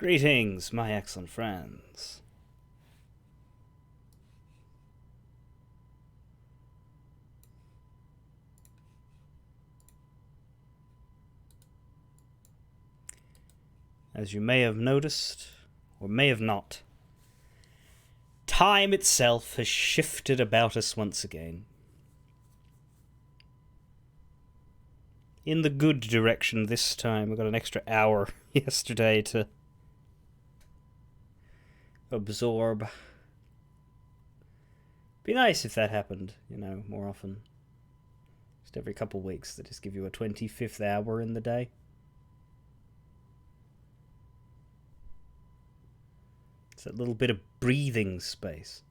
Greetings, my excellent friends. As you may have noticed, or may have not, time itself has shifted about us once again. In the good direction this time. I got an extra hour yesterday to absorb. Be nice if that happened, you know, more often. Just every couple weeks, they just give you a 25th hour in the day. It's that little bit of breathing space.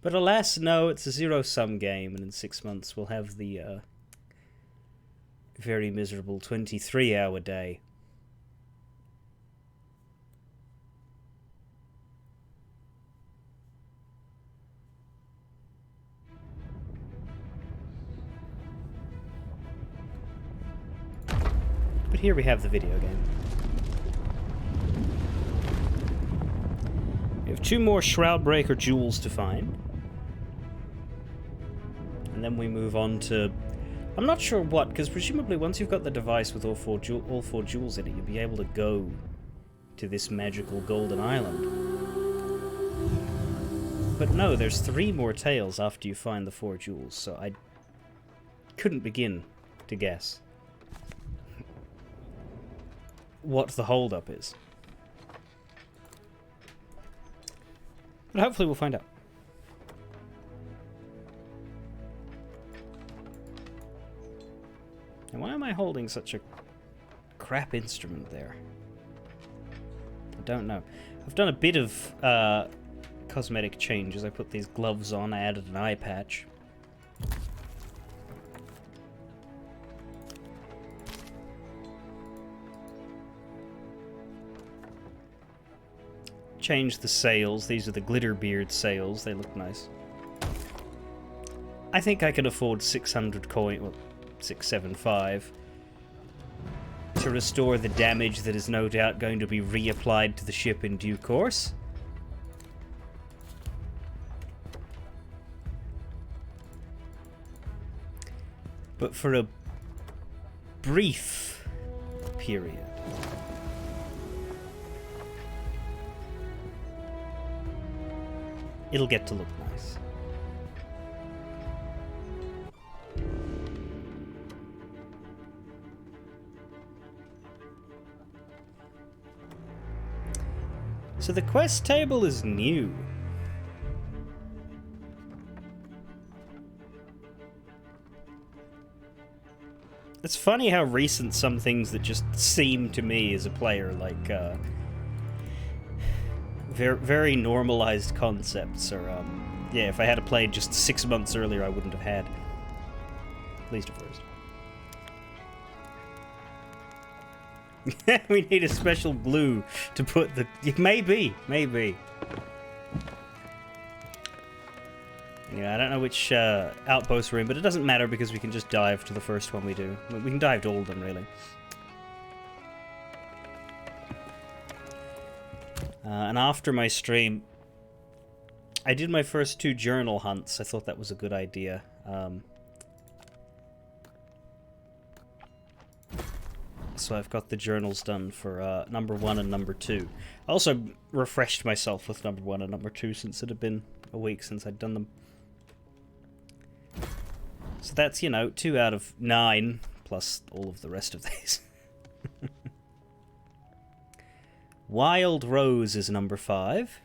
But alas, no, it's a zero-sum game, and in 6 months we'll have the very miserable 23-hour day. But here we have the video game. We have 2 more Shroudbreaker jewels to find. And then we move on to... I'm not sure what, because presumably once you've got the device with all four jewels in it, you'll be able to go to this magical golden island. But no, there's 3 more tails after you find the 4 jewels, so I couldn't begin to guess what the hold-up is. But hopefully we'll find out. And why am I holding such a crap instrument there? I don't know. I've done a bit of cosmetic changes. I put these gloves on, I added an eye patch. Changed the sails. These are the Glitterbeard sails. They look nice. I think I can afford 600 coin... Well, 675 to restore the damage that is no doubt going to be reapplied to the ship in due course. But for a brief period, it'll get to look nice. So the quest table is new. It's funny how recent some things that just seem to me as a player like very normalized concepts are yeah, if I had played just 6 months earlier I wouldn't have had. At least at first. We need a special glue to put the... Maybe. Yeah, I don't know which outpost we're in, but it doesn't matter because we can just dive to the first one we do. We can dive to all of them, really. And after my stream, I did my first 2 journal hunts. I thought that was a good idea. So I've got the journals done for number 1 and number 2. I also refreshed myself with number 1 and number 2 since it had been a week since I'd done them. So that's, you know, 2 out of 9, plus all of the rest of these. Wild Rose is number 5.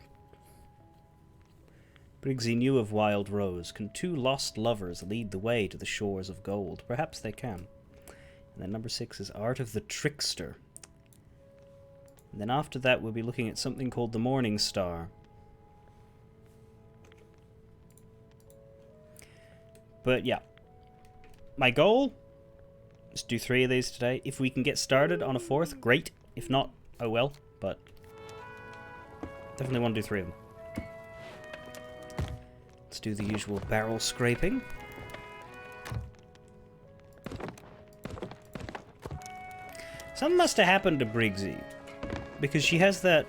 Briggsy knew of Wild Rose. Can 2 lost lovers lead the way to the shores of gold? Perhaps they can. And then number 6 is Art of the Trickster. And then after that we'll be looking at something called the Morning Star. But yeah. My goal is to do 3 of these today. If we can get started on a 4th, great. If not, oh well. But definitely want to do 3 of them. Let's do the usual barrel scraping. Something must have happened to Briggsy, because she has that.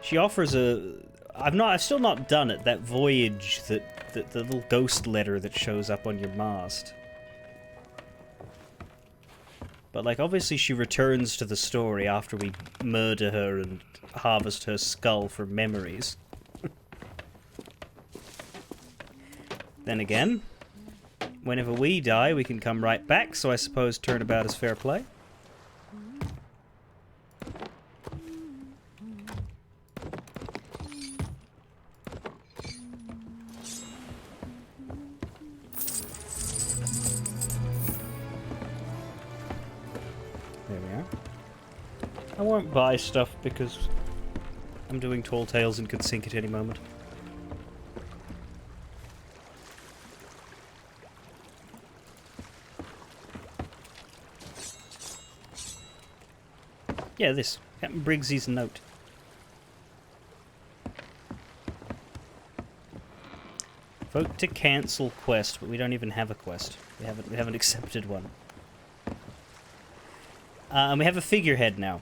She offers a. I've still not done it. That voyage, the little ghost letter that shows up on your mast. But like, obviously, she returns to the story after we murder her and harvest her skull for memories. Then again, whenever we die, we can come right back. So I suppose turnabout is fair play. I won't buy stuff because I'm doing Tall Tales and could sink at any moment. Yeah, this. Captain Briggsy's note. Vote to cancel quest, but we don't even have a quest. We haven't accepted one. And we have a figurehead now.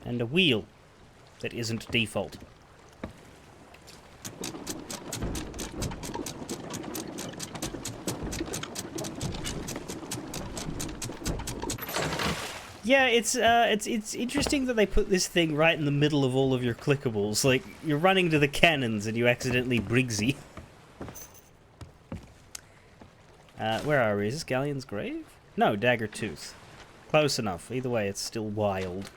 And a wheel that isn't default. Yeah, it's interesting that they put this thing right in the middle of all of your clickables. Like, you're running to the cannons and you accidentally Briggsy. Where are we? Is this Galleon's grave? No, Dagger Tooth. Close enough. Either way, it's still wild.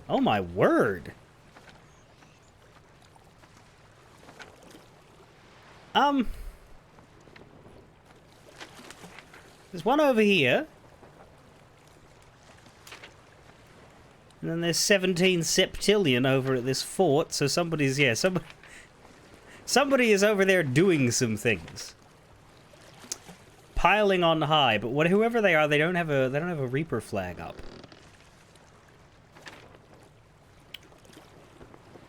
Oh my word! There's one over here. And then there's 17 septillion over at this fort, so somebody's, yeah, somebody is over there doing some things. Piling on high, but whoever they are, they don't have a Reaper flag up.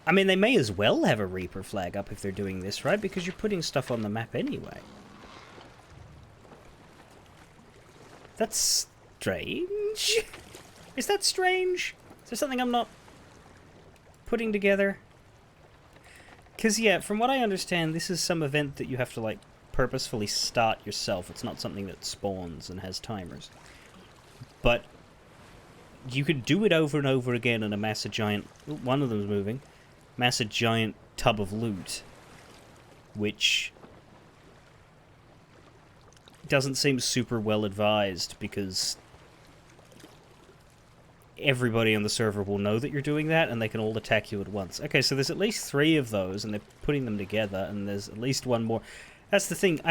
I mean, they may as well have a Reaper flag up if they're doing this, right? Because you're putting stuff on the map anyway. That's strange. Is that strange? Is there something I'm not putting together? Because, yeah, from what I understand, this is some event that you have to, like, purposefully start yourself. It's not something that spawns and has timers. But you could do it over and over again in a massive giant... One of them's moving. Massive giant tub of loot. Which doesn't seem super well advised, because everybody on the server will know that you're doing that, and they can all attack you at once. Okay, so there's at least 3 of those, and they're putting them together, and there's at least one more. That's the thing,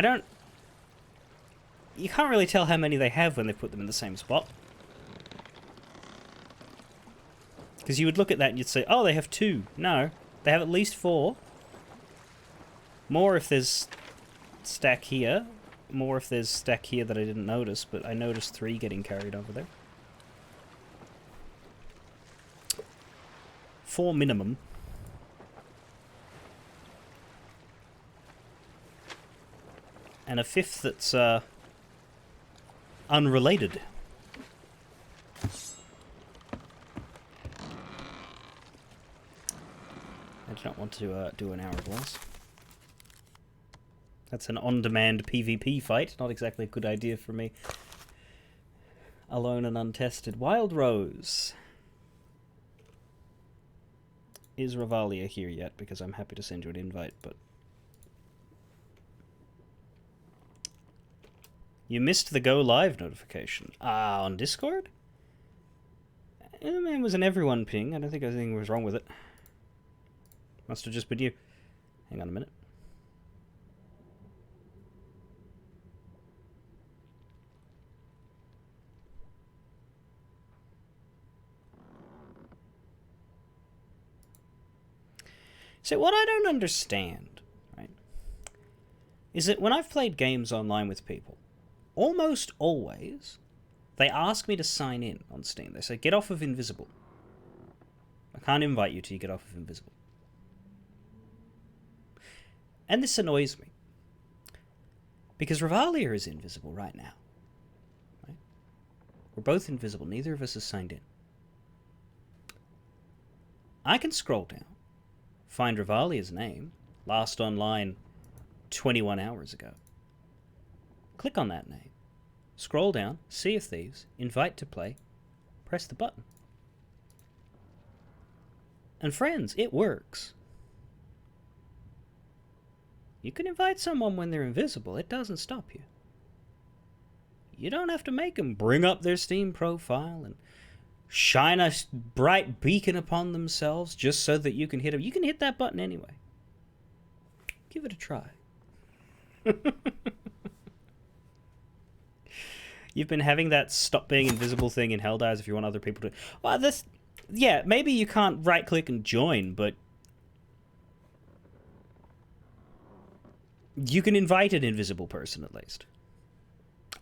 you can't really tell how many they have when they put them in the same spot. Because you would look at that and you'd say, oh, they have 2. No, they have at least 4. More if there's stack here. More if there's stack here that I didn't notice, but I noticed 3 getting carried over there. 4 minimum. And a 5th that's unrelated. I do not want to do an hourglass. That's an on-demand PvP fight. Not exactly a good idea for me. Alone and untested. Wild Rose. Is Ravalia here yet? Because I'm happy to send you an invite, but... You missed the Go Live notification. On Discord? It was an everyone ping. I don't think anything was wrong with it. Must have just been you. Hang on a minute. So what I don't understand, right, is that when I've played games online with people, almost always, They ask me to sign in on Steam. They say, get off of Invisible. I can't invite you till you get off of Invisible. And this annoys me. Because Revalia is invisible right now. Right? We're both invisible. Neither of us is signed in. I can scroll down, find Revalia's name, last online 21 hours ago. Click on that name. Scroll down, Sea of Thieves, invite to play, press the button. And friends, it works. You can invite someone when they're invisible. It doesn't stop you. You don't have to make them bring up their Steam profile and shine a bright beacon upon themselves just so that you can hit them. You can hit that button anyway. Give it a try. You've been having that stop being invisible thing in Helldivers if you want other people to... Well, this... Yeah, maybe you can't right-click and join, but... You can invite an invisible person, at least.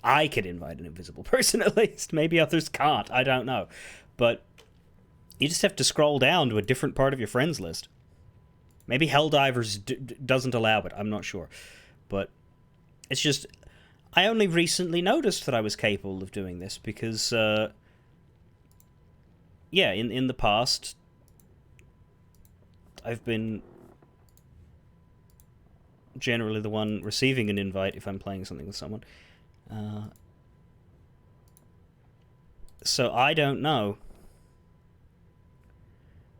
I can invite an invisible person, at least. Maybe others can't. I don't know. But you just have to scroll down to a different part of your friends list. Maybe Helldivers doesn't allow it. I'm not sure. But it's just... I only recently noticed that I was capable of doing this because... yeah, in the past... I've been... generally the one receiving an invite if I'm playing something with someone. So I don't know.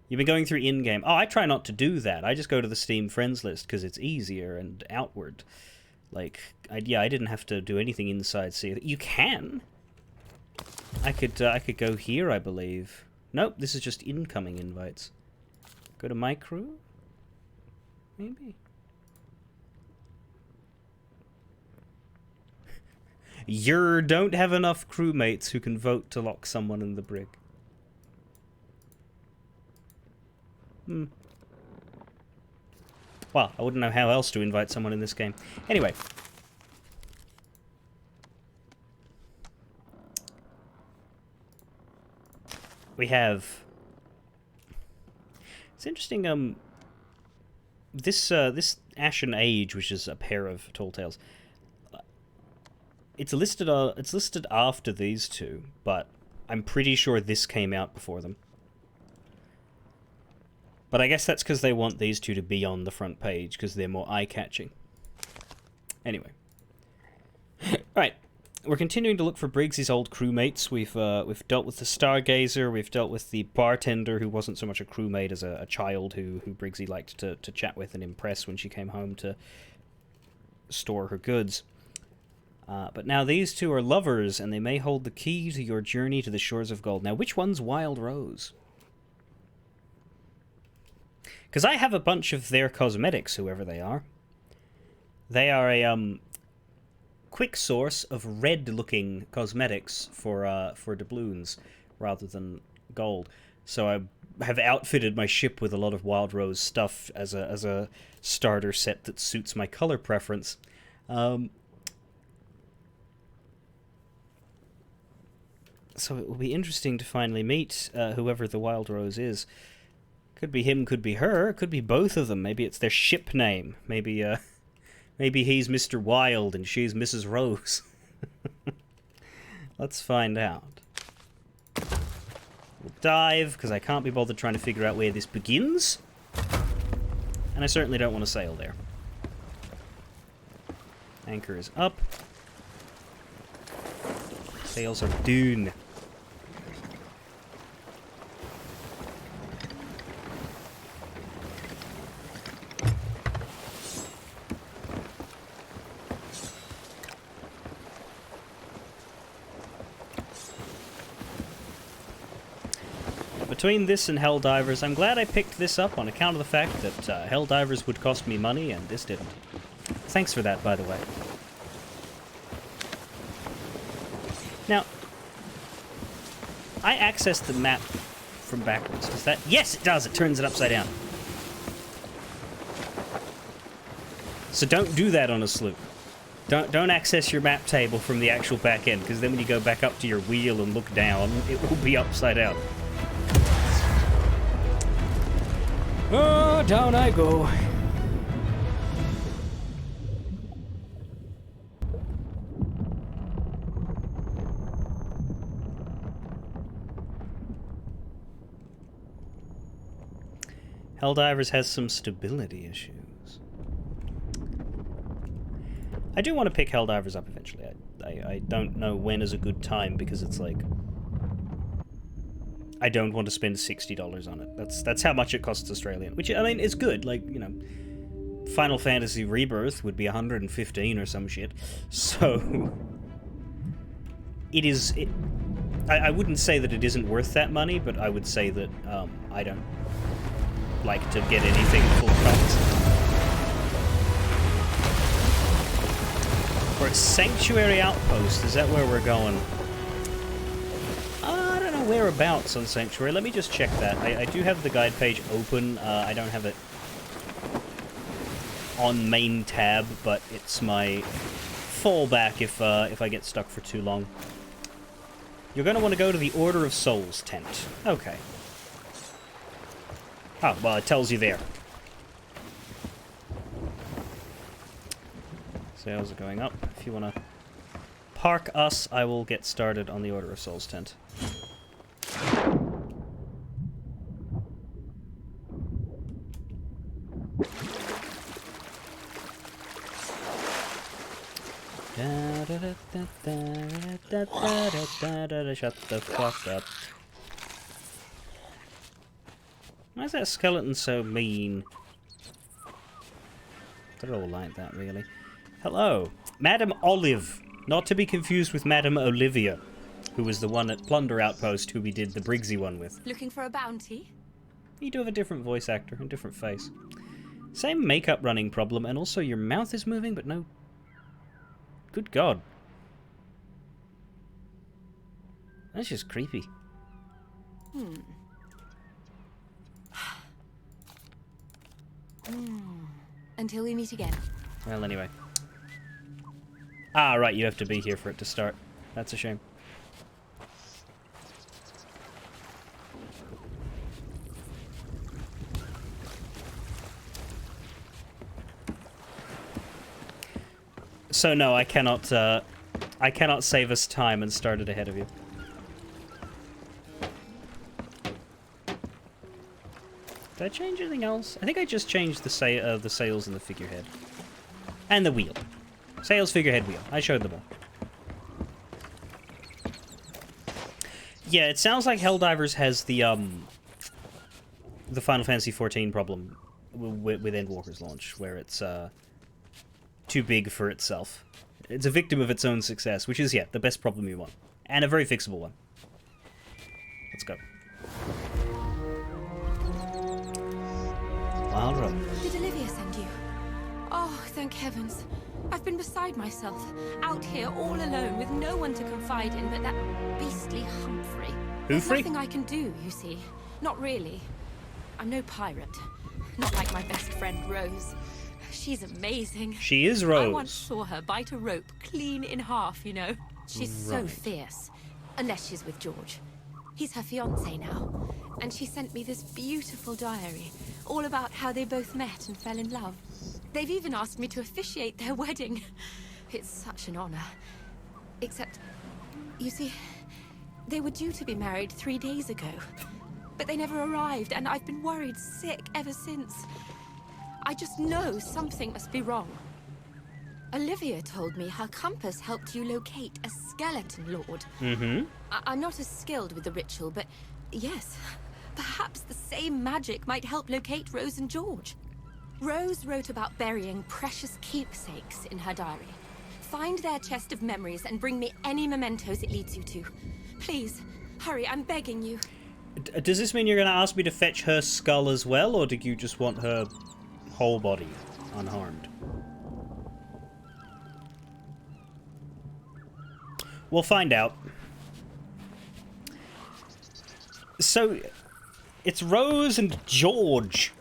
You've been going through in-game. Oh, I try not to do that. I just go to the Steam friends list because it's easier and outward. Like, I didn't have to do anything inside. See, you can. I could go here, I believe. Nope, this is just incoming invites. Go to my crew? Maybe. You don't have enough crewmates who can vote to lock someone in the brig. Well, I wouldn't know how else to invite someone in this game. Anyway. We have... It's interesting, this Ashen Age, which is a pair of Tall Tales... It's listed after these two, but I'm pretty sure this came out before them. But I guess that's because they want these two to be on the front page, because they're more eye-catching. Anyway. Right. We're continuing to look for Briggsy's old crewmates. We've dealt with the Stargazer, we've dealt with the bartender, who wasn't so much a crewmate as a child who Briggsy liked to chat with and impress when she came home to store her goods. But now these two are lovers, and they may hold the key to your journey to the shores of gold. Now, which one's Wild Rose? Because I have a bunch of their cosmetics, whoever they are. They are a quick source of red-looking cosmetics for doubloons rather than gold. So I have outfitted my ship with a lot of Wild Rose stuff as a starter set that suits my color preference. So it will be interesting to finally meet whoever the Wild Rose is. Could be him, could be her, could be both of them. Maybe it's their ship name. Maybe maybe he's Mr. Wild and she's Mrs. Rose. Let's find out. We'll dive, because I can't be bothered trying to figure out where this begins. And I certainly don't want to sail there. Anchor is up. Sails are down. Between this and Helldivers, I'm glad I picked this up on account of the fact that Helldivers would cost me money and this didn't. Thanks for that, by the way. Now, I accessed the map from backwards. Does that... Yes, it does! It turns it upside down. So don't do that on a sloop. Don't access your map table from the actual back end, because then when you go back up to your wheel and look down, it will be upside down. Oh, down I go. Helldivers has some stability issues. I do want to pick Helldivers up eventually. I don't know when is a good time, because it's like... I don't want to spend $60 on it. That's how much it costs Australian. Which, I mean, is good. Like, you know, Final Fantasy Rebirth would be 115 or some shit. So... It is... I wouldn't say that it isn't worth that money, but I would say that I don't like to get anything full cost. For a Sanctuary Outpost, is that where we're going? I don't know whereabouts on Sanctuary. Let me just check that. I do have the guide page open. I don't have it on main tab, but it's my fallback if I get stuck for too long. You're going to want to go to the Order of Souls tent. Okay. Oh, well, it tells you there. Sales are going up. If you want to park us, I will get started on the Order of Souls tent. Shut the fuck up. Why is that skeleton so mean? They're all like that, really. Hello. Madam Olive. Not to be confused with Madam Olivia, who was the one at Plunder Outpost who we did the Briggsy one with. Looking for a bounty? You do have a different voice actor, a different face. Same makeup running problem, and also your mouth is moving, but no... Good God. That's just creepy. Until we meet again. Well, anyway. Ah, right, you have to be here for it to start. That's a shame. So no, I cannot save us time and start it ahead of you. Did I change anything else? I think I just changed the sails and the figurehead. And the wheel. Sails, figurehead, wheel. I showed them all. Yeah, it sounds like Helldivers has the Final Fantasy XIV problem with Endwalker's launch, where it's too big for itself. It's a victim of its own success, which is, yeah, the best problem you want. And a very fixable one. Let's go. Wild Road. Did Olivia send you? Oh, thank heavens. I've been beside myself, out here all alone with no one to confide in but that beastly Humphrey. There's nothing I can do, you see. Not really. I'm no pirate. Not like my best friend Rose. She's amazing. She is Rose. I once saw her bite a rope clean in half, you know. She's so fierce. Unless she's with George. He's her fiancé now. And she sent me this beautiful diary, all about how they both met and fell in love. They've even asked me to officiate their wedding. It's such an honor. Except, you see, they were due to be married 3 days ago. But they never arrived, and I've been worried sick ever since. I just know something must be wrong. Olivia told me her compass helped you locate a skeleton lord. I'm not as skilled with the ritual, but yes, perhaps the same magic might help locate Rose and George. Rose wrote about burying precious keepsakes in her diary. Find their chest of memories and bring me any mementos it leads you to. Please, hurry, I'm begging you. Does this mean you're going to ask me to fetch her skull as well, or do you just want her whole body unharmed? We'll find out. So, it's Rose and George.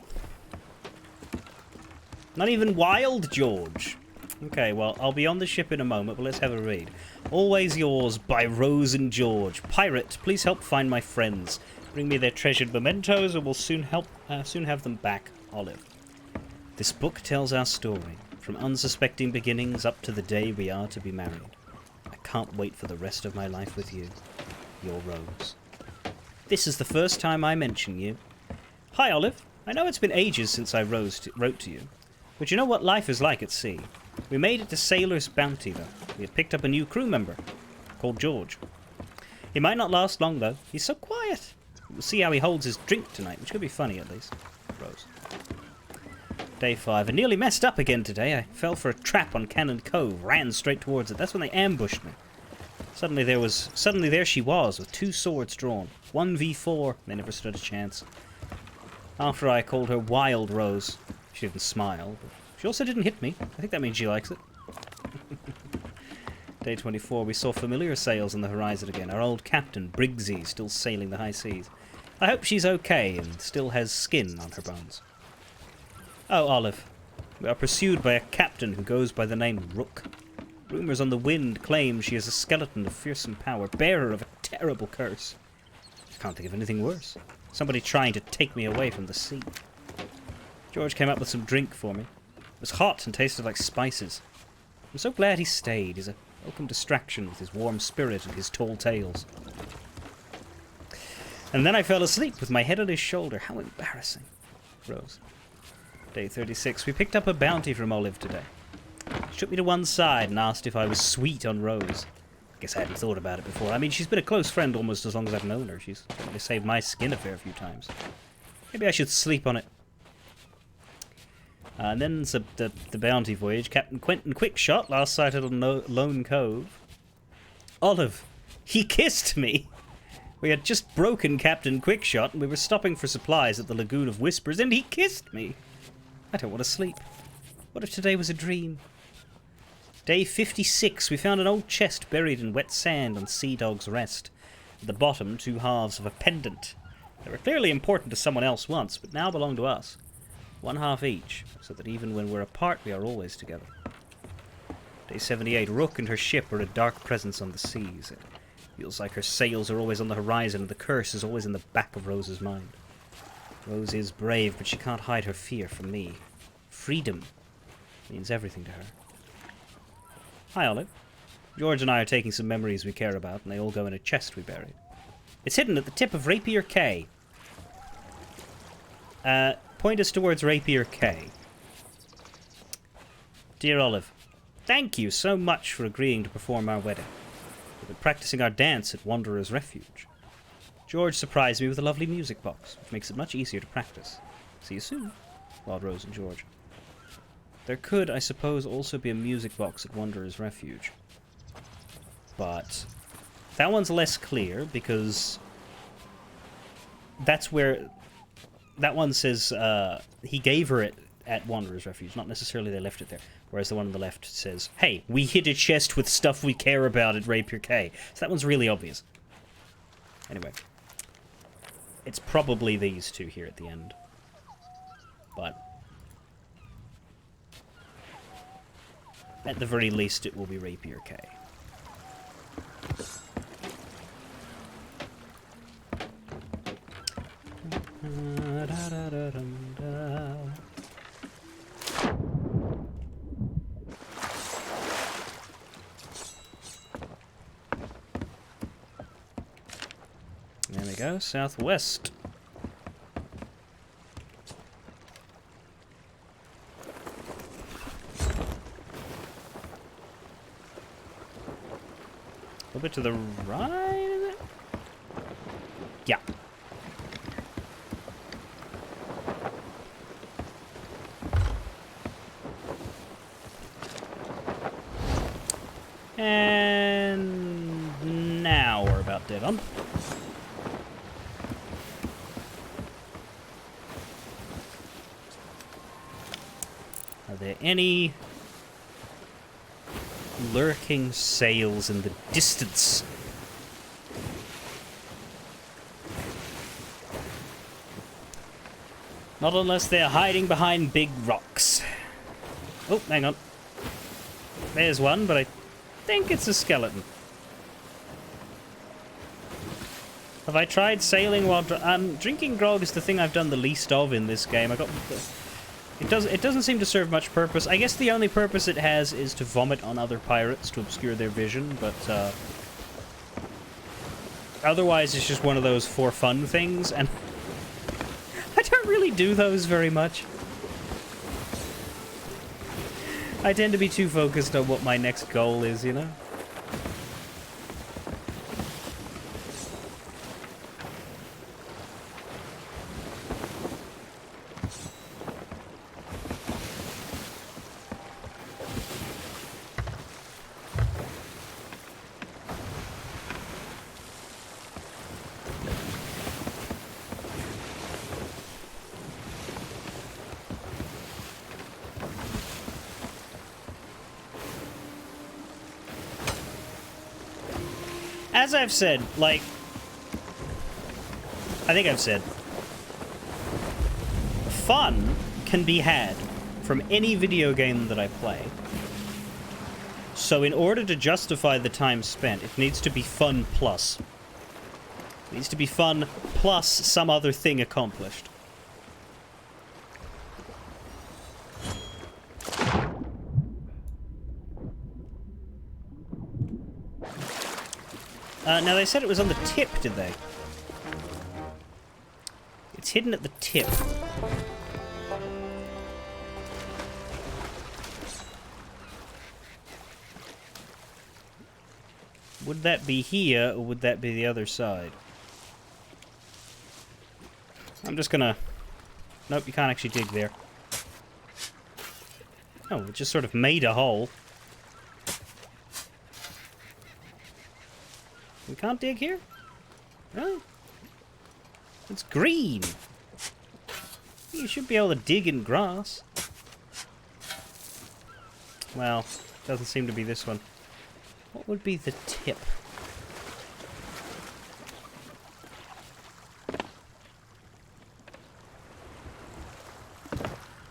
Not even Wild George. Okay, well, I'll be on the ship in a moment, but let's have a read. Always yours, by Rose and George. Pirate, please help find my friends. Bring me their treasured mementos, and we'll soon have them back. Olive. This book tells our story, from unsuspecting beginnings up to the day we are to be married. I can't wait for the rest of my life with you. Your Rose. This is the first time I mention you. Hi, Olive. I know it's been ages since I wrote to you, but you know what life is like at sea. We made it to Sailor's Bounty, though. We have picked up a new crew member, called George. He might not last long, though. He's so quiet. We'll see how he holds his drink tonight, which could be funny, at least. Rose. Day 5. I nearly messed up again today. I fell for a trap on Cannon Cove, ran straight towards it. That's when they ambushed me. Suddenly there she was, with 2 swords drawn. 1v4. They never stood a chance. After I called her Wild Rose, she didn't smile, but she also didn't hit me. I think that means she likes it. Day 24. We saw familiar sails on the horizon again. Our old captain, Briggsy, still sailing the high seas. I hope she's okay and still has skin on her bones. Oh, Olive. We are pursued by a captain who goes by the name Rook. Rumours on the wind claim she is a skeleton of fearsome power, bearer of a terrible curse. I can't think of anything worse. Somebody trying to take me away from the sea. George came up with some drink for me. It was hot and tasted like spices. I'm so glad he stayed. He's a welcome distraction with his warm spirit and his tall tales. And then I fell asleep with my head on his shoulder. How embarrassing. Rose. Day 36. We picked up a bounty from Olive today. She took me to one side and asked if I was sweet on Rose. Guess I hadn't thought about it before. I mean, she's been a close friend almost as long as I've known her. She's certainly saved my skin a fair few times. Maybe I should sleep on it. And then the bounty voyage. Captain Quentin Quickshot, last sighted on Lone Cove. Olive, he kissed me! We had just broken Captain Quickshot, and we were stopping for supplies at the Lagoon of Whispers, and he kissed me! I don't want to sleep. What if today was a dream? Day 56. We found an old chest buried in wet sand on Sea Dog's Rest. At the bottom, 2 halves of a pendant. They were clearly important to someone else once, but now belong to us. 1 half each, so that even when we're apart, we are always together. Day 78. Rook and her ship are a dark presence on the seas. It feels like her sails are always on the horizon, and the curse is always in the back of Rose's mind. Rose is brave, but she can't hide her fear from me. Freedom means everything to her. Hi, Olive. George and I are taking some memories we care about, and they all go in a chest we buried. It's hidden at the tip of Rapier Cay. Point us towards Rapier Cay. Dear Olive, thank you so much for agreeing to perform our wedding. We've been practicing our dance at Wanderer's Refuge. George surprised me with a lovely music box, which makes it much easier to practice. See you soon, Wild Rose and George. There could, I suppose, also be a music box at Wanderer's Refuge. But that one's less clear, because that's where... That one says he gave her it at Wanderer's Refuge, not necessarily they left it there. Whereas the one on the left says, hey, we hid a chest with stuff we care about at Rapier Cay. So that one's really obvious. Anyway. It's probably these 2 here at the end. But at the very least, it will be Rapier Cay. There we go, southwest. A little bit to the right, is it? Yeah. And now we're about dead on. Are there any lurking sails in the distance? Not unless they're hiding behind big rocks. Oh, hang on. There's one, but I think it's a skeleton. Have I tried sailing while drinking grog is the thing I've done the least of in this game. It doesn't seem to serve much purpose. I guess the only purpose it has is to vomit on other pirates to obscure their vision, but otherwise it's just one of those for fun things, and I don't really do those very much. I tend to be too focused on what my next goal is, you know? As I've said, like, I think I've said, fun can be had from any video game that I play. So in order to justify the time spent, it needs to be fun plus. It needs to be fun plus some other thing accomplished. Now, they said it was on the tip, did they? It's hidden at the tip. Would that be here, or would that be the other side? I'm just gonna... Nope, you can't actually dig there. Oh, it just sort of made a hole. We can't dig here? No. It's green. You should be able to dig in grass. Well, doesn't seem to be this one. What would be the tip?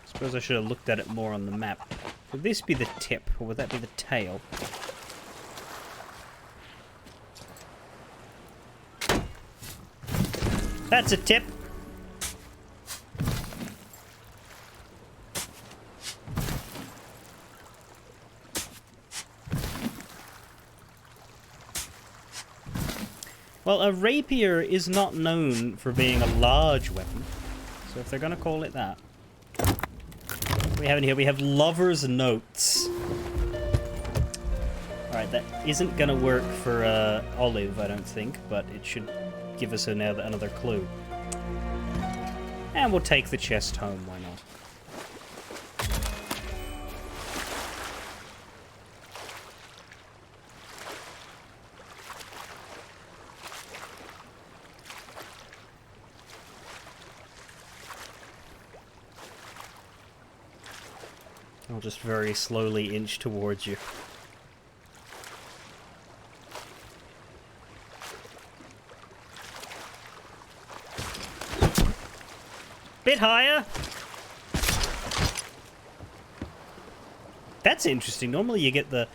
Suppose I should have looked at it more on the map. Would this be the tip, or would that be the tail? That's a tip. Well, a rapier is not known for being a large weapon. So if they're going to call it that. What do we have in here? We have lover's notes. Alright, that isn't going to work for Olive, I don't think, but it should give us another clue. And we'll take the chest home, why not? I'll just very slowly inch towards you. Bit higher. That's interesting. Normally you get the...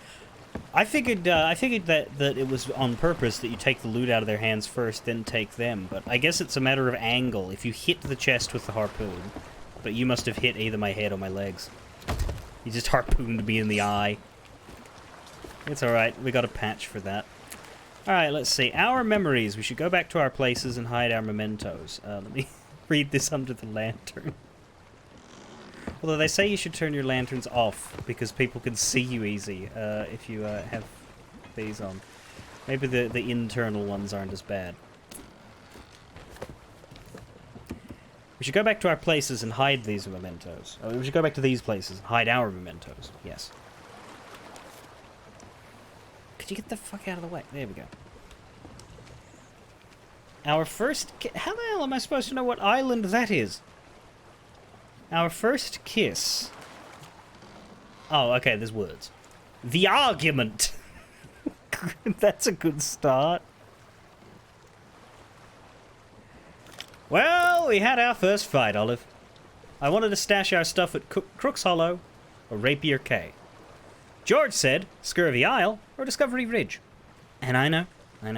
I figured that it was on purpose that you take the loot out of their hands first, then take them. But I guess it's a matter of angle. If you hit the chest with the harpoon, but you must have hit either my head or my legs. You just harpooned me in the eye. It's alright. We got a patch for that. Alright, let's see. Our memories. We should go back to our places and hide our mementos. Let me... read this under the lantern. Although they say you should turn your lanterns off because people can see you easy if you have these on. Maybe the internal ones aren't as bad. We should go back to our places and hide these mementos. We should go back to these places and hide our mementos. Yes. Could you get the fuck out of the way? There we go. Our first... How the hell am I supposed to know what island that is? Our first kiss. Oh, okay, there's words. The argument. That's a good start. Well, we had our first fight, Olive. I wanted to stash our stuff at Crook's Hollow or Rapier Cay. George said Scurvy Isle or Discovery Ridge. And I know. We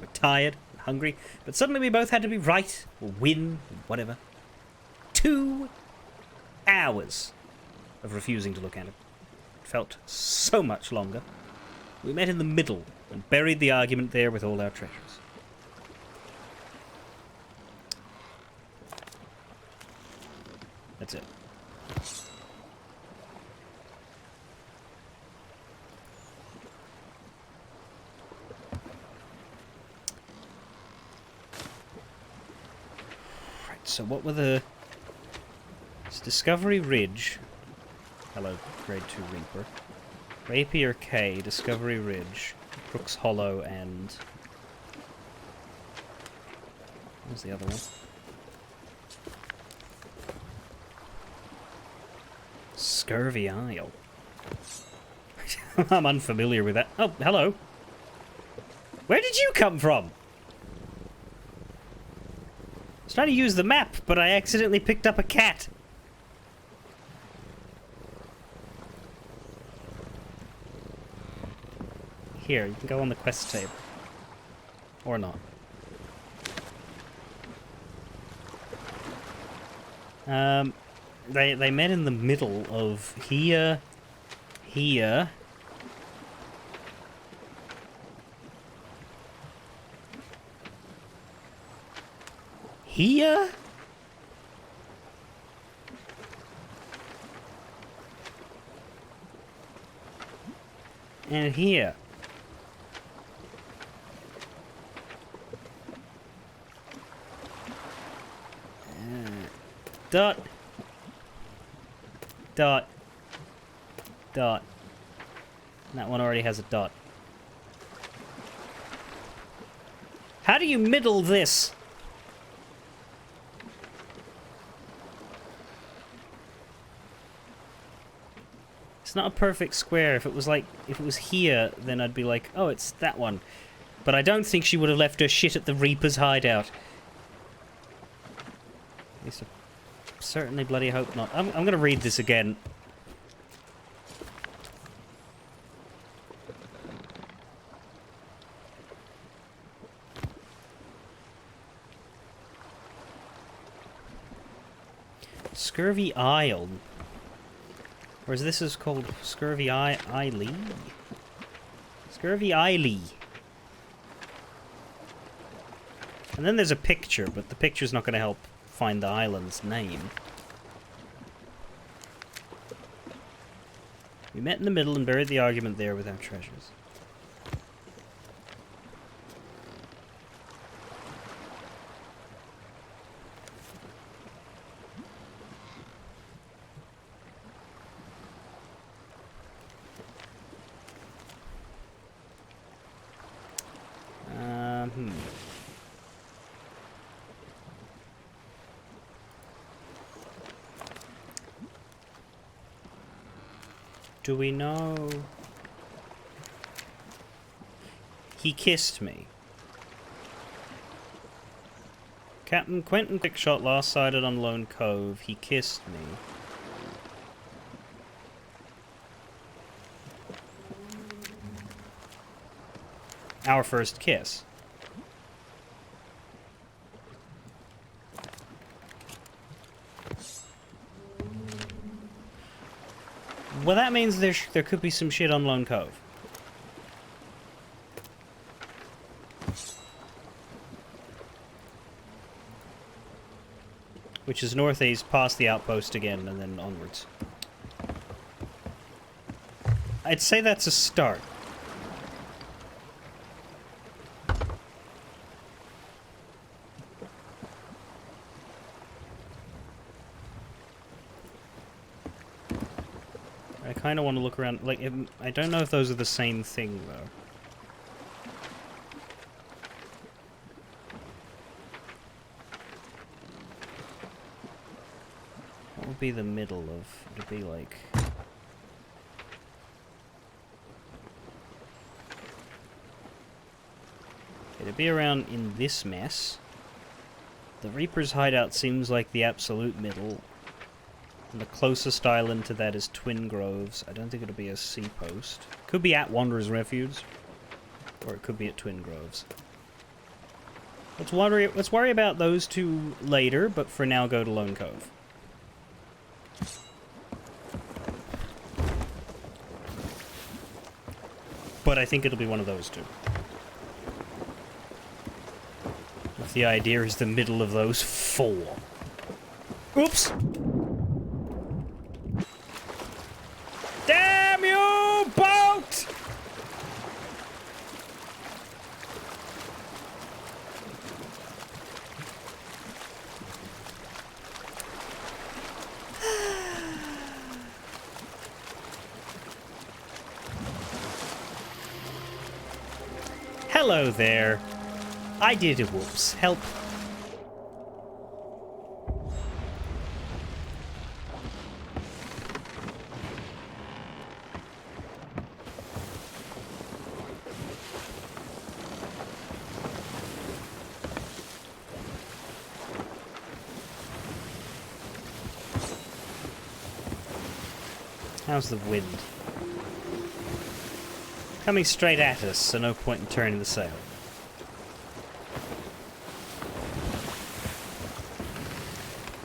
were tired and hungry, but suddenly we both had to be right, or win, or whatever. 2 hours of refusing to look at it. It felt so much longer. We met in the middle and buried the argument there with all our treasures. That's it. Right, so what were the... It's Discovery Ridge. Hello, Grade 2 Reaper. Rapier K, Discovery Ridge, Crook's Hollow, and... What was the other one? Scurvy Isle. I'm unfamiliar with that. Oh, hello. Where did you come from? I was trying to use the map, but I accidentally picked up a cat. Here, you can go on the quest table. Or not. They met in the middle of here, here, here, and here. Dot. Dot. Dot. And that one already has a dot. How do you middle this? It's not a perfect square. If it was here, then I'd be like, oh, it's that one. But I don't think she would have left her shit at the Reaper's hideout. At least I certainly bloody hope not. I'm gonna read this again. Scurvy Isle. Whereas this is called Scurvy Isle. Scurvy Isle. And then there's a picture, but the picture's not going to help find the island's name. We met in the middle and buried the argument there with our treasures. Do we know? He kissed me. Captain Quentin Quickshot last sighted on Lone Cove. He kissed me. Our first kiss. Well, that means there could be some shit on Lone Cove. Which is northeast, past the outpost again, and then onwards. I'd say that's a start. I kind of want to look around. Like, I don't know if those are the same thing, though. What would be the middle of... It'd be like... It'd be around in this mess. The Reaper's hideout seems like the absolute middle. And the closest island to that is Twin Groves. I don't think it'll be a sea post. Could be at Wanderer's Refuge, or it could be at Twin Groves. Let's worry about those two later, but for now go to Lone Cove. But I think it'll be one of those two. If the idea is the middle of those four. Oops! Damn you, boat! Hello there. I did a whoops. Help. How's the wind? Coming straight at us, so no point in turning the sail.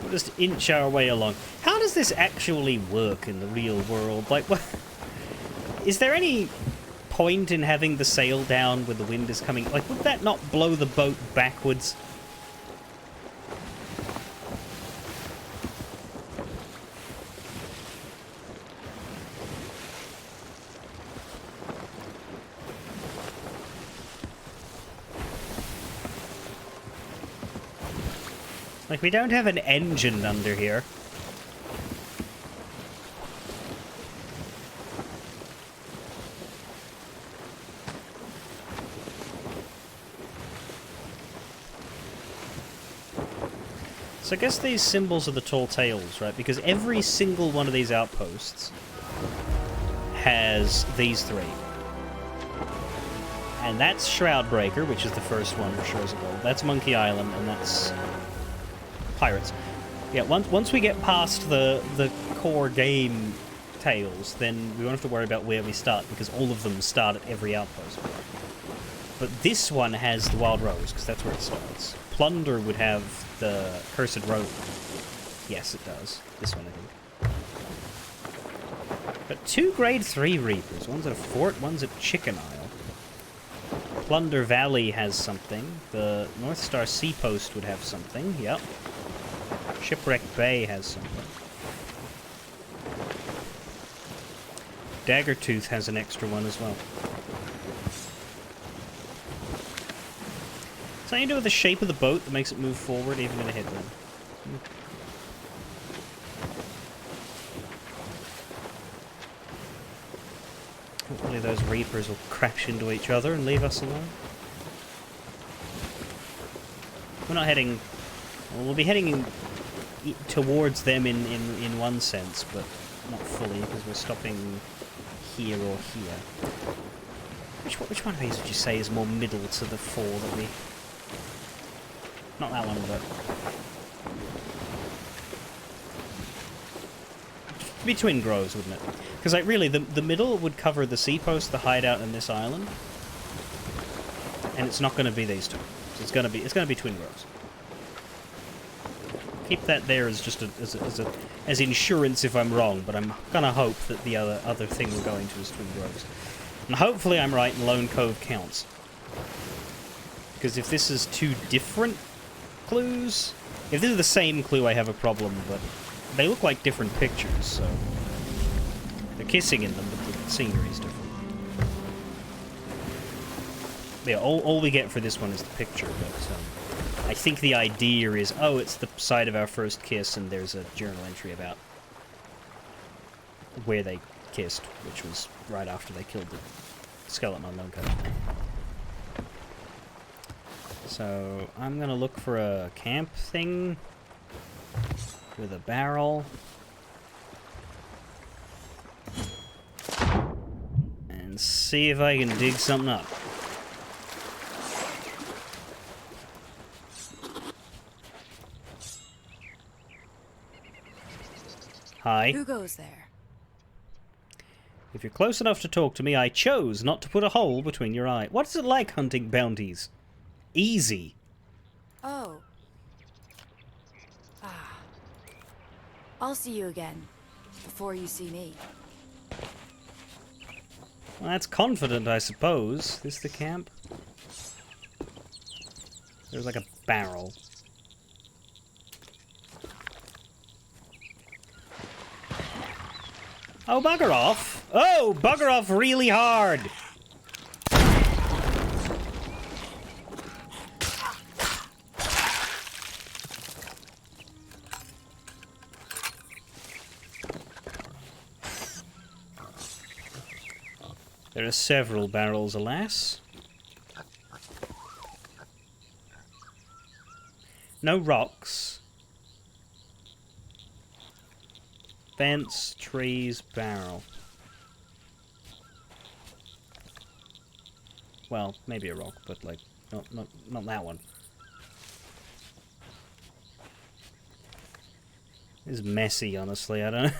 We'll just inch our way along. How does this actually work in the real world? Like, what? Is there any point in having the sail down when the wind is coming? Like, would that not blow the boat backwards? Like, we don't have an engine under here. So I guess these symbols are the tall tales, right? Because every single one of these outposts has these three. And that's Shroudbreaker, which is the first one for Shores of Gold. That's Monkey Island, and that's Pirates. Yeah, once we get past the core game tales, then we won't have to worry about where we start, because all of them start at every outpost. But this one has the Wild Rose, because that's where it starts. Plunder would have the Cursed Road. Yes, it does. This one, I think. But 2 Grade 3 Reapers. One's at a fort, one's at Chicken Isle. Plunder Valley has something. The North Star Sea Post would have something. Yep. Shipwreck Bay has something. Daggertooth has an extra one as well. Something to do with the shape of the boat that makes it move forward even in a headwind. Hopefully those Reapers will crash into each other and leave us alone. We're not heading... Well, we'll be heading towards them in one sense, but not fully, because we're stopping here or here. Which one of these would you say is more middle to the 4 that we... Not that one, but... It'd be Twin Groves, wouldn't it? Because, like, really, the middle would cover the sea post, the hideout, and this island. And it's not going to be these two. So it's going to be Twin Groves. Keep that there as just as insurance if I'm wrong, but I'm gonna hope that the other thing we're going to is Twin Groves. And hopefully I'm right and Lone Cove counts. Because if this is 2 different clues... If this is the same clue, I have a problem, but they look like different pictures, so... They're kissing in them, but the scenery is different. Yeah, all we get for this one is the picture, but... I think the idea is, oh, it's the site of our first kiss, and there's a journal entry about where they kissed, which was right after they killed the skeleton on Lone Cove. So, I'm gonna look for a camp thing with a barrel. And see if I can dig something up. Hi. Who goes there? If you're close enough to talk to me, I chose not to put a hole between your eyes. What's it like hunting bounties? Easy. Oh. Ah. I'll see you again. Before you see me. Well, that's confident, I suppose. This the camp? There's like a barrel. Oh, bugger off! Oh, bugger off really hard! There are several barrels, alas. No rocks. Fence, trees, barrel. Well, maybe a rock, but like, not that one. This is messy, honestly. I don't know.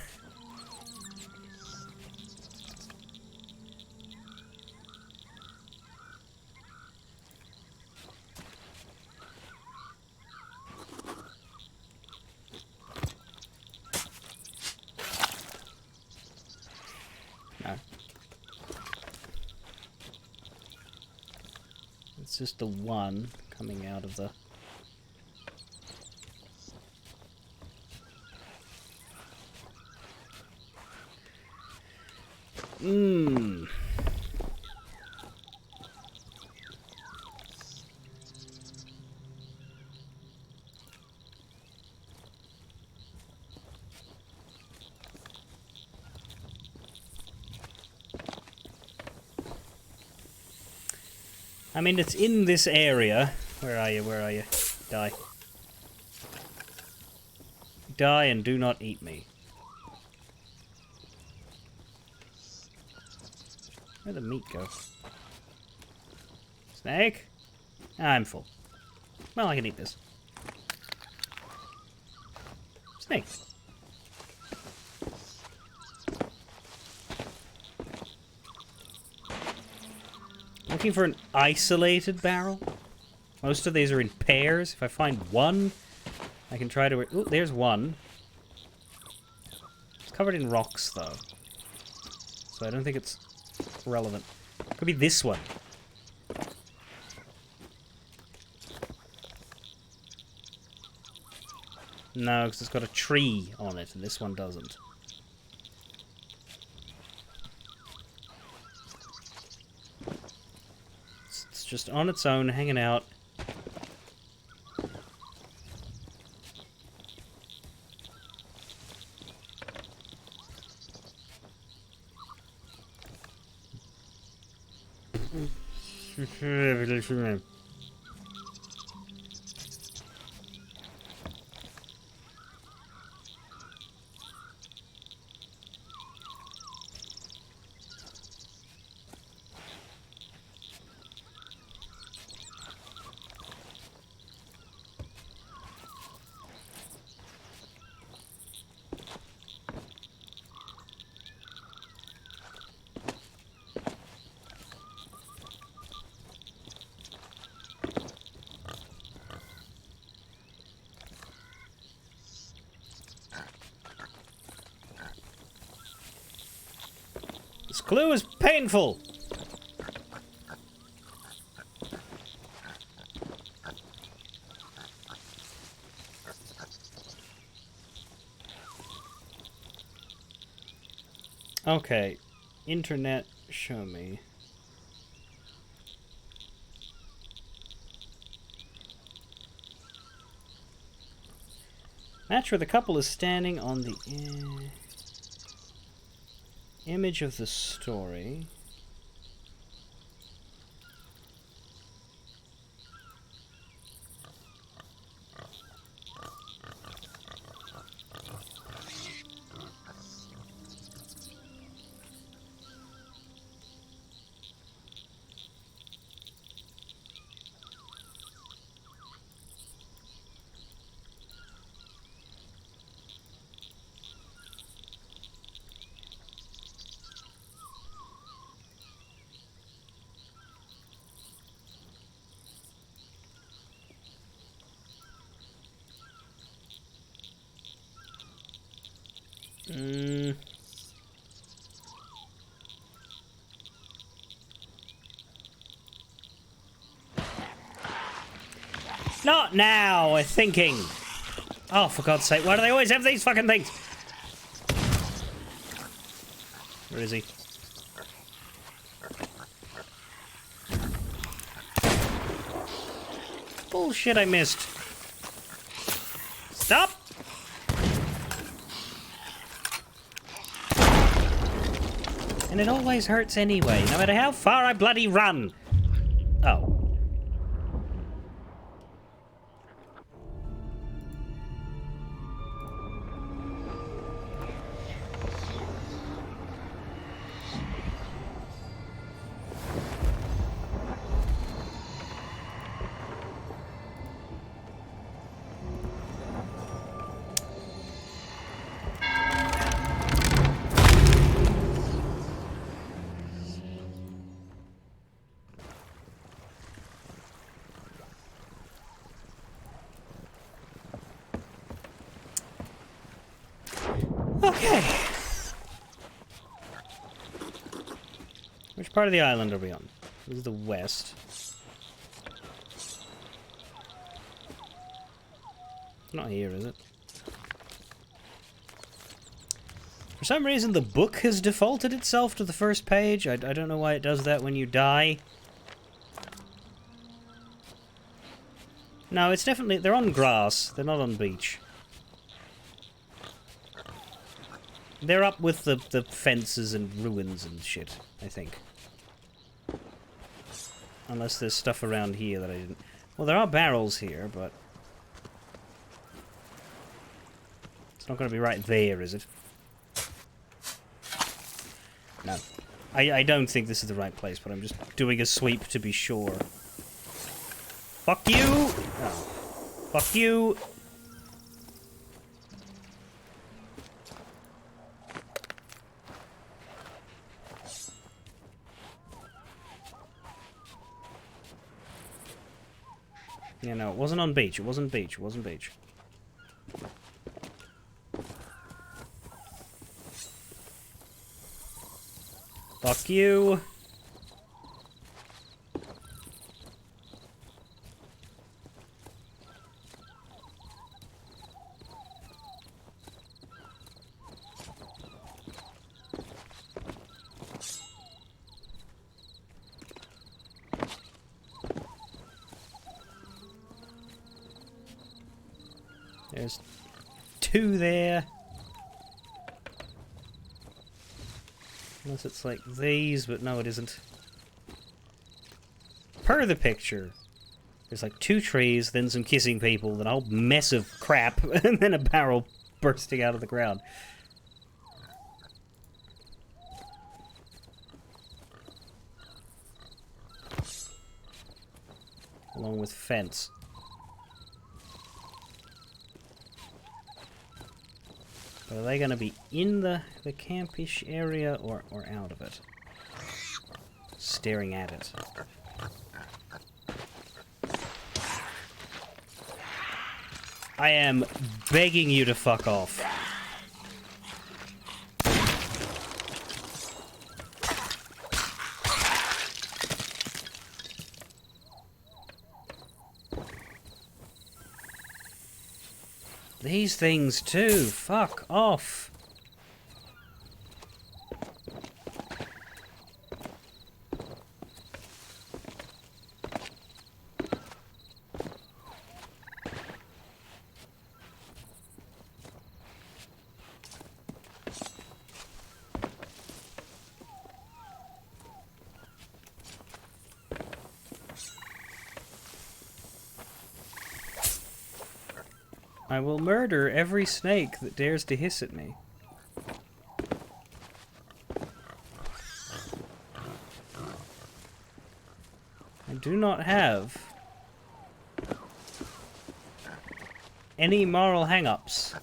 No. It's just the one coming out of the... Mmm. I mean, it's in this area. Where are you? Where are you? Die. Die and do not eat me. Where'd the meat go? Snake? I'm full. Well, I can eat this. Snake. Looking for an isolated barrel? Most of these are in pairs. If I find one, I can try to... Ooh, there's one. It's covered in rocks, though. So I don't think it's relevant. Could be this one. No, because it's got a tree on it, and this one doesn't. It's just on its own, hanging out. This clue is painful! Okay. Internet, show me. Match where the couple is standing on the image of the story. Mm. Not now, we're thinking. Oh, for God's sake, why do they always have these fucking things? Where is he? Bullshit, I missed. Stop! And it always hurts anyway, no matter how far I bloody run. Oh. Okay. Which part of the island are we on? This is the west. It's not here, is it? For some reason, the book has defaulted itself to the first page. I don't know why it does that when you die. No, it's definitely... They're on grass. They're not on beach. They're up with the fences and ruins and shit, I think. Unless there's stuff around here that I didn't... Well, there are barrels here, but... It's not going to be right there, is it? No. I don't think this is the right place, but I'm just doing a sweep to be sure. Fuck you! Oh. Fuck you! Yeah, no, it wasn't on beach. It wasn't beach. It wasn't beach. Fuck you. There's two there. Unless it's like these, but no, it isn't. Per the picture, there's like two trees, then some kissing people, then a whole mess of crap, and then a barrel bursting out of the ground. Along with fence. But are they going to be in the campish area or out of it? Staring at it. I am begging you to fuck off. These things too. Fuck off. I will murder every snake that dares to hiss at me. I do not have any moral hang-ups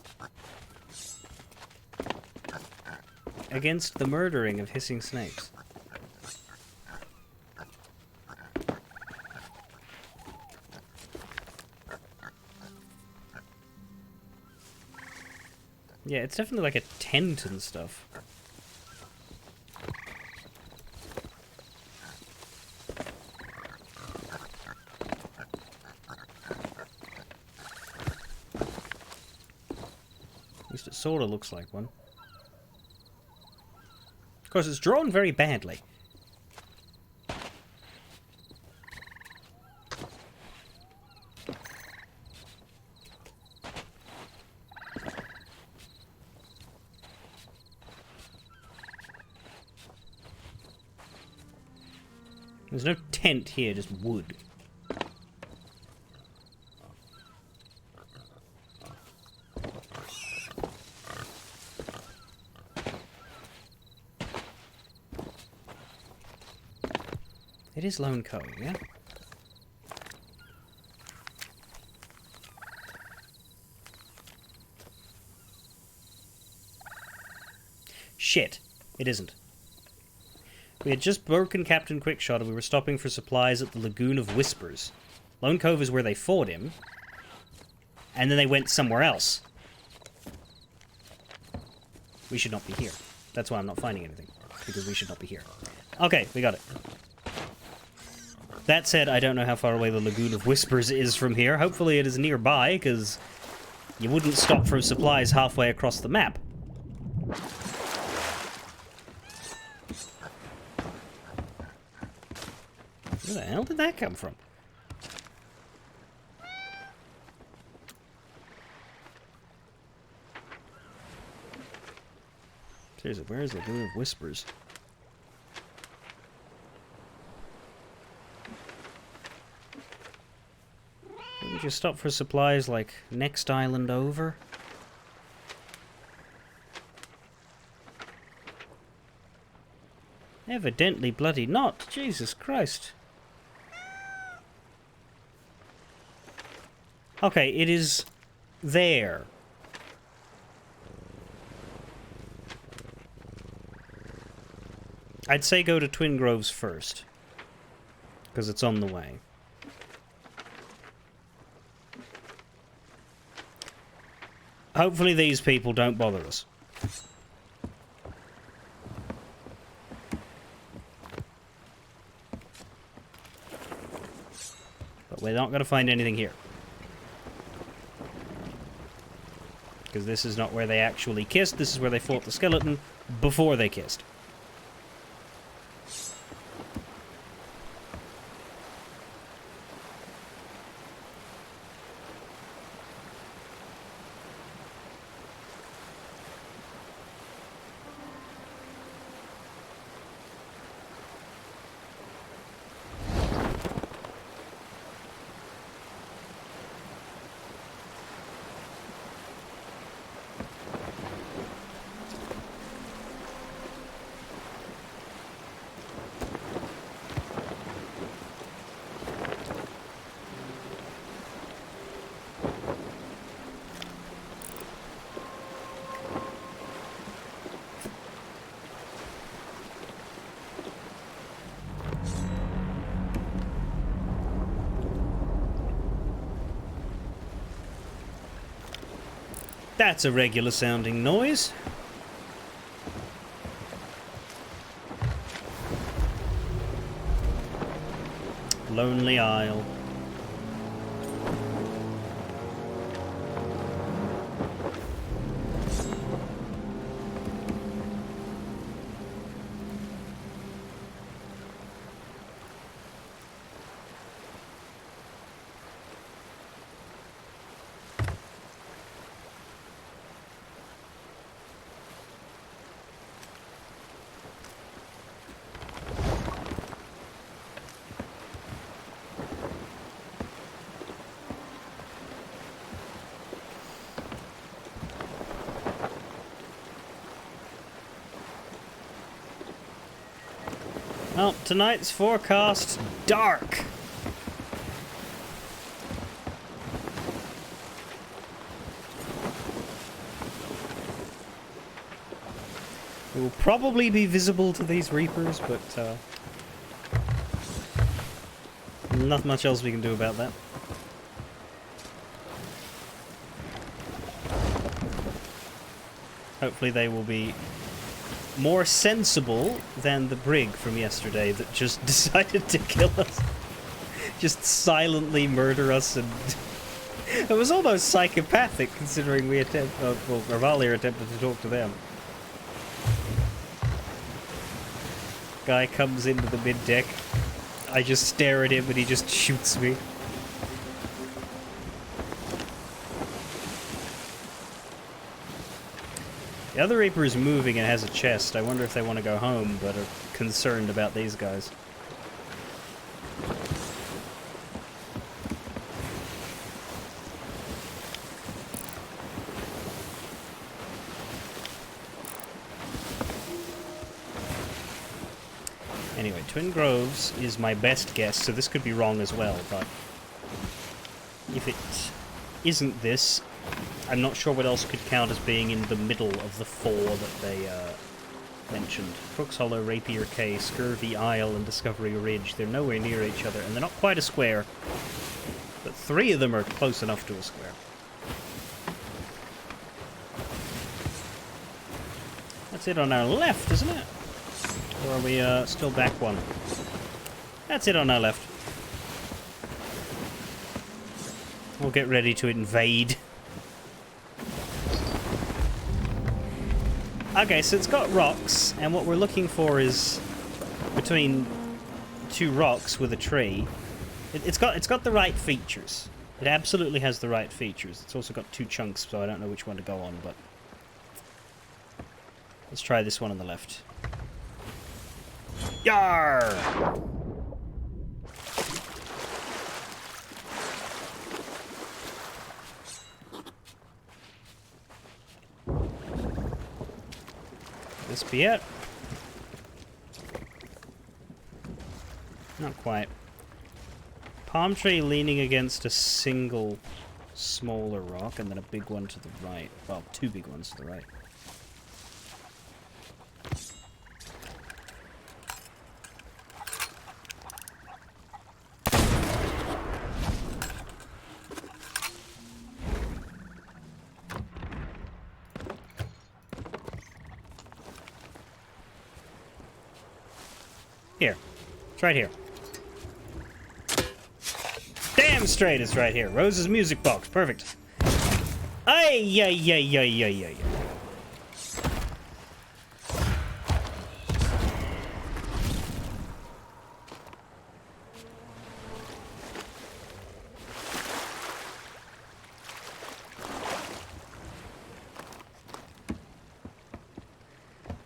against the murdering of hissing snakes. Yeah, it's definitely like a tent and stuff. At least it sort of looks like one. Of course, it's drawn very badly. There's no tent here, just wood. It is Lone Cove, yeah? Shit, it isn't. We had just broken Captain Quickshot and we were stopping for supplies at the Lagoon of Whispers. Lone Cove is where they fought him. And then they went somewhere else. We should not be here. That's why I'm not finding anything. Because we should not be here. Okay, we got it. That said, I don't know how far away the Lagoon of Whispers is from here. Hopefully it is nearby, because you wouldn't stop for supplies halfway across the map. Where the hell did that come from? Seriously, where is the Lagoon of Whispers? Wouldn't you stop for supplies like next island over? Evidently bloody not. Jesus Christ. Okay, it is there. I'd say go to Twin Groves first. Because it's on the way. Hopefully these people don't bother us. But we're not going to find anything here. Because this is not where they actually kissed. This is where they fought the skeleton before they kissed. That's a regular sounding noise. Lonely Isle. Well, tonight's forecast, dark. It will probably be visible to these reapers, but not much else we can do about that. Hopefully they will be more sensible than the brig from yesterday that just decided to kill us. Just silently murder us, and it was almost psychopathic considering we Ravalia attempted to talk to them. Guy comes into the mid-deck. I just stare at him and he just shoots me. The other Reaper is moving and has a chest. I wonder if they want to go home, but are concerned about these guys. Anyway, Twin Groves is my best guess, so this could be wrong as well, but if it isn't this, I'm not sure what else could count as being in the middle of the four that they mentioned. Crook's Hollow, Rapier Cay, Scurvy Isle, and Discovery Ridge. They're nowhere near each other, and they're not quite a square, but 3 of them are close enough to a square. That's it on our left, isn't it? Or are we still back one? That's it on our left. We'll get ready to invade. Okay, so it's got rocks, and what we're looking for is between 2 rocks with a tree. It's got the right features. It absolutely has the right features. It's also got 2 chunks, so I don't know which one to go on, but let's try this one on the left. Yarr! This be it? Not quite. Palm tree leaning against a single smaller rock, and then a big one to the right. Well, 2 big ones to the right. Here. It's right here. Damn straight it's right here. Rose's music box. Perfect. Ay, ay, ay, ay, ay, ay.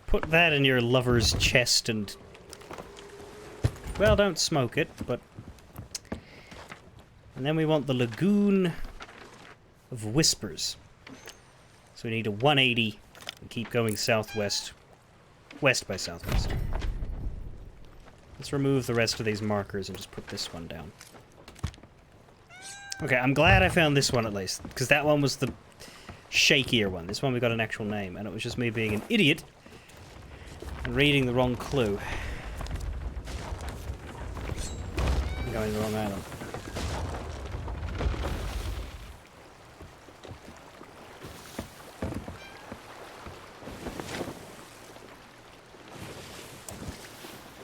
Put that in your lover's chest and... well, don't smoke it, but... and then we want the Lagoon of Whispers. So we need a 180 and keep going southwest. West by southwest. Let's remove the rest of these markers and just put this one down. Okay, I'm glad I found this one at least, because that one was the shakier one. This one we got an actual name, and it was just me being an idiot and reading the wrong clue. Going the wrong island.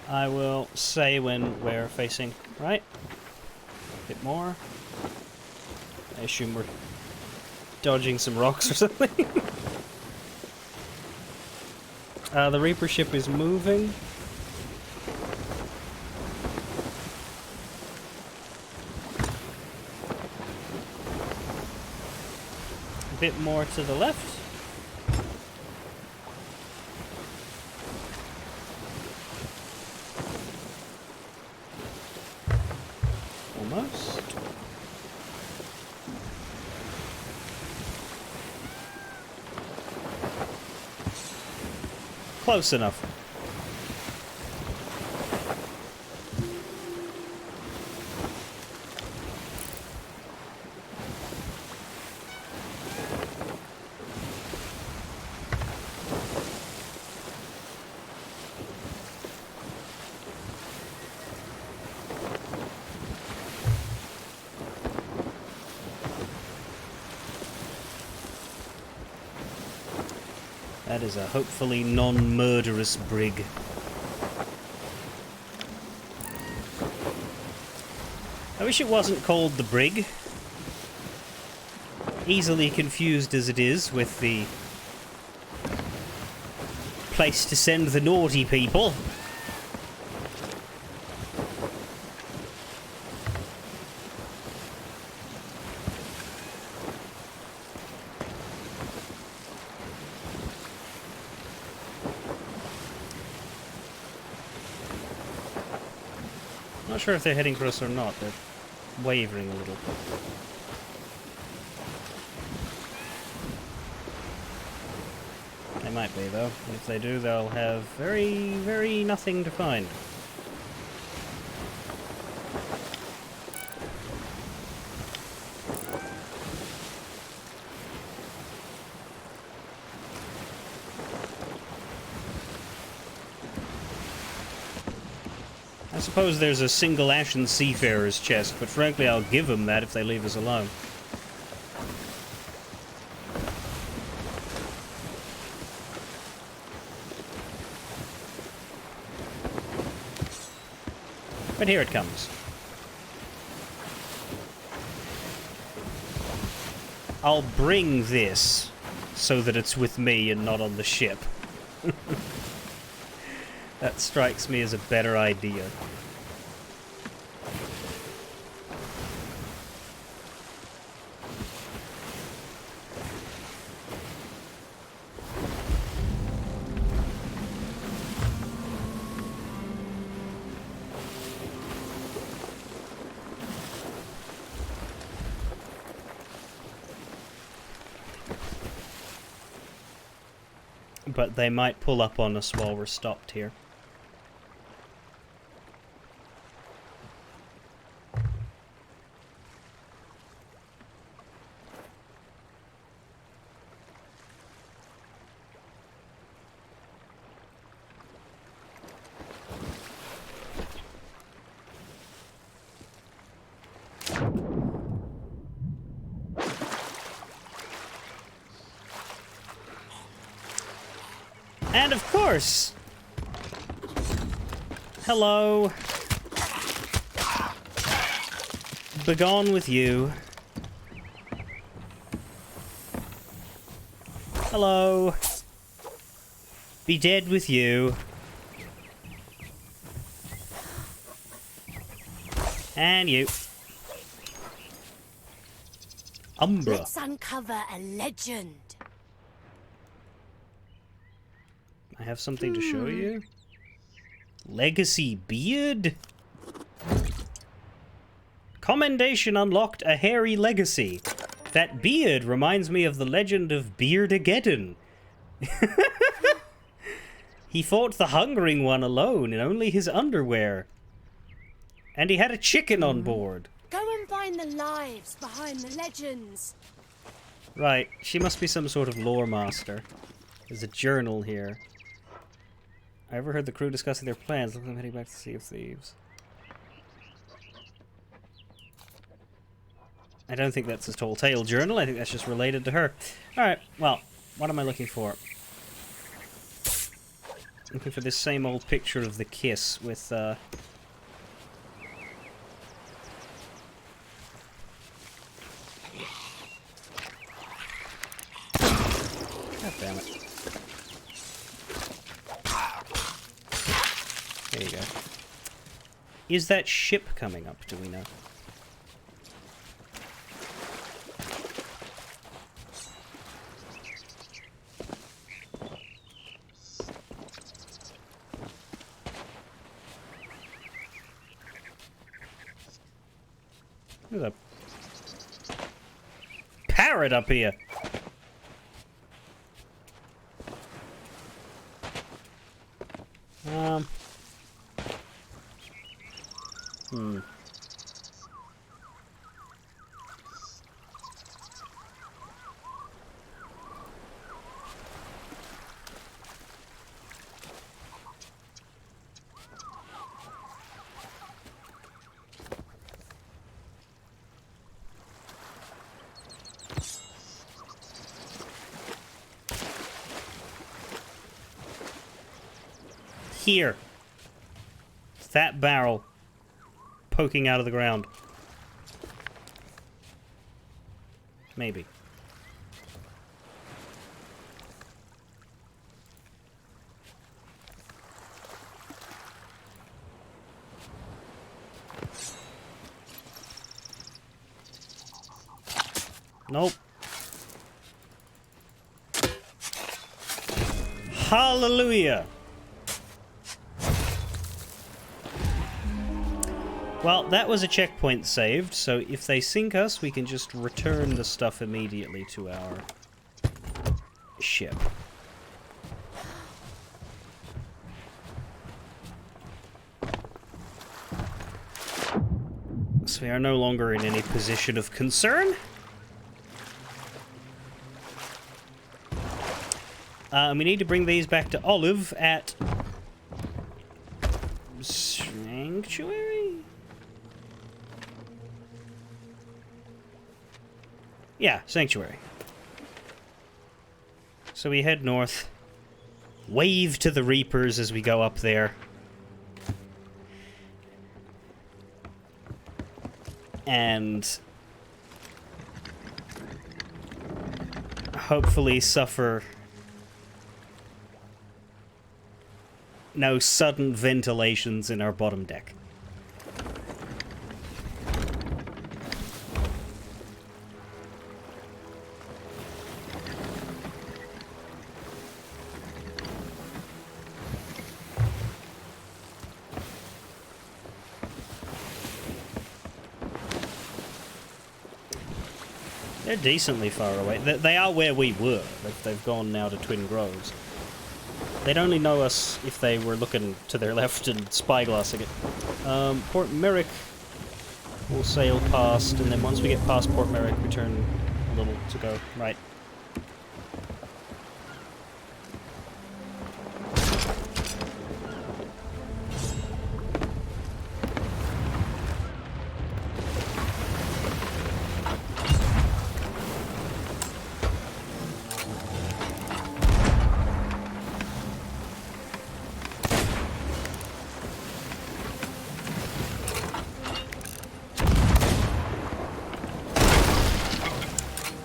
I will say when we're facing right. A bit more. I assume we're dodging some rocks or something. The Reaper ship is moving. Bit more to the left. Almost. Close enough. That is a hopefully non-murderous brig. I wish it wasn't called the brig. Easily confused as it is with the place to send the naughty people. Not sure if they're heading for us or not. They're wavering a little. They might be, though. If they do, they'll have very, very nothing to find. I suppose there's a single Ashen Seafarer's chest, but frankly I'll give them that if they leave us alone. But here it comes. I'll bring this so that it's with me and not on the ship. That strikes me as a better idea. But they might pull up on us while we're stopped here. And of course! Hello. Begone with you. Hello. Be dead with you. And you. Umbra. Let's uncover a legend. I have something to show you. Legacy beard? Commendation unlocked a hairy legacy. That beard reminds me of the legend of Beardageddon. He fought the hungering one alone in only his underwear. And he had a chicken on board. Go and find the lives behind the legends. Right, she must be some sort of lore master. There's a journal here. I overheard the crew discussing their plans. Look, I'm heading back to the Sea of Thieves. I don't think that's a Tall Tale journal. I think that's just related to her. Alright, well, what am I looking for? Looking for this same old picture of the kiss with, God damn it. There you go. Is that ship coming up, do we know? There's a parrot up here. here. It's that barrel poking out of the ground. Maybe. Nope. Hallelujah! Well, that was a checkpoint saved, so if they sink us, we can just return the stuff immediately to our ship. So we are no longer in any position of concern. We need to bring these back to Olive at Sanctuary? Yeah, Sanctuary. So we head north. Wave to the Reapers as we go up there. And hopefully suffer no sudden ventilations in our bottom deck. They're decently far away. They are where we were. They've gone now to Twin Groves. They'd only know us if they were looking to their left and spyglassing it. Port Merrick will sail past, and then once we get past Port Merrick, we turn a little to go right.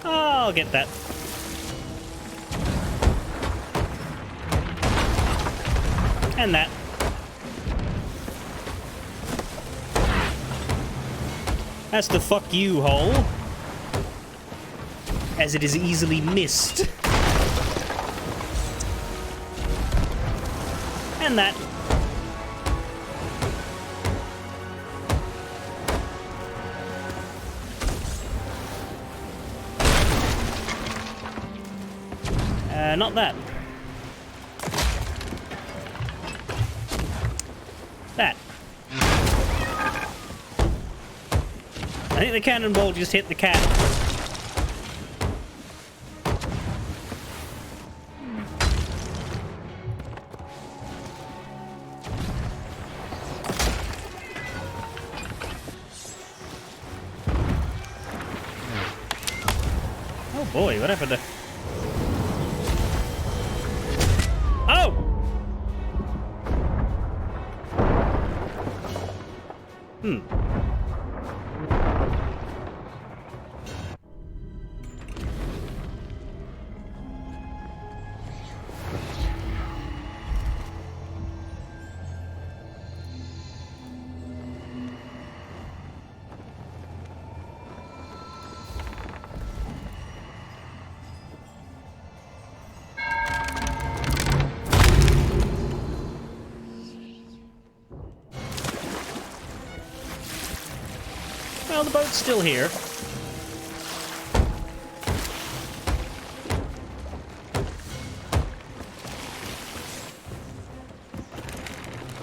I'll get that. And that. That's the fuck you hole. As it is easily missed. And that. Not that. That. I think the cannonball just hit the cat. Oh boy, what happened to... Well, the boat's still here.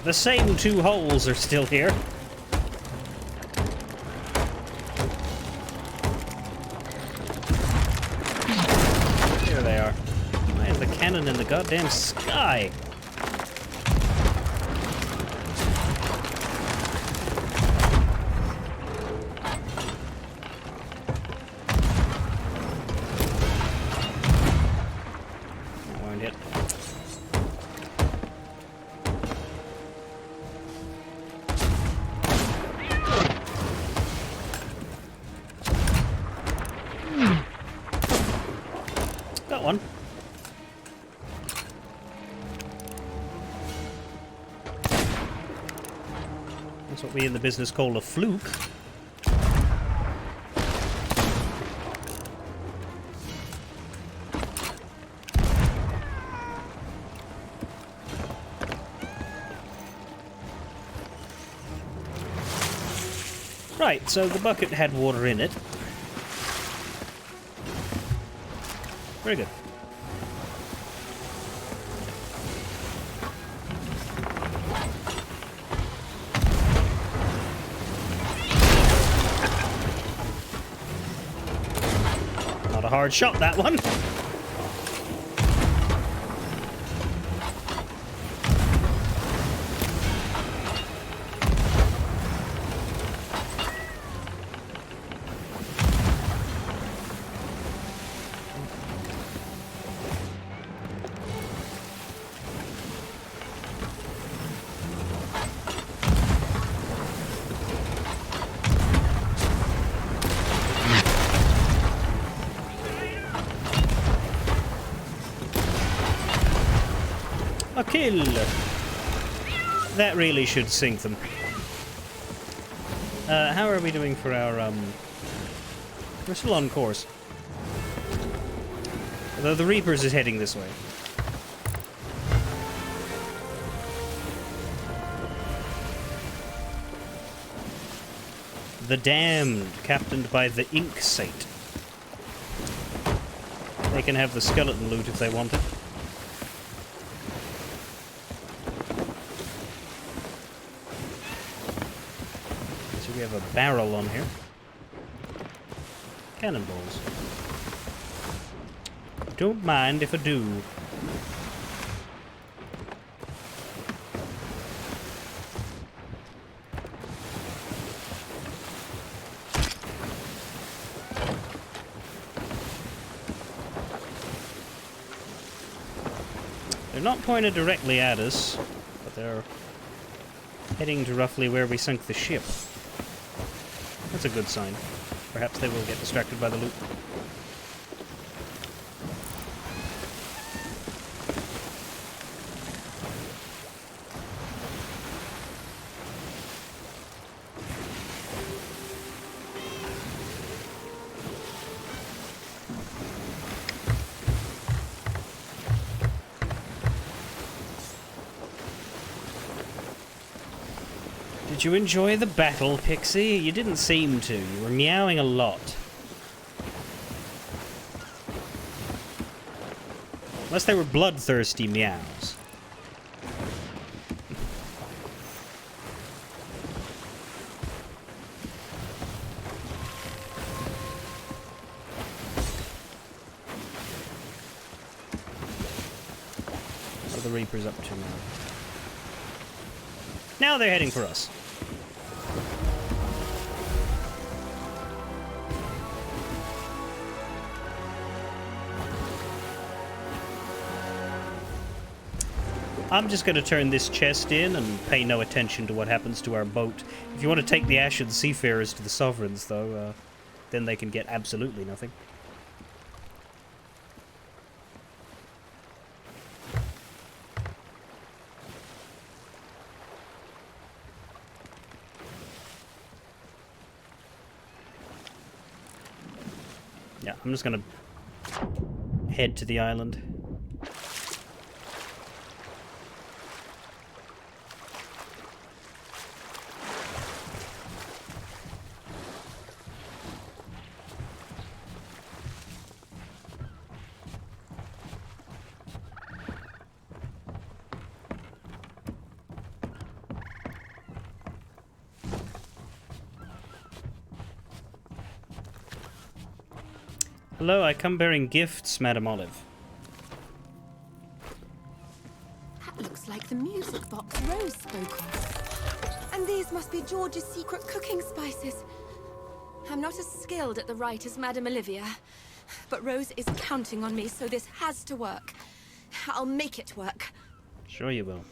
The same two holes are still here. Here they are. Why is the cannon in the goddamn sky? that one. That's what we in the business call a fluke. Right, so the bucket had water in it. Very good. Not a hard shot, that one. A kill! That really should sink them. How are we doing for our, We're still on course. Although the Reapers is heading this way. The Damned, captained by the Ink Saint. They can have the skeleton loot if they want it. So we have a barrel on here. Cannonballs. Don't mind if I do. They're not pointed directly at us, but they're heading to roughly where we sunk the ship. That's a good sign. Perhaps they will get distracted by the loot. Did you enjoy the battle, Pixie? You didn't seem to. You were meowing a lot. Unless they were bloodthirsty meows. What are the Reapers up to now? Now they're heading for us. I'm just going to turn this chest in and pay no attention to what happens to our boat. If you want to take the Ashen Seafarers to the Sovereigns, though, then they can get absolutely nothing. Yeah, I'm just going to head to the island. Hello, I come bearing gifts, Madam Olive. That looks like the music box Rose spoke of. And these must be George's secret cooking spices. I'm not as skilled at the rite as Madame Olivia, but Rose is counting on me, so this has to work. I'll make it work. Sure you will.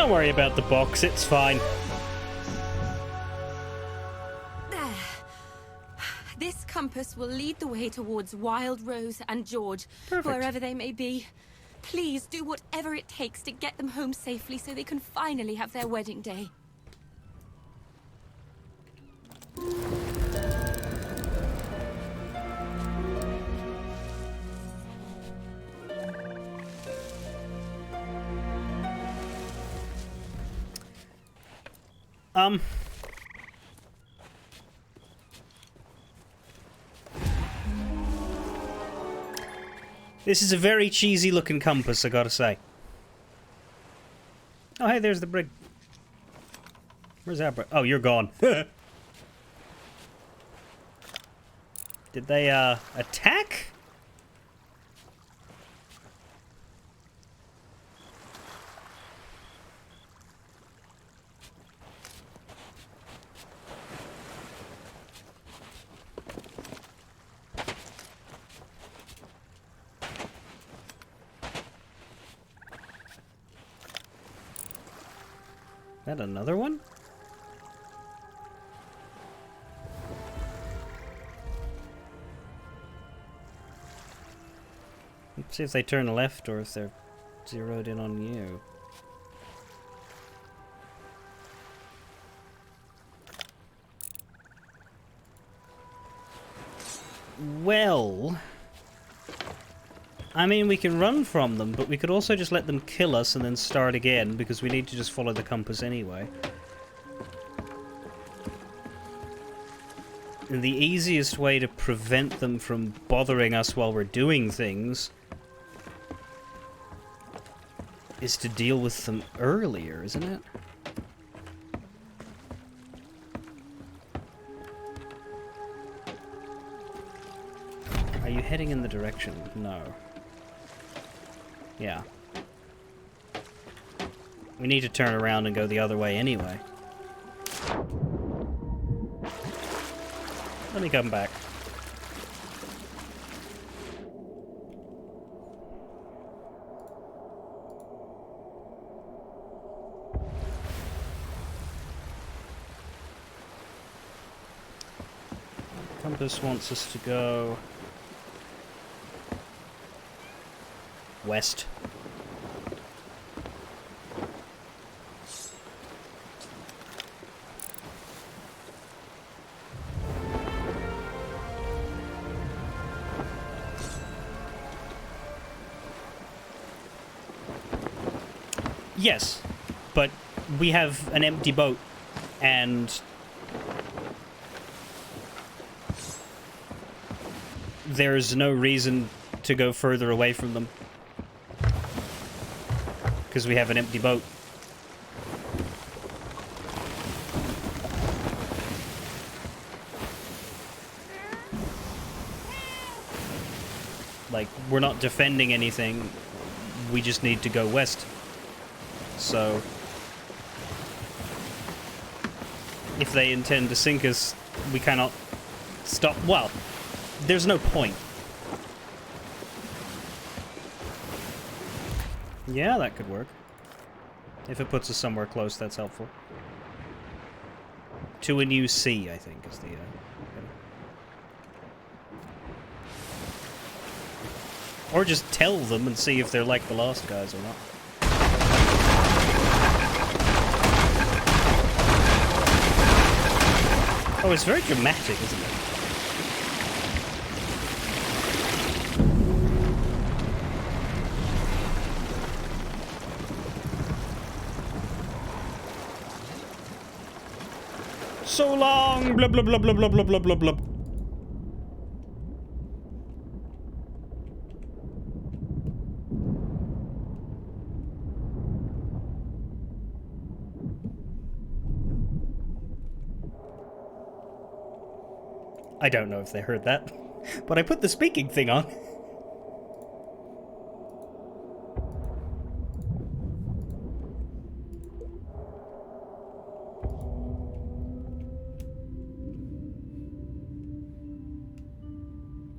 Don't worry about the box, it's fine. There. This compass will lead the way towards Wild Rose and George, Perfect. wherever they may be. Please do whatever it takes to get them home safely so they can finally have their wedding day. This is a very cheesy looking compass, I gotta say. Oh, hey, there's the brig. Where's that brig? Oh, you're gone. Did they, attack? That another one? Let's see if they turn left or if they're zeroed in on you. Well, I mean, we can run from them, but we could also just let them kill us and then start again, because we need to just follow the compass anyway. And the easiest way to prevent them from bothering us while we're doing things is to deal with them earlier, isn't it? Are you heading in the direction? No. Yeah. We need to turn around and go the other way anyway. Let me come back. Compass wants us to go west. Yes, but we have an empty boat, and there's no reason to go further away from them. Because we have an empty boat. Like, we're not defending anything, we just need to go west. So, if they intend to sink us, we cannot stop. Well, there's no point. Yeah, that could work. If it puts us somewhere close, that's helpful. To a new sea, I think, is the... Or just tell them and see if they're like the last guys or not. Oh, it's very dramatic, isn't it? So long! Blub blub blub blub blub blub blub blub blub. I don't know if they heard that, but I put the speaking thing on.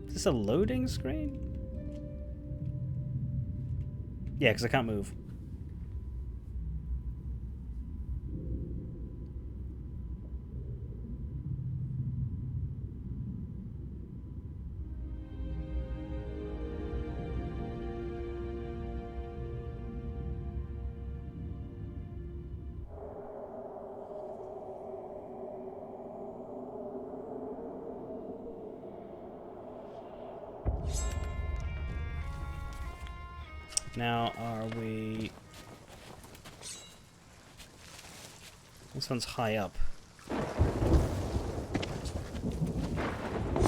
Is this a loading screen? Yeah, because I can't move. Now, are we... This one's high up.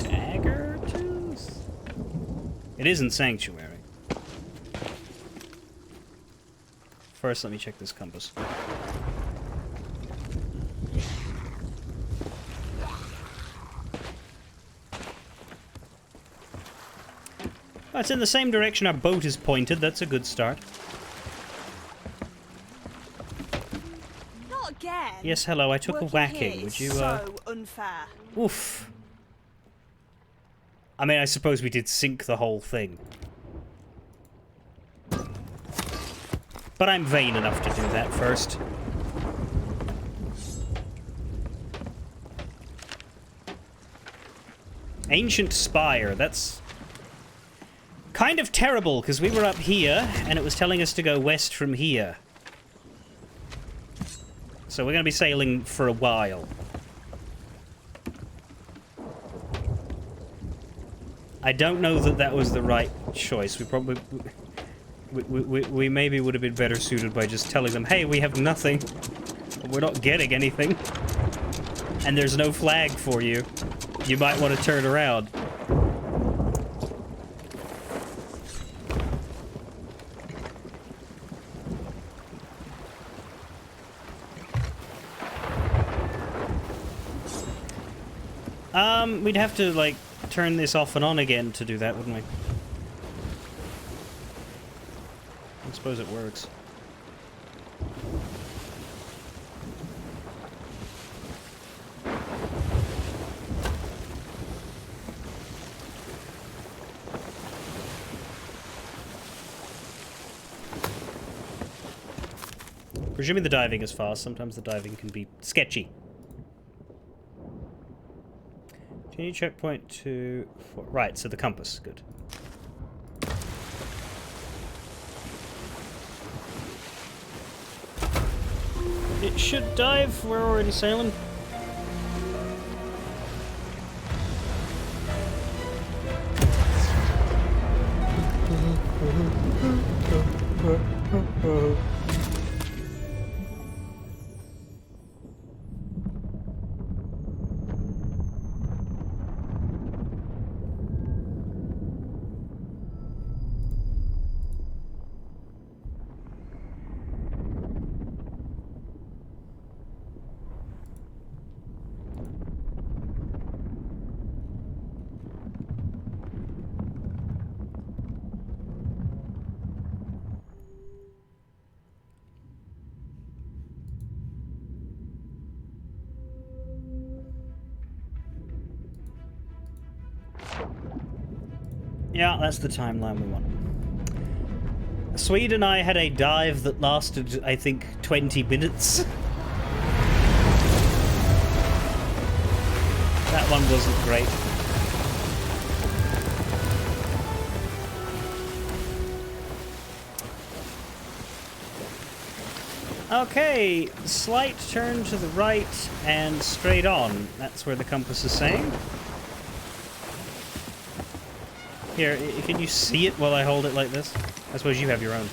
Dagger tooth? It isn't Sanctuary. First, let me check this compass. Oh, it's in the same direction our boat is pointed. That's a good start. Not again. Yes, hello. I took a Working whacking. here Would is you, so unfair. Oof. I mean, I suppose we did sink the whole thing. But I'm vain enough to do that first. Ancient Spire. That's kind of terrible, because we were up here, and it was telling us to go west from here. So we're going to be sailing for a while. I don't know that that was the right choice. We probably... We maybe would have been better suited by just telling them, hey, we have nothing. We're not getting anything. And there's no flag for you. You might want to turn around. We'd have to, like, turn this off and on again to do that, wouldn't we? I suppose it works. Presuming the diving is fast, sometimes the diving can be sketchy. Continue checkpoint 2, 4. Right, so the compass. Good. It should dive. We're already sailing. Yeah, that's the timeline we want. Swede and I had a dive that lasted, I think, 20 minutes. That one wasn't great. Okay, slight turn to the right and straight on. That's where the compass is saying. Here, can you see it while I hold it like this? I suppose you have your own.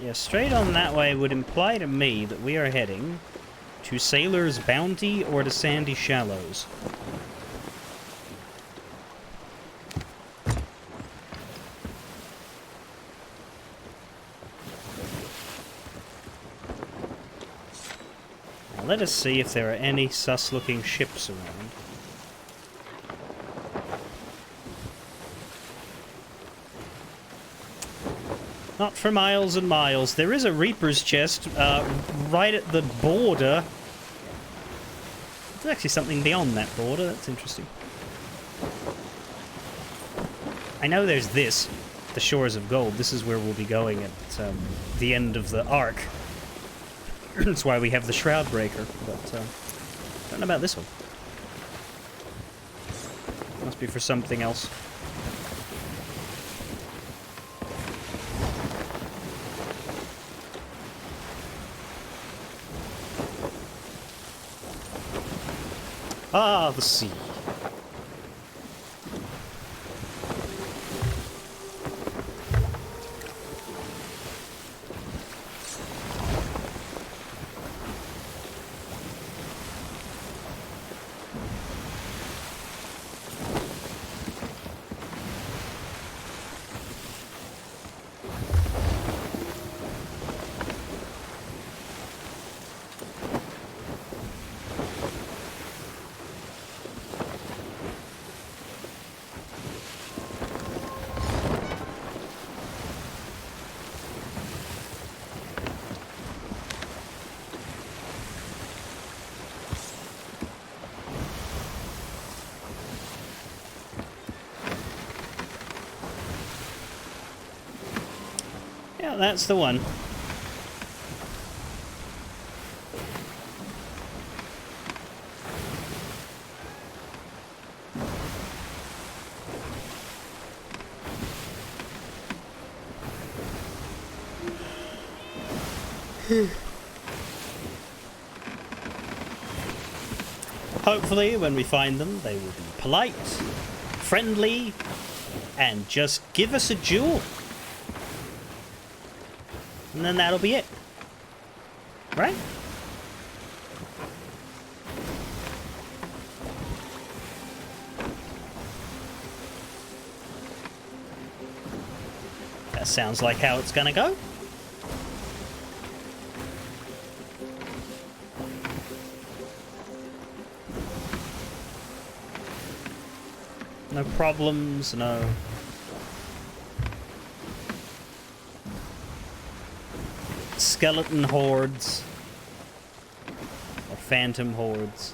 Yeah, straight on that way would imply to me that we are heading to Sailor's Bounty or to Sandy Shallows. Let us see if there are any sus-looking ships around. Not for miles and miles. There is a Reaper's chest right at the border. There's actually something beyond that border. That's interesting. I know there's this, the Shores of Gold. This is where we'll be going at the end of the arc. That's why we have the Shroud Breaker, but don't know about this one. Must be for something else. Ah, the sea. Yeah, that's the one. Hopefully, when we find them, they will be polite, friendly, and just give us a jewel. And then that'll be it. Right? That sounds like how it's gonna go. No problems, no... skeleton hordes. Or phantom hordes.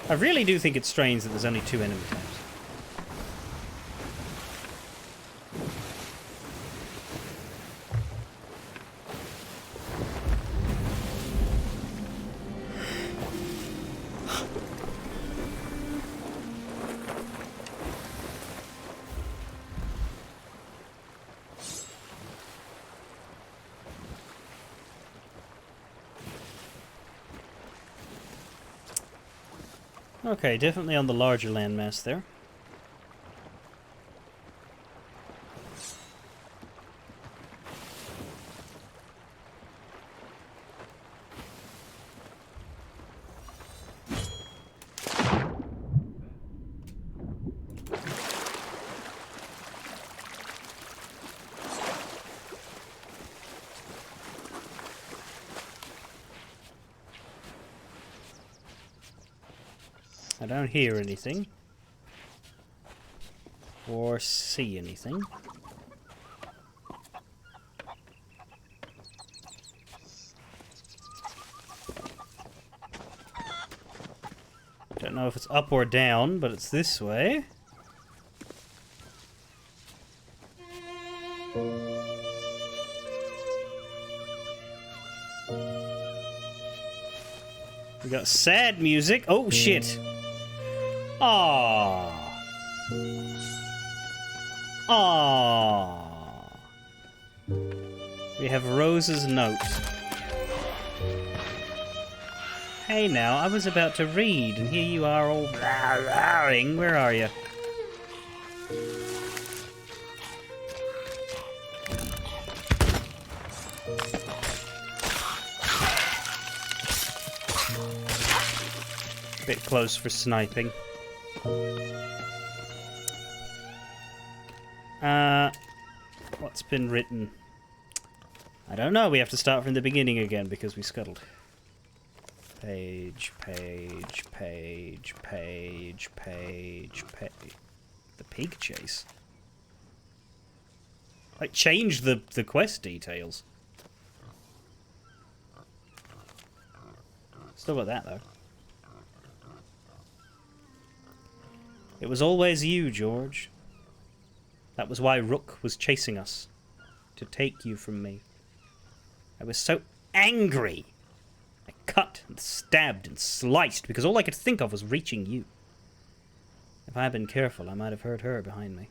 I really do think it's strange that there's only 2 enemy types. Okay, definitely on the larger landmass there. I don't hear anything. Or see anything. Don't know if it's up or down, but it's this way. We got sad music. Oh, shit. Aww. Aww. We have Rose's note. Hey now, I was about to read, and here you are all blah-blahing. Where are you? Bit close for sniping. What's been written? I don't know. We have to start from the beginning again because we scuttled. Page, page, page, page, page, page. The pig chase. Like, change the quest details. Still got that, though. It was always you, George. That was why Rook was chasing us. To take you from me. I was so angry. I cut and stabbed and sliced because all I could think of was reaching you. If I had been careful, I might have hurt her behind me.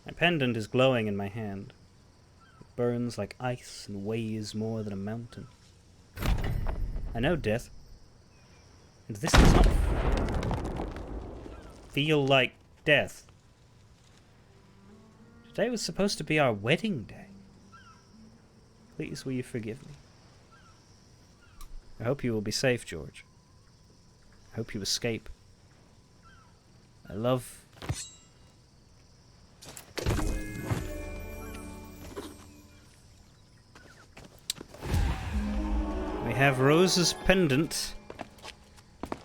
My pendant is glowing in my hand. It burns like ice and weighs more than a mountain. I know death. And this does not feel like death. Today was supposed to be our wedding day. Please, will you forgive me? I hope you will be safe, George. I hope you escape. I love... We have Rose's pendant.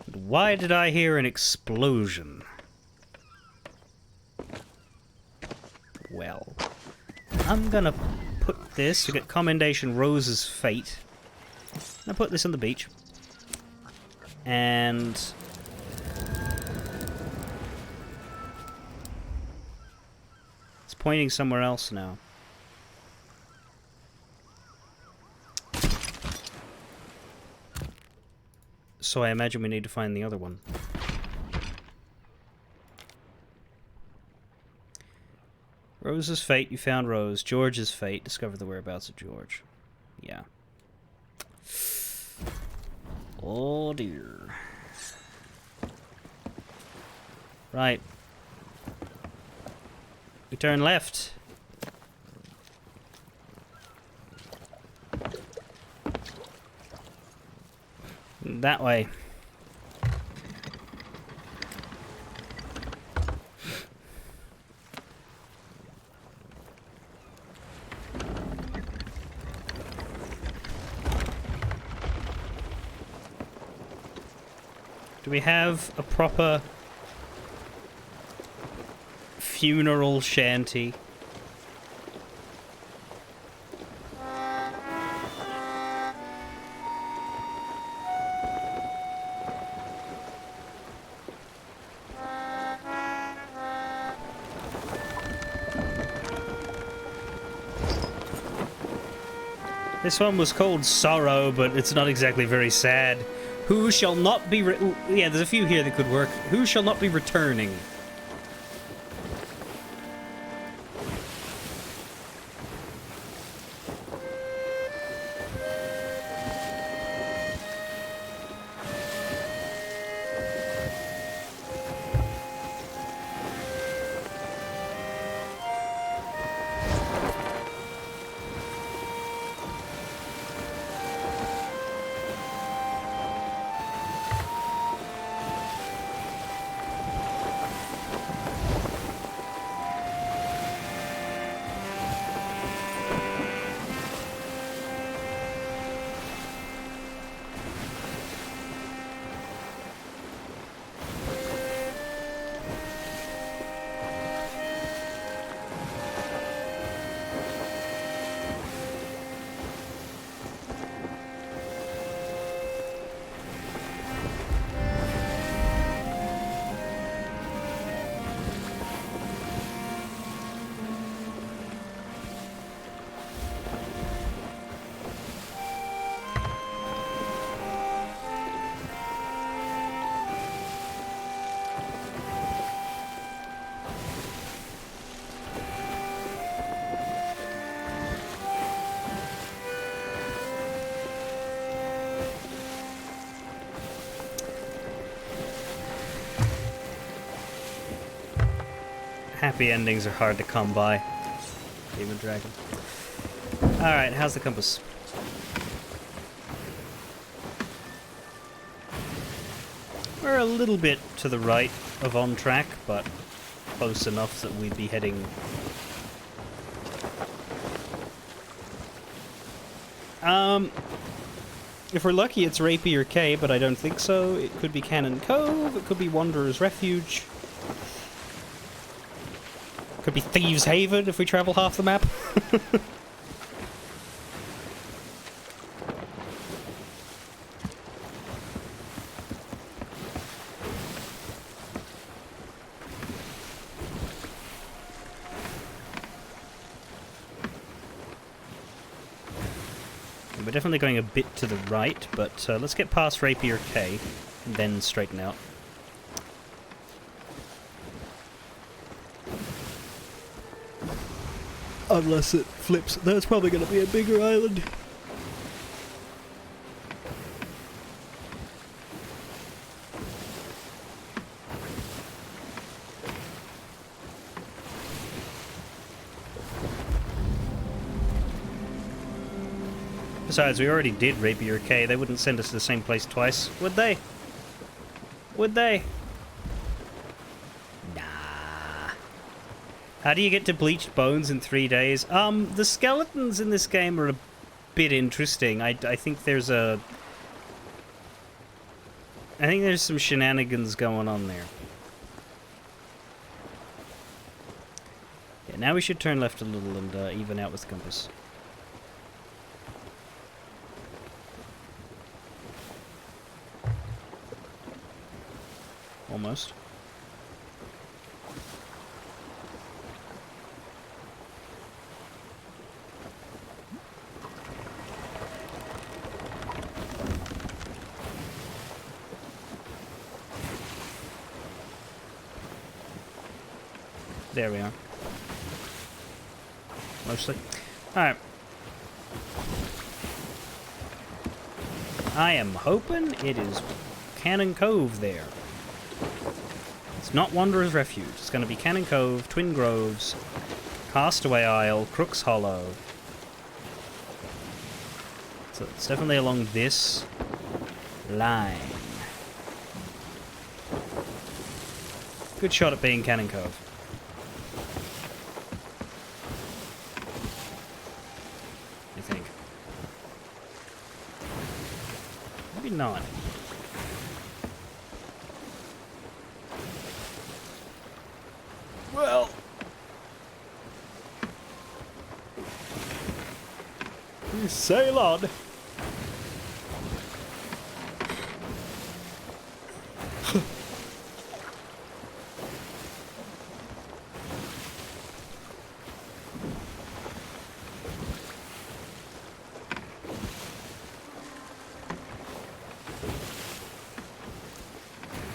And why did I hear an explosion? Well, I'm gonna put this to get commendation Rose's fate. I put this on the beach. And let's pointing somewhere else now. So I imagine we need to find the other one. Rose's fate, you found Rose. George's fate, discover the whereabouts of George. Yeah. Oh dear. Right. We turn left. That way. Do we have a proper funeral shanty? This one was called Sorrow, but it's not exactly very sad. Who shall not be yeah, there's a few here that could work. Who shall not be returning? Happy endings are hard to come by. Demon Dragon. Alright, how's the compass? We're a little bit to the right of on track, but close enough that we'd be heading... If we're lucky, it's Rapier Cay, but I don't think so. It could be Cannon Cove, it could be Wanderer's Refuge. Could be Thieves' Haven if we travel half the map. We're definitely going a bit to the right, but let's get past Rapier Cay and then straighten out. Unless it flips. That's probably going to be a bigger island. Besides, we already did Rapier Cay. They wouldn't send us to the same place twice, would they? Would they? How do you get to bleached bones in 3 days? The skeletons in this game are a bit interesting. I think there's a... I think there's some shenanigans going on there. Yeah, now we should turn left a little and even out with the compass. Almost. There we are. Mostly. Alright. I am hoping it is Cannon Cove there. It's not Wanderer's Refuge. It's going to be Cannon Cove, Twin Groves, Castaway Isle, Crook's Hollow. So it's definitely along this line. Good shot at being Cannon Cove. I think. Maybe not. Well. You sail on.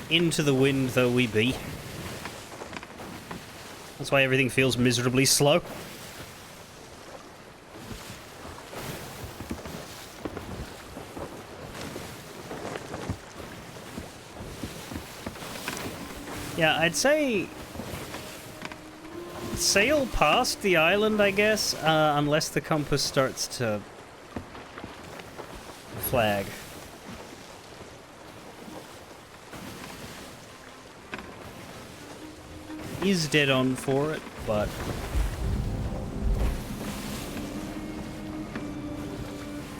Into the wind though we be. That's why everything feels miserably slow. Yeah, I'd say sail past the island, I guess, unless the compass starts to flag. Is dead on for it, but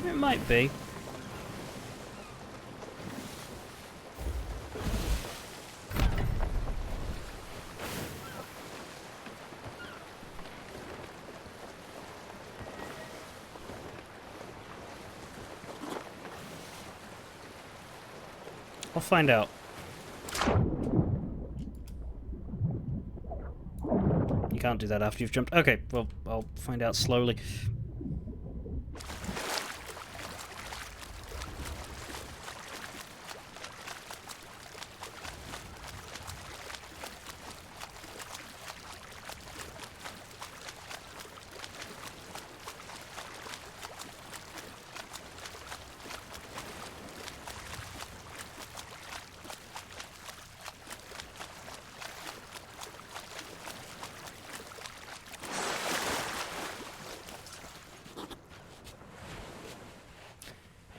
it might be. I'll find out. You can't do that after you've jumped. Okay, well, I'll find out slowly.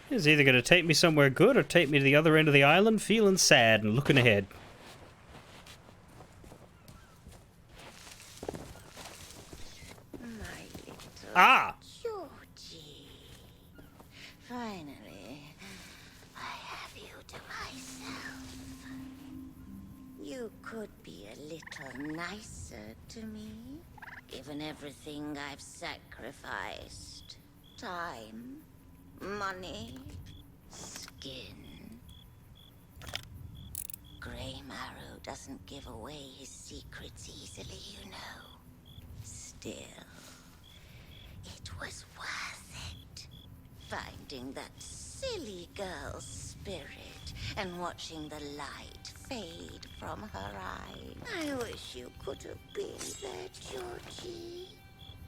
It's either going to take me somewhere good or take me to the other end of the island feeling sad and looking ahead. My little Georgie. Finally, I have you to myself. You could be a little nicer to me, given everything I've sacrificed. Time. Money, skin. Grey Marrow doesn't give away his secrets easily, you know. Still, it was worth it. Finding that silly girl's spirit and watching the light fade from her eye. I wish you could have been there, Georgie.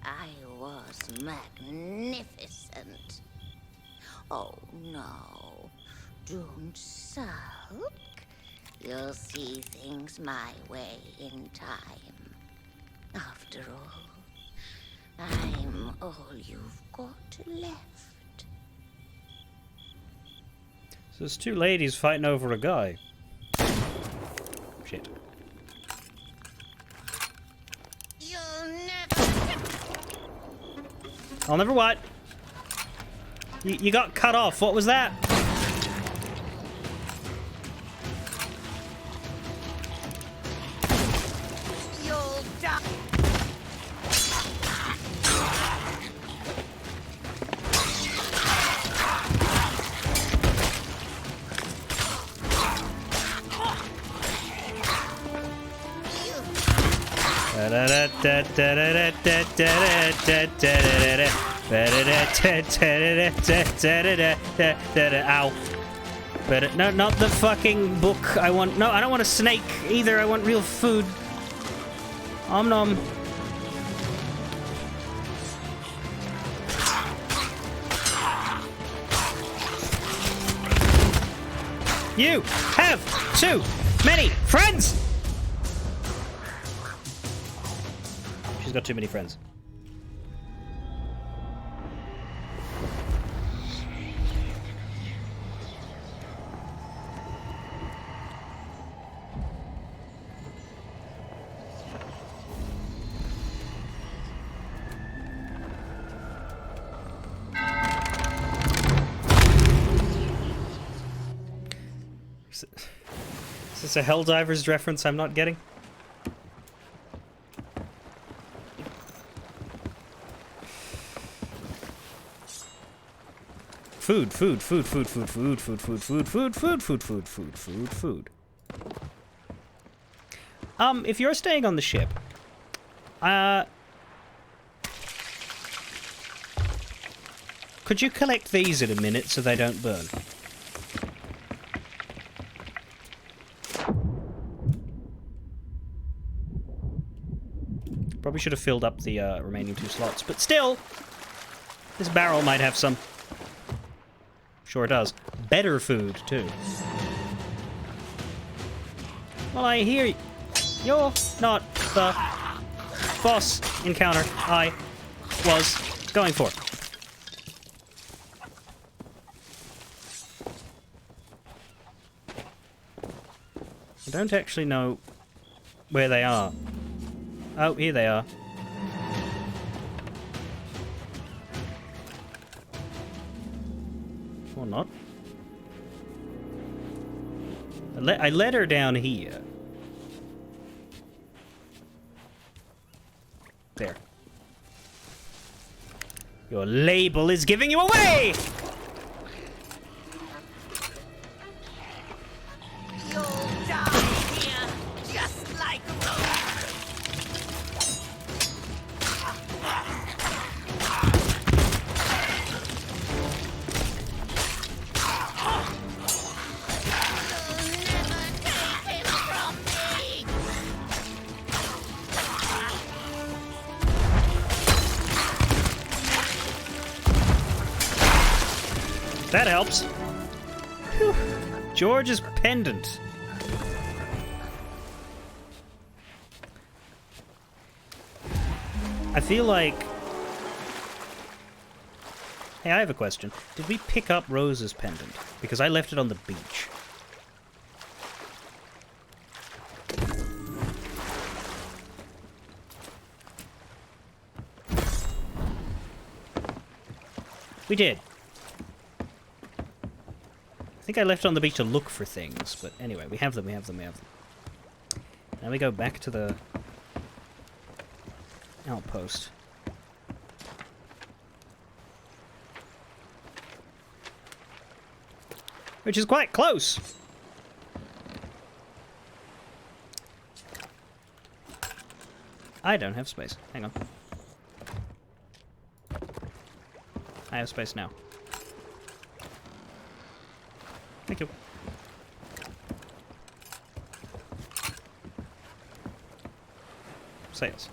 I was magnificent. Oh, no. Don't sulk. You'll see things my way in time. After all, I'm all you've got left. So there's two ladies fighting over a guy. Shit. You'll never... I'll never what? You got cut off. What was that? You'll die. Ow. But no, not the fucking book. I don't want a snake either. I want real food. Om nom. You have too many friends! She's got too many friends. Is this a Helldivers reference I'm not getting? Food. If you're staying on the ship, could you collect these in a minute so they don't burn? Probably should have filled up the remaining 2 slots, but still, this barrel might have some. Sure does. Better food, too. Well, I hear you're not the boss encounter I was going for. I don't actually know where they are. Oh, here they are. Or not. I led her down here. There. Your label is giving you away! You'll die here, just like That helps. Whew. George's pendant. I feel like... Hey, I have a question. Did we pick up Rose's pendant? Because I left it on the beach. We did. I think I left it on the beach to look for things, but anyway, we have them. Now we go back to the outpost. Which is quite close. I don't have space. Hang on. I have space now. Thank you. Sails.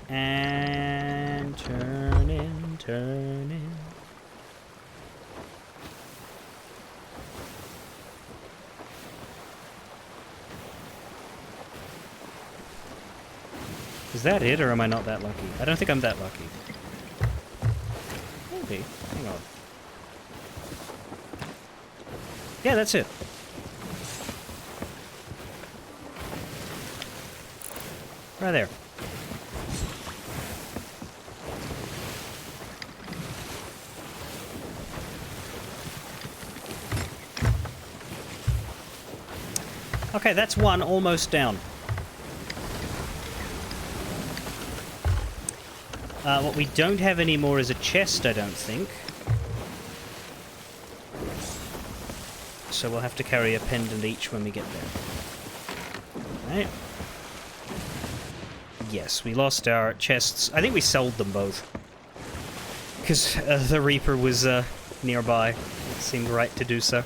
And turn in. Is that it, or am I not that lucky? I don't think I'm that lucky. Maybe. Hang on. Yeah, that's it. Right there. Okay, that's one almost down. What we don't have anymore is a chest, I don't think. So we'll have to carry a pendant each when we get there. Right. Yes, we lost our chests. I think we sold them both. Because the Reaper was nearby. It seemed right to do so.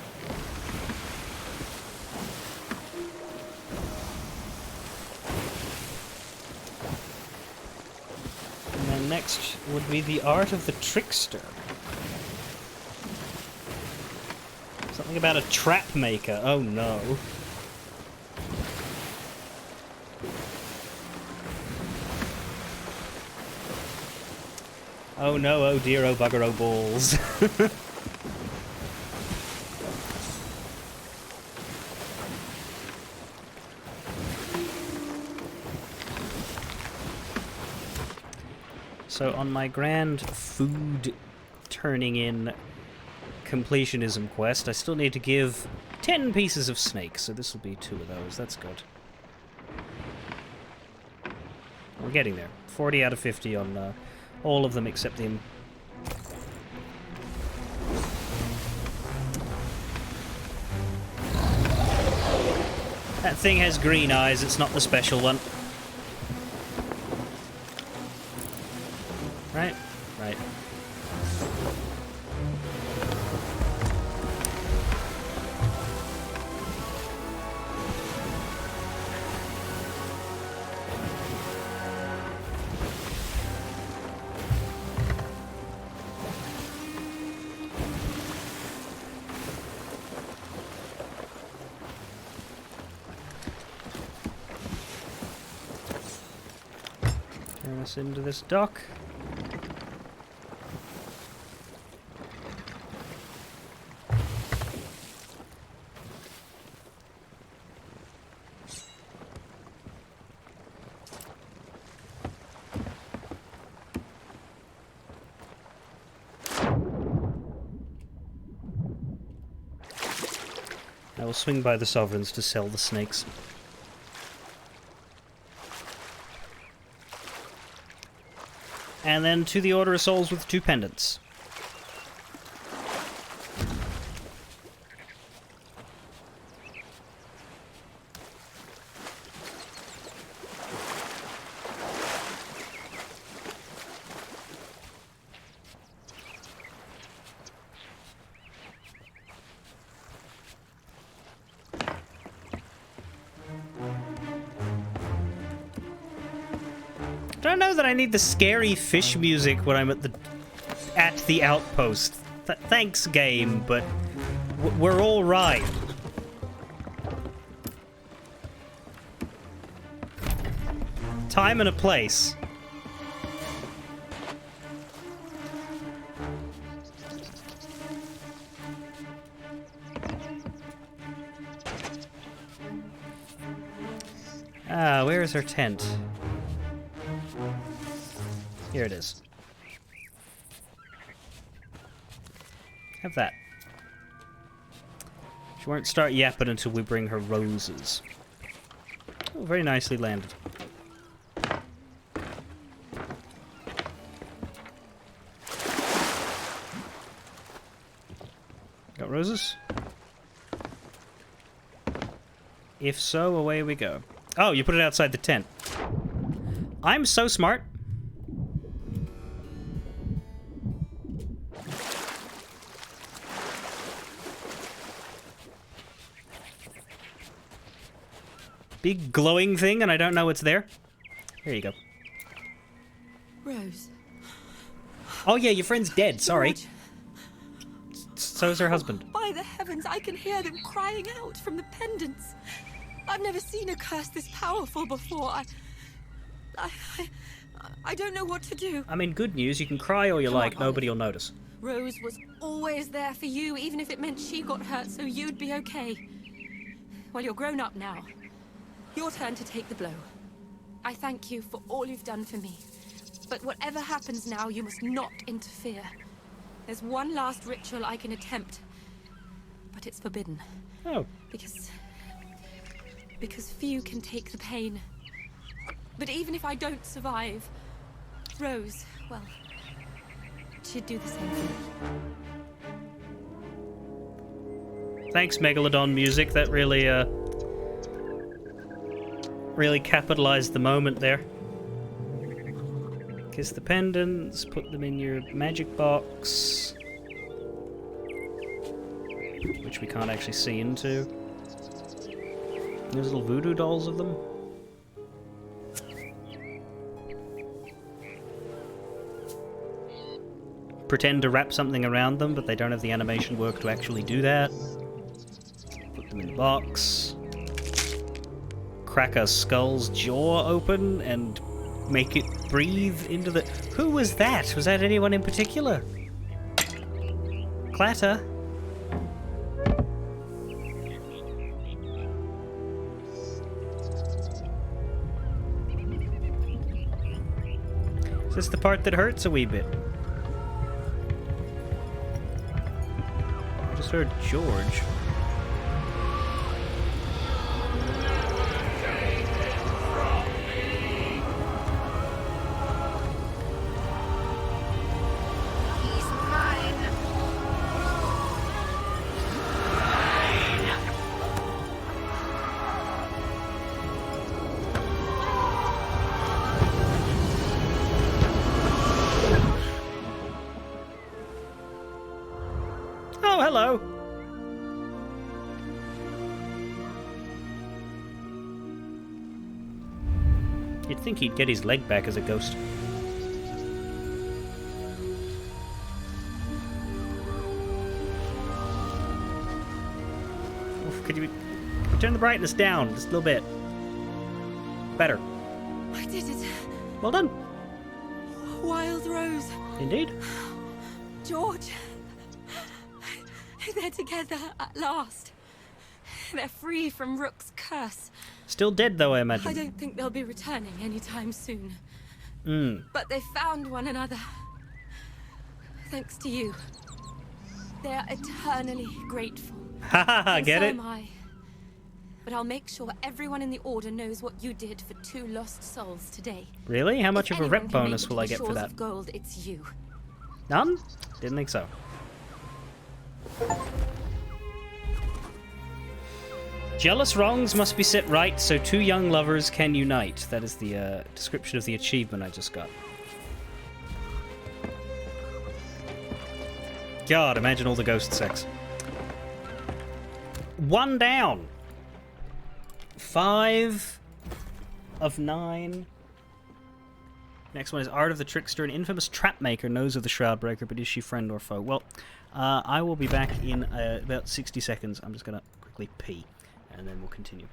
next would be the art of the trickster. Something about a trap maker. Oh no. Oh no, oh dear, oh bugger, oh balls. So on my grand food turning in completionism quest, I still need to give 10 pieces of snake, so this will be 2 of those. That's good. We're getting there. 40 out of 50 on all of them except the... That thing has green eyes, it's not the special one. Right? Right. Turn us into this dock. I will swing by the Sovereigns to sell the snakes. And then to the Order of Souls with 2 pendants. I don't know that I need the scary fish music when I'm at the outpost. Thanks, game, but we're all right. Time and a place. Ah, where is her tent? Here it is. Have that. She won't start yapping until we bring her roses. Oh, very nicely landed. Got roses? If so, away we go. Oh, you put it outside the tent. I'm so smart. Big glowing thing, and I don't know what's there. Here you go. Rose. Oh yeah, your friend's dead. Sorry. George. So's her husband. By the heavens, I can hear them crying out from the pendants. I've never seen a curse this powerful before. I don't know what to do. I mean, good news. You can cry all you Come like. on, Nobody Olive. will notice. Rose was always there for you, even if it meant she got hurt, so you'd be okay. Well, you're grown up now. Your turn to take the blow. I thank you for all you've done for me. But whatever happens now, you must not interfere. There's one last ritual I can attempt, but it's forbidden. Oh. Because few can take the pain. But even if I don't survive, Rose, well, she'd do the same thing. Thanks, Megalodon music. That really, really capitalized the moment there. Kiss the pendants, put them in your magic box, which we can't actually see into. There's little voodoo dolls of them. pretend to wrap something around them, but they don't have the animation work to actually do that. Put them in the box. Crack a skull's jaw open and make it breathe into the... Who was that? Was that anyone in particular? Clatter? Is this the part that hurts a wee bit? I just heard George. Oh, hello. You'd think he'd get his leg back as a ghost. Oof, could you turn the brightness down just a little bit? Better. I did it. Well done. Wild Rose. Indeed. George. They're together at last. They're free from Rook's curse. Still dead, though, I I imagine. don't think they'll be returning anytime soon. Hmm. But they found one another. Thanks to you. They are eternally grateful. Ha ha ha, And get so it? am I. But I'll make sure everyone in the Order knows what you did for 2 lost souls today. Really? How much If of a anyone rep can make bonus it will to I the get for shores that? of gold, it's you. None? Didn't think so. Jealous wrongs must be set right so 2 young lovers can unite. That is the description of the achievement I just got. God, imagine all the ghost sex. 1 down. 5 of 9. Next one is Art of the Trickster. An infamous trap maker knows of the Shroud Breaker, but is she friend or foe? Well, I will be back in about 60 seconds. I'm just going to quickly pee, and then we'll continue.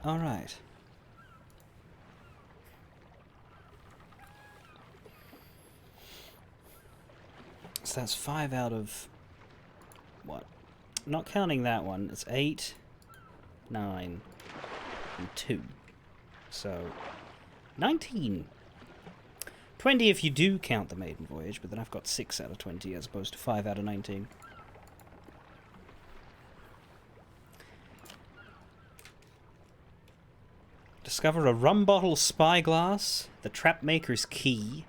All right. So that's 5 out of... what? Not counting that one, it's 8, 9, and 2. So 19. 20 if you do count the maiden voyage, but then I've got 6 out of 20 as opposed to 5 out of 19. Discover a rum bottle spyglass, the Trapmaker's key,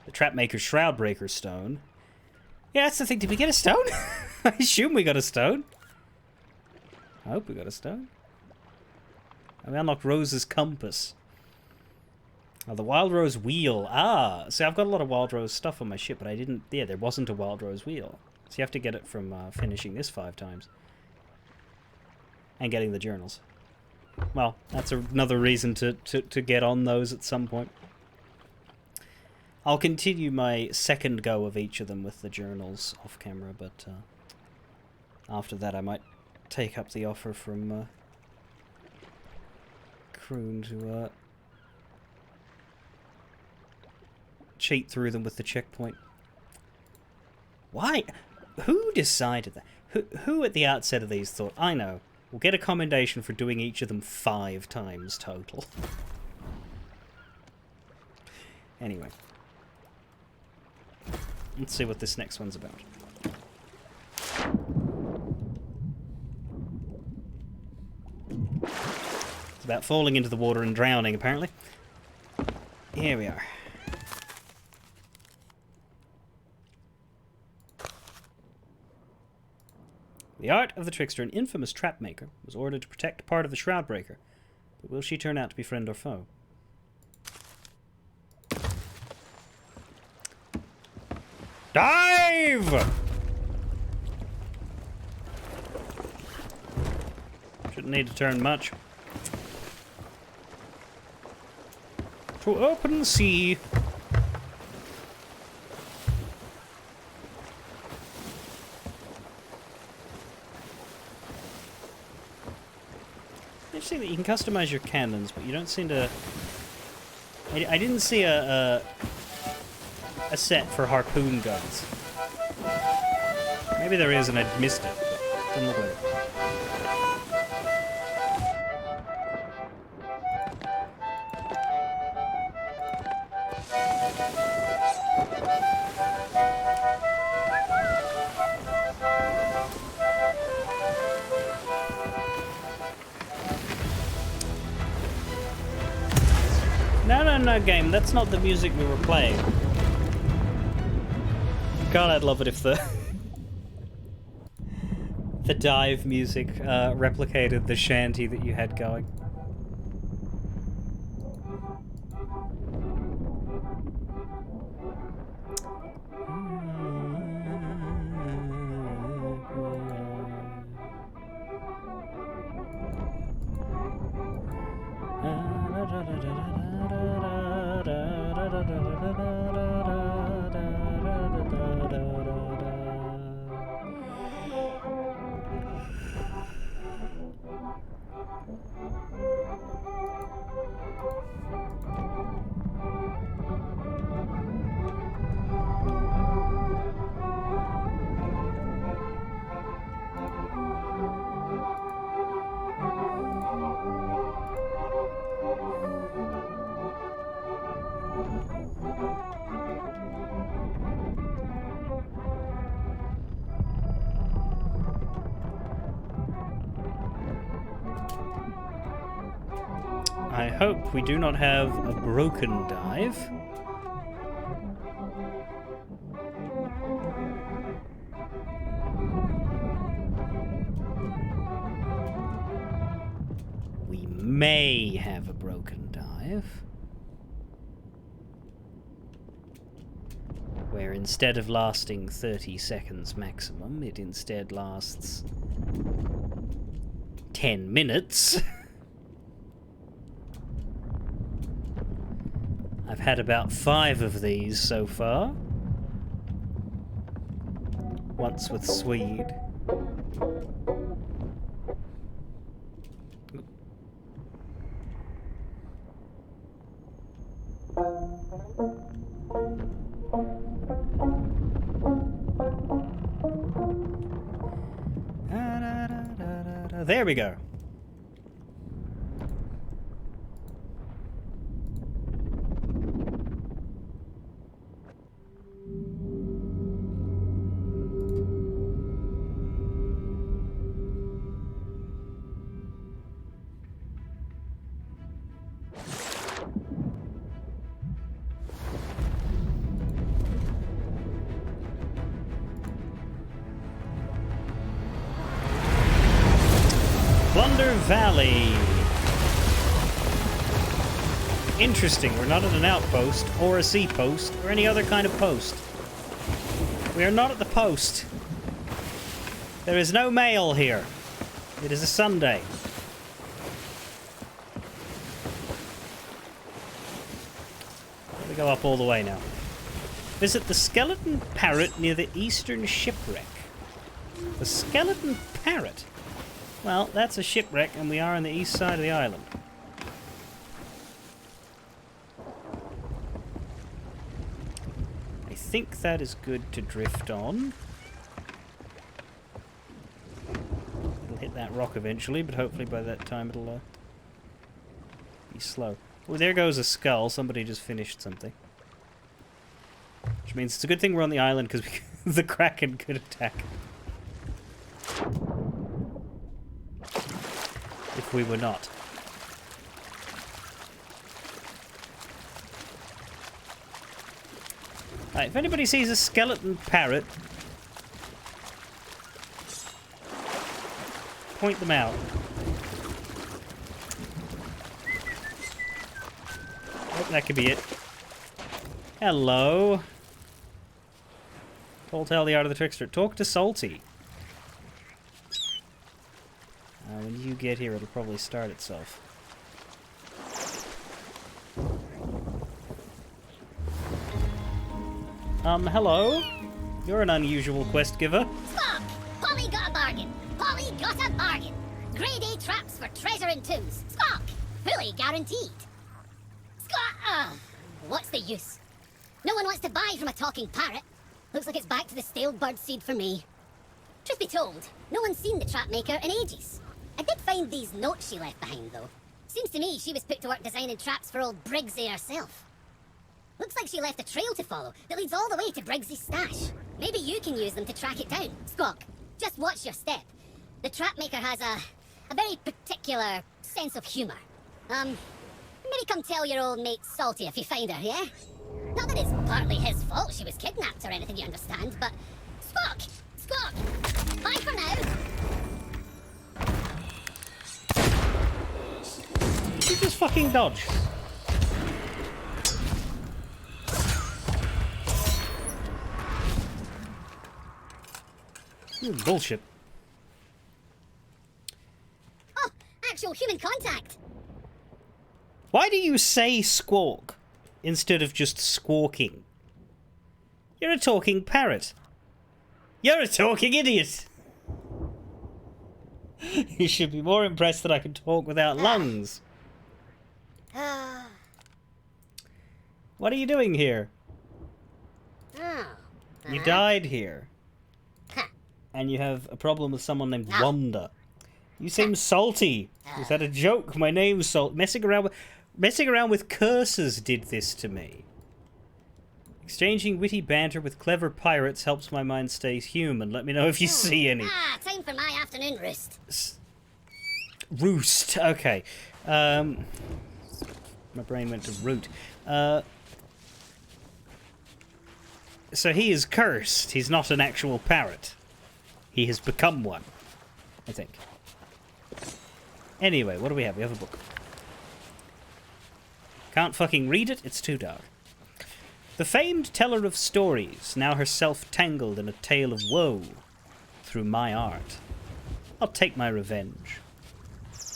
the Trapmaker's Shroudbreaker stone. Yeah, that's the thing. Did we get a stone? I assume we got a stone. I hope we got a stone. And we unlocked Rose's compass. Oh, the Wild Rose wheel. Ah, see, I've got a lot of Wild Rose stuff on my ship, but I didn't... Yeah, there wasn't a Wild Rose wheel. So you have to get it from finishing this 5 times. And getting the journals. Well, that's another reason to get on those at some point. I'll continue my second go of each of them with the journals off camera, but after that I might take up the offer from Kroon to cheat through them with the checkpoint. Why? Who decided that? Who at the outset of these thought, I know, we'll get a commendation for doing each of them 5 times total. Anyway. Let's see what this next one's about. It's about falling into the water and drowning, apparently. Here we are. The art of the trickster, an infamous trap maker, was ordered to protect part of the Shroudbreaker. But will she turn out to be friend or foe? Dive! Shouldn't need to turn much. To open sea. Interesting that you can customize your cannons, but you don't seem to... I didn't see a set for harpoon guns. Maybe there is and I missed it. Doesn't look like it. No, game. That's not the music we were playing. God, I'd love it if the dive music replicated the shanty that you had going. I hope we do not have a broken dive. We may have a broken dive. Where instead of lasting 30 seconds maximum, it instead lasts 10 minutes. I've had about 5 of these so far. Once with Swede. There we go. Plunder Valley. Interesting, we're not at an outpost, or a sea post, or any other kind of post. We are not at the post. There is no mail here. It is a Sunday. We go up all the way now. Visit the skeleton parrot near the eastern shipwreck. The skeleton parrot? Well, that's a shipwreck, and we are on the east side of the island. I think that is good to drift on. It'll hit that rock eventually, but hopefully by that time it'll be slow. Oh, there goes a skull. Somebody just finished something. Which means it's a good thing we're on the island, because the Kraken could attack. If we were not. Right, if anybody sees a skeleton parrot, point them out. Oh, that could be it. Hello. Tall tale the art of the trickster. Talk to SoT. When you get here, it'll probably start itself. Hello? You're an unusual quest giver. Stop! Polly got a bargain! Polly got a bargain! Grade A traps for treasure and tombs. Spock! Fully guaranteed. What's the use? No one wants to buy from a talking parrot. Looks like it's back to the stale bird seed for me. Truth be told, no one's seen the trap maker in ages. I did find these notes she left behind, though. Seems to me she was put to work designing traps for old Briggsy herself. Looks like she left a trail to follow that leads all the way to Briggsy's stash. Maybe you can use them to track it down. Squawk, just watch your step. The trap maker has a very particular sense of humor. Maybe come tell your old mate SoT if you find her, yeah? Not that it's partly his fault she was kidnapped or anything, you understand, but... Squawk! Squawk! Bye for now! You just fucking dodge. Bullshit. Oh, actual human contact! Why do you say squawk instead of just squawking? You're a talking parrot. You're a talking idiot. You should be more impressed that I can talk without lungs. What are you doing here? You died here. And you have a problem with someone named Wanda. You seem salty. Is that a joke? My name's Salt. Messing around with curses did this to me. Exchanging witty banter with clever pirates helps my mind stay human. Let me know if you see any. Time for my afternoon roost. Roost. Okay. My brain went to root. So he is cursed. He's not an actual parrot. He has become one, I think. Anyway, what do we have? We have a book. Can't fucking read it, it's too dark. The famed teller of stories, now herself tangled in a tale of woe through my art. I'll take my revenge.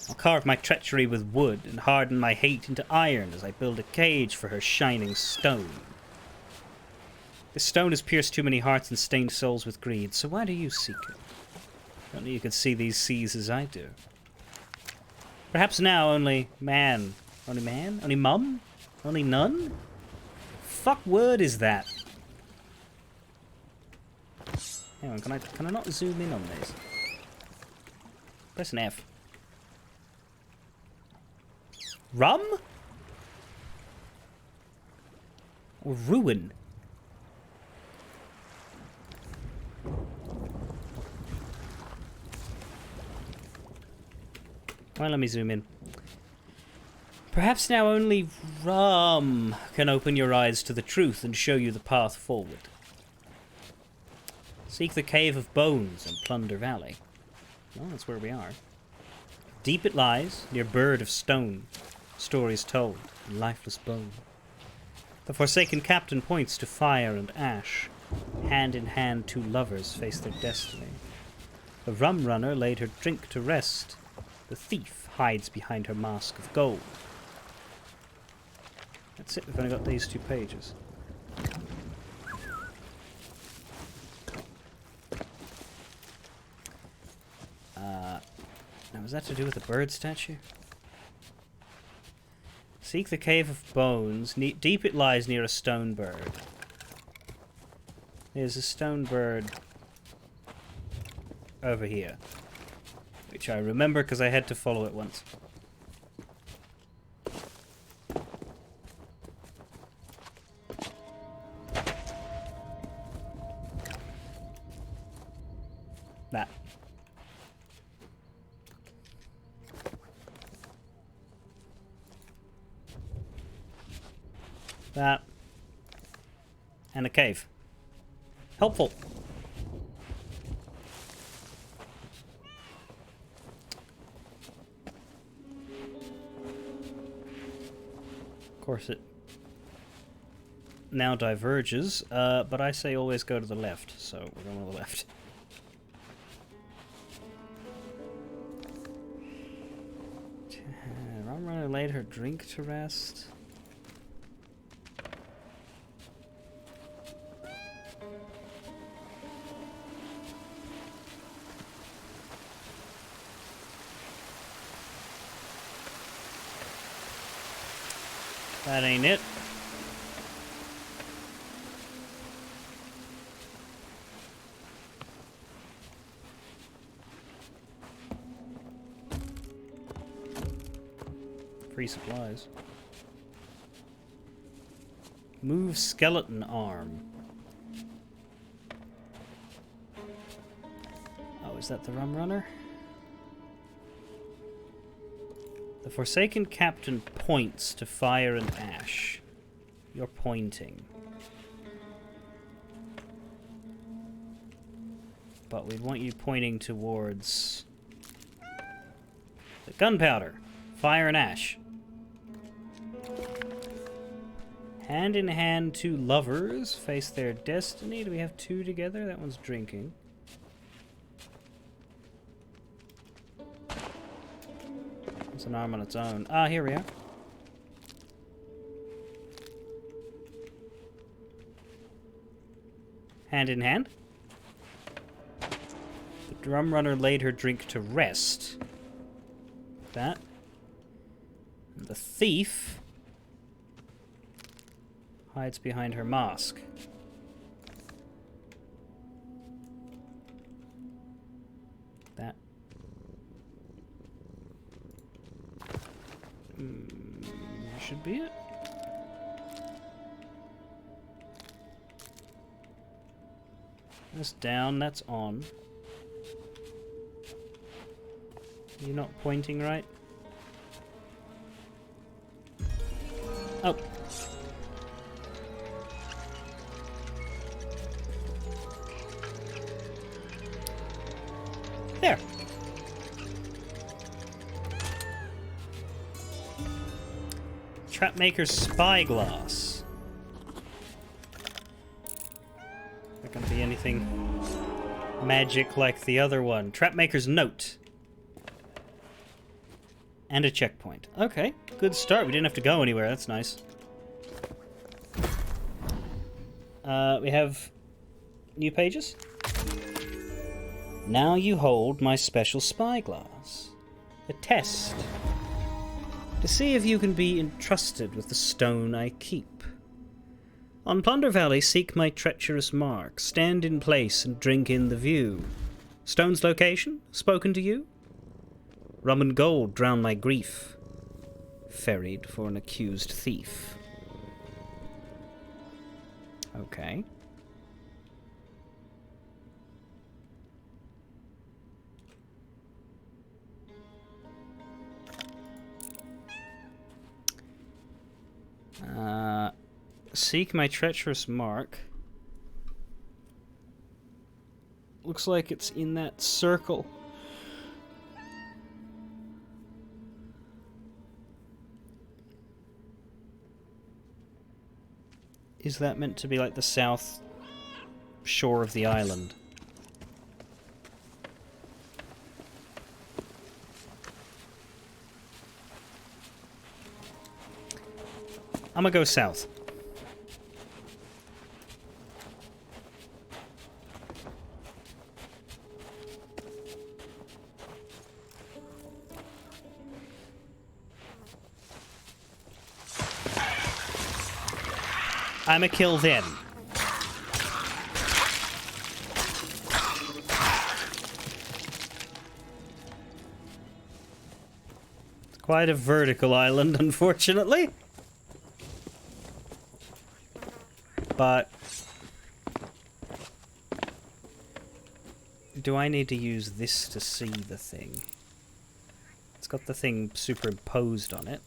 I'll carve my treachery with wood and harden my hate into iron as I build a cage for her shining stone. This stone has pierced too many hearts and stained souls with greed, so why do you seek it? Only you can see these seas as I do. Perhaps now only man? Only mum? Only none? Fuck word is that? Hang on, can I not zoom in on this? Press an F. Rum? Or ruin? Well, let me zoom in. Perhaps now only rum can open your eyes to the truth and show you the path forward. Seek the Cave of Bones in Plunder Valley. Well, that's where we are. Deep it lies, near bird of stone, stories told, and lifeless bone. The forsaken captain points to fire and ash. Hand in hand, two lovers face their destiny. The rum runner laid her drink to rest. The thief hides behind her mask of gold. That's it, we've only got these 2 pages. Now, was that to do with the bird statue? Seek the cave of bones. Deep it lies near a stone bird. There's a stone bird over here, which I remember because I had to follow it once. That. That. And a cave. Helpful. Of course it now diverges, but I say always go to the left, so we're going to the left. Runner laid her drink to rest. That ain't it. Free supplies. Move skeleton arm. Oh, is that the rum runner? The forsaken captain points to fire and ash. You're pointing. But we want you pointing towards the gunpowder. Fire and ash. Hand in hand, two lovers face their destiny. Do we have 2 together? That one's drinking. It's an arm on its own. Ah, here we are. Hand in hand. The drum runner laid her drink to rest. That. And the thief hides behind her mask. That. Should be it. That's down, that's on. You're not pointing right? Oh. There. Trapmaker's spyglass. Not gonna be anything magic like the other one. Trapmaker's note. And a checkpoint. Okay, good start. We didn't have to go anywhere. That's nice. We have new pages. Now you hold my special spyglass. A test. To see if you can be entrusted with the stone I keep. On Plunder Valley, seek my treacherous mark. Stand in place and drink in the view. Stone's location? Spoken to you? Rum and gold drown my grief. Ferried for an accused thief. Okay. Seek my treacherous mark. Looks like it's in that circle. Is that meant to be like the south shore of the island? I'm gonna go south. I'ma kill them. It's quite a vertical island, unfortunately. But do I need to use this to see the thing? It's got the thing superimposed on it.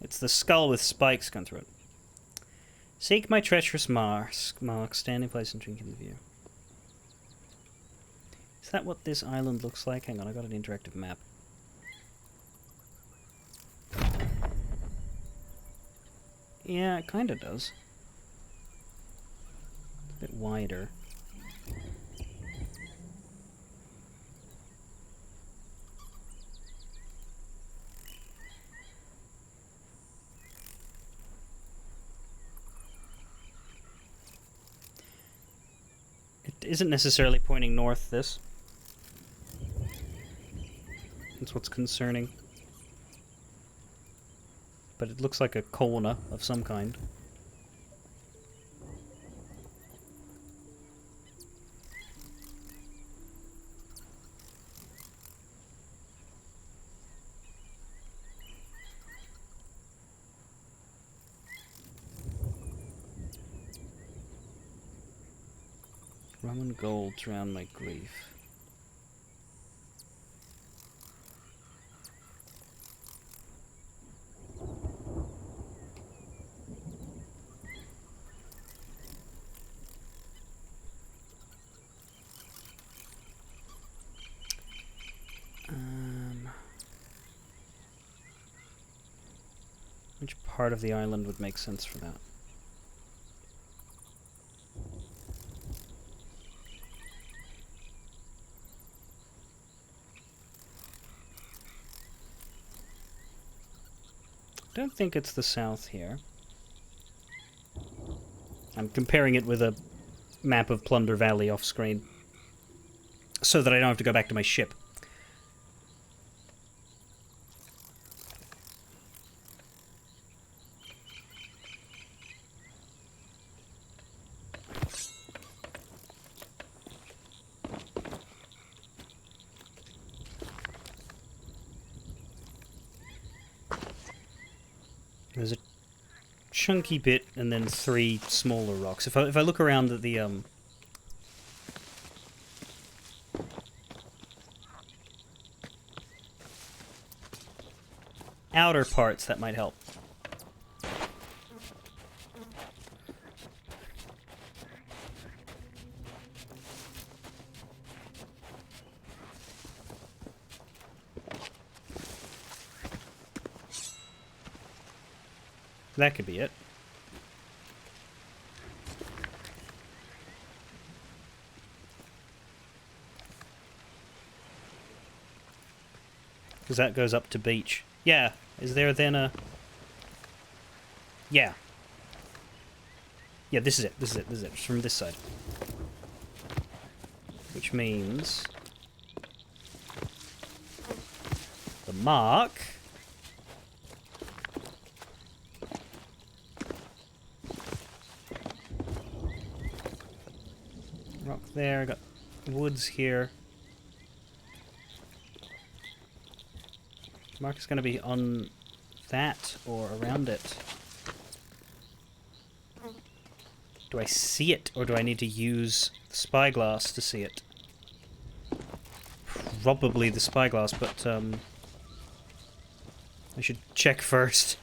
It's the skull with spikes going through it. Seek my treacherous mark, stand in place and drink in the view. Is that what this island looks like? Hang on, I got an interactive map. Yeah, it kind of does. It's a bit wider. It isn't necessarily pointing north, this. That's what's concerning. But it looks like a corner of some kind. Roman gold drown my grief. Which part of the island would make sense for that? I don't think it's the south here. I'm comparing it with a map of Plunder Valley off screen so that I don't have to go back to my ship. There's a chunky bit and then 3 smaller rocks. If I look around at the outer parts, that might help. That could be it. Because that goes up to beach. Yeah. Is there then a... Yeah. Yeah, this is it. This is it. This is it. It's from this side. Which means... the mark... rock there, got woods here. Mark is going to be on that or around it. Do I see it, or do I need to use the spyglass to see it? Probably the spyglass, but I should check first.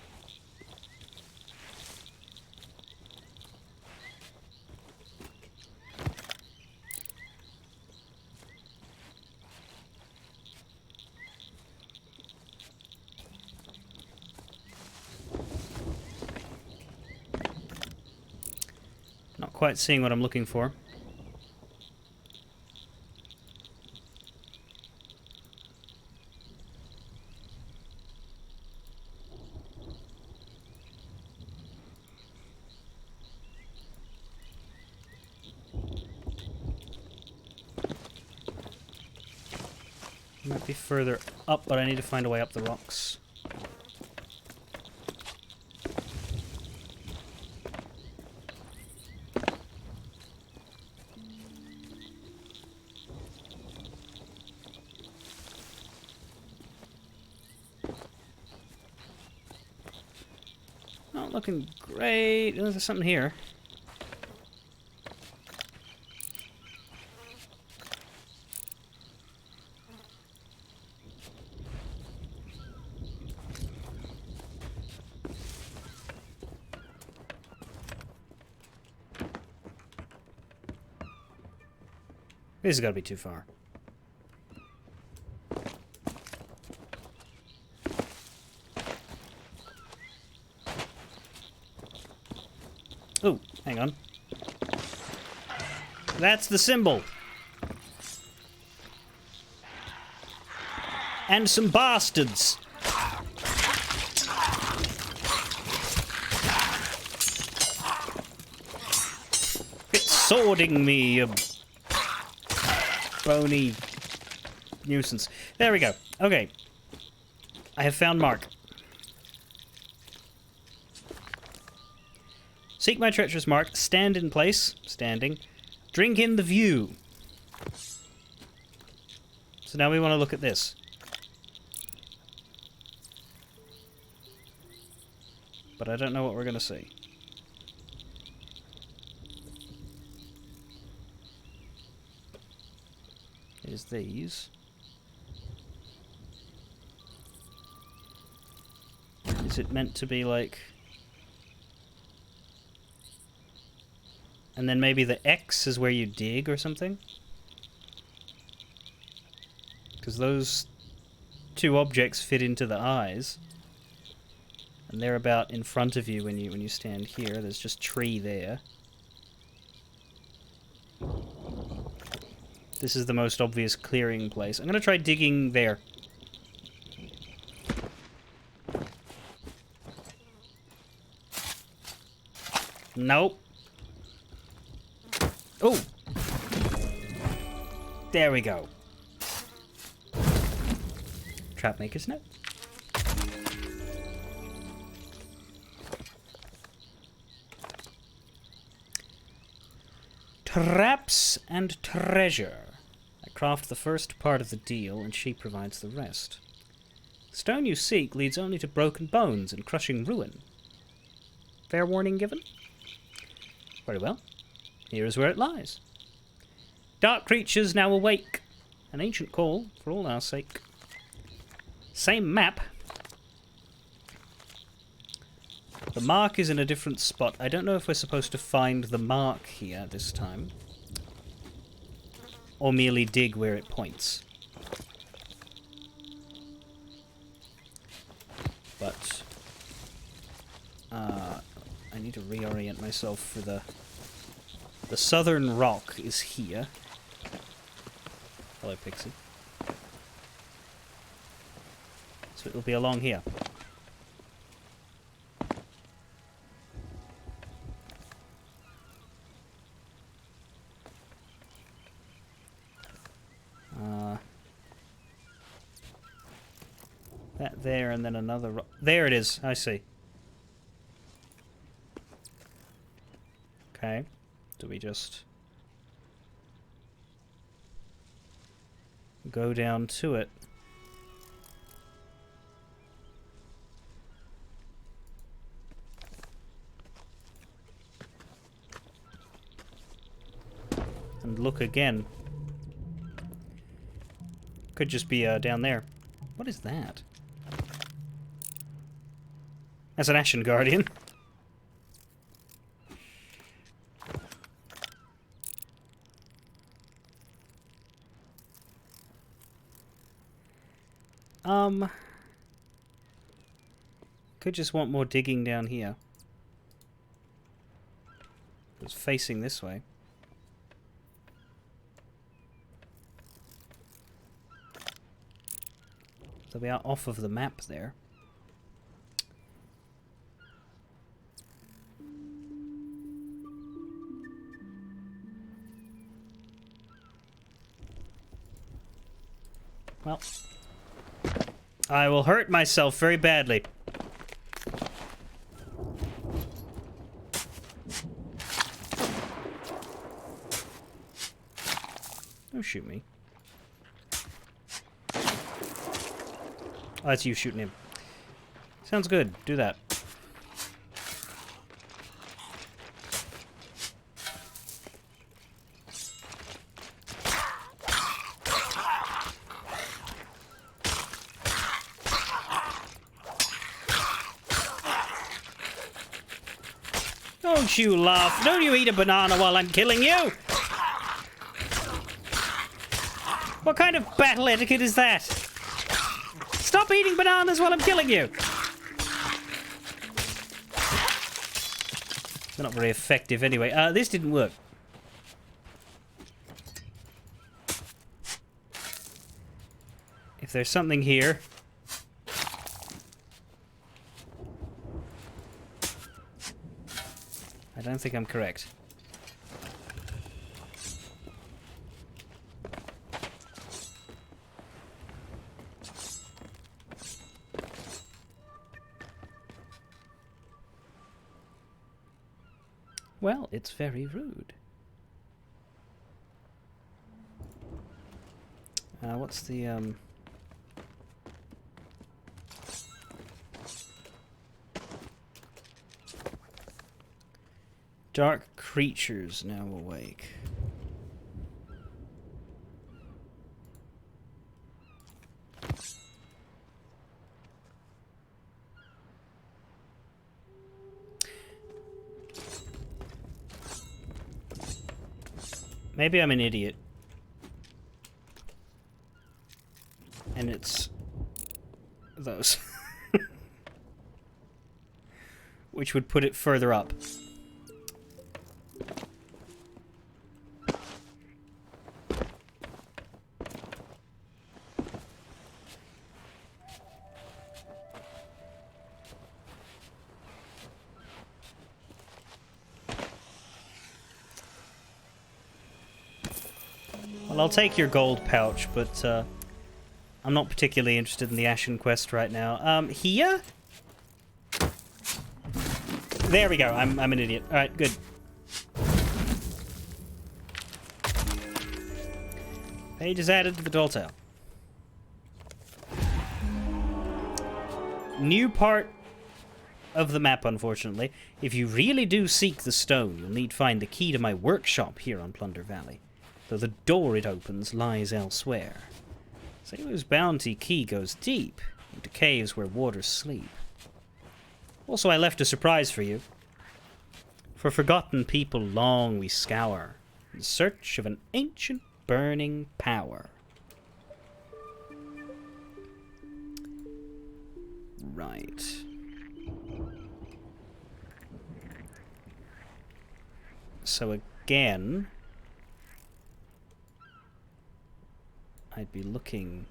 quite seeing what I'm looking for. Might be further up, but I need to find a way up the rocks. Not looking great. Oh, there's something here. This has got to be too far. Oh, hang on. That's the symbol. And some bastards. Quit swording me, you bony nuisance. There we go. Okay. I have found Mark. Seek my treacherous mark. Stand in place. Standing. Drink in the view. So now we want to look at this. But I don't know what we're going to see. Is these. Is it meant to be like... And then maybe the X is where you dig or something? Because those two objects fit into the eyes. And they're about in front of you when you stand here. There's just tree there. This is the most obvious clearing place. I'm going to try digging there. Nope. Oh! There we go. Trapmaker's note. Traps and treasure. I craft the first part of the deal, and she provides the rest. The stone you seek leads only to broken bones and crushing ruin. Fair warning given? Very well. Here is where it lies. Dark creatures now awake. An ancient call, for all our sake. Same map. The mark is in a different spot. I don't know if we're supposed to find the mark here this time. Or merely dig where it points. But I need to reorient myself for the southern rock is here. Hello, Pixie. So it'll be along here. That there, and then another rock. There it is. I see. Okay. Do we just go down to it? And look again. Could just be down there. What is that? That's an Ashen Guardian. Could just want more digging down here. was facing this way. So we are off of the map there. Well, I will hurt myself very badly. Don't shoot me. Oh, that's you shooting him. Sounds good. Do that. Don't you laugh. Don't you eat a banana while I'm killing you. What kind of battle etiquette is that? Stop eating bananas while I'm killing you. They're not very effective anyway. This didn't work. If there's something here... I don't think I'm correct. Well, it's very rude. What's the, Dark creatures now awake. Maybe I'm an idiot. And it's those. Which would put it further up. Well, I'll take your gold pouch, but I'm not particularly interested in the Ashen quest right now. Here? There we go. I'm an idiot. All right, good. Page is added to the tall tale. New part of the map, unfortunately. If you really do seek the stone, you'll need to find the key to my workshop here on Plunder Valley. Though the door it opens lies elsewhere. Sailor's bounty key goes deep into caves where waters sleep. Also, I left a surprise for you. For forgotten people long we scour, in search of an ancient burning power. Right. So again... I'd be looking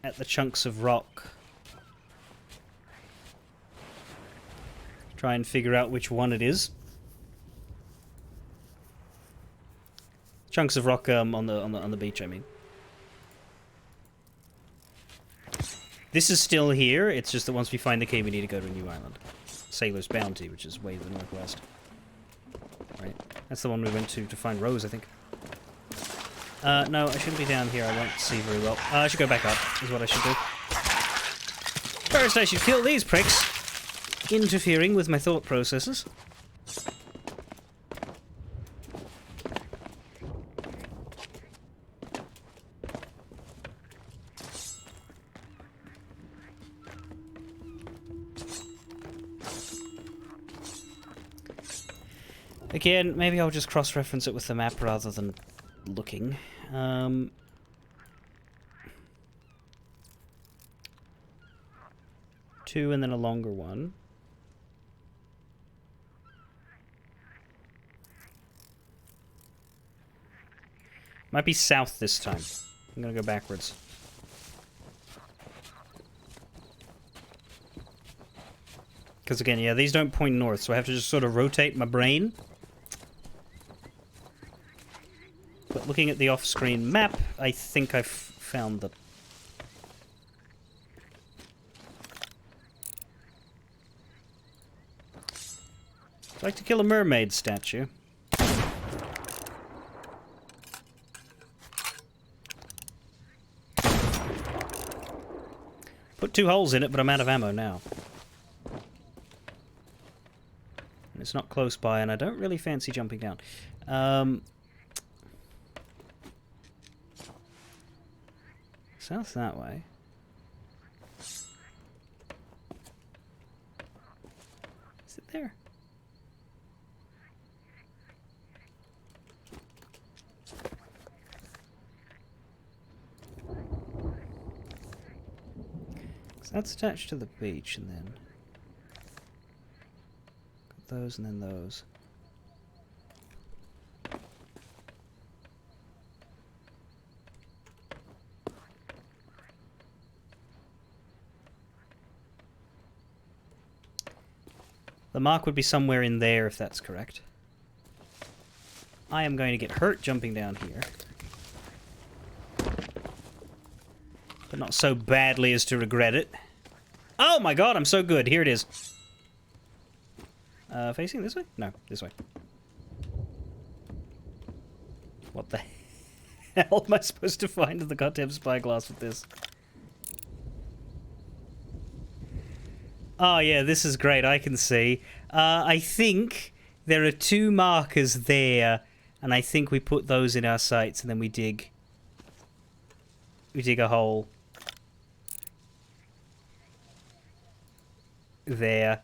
at the chunks of rock. Try and figure out which one it is. Chunks of rock on the beach, I mean. This is still here, it's just that once we find the key we need to go to a new island. Sailor's Bounty, which is way to the northwest. Right. That's the one we went to find Rose, I think. No, I shouldn't be down here. I won't see very well. I should go back up, is what I should do. First, I should kill these pricks, interfering with my thought processes. Again, maybe I'll just cross-reference it with the map rather than looking. 2 and then a longer one. Might be south this time. I'm gonna go backwards. Because again, yeah, these don't point north, so I have to just sort of rotate my brain. But looking at the off-screen map, I think I've found the... I'd like to kill a mermaid statue. Put 2 holes in it, but I'm out of ammo now. And it's not close by, and I don't really fancy jumping down. South that way. Is it there? So that's attached to the beach, and then got those, and then those. The mark would be somewhere in there, if that's correct. I am going to get hurt jumping down here. But not so badly as to regret it. Oh my god, I'm so good. Here it is. Facing this way? No, this way. What the hell am I supposed to find in the goddamn spyglass with this? Oh yeah, this is great, I can see. I think there are 2 markers there, and I think we put those in our sights, and then we dig a hole. There.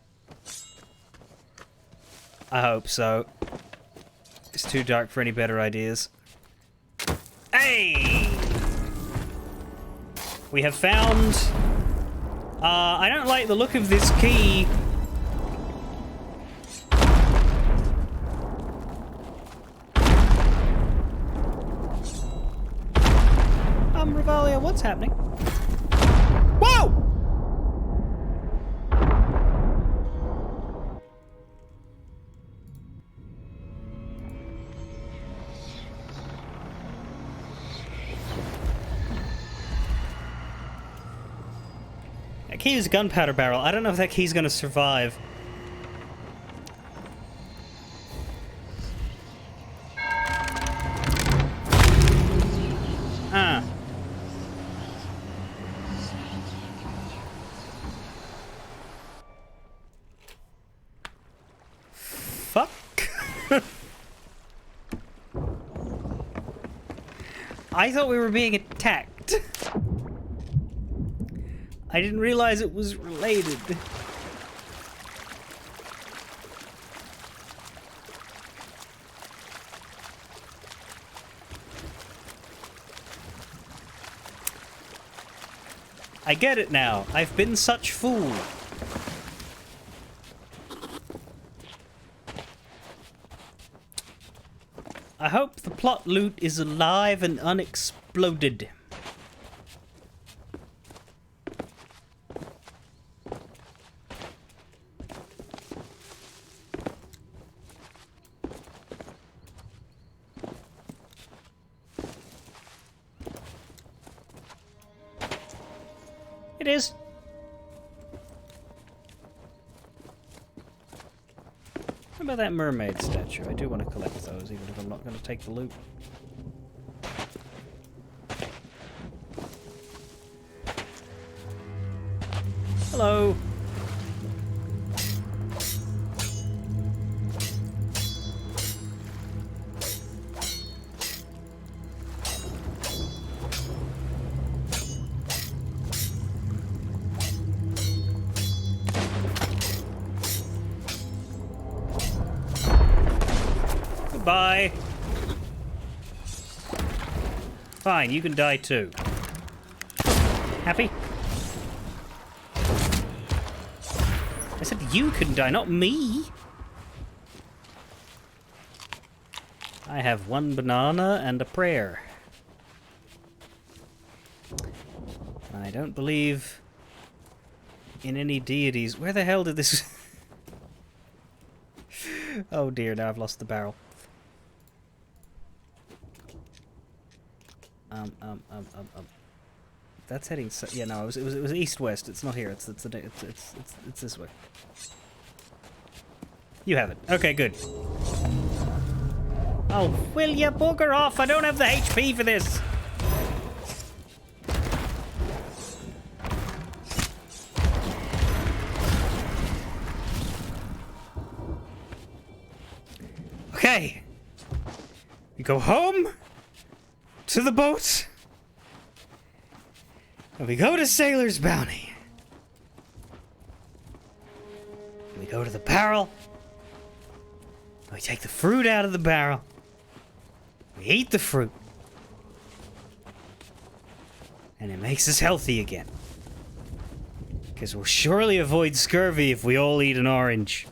I hope so. It's too dark for any better ideas. Hey! We have found... I don't like the look of this key. Revalia, what's happening? Whoa! That key is a gunpowder barrel. I don't know if that key's gonna survive. Ah. Fuck. I thought we were being attacked. I didn't realize it was related. I get it now. I've been such fool. I hope the plot loot is alive and unexploded. It is. How about that mermaid statue? I do want to collect those, even if I'm not going to take the loot. Hello. Bye. Fine, you can die too. Happy? I said you couldn't die, not me. I have one banana and a prayer. I don't believe in any deities. Where the hell did this... Oh dear, now I've lost the barrel. That's heading... Yeah, no, it was east-west. It's not here. It's this way. You have it. Okay, good. Oh, will you bugger off? I don't have the HP for this. Okay. We go home to the boat. And we go to Sailor's Bounty. We go to the barrel. We take the fruit out of the barrel. We eat the fruit. And it makes us healthy again. Because we'll surely avoid scurvy if we all eat an orange.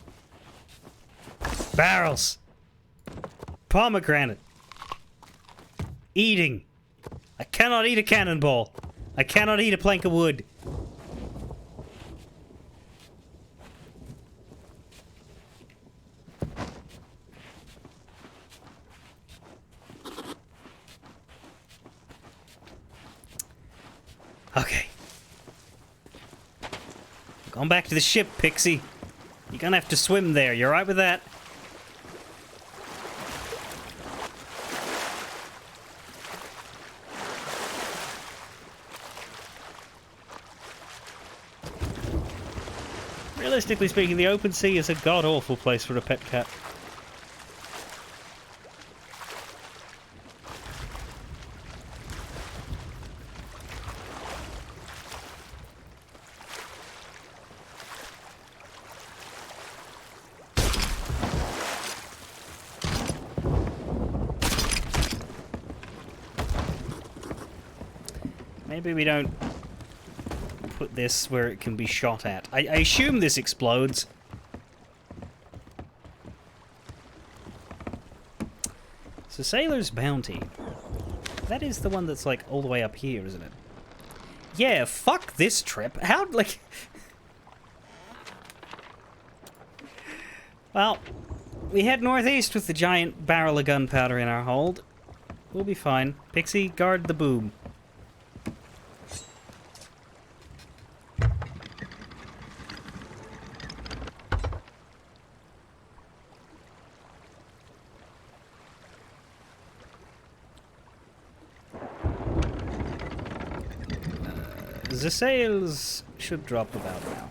Barrels. Pomegranate. Eating. I cannot eat a cannonball. I cannot eat a plank of wood. Okay. Going back to the ship, Pixie. You're gonna have to swim there. You alright with that? Realistically speaking, the open sea is a god-awful place for a pet cat. Maybe we don't put this where it can be shot at. I assume this explodes. So Sailor's Bounty. That is the one that's like all the way up here, isn't it? Yeah, fuck this trip. How, like... Well, we head northeast with the giant barrel of gunpowder in our hold. We'll be fine. Pixie, guard the boom. The sails should drop about now.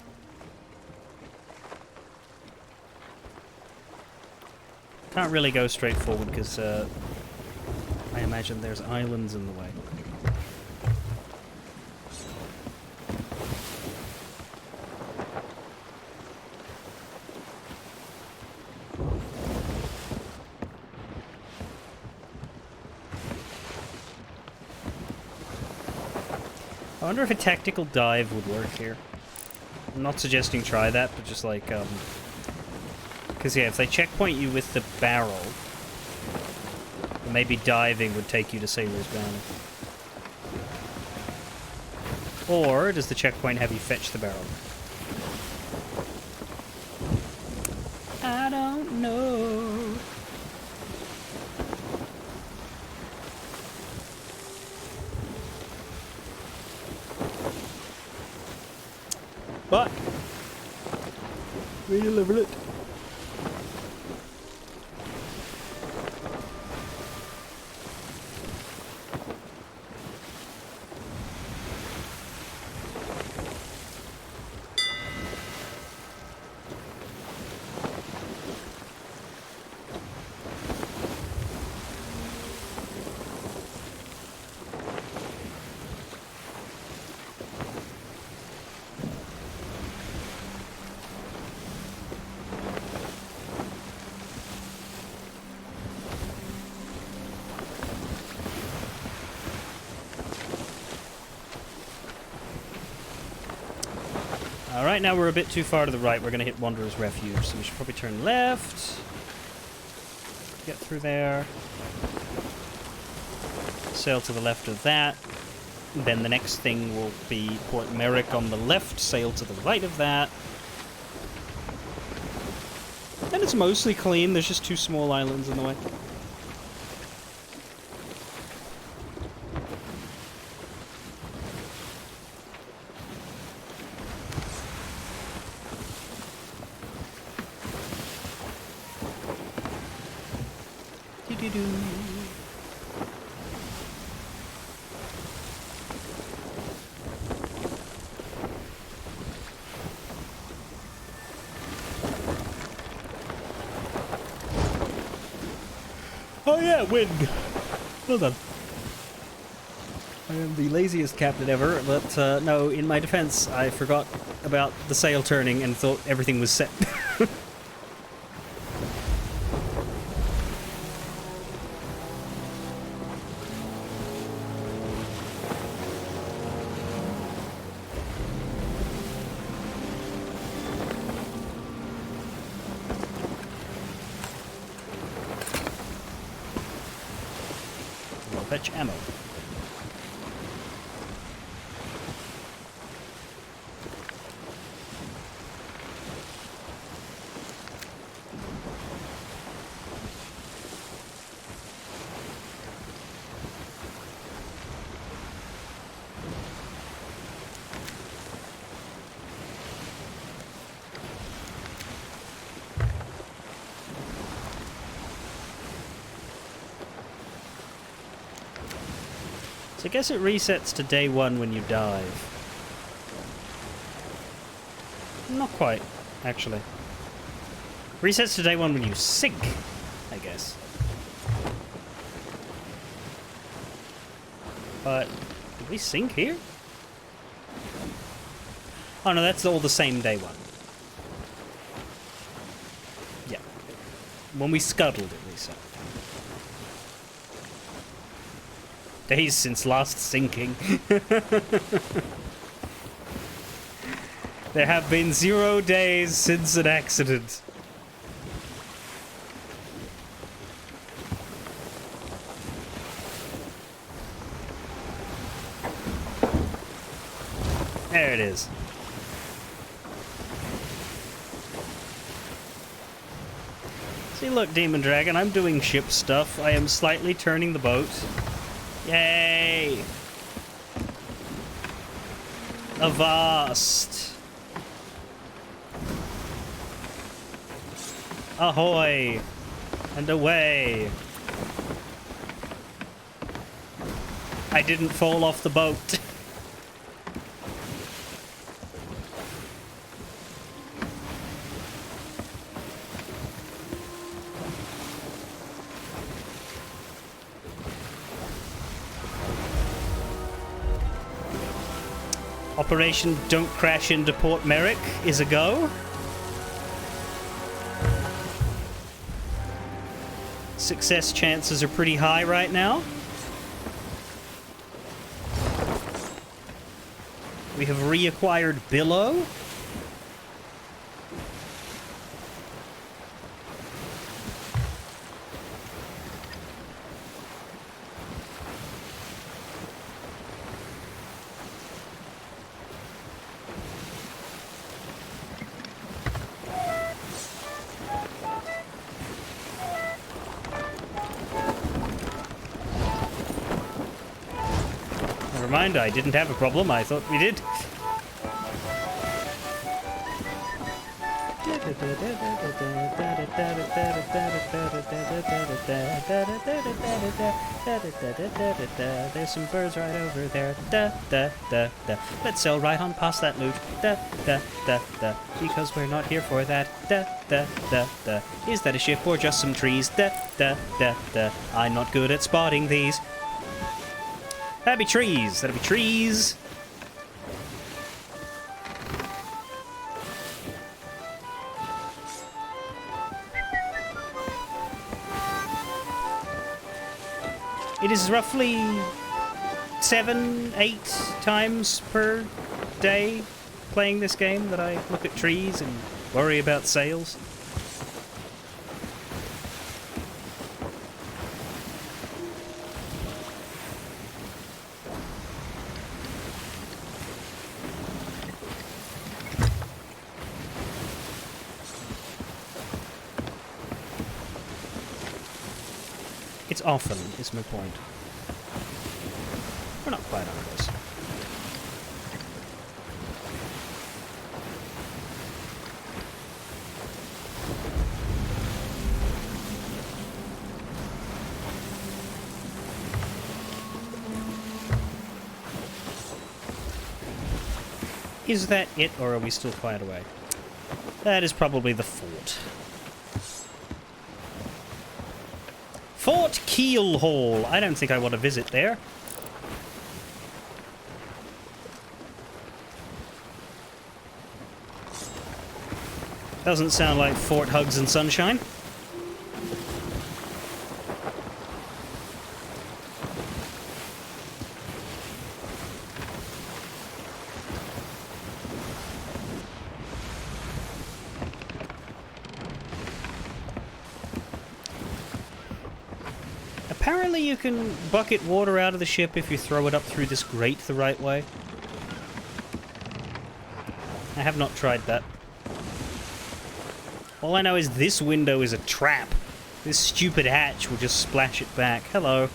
Can't really go straight forward because I imagine there's islands in the way. I wonder if a tactical dive would work here. I'm not suggesting try that, but just like, because yeah, if they checkpoint you with the barrel, maybe diving would take you to Sailor's Bounty. Or does the checkpoint have you fetch the barrel? I don't know. But we delivered it. Right now we're a bit too far to the right. We're going to hit Wanderer's Refuge, so we should probably turn left. Get through there. Sail to the left of that. Then the next thing will be Port Merrick on the left. Sail to the right of that. And it's mostly clean. There's just 2 small islands in the way. Doo-doo-doo. Oh yeah, wind! Well done. I am the laziest captain ever, but no, in my defense, I forgot about the sail turning and thought everything was set. Fetch ammo. So I guess it resets to day 1 when you dive. Not quite, actually. Resets to day 1 when you sink, I guess. But, did we sink here? Oh no, that's all the same day 1. Yeah. When we scuttled, it reset. Days since last sinking. There have been 0 days since an accident. There it is. See, look, Demon Dragon, I'm doing ship stuff. I am slightly turning the boat. Yay! Avast! Ahoy! And away! I didn't fall off the boat. Operation Don't Crash into Port Merrick is a go. Success chances are pretty high right now. We have reacquired Billow. Never mind, I didn't have a problem. I thought we did. There's some birds right over there. Let's sail right on past that loot. Because we're not here for that. Is that a ship or just some trees? I'm not good at spotting these. That'd be trees. That'd be trees. It is roughly 7-8 times per day playing this game that I look at trees and worry about sails? It's often, is my point. We're not quite on this. Is that it, or are we still quite away? That is probably the fort. Fort Keel Hall. I don't think I want to visit there. Doesn't sound like Fort Hugs and Sunshine. Apparently you can bucket water out of the ship if you throw it up through this grate the right way. I have not tried that. All I know is this window is a trap. This stupid hatch will just splash it back. Hello.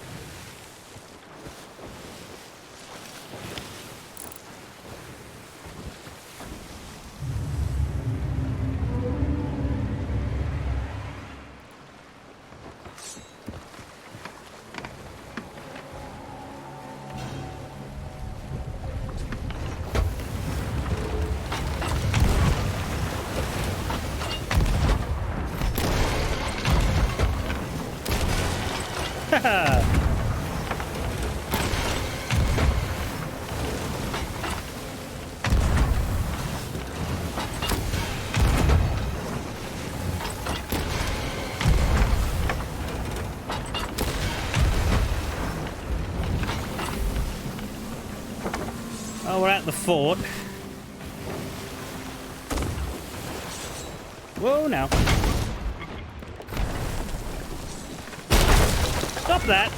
Oh, we're at the fort. Whoa, now. Stop that.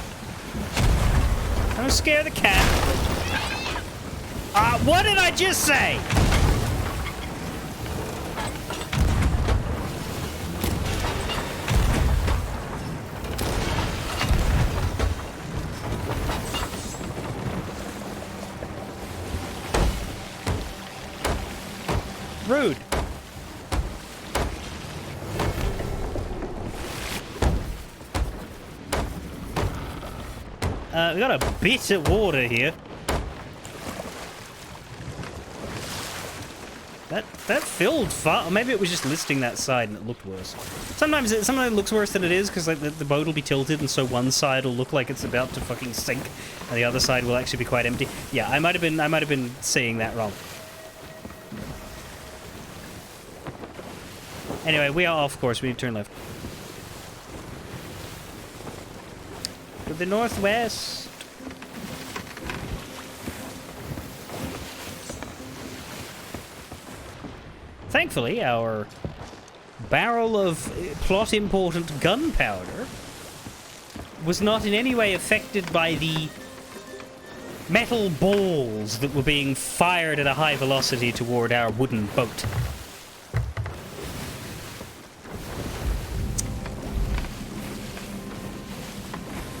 Don't scare the cat. What did I just say? Rude. We got a bit of water here. That filled far. Maybe it was just listing that side and it looked worse. Sometimes it looks worse than it is because like the boat will be tilted and so one side will look like it's about to fucking sink and the other side will actually be quite empty. Yeah, I might have been saying that wrong. Anyway, we are off course. We need to turn left. To the northwest. Thankfully, our barrel of plot-important gunpowder was not in any way affected by the metal balls that were being fired at a high velocity toward our wooden boat.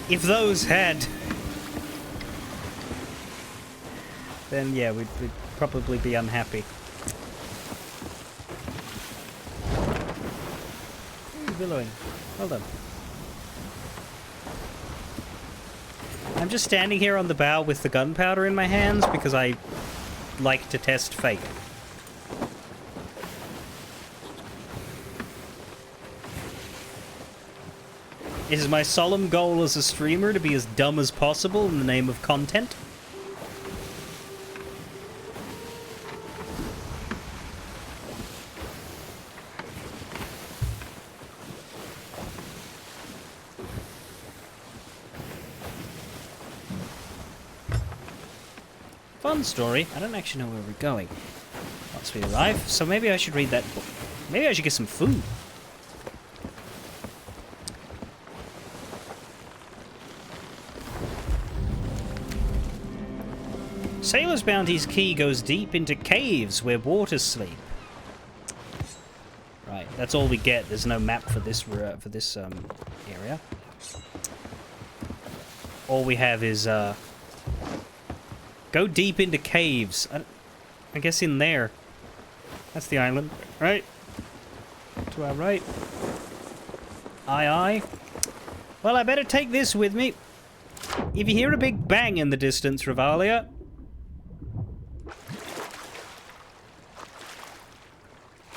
If those had, then yeah, we'd probably be unhappy. Ooh, billowing. Well done. I'm just standing here on the bow with the gunpowder in my hands because I like to test fate. It is my solemn goal as a streamer to be as dumb as possible in the name of content. Fun story. I don't actually know where we're going. once we arrive, so maybe I should read that book. Maybe I should get some food. Sailor's Bounty's key goes deep into caves where waters sleep. Right, that's all we get. There's no map for this area. All we have is go deep into caves. I guess in there. That's the island, right? To our right. Aye, aye. Well, I better take this with me. If you hear a big bang in the distance, Revalia,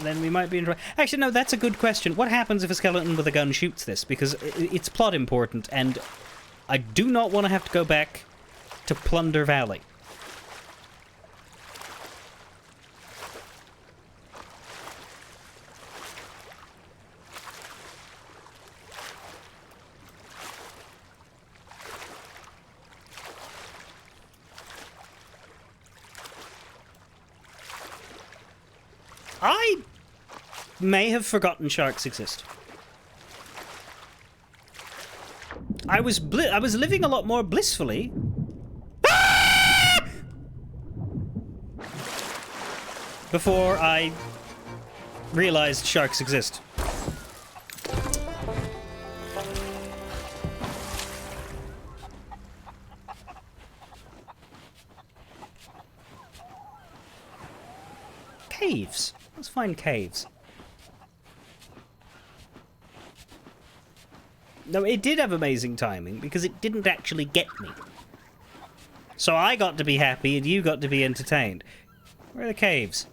then we might be in... Actually, no, that's a good question. What happens if a skeleton with a gun shoots this? Because it's plot important, and I do not want to have to go back to Plunder Valley. I may have forgotten sharks exist. I was living a lot more blissfully. Ah! Before I realized sharks exist. Caves. Let's find caves. No, it did have amazing timing because it didn't actually get me. So I got to be happy and you got to be entertained. Where are the caves?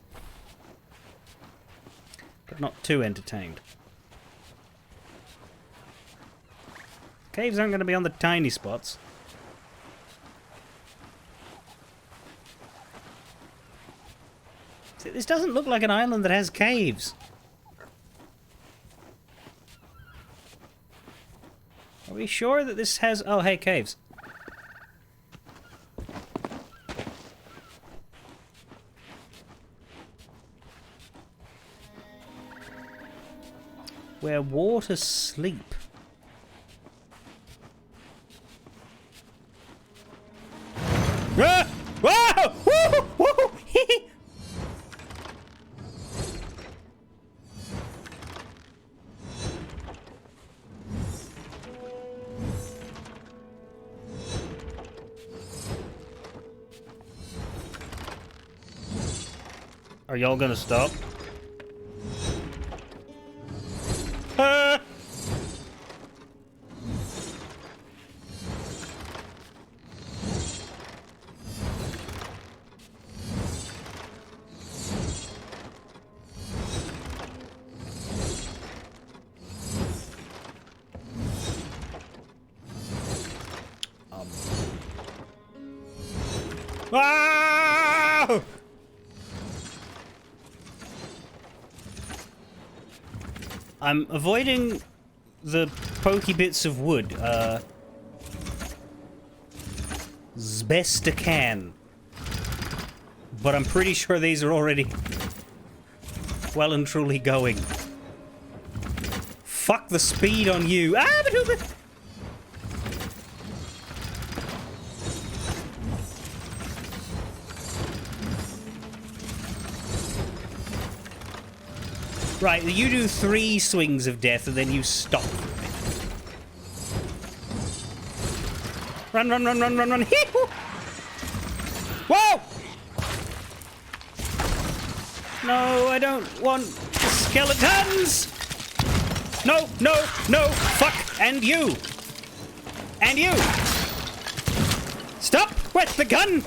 But not too entertained. Caves aren't going to be on the tiny spots. See, this doesn't look like an island that has caves. Are we sure that this has... Oh, hey, caves. Where water sleep. Ah! Whoa! Woo! Woo! Are y'all gonna stop? Ah! Ah! I'm avoiding the pokey bits of wood, as best I can. But I'm pretty sure these are already well and truly going. Fuck the speed on you. Ah, but right, you do 3 swings of death and then you stop. Run, run, run, run, run, run. Whoa! No, I don't want skeletons! No, no, no, fuck, and you! And you! Stop with the gun!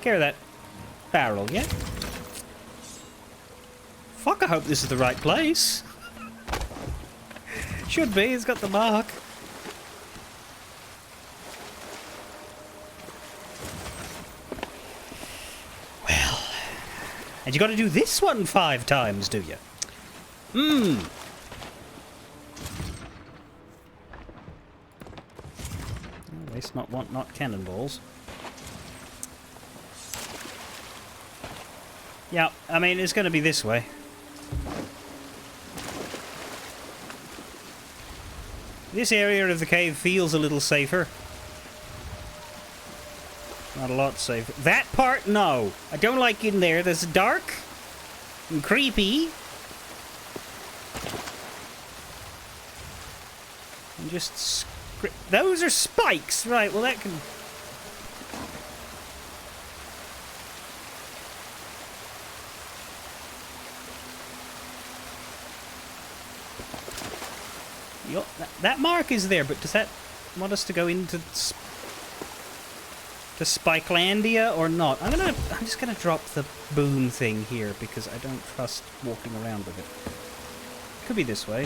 Care of that barrel, yeah? Fuck, I hope this is the right place. Should be, it's got the mark. Well, and you got to do this one 5 times, do you? At least not cannonballs. Yeah, I mean, it's going to be this way. This area of the cave feels a little safer. Not a lot safer. That part, no. I don't like in there. There's dark and creepy. And just... Those are spikes! Right, well that can... Yo, that mark is there, but does that want us to go into... to Spikelandia or not? I'm just gonna drop the boom thing here because I don't trust walking around with it. Could be this way.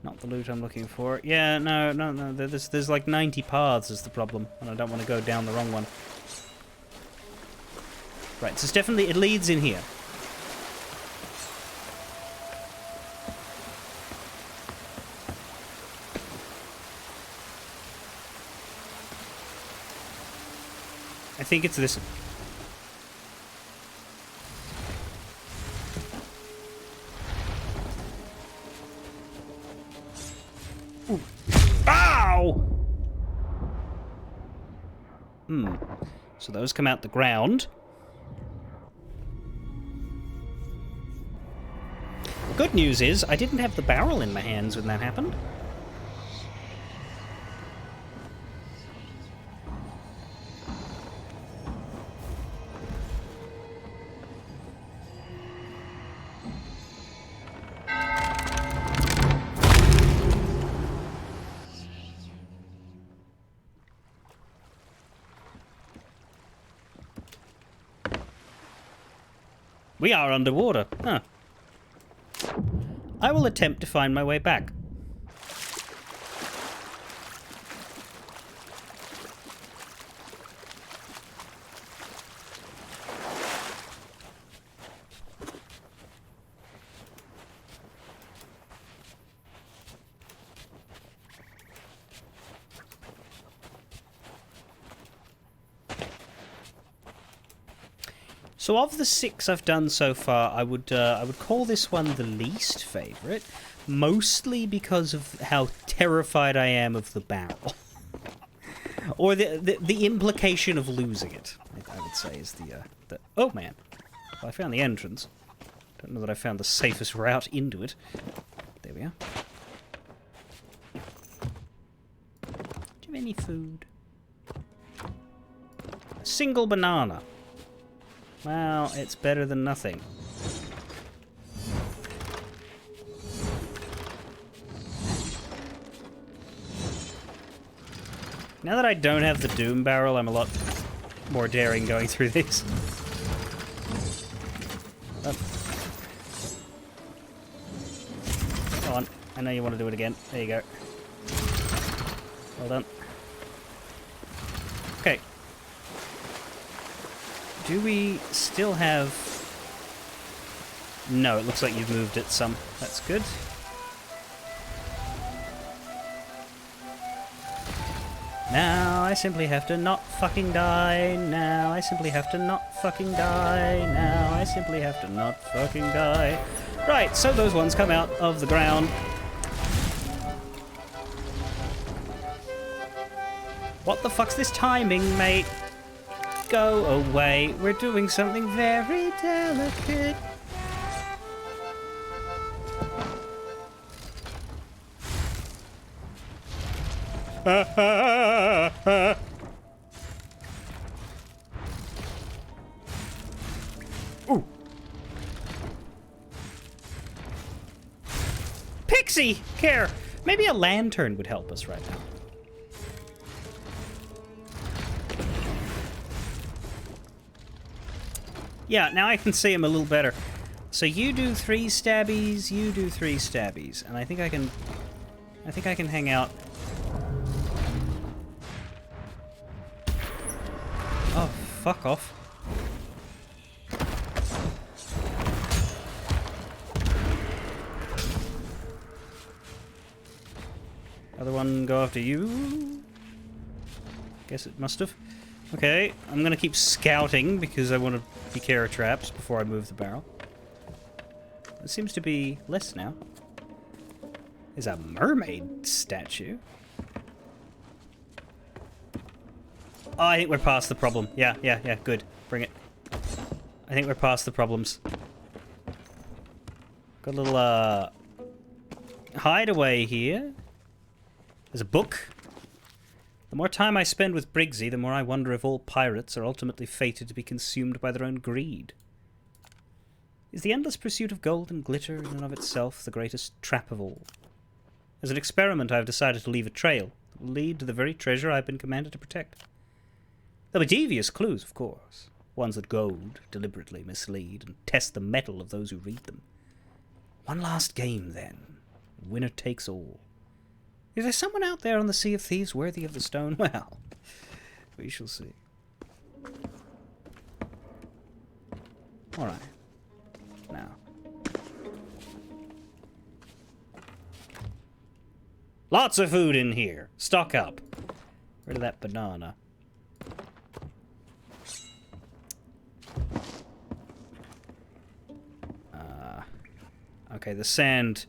Not the loot I'm looking for. Yeah, no. There's like 90 paths is the problem, and I don't want to go down the wrong one. Right, so it's definitely, it leads in here. I think it's this one. Ooh. Ow! So those come out the ground. Good news is, I didn't have the barrel in my hands when that happened. We are underwater. Huh. I will attempt to find my way back. So of the 6 I've done so far, I would call this one the least favourite, mostly because of how terrified I am of the barrel, or the implication of losing it. I would say is the oh man, well, I found the entrance. Don't know that I found the safest route into it. There we are. Do you have any food? A single banana. Well, it's better than nothing. Now that I don't have the Doom Barrel, I'm a lot more daring going through these. Oh. Come on. I know you want to do it again. There you go. Well done. Okay. Do we still have... No, it looks like you've moved it some. That's good. Now I simply have to not fucking die. Now I simply have to not fucking die. Now I simply have to not fucking die. Right, so those ones come out of the ground. What the fuck's this timing, mate? Go away. We're doing something very delicate. Ooh. Pixie! Care! Maybe a lantern would help us right now. Yeah, now I can see him a little better. So you do 3 stabbies, you do 3 stabbies, and I think I can hang out. Oh, fuck off. Other one go after you? Guess it must have. Okay, I'm gonna keep scouting because I want to be care of traps before I move the barrel. It seems to be less now. There's a mermaid statue. Oh, I think we're past the problem. Yeah, good. Bring it. I think we're past the problems. Got a little, hideaway here. There's a book. The more time I spend with Briggsy, the more I wonder if all pirates are ultimately fated to be consumed by their own greed. Is the endless pursuit of gold and glitter in and of itself the greatest trap of all? As an experiment, I have decided to leave a trail that will lead to the very treasure I've been commanded to protect. There'll be devious clues, of course. Ones that goad, deliberately mislead, and test the mettle of those who read them. One last game, then. Winner takes all. Is there someone out there on the Sea of Thieves worthy of the stone? Well, we shall see. Alright. Now. Lots of food in here. Stock up. Rid of that banana. Okay, the sand.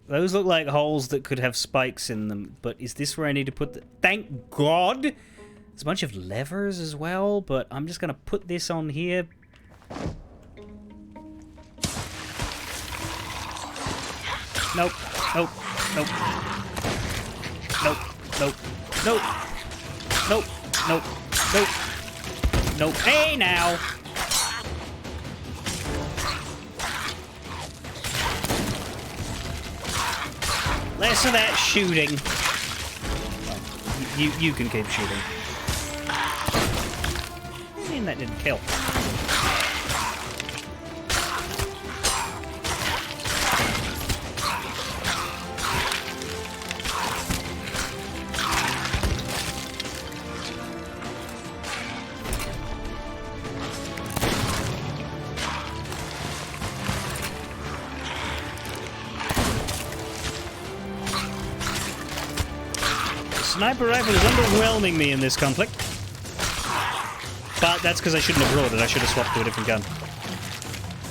Those look like holes that could have spikes in them, but is this where I need to put the... Thank God! There's a bunch of levers as well, but I'm just gonna put this on here. Nope. Nope. Nope. Nope. Nope. Nope. Nope. Nope. Nope. Nope. Hey, now! Less of that shooting. Oh, you can keep shooting. I mean, that didn't kill. Sniper rifle is underwhelming me in this conflict. But that's because I shouldn't have rolled it. I should have swapped to a different gun.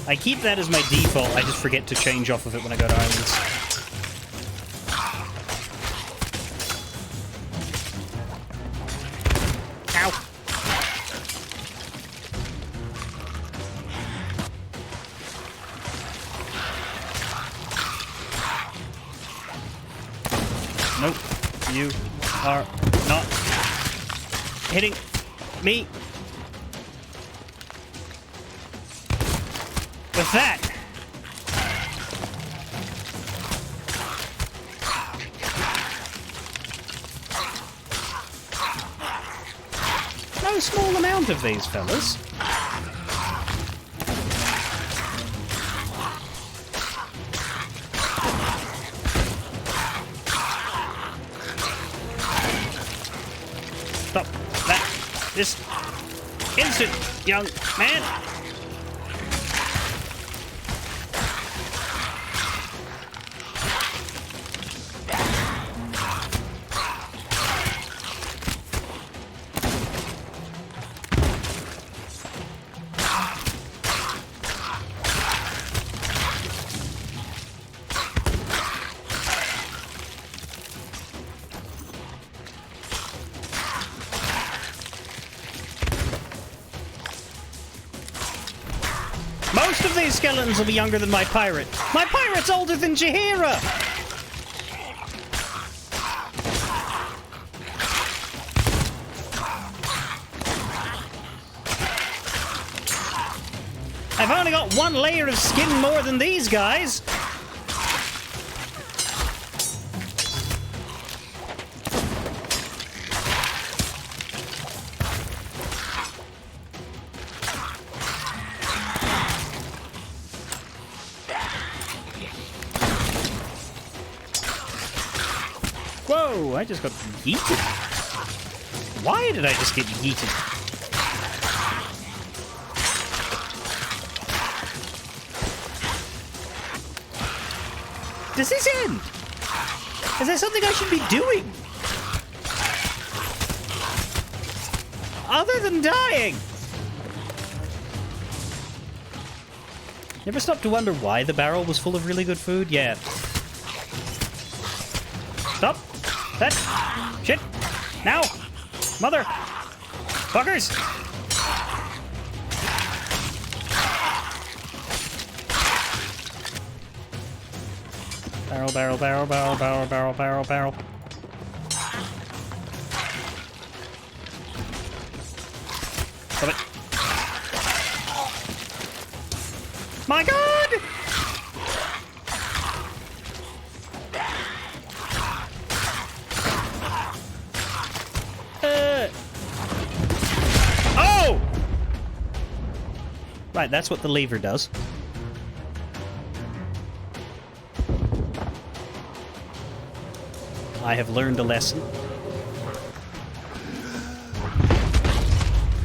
I keep that as my default. I just forget to change off of it when I go to islands. Ow! Nope. You are not hitting me with that. No small amount of these fellas. Stop that this instant, young man. Most of these skeletons will be younger than my pirate. My pirate's older than Jaheira! I've only got one layer of skin more than these guys. Whoa, I just got yeeted. Why did I just get yeeted? Does this end? Is there something I should be doing? Other than dying? Never stopped to wonder why the barrel was full of really good food? Yeah. Stop! That! Shit! Now! Mother! Fuckers! Barrel, barrel, barrel, barrel, barrel, barrel, barrel, barrel. Stop it. My God! Oh! Right, that's what the lever does. I have learned a lesson.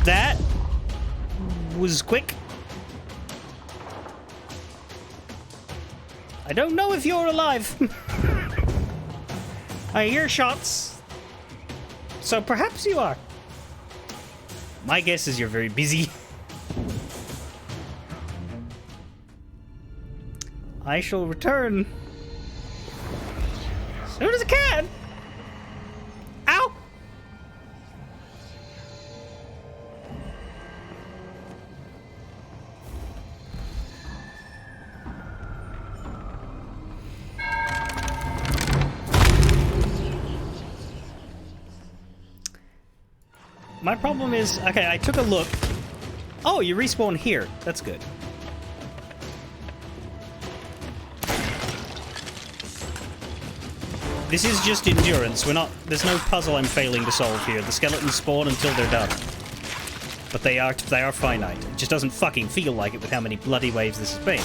That was quick. I don't know if you're alive. I hear shots. So perhaps you are. My guess is you're very busy. I shall return as soon as I can. Ow! My problem is, okay, I took a look. Oh, you respawn here. That's good. This is just endurance. There's no puzzle I'm failing to solve here. The skeletons spawn until they're done. But they are finite. It just doesn't fucking feel like it with how many bloody waves this has been.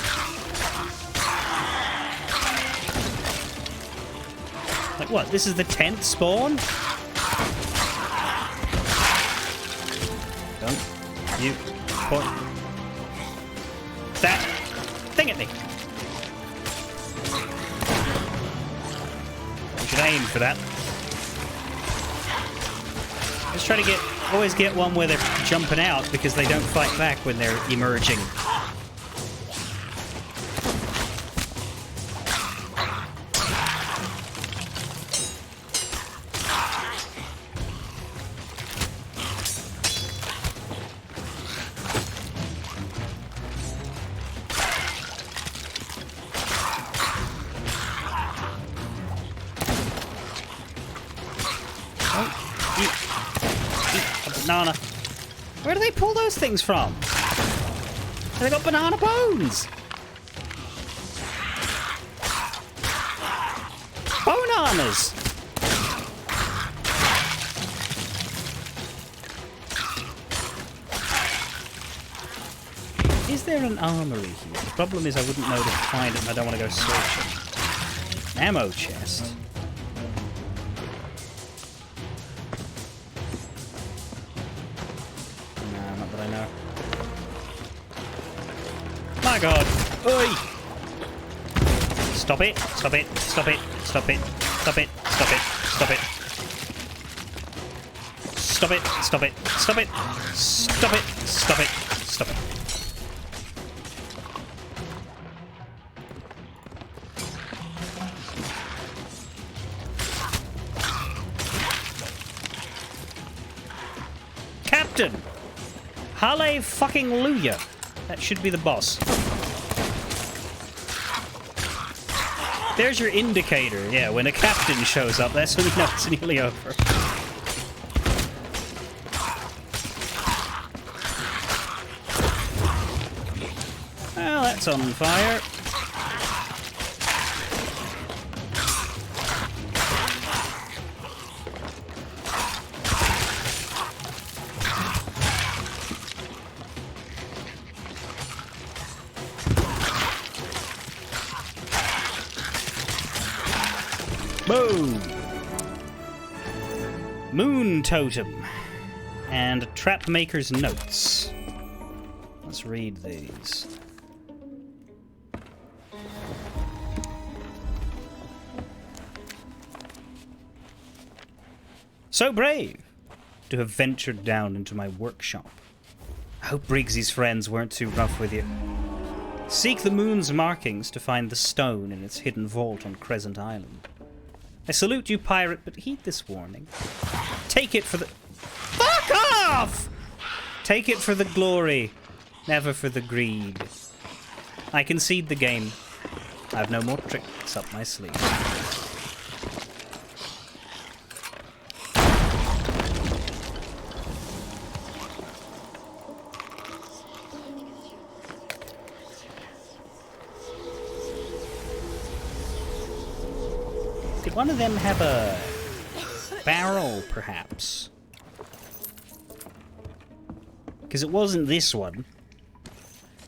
Like what? This is the 10th spawn? Don't you point that thing at me. Should aim for that. Let's try to always get one where they're jumping out because they don't fight back when they're emerging. Banana. Where do they pull those things from? They got banana bones. Bananas. Is there an armory here? The problem is I wouldn't know to find it and I don't want to go searching. Ammo chest. My God! Oi! Stop it! Stop it! Stop it! Stop it! Stop it! Stop it! Stop it! Stop it! Stop it! Stop it! Stop it! Stop it! Stop it! Captain! Halle fucking Luya! That should be the boss. There's your indicator. Yeah, when a captain shows up, that's when you know it's nearly over. Well, that's on fire. Boom! Moon totem. And a trap maker's notes. Let's read these. So brave to have ventured down into my workshop. I hope Briggsy's friends weren't too rough with you. Seek the moon's markings to find the stone in its hidden vault on Crescent Island. I salute you, pirate, but heed this warning. Take it for the... Fuck off! Take it for the glory, never for the greed. I concede the game. I have no more tricks up my sleeve. Did one of them have a barrel, perhaps? Because it wasn't this one.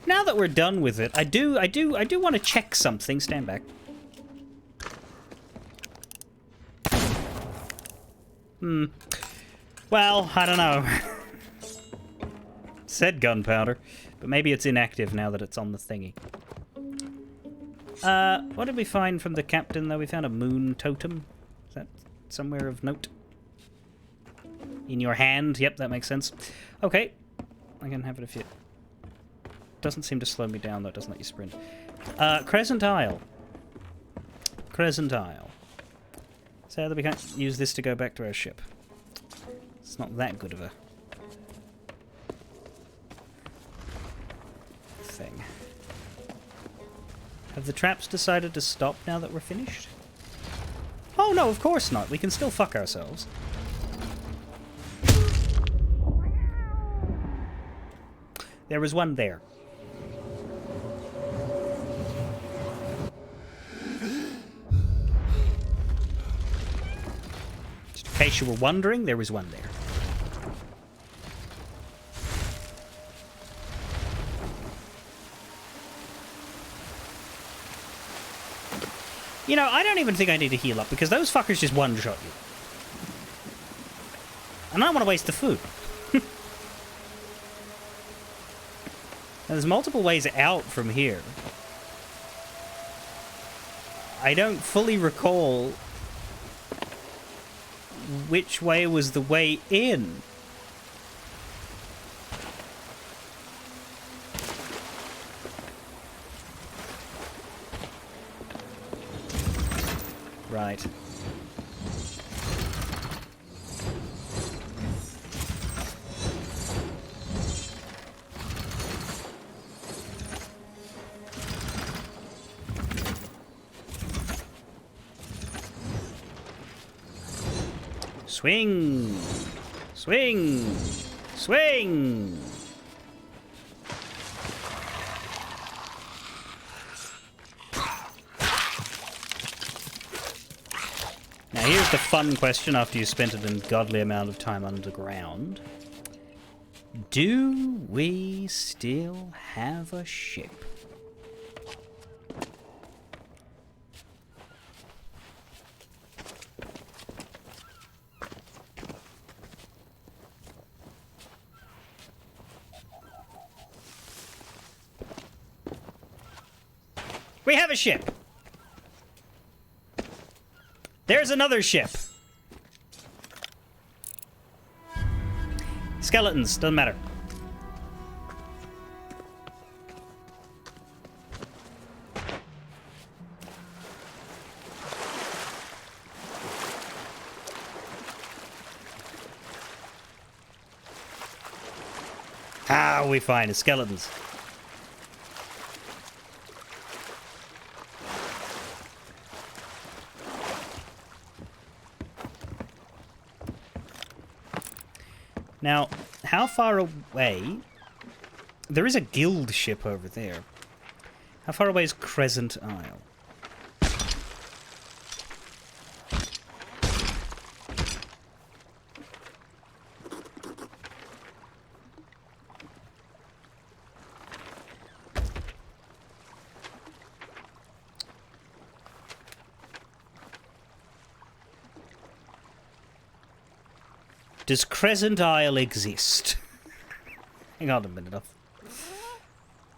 Now that we're done with it, I do want to check something. Stand back. Well, I don't know. Said gunpowder, but maybe it's inactive now that it's on the thingy. What did we find from the captain, though? We found a moon totem. Is that somewhere of note? In your hand? Yep, that makes sense. Okay. I can have it if you... Doesn't seem to slow me down, though. It doesn't let you sprint. Crescent Isle. Crescent Isle. So that we can't use this to go back to our ship. It's not that good of a... thing. Have the traps decided to stop now that we're finished? Oh, no, of course not. We can still fuck ourselves. There was one there. Just in case you were wondering, there was one there. You know, I don't even think I need to heal up, because those fuckers just one-shot you. And I don't want to waste the food. There's multiple ways out from here. I don't fully recall which way was the way in. Right. Swing! Swing! Swing! Now here's the fun question after you spent an ungodly amount of time underground. Do we still have a ship? We have a ship! There's another ship! Skeletons, doesn't matter. Ah, we find skeletons. Now, how far away... There is a guild ship over there. How far away is Crescent Isle? Does Crescent Isle exist? Hang on a minute, I'll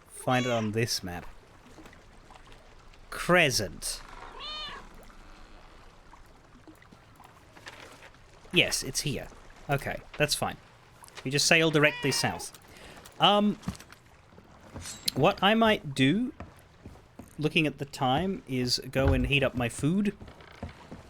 find it on this map. Crescent. Yes, it's here. Okay, that's fine. We just sail directly south. What I might do, looking at the time, is go and heat up my food.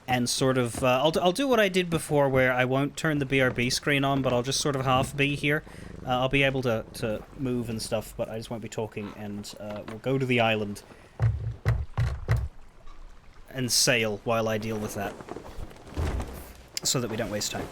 And sort of... I'll do what I did before, where I won't turn the BRB screen on, but I'll just sort of half be here. I'll be able to move and stuff, but I just won't be talking, and we'll go to the island and sail while I deal with that, so that we don't waste time.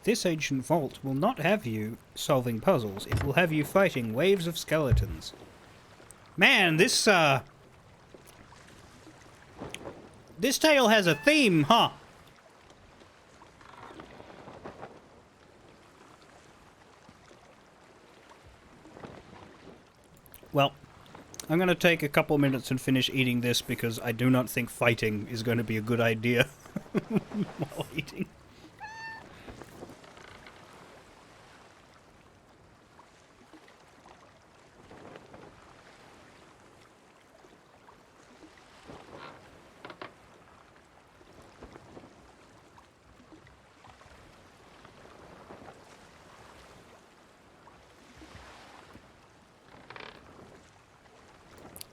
This ancient vault will not have you solving puzzles. It will have you fighting waves of skeletons. Man, this tale has a theme, huh? Well, I'm going to take a couple minutes and finish eating this because I do not think fighting is going to be a good idea while eating.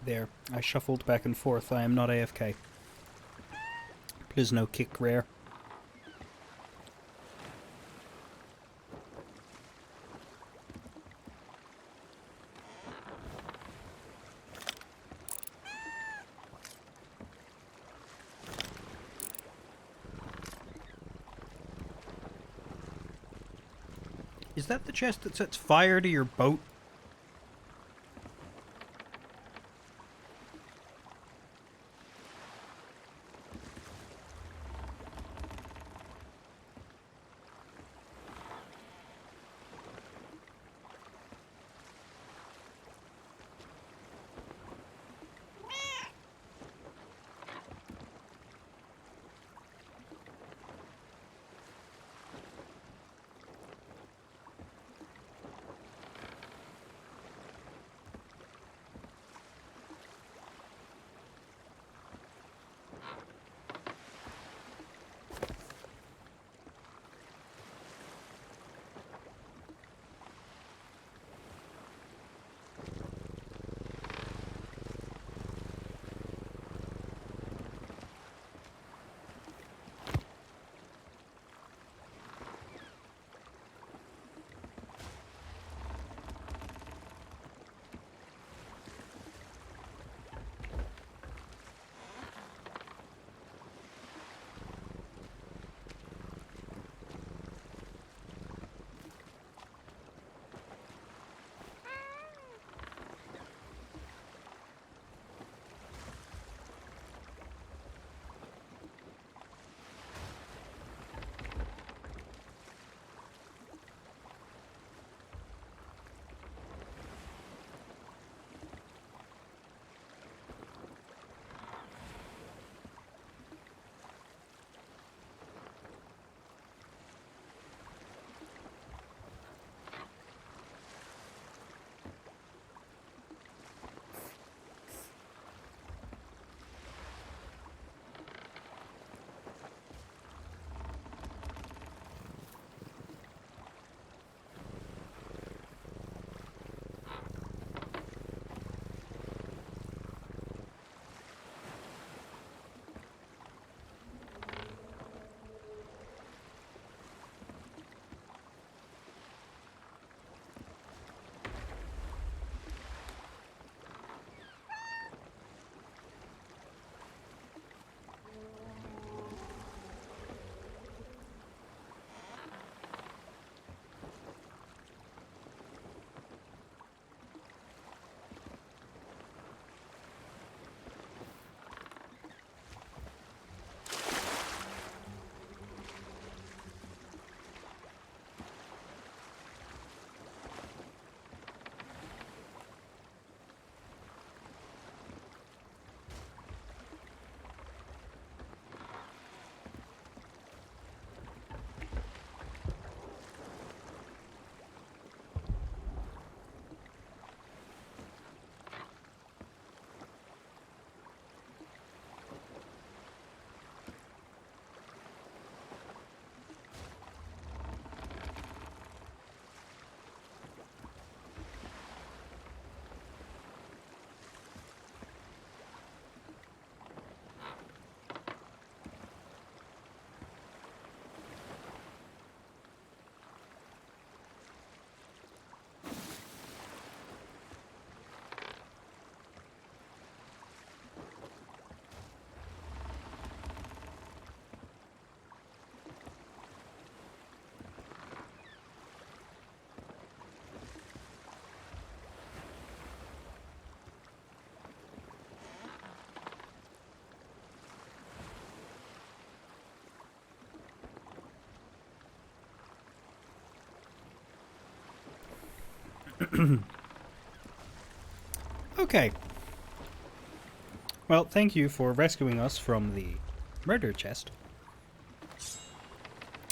There, I shuffled back and forth. I am not AFK. Please no kick rare. Is that the chest that sets fire to your boat? Okay. Well, thank you for rescuing us from the murder chest.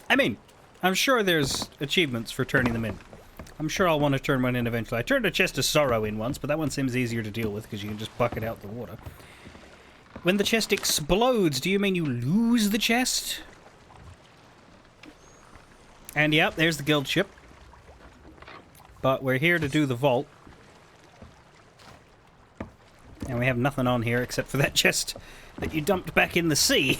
I mean, I'm sure there's achievements for turning them in. I'm sure I'll want to turn one in eventually. I turned a chest of sorrow in once, but that one seems easier to deal with because you can just bucket out the water. When the chest explodes, do you mean you lose the chest? And yep, there's the guild ship. But we're here to do the vault. And we have nothing on here except for that chest that you dumped back in the sea.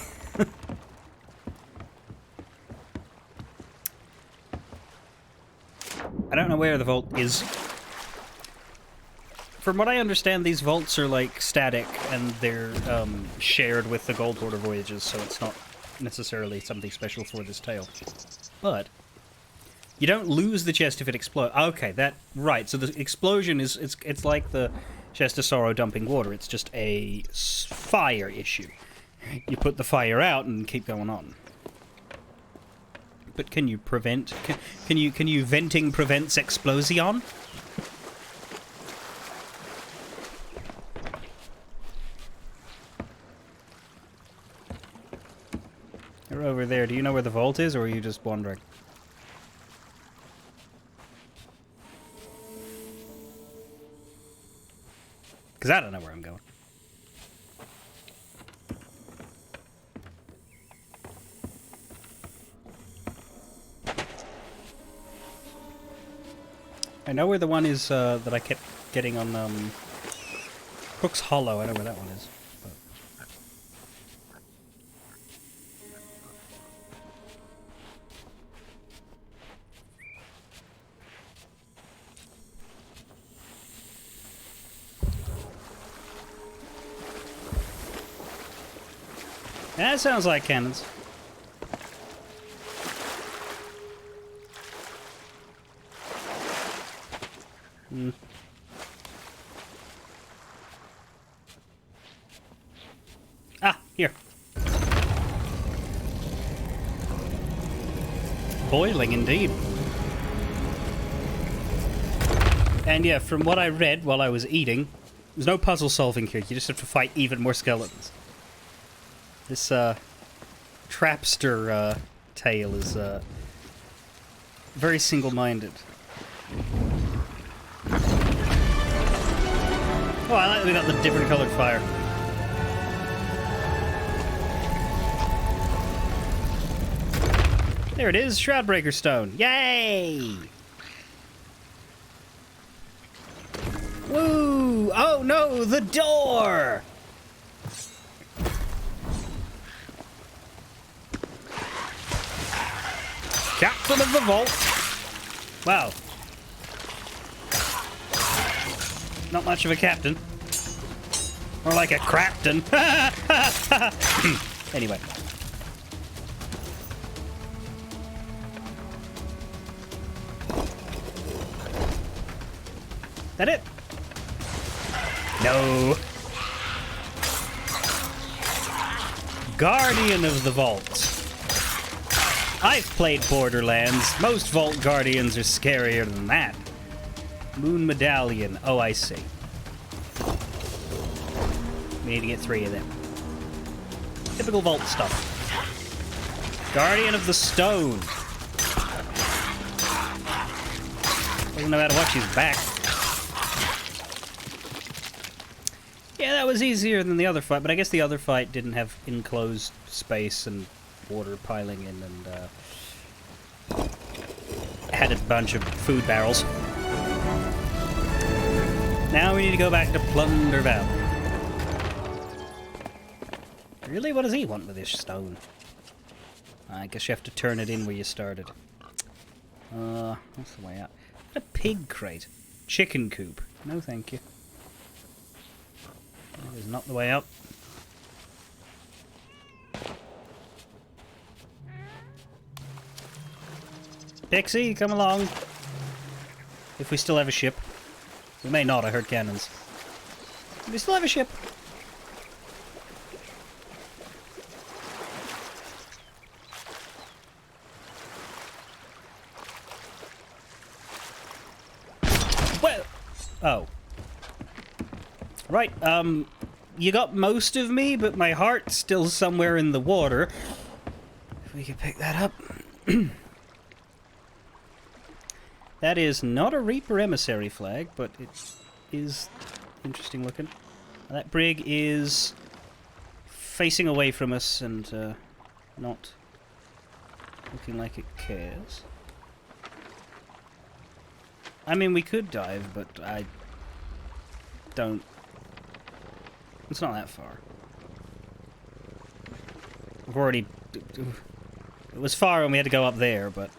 I don't know where the vault is. From what I understand, these vaults are like static and they're shared with the Gold Hoarder Voyages, so it's not necessarily something special for this tale. But you don't lose the chest if it explodes. Okay, right. So the explosion is it's like the Chest of Sorrow dumping water. It's just a fire issue. You put the fire out and keep going on. But can you prevent? Can you venting prevents explosion? You're over there. Do you know where the vault is, or are you just wandering? Because I don't know where I'm going. I know where the one is that I kept getting on Hook's Hollow. I know where that one is. But... That sounds like cannons. Ah, here. Boiling indeed. And yeah, from what I read while I was eating, there's no puzzle solving here. You just have to fight even more skeletons. This trapster tale is very single-minded. Oh, I like that we got the different colored fire. There it is, Shroudbreaker Stone. Yay! Woo! Oh no, the door! Captain of the vault. Wow. Not much of a captain. More like a crapton. Anyway. That it? No. Guardian of the Vault. I've played Borderlands. Most Vault Guardians are scarier than that. Moon Medallion. Oh, I see. We need to get 3 of them. Typical Vault stuff. Guardian of the Stone. Doesn't know how to watch his back. Yeah, that was easier than the other fight, but I guess the other fight didn't have enclosed space and water piling in and had a bunch of food barrels. Now we need to go back to Plunder Valley. Really? What does he want with this stone? I guess you have to turn it in where you started. What's the way out? A pig crate. Chicken coop. No, thank you. That is not the way up. Pixie, come along. If we still have a ship. We may not, I heard cannons. We still have a ship. Oh. Right, you got most of me, but my heart's still somewhere in the water. If we could pick that up. That is not a Reaper emissary flag, but it is interesting looking. That brig is facing away from us and not looking like it cares. I mean, we could dive, but I don't. It's not that far. We've already. It was far when we had to go up there, but.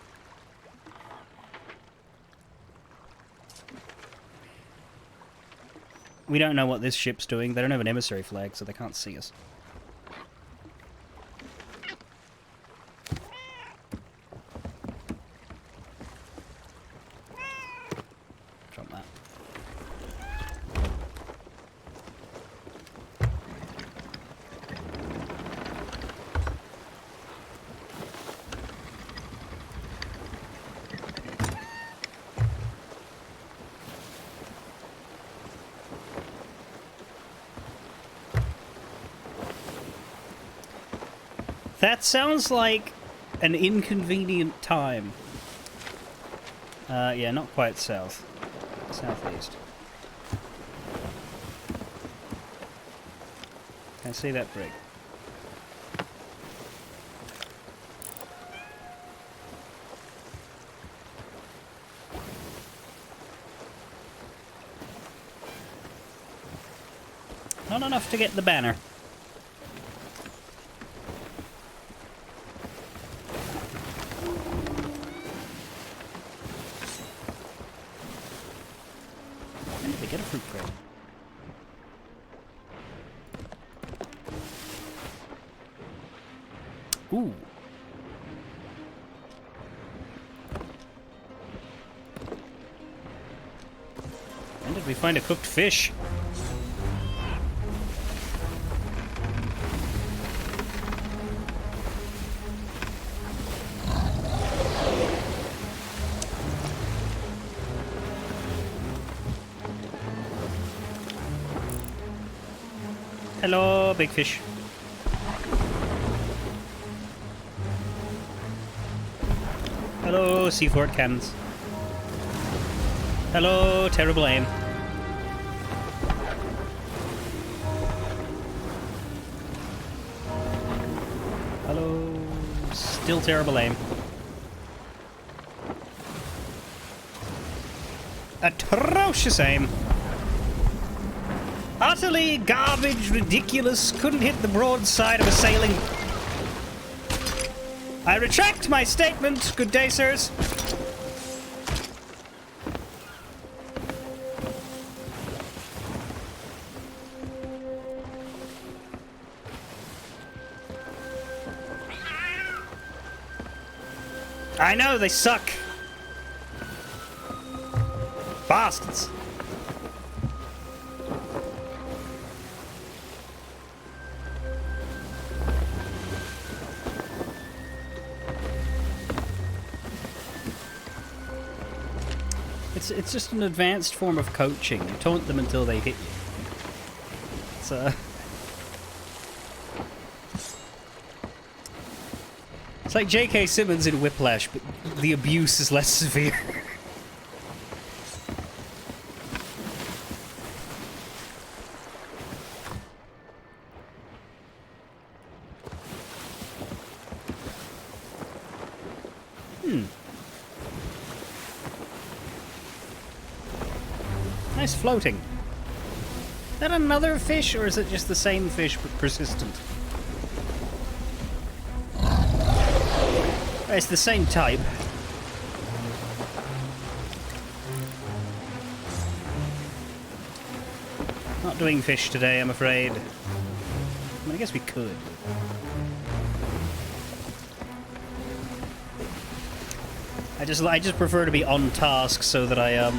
We don't know what this ship's doing. They don't have an emissary flag, so they can't see us. Drop that. That sounds like an inconvenient time. Yeah, not quite south. Southeast. Can I see that brig? Not enough to get the banner. Get a fruit crate. Ooh. When did we find a cooked fish? Hello, big fish. Hello, C4 cannons. Hello, terrible aim. Hello, still terrible aim. Atrocious aim. Utterly garbage, ridiculous, couldn't hit the broadside of a sailing. I retract my statement. Good day, sirs. I know, they suck. Bastards. It's just an advanced form of coaching. You taunt them until they hit you. It's like J.K. Simmons in Whiplash, but the abuse is less severe. Nice floating. Is that another fish, or is it just the same fish but persistent? It's the same type. Not doing fish today, I'm afraid. I mean, I guess we could. I just prefer to be on task so that I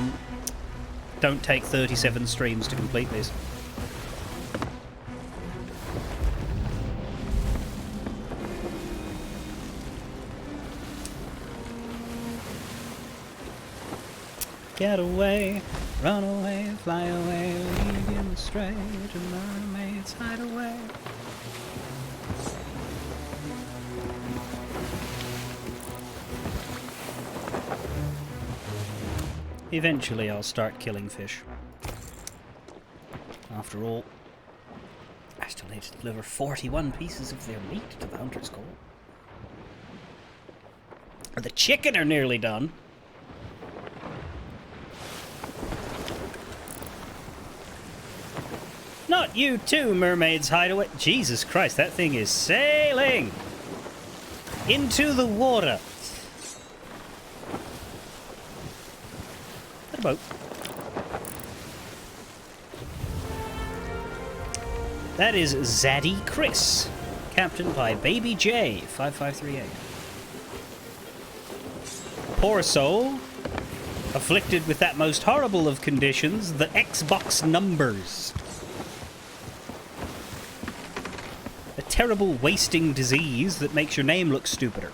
don't take 37 streams to complete this. Get away. Run away, fly away, leave him astray to mermaids hide away. Eventually I'll start killing fish. After all, I still need to deliver 41 pieces of their meat to the Hunter's Call. The chicken are nearly done. Not you too, Mermaid's Hideaway. Jesus Christ, that thing is sailing into the water. What about? That is Zaddy Chris, captained by Baby J, 5538. Poor soul, afflicted with that most horrible of conditions, the Xbox numbers. A terrible wasting disease that makes your name look stupider.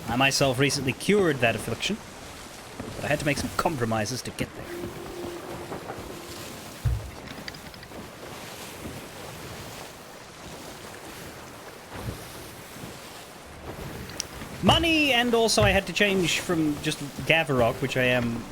I myself recently cured that affliction, but I had to make some compromises to get there. Money, and also I had to change from just Gavarok, which I am.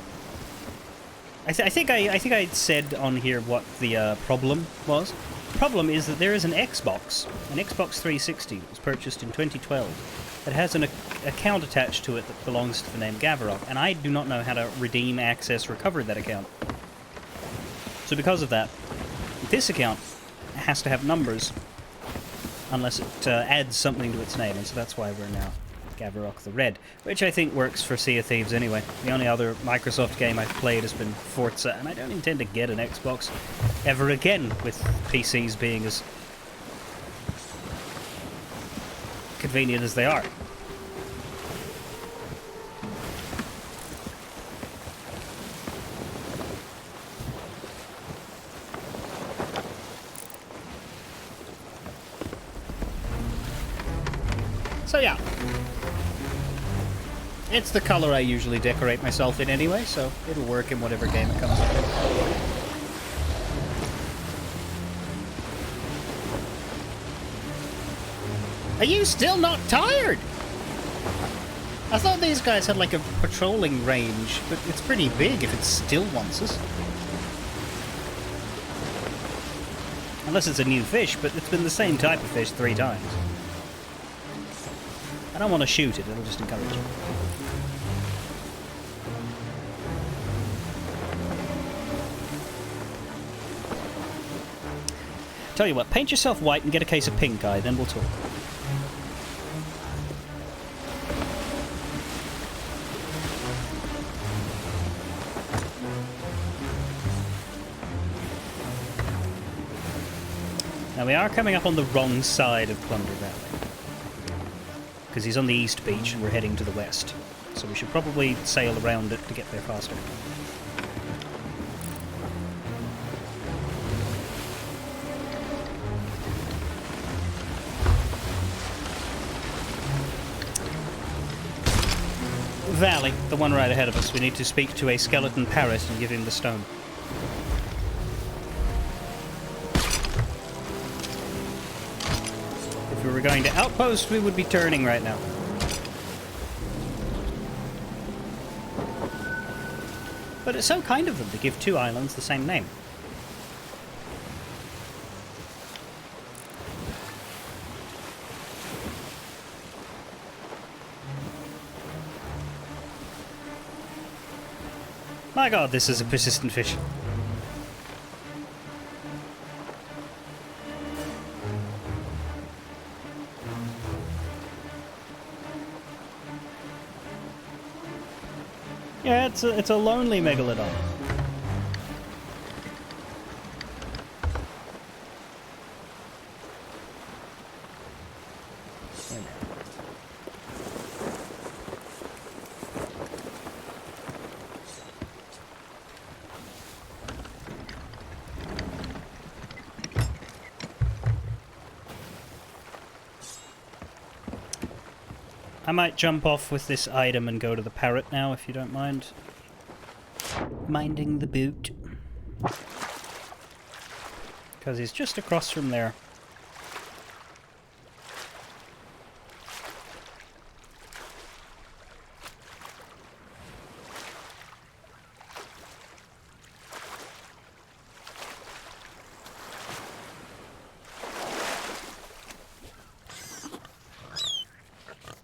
I think I said on here what the problem was. The problem is that there is an Xbox 360 that was purchased in 2012 that has an account attached to it that belongs to the name Gavarok, and I do not know how to redeem, access, recover that account. So because of that, this account has to have numbers unless it adds something to its name, and so that's why we're now Gavarok the Red, which I think works for Sea of Thieves anyway. The only other Microsoft game I've played has been Forza, and I don't intend to get an Xbox ever again, with PCs being as convenient as they are. So yeah. It's the color I usually decorate myself in anyway, so it'll work in whatever game it comes up in. Are you still not tired? I thought these guys had like a patrolling range, but it's pretty big if it still wants us. Unless it's a new fish, but it's been the same type of fish 3 times. I don't want to shoot it, it'll just encourage it. Tell you what, paint yourself white and get a case of pink eye, then we'll talk. Now we are coming up on the wrong side of Plunder Valley, because he's on the east beach and we're heading to the west. So we should probably sail around it to get there faster. Valley, the one right ahead of us. We need to speak to a skeleton parrot and give him the stone. If we were going to outpost, we would be turning right now. But it's so kind of them to give 2 islands the same name. My god, this is a persistent fish. Yeah, it's a lonely megalodon. I might jump off with this item and go to the parrot now, if you don't mind. Minding the boot. Because he's just across from there.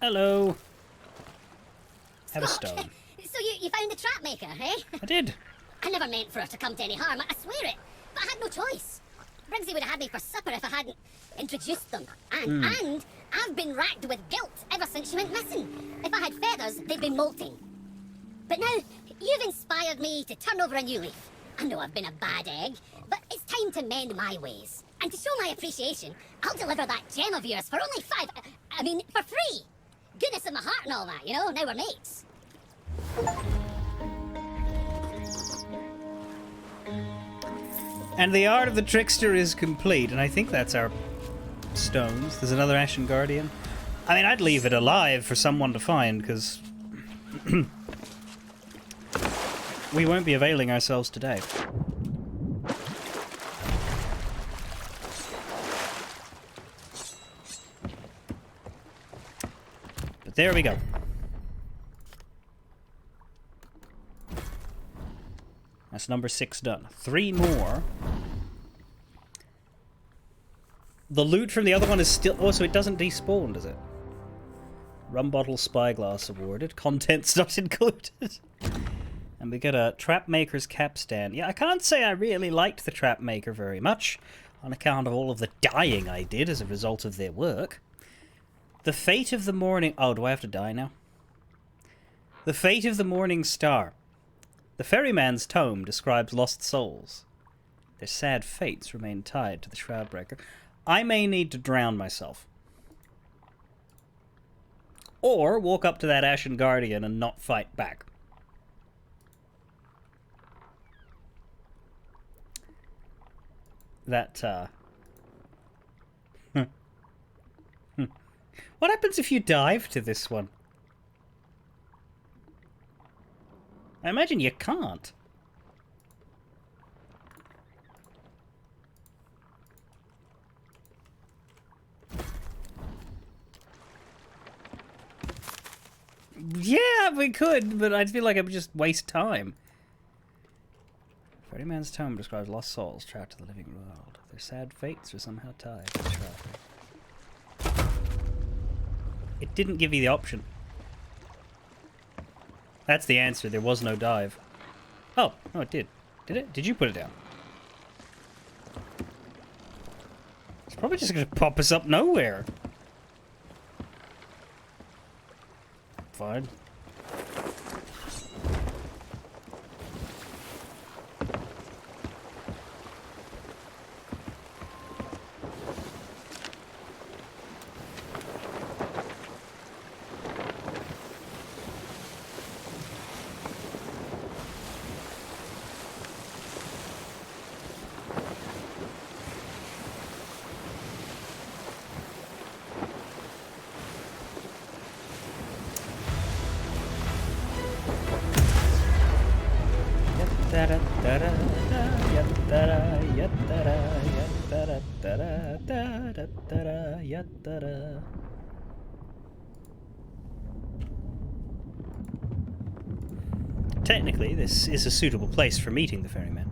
Hello. Have a stone. So you found the trap maker, eh? I did. I never meant for her to come to any harm, I swear it. But I had no choice. Briggsy would have had me for supper if I hadn't introduced them. And I've been racked with guilt ever since she went missing. If I had feathers, they'd be molting. But now, you've inspired me to turn over a new leaf. I know I've been a bad egg, but it's time to mend my ways. And to show my appreciation, I'll deliver that gem of yours for only for free. Goodness in my heart and all that, you know, now we're mates. And the art of the trickster is complete, and I think that's our stones. There's another Ashen Guardian. I mean, I'd leave it alive for someone to find, because we won't be availing ourselves today. But there we go. That's number 6 done. 3 more. The loot from the other one is still... Oh, so it doesn't despawn, does it? Rum bottle spyglass awarded. Contents not included. And we get a Trap Maker's capstan. Yeah, I can't say I really liked the Trap Maker very much, on account of all of the dying I did as a result of their work. The Fate of the Morning... Oh, do I have to die now? The Fate of the Morning Star. The Ferryman's tome describes lost souls. Their sad fates remain tied to the Shroudbreaker. I may need to drown myself. Or walk up to that Ashen Guardian and not fight back. That, What happens if you dive to this one? I imagine you can't. Yeah, we could, but I feel like it would just waste time. Ferryman's tome describes lost souls trapped in the living world. Their sad fates are somehow tied to the Shroudbreaker. It didn't give you the option. That's the answer. There was no dive. Oh, no, it did. Did it? Did you put it down? It's probably just going to pop us up nowhere. Fine. Technically, this is a suitable place for meeting the ferryman.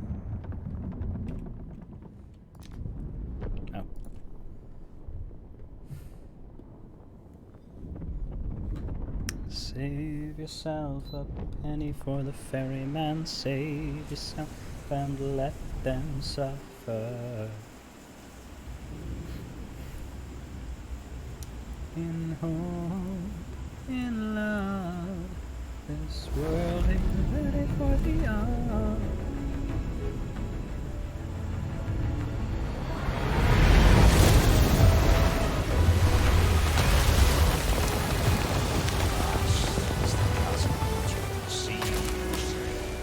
Oh. Save yourself a penny for the ferryman. Save yourself and let them suffer. In hope, in love, this world ain't ready for the young.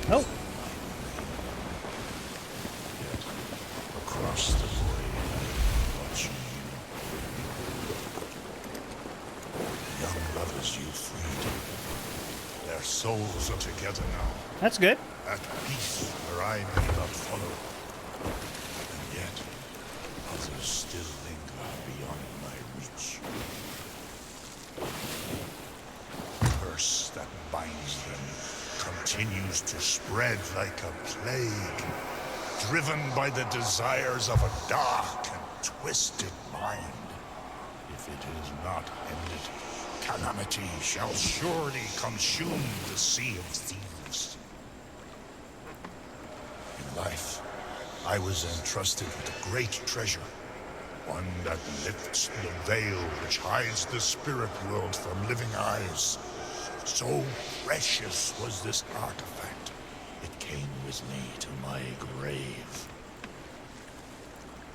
Oh. Across the void, watching you. Young lovers you freed. Their souls are together now. That's good. at peace where I may not follow. And yet, others still linger beyond my reach. The curse that binds them continues to spread like a plague, driven by the desires of a dark and twisted mind. If it is not ended, calamity shall surely consume the Sea of Thieves. In life, I was entrusted with a great treasure, one that lifts the veil which hides the spirit world from living eyes. So precious was this artifact, it came with me to my grave.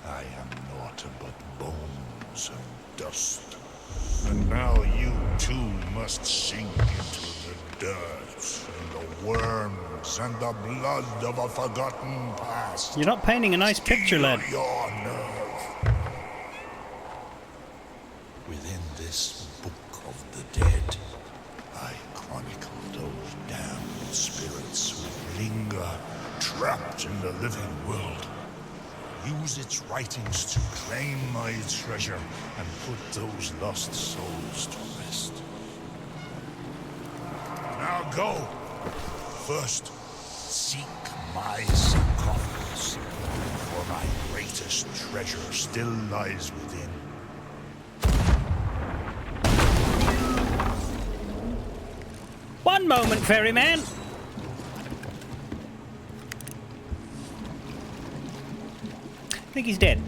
I am naught but bones and dust. And now you too must sink into the dirt and the worms and the blood of a forgotten past. You're not painting a nice picture, lad. Your nerve. Within this book of the dead, I chronicle those damned spirits who linger trapped in the living world. Use its writings to claim my treasure and put those lost souls to rest. Now go. First, seek my sarcophagus, for my greatest treasure still lies within. One moment, ferryman. I think he's dead.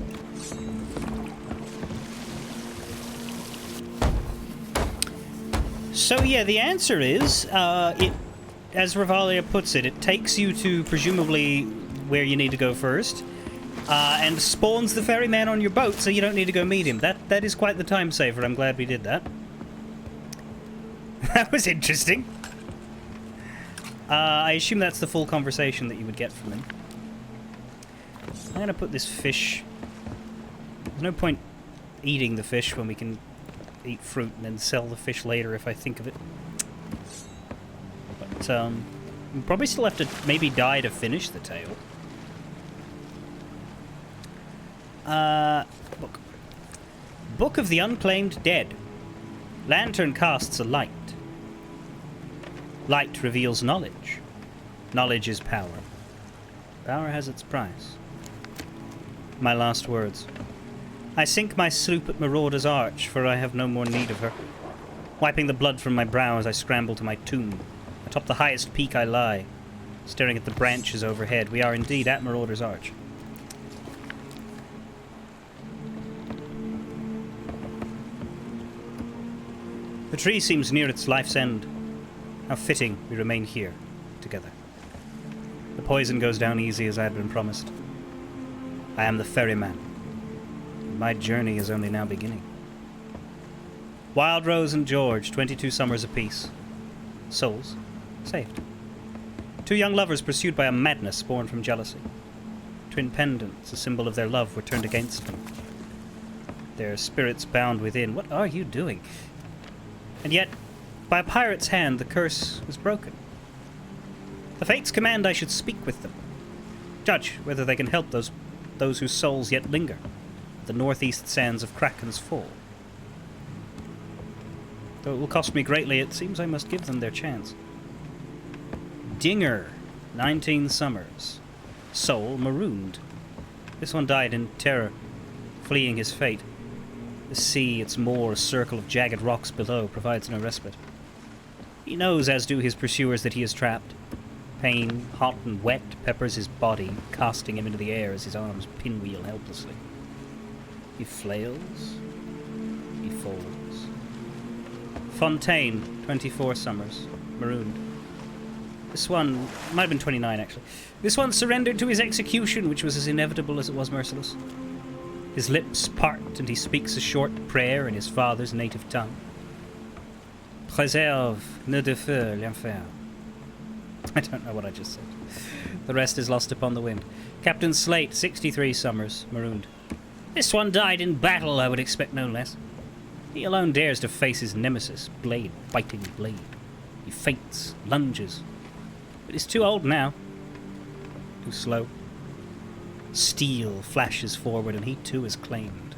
So yeah, the answer is, as Revalia puts it, it takes you to presumably where you need to go first, and spawns the ferryman on your boat, so you don't need to go meet him. That is quite the time saver. I'm glad we did that. That was interesting. I assume that's the full conversation that you would get from him. I'm gonna put this fish... There's no point eating the fish when we can eat fruit and then sell the fish later if I think of it. But, we'll probably still have to maybe die to finish the tale. Book. Book of the Unclaimed Dead. Lantern casts a light. Light reveals knowledge. Knowledge is power. Power has its price. My last words. I sink my sloop at Marauder's Arch, for I have no more need of her. Wiping the blood from my brow as I scramble to my tomb. Atop the highest peak I lie, staring at the branches overhead. We are indeed at Marauder's Arch. The tree seems near its life's end. How fitting we remain here, together. The poison goes down easy as I had been promised. I am the ferryman. My journey is only now beginning. Wild Rose and George, 22 summers apiece. Souls saved. Two young lovers pursued by a madness born from jealousy. Twin pendants, a symbol of their love, were turned against them. Their spirits bound within. What are you doing? And yet, by a pirate's hand, the curse was broken. The fates command I should speak with them. Judge whether they can help those whose souls yet linger at the northeast sands of Kraken's Fall. Though it will cost me greatly, it seems I must give them their chance. Dinger, 19 summers. Soul marooned. This one died in terror, fleeing his fate. The sea, its moor, a circle of jagged rocks below, provides no respite. He knows, as do his pursuers, that he is trapped. Pain, hot and wet, peppers his body, casting him into the air as his arms pinwheel helplessly. He flails. He falls. Fontaine, 24 summers. Marooned. This one might have been 29, actually. This one surrendered to his execution, which was as inevitable as it was merciless. His lips part, and he speaks a short prayer in his father's native tongue. Préserve, ne de feu, l'enfer. I don't know what I just said. The rest is lost upon the wind. Captain Slate, 63 summers, marooned. This one died in battle, I would expect no less. He alone dares to face his nemesis, blade biting blade. He feints, lunges, but is too old now. Too slow. Steel flashes forward, and he too is claimed.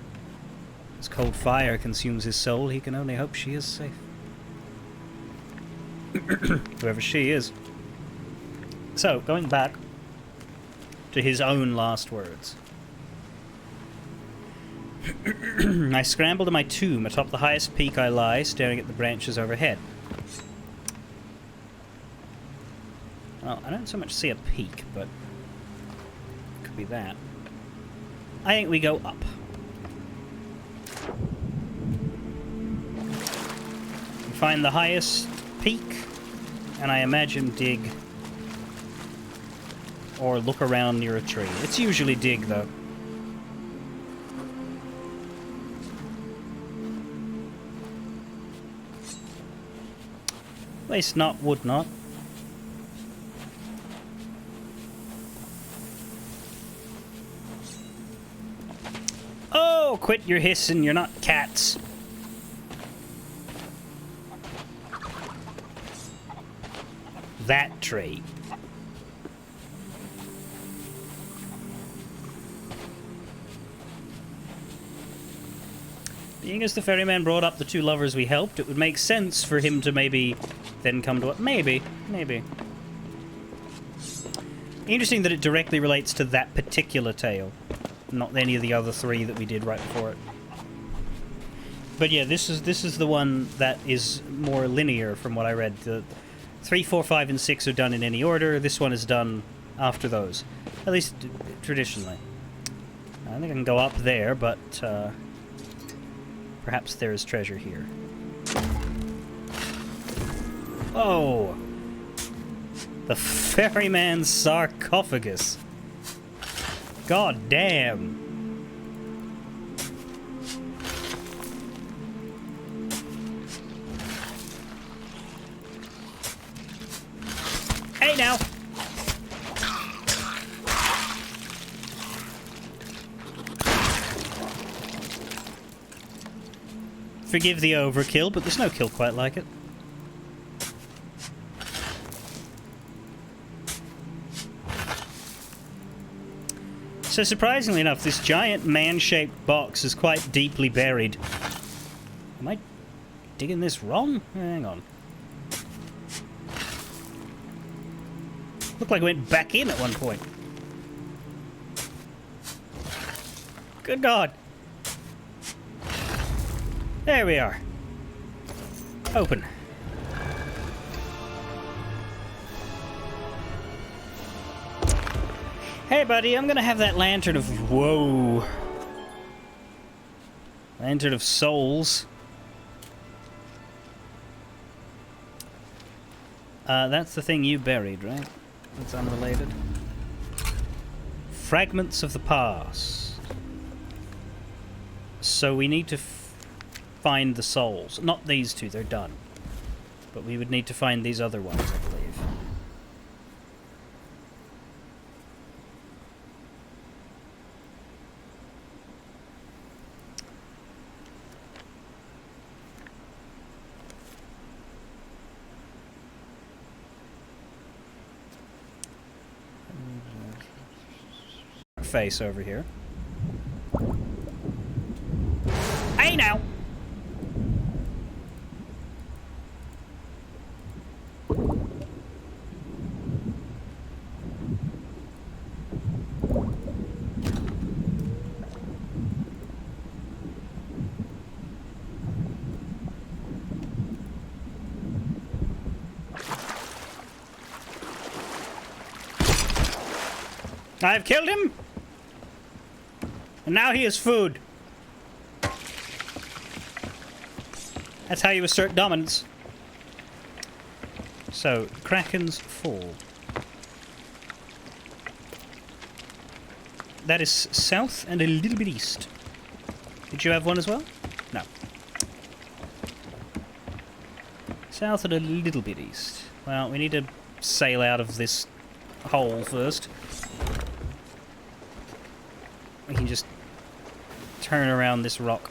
As cold fire consumes his soul, he can only hope she is safe. Whoever she is. So, going back to his own last words. I scramble to my tomb. Atop the highest peak I lie, staring at the branches overhead. Well, I don't so much see a peak, but it could be that. I think we go up. We find the highest peak, and I imagine dig or look around near a tree. It's usually dig, though. Waste not, would not. Oh, quit your hissing, you're not cats. That tree. Being as the ferryman brought up the two lovers we helped, it would make sense for him to maybe then come to it. Maybe. Interesting that it directly relates to that particular tale, not any of the other three that we did right before it. But yeah, this is the one that is more linear from what I read. The 3, 4, 5, and 6 are done in any order. This one is done after those, at least traditionally. I think I can go up there, but perhaps there is treasure here. Oh! The ferryman's sarcophagus. God damn. Hey now! Forgive the overkill, but there's no kill quite like it. So surprisingly enough, this giant man-shaped box is quite deeply buried. Am I digging this wrong? Hang on. Looked like it went back in at one point. Good God. There we are. Open. Hey, buddy, I'm gonna have that lantern of... Whoa. Lantern of Souls. That's the thing you buried, right? That's unrelated. Fragments of the past. So we need to find the souls. Not these two, they're done. But we would need to find these other ones, I believe. Face over here. Hey now! I've killed him! And now he is food. That's how you assert dominance. So, Kraken's Fall. That is south and a little bit east. Did you have one as well? No. South and a little bit east. Well, we need to sail out of this hole first. We can just turn around this rock.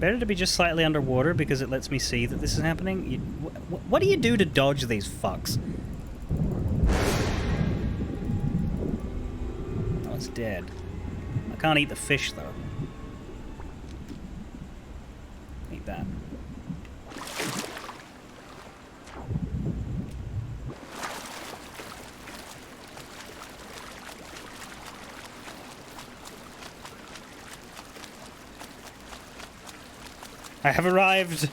Better to be just slightly underwater because it lets me see that this is happening. What do you do to dodge these fucks? Oh, it's dead. I can't eat the fish, though. Eat that. I have arrived! As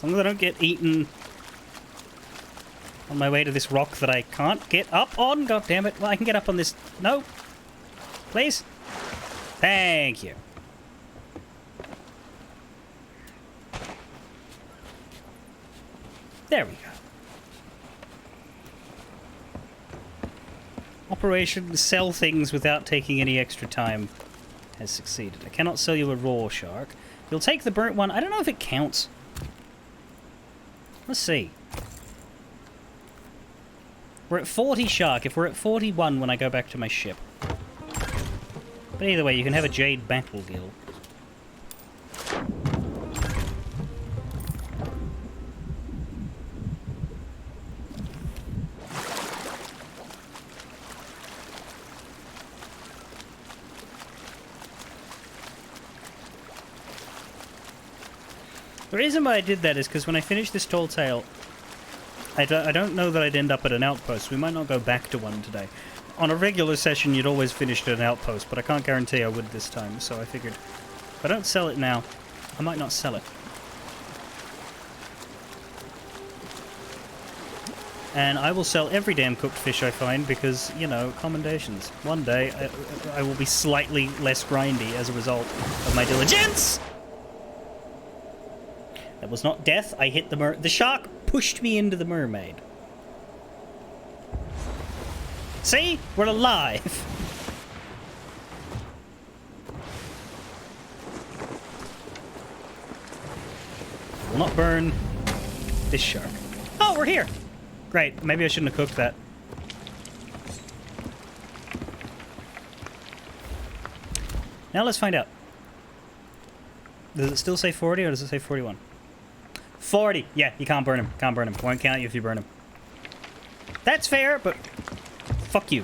long as I don't get eaten on my way to this rock that I can't get up on. God damn it. Well, I can get up on this. No. Please. Thank you. There we go. Operation sell things without taking any extra time has succeeded. I cannot sell you a raw shark. You'll take the burnt one. I don't know if it counts. Let's see. We're at 40 shark. If we're at 41 when I go back to my ship. But either way, you can have a jade battle gill. The reason why I did that is because when I finish this tall tale, I don't know that I'd end up at an outpost. We might not go back to one today. On a regular session, you'd always finish at an outpost, but I can't guarantee I would this time, so I figured if I don't sell it now, I might not sell it. And I will sell every damn cooked fish I find because, you know, commendations. One day, I will be slightly less grindy as a result of my diligence! That was not death. I hit the shark pushed me into the mermaid. See? We're alive. I will not burn this shark. Oh, we're here. Great. Maybe I shouldn't have cooked that. Now let's find out. Does it still say 40 or does it say 41? 40! Yeah, you can't burn him. Can't burn him. Won't count you if you burn him. That's fair, but fuck you.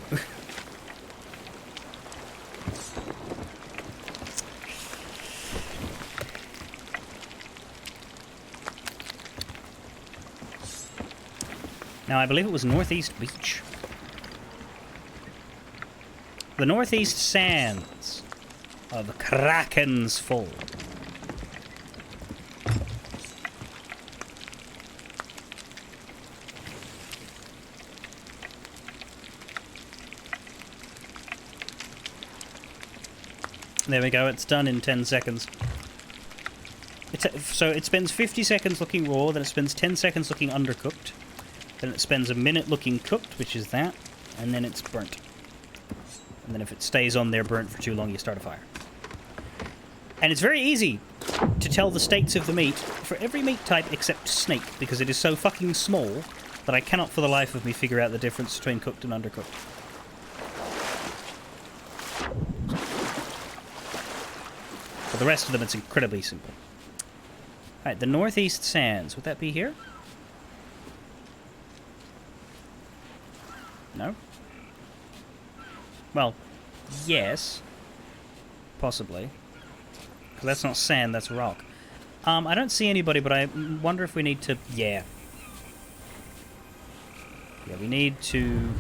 Now, I believe it was Northeast Beach. The Northeast Sands of Kraken's Fall. There we go, it's done in 10 seconds. So it spends 50 seconds looking raw, then it spends 10 seconds looking undercooked, then it spends a minute looking cooked, which is that, and then it's burnt. And then if it stays on there burnt for too long, you start a fire. And it's very easy to tell the states of the meat for every meat type except snake, because it is so fucking small that I cannot for the life of me figure out the difference between cooked and undercooked. For the rest of them, it's incredibly simple. Alright, the Northeast Sands. Would that be here? No? Well, yes. Possibly. Because that's not sand, that's rock. I don't see anybody, but I wonder if we need to... Yeah. Yeah, we need to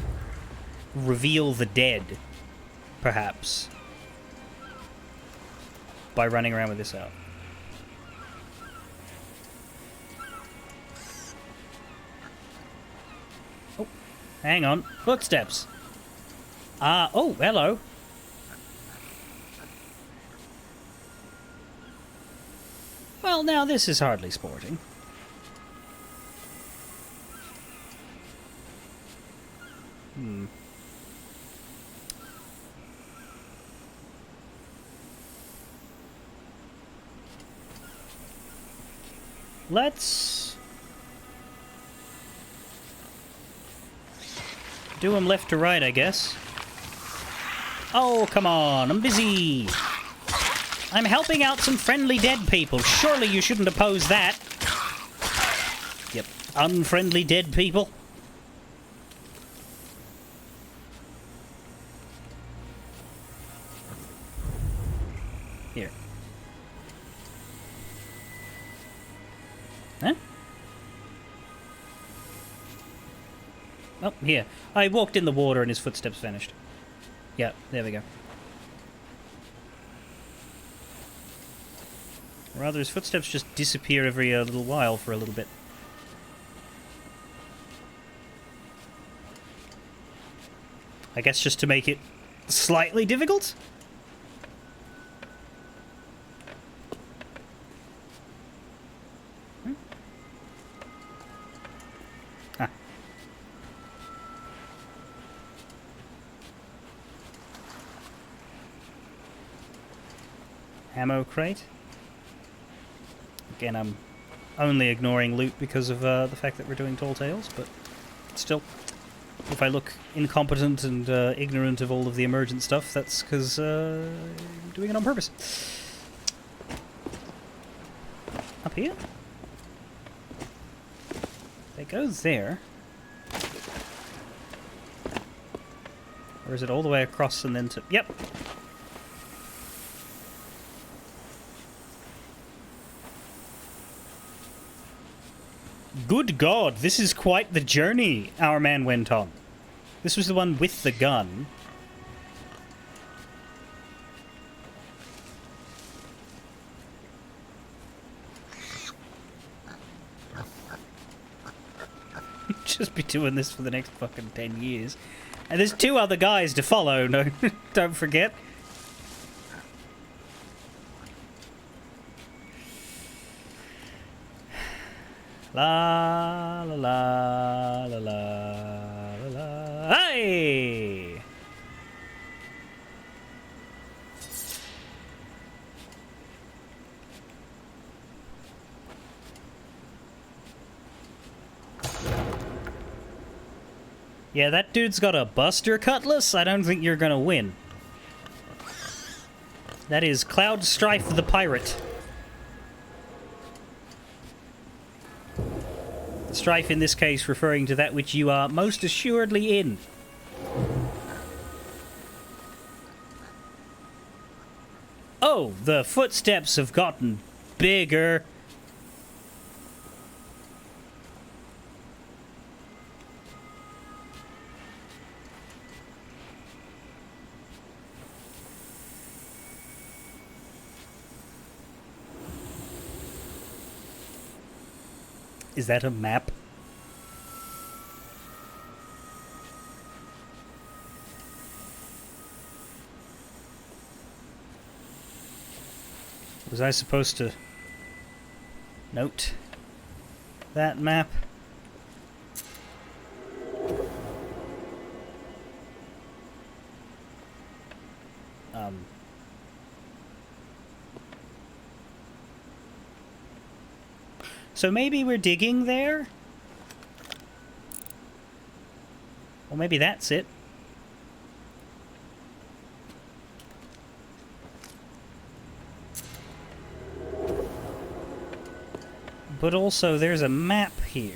reveal the dead, perhaps, by running around with this out. Oh, hang on. Footsteps. Oh, hello. Well, now this is hardly sporting. Let's do them left to right, I guess. Oh, come on, I'm busy. I'm helping out some friendly dead people. Surely you shouldn't oppose that. Yep, unfriendly dead people. Here. Huh? Oh, here. I walked in the water and his footsteps vanished. Yeah, there we go. Rather, his footsteps just disappear every little while for a little bit. I guess just to make it slightly difficult? Ah. Ammo crate. Again, I'm only ignoring loot because of the fact that we're doing Tall Tales, but still, if I look incompetent and ignorant of all of the emergent stuff, that's because I'm doing it on purpose. Up here? They go there. Or is it all the way across and then to... Yep! Good God, this is quite the journey, our man went on. This was the one with the gun. Just be doing this for the next fucking 10 years. And there's 2 other guys to follow, no, don't forget. La la la la la la la. Hey! Yeah, that dude's got a Buster Cutlass. I don't think you're gonna win. That is Cloud Strife the Pirate. Strife in this case referring to that which you are most assuredly in. Oh, the footsteps have gotten bigger. Is that a map? Was I supposed to note that map? So maybe we're digging there? Or maybe that's it. But also there's a map here.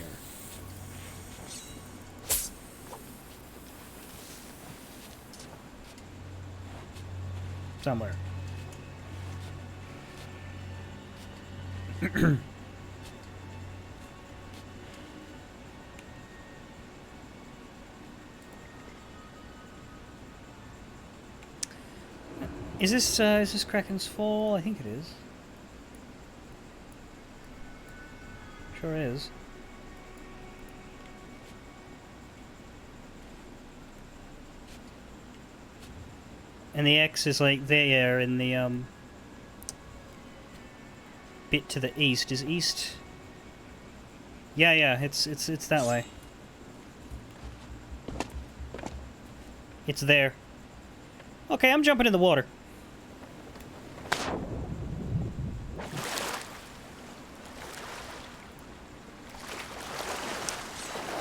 Somewhere. Is this Kraken's Fall? I think it is. Sure is. And the X is like there in the bit to the east. Is east? Yeah, it's that way. It's there. Okay, I'm jumping in the water.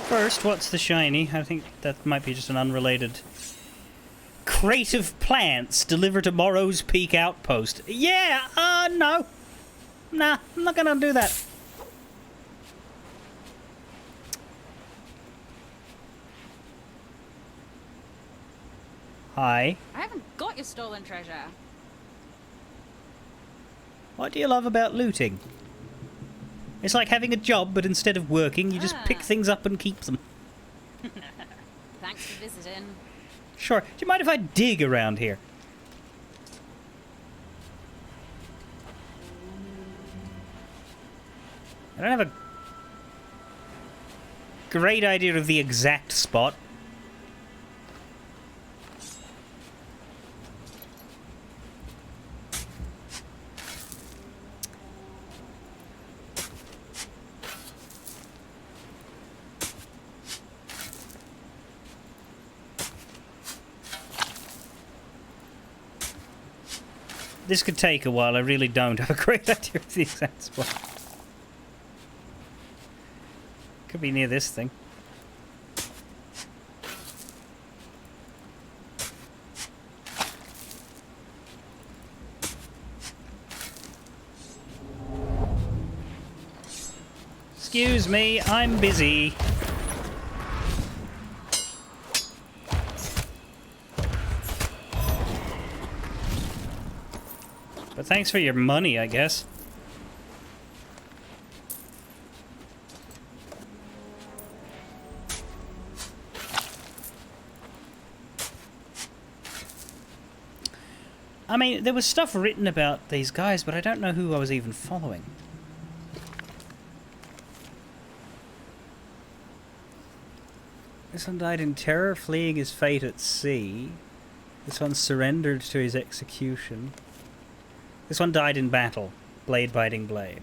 First, what's the shiny? I think that might be just an unrelated crate of plants deliver to Morrow's Peak outpost. Yeah, no. Nah, I'm not gonna do that. Hi. I haven't got your stolen treasure. What do you love about looting? It's like having a job, but instead of working, you just pick things up and keep them. Thanks for visiting. Sure. Do you mind if I dig around here? I don't have a great idea of the exact spot. This could take a while. I really don't have a great idea of the exact spot. Could be near this thing. Excuse me, I'm busy. But thanks for your money, I guess. I mean, there was stuff written about these guys, but I don't know who I was even following. This one died in terror, fleeing his fate at sea. This one surrendered to his execution. This one died in battle. Blade biting blade.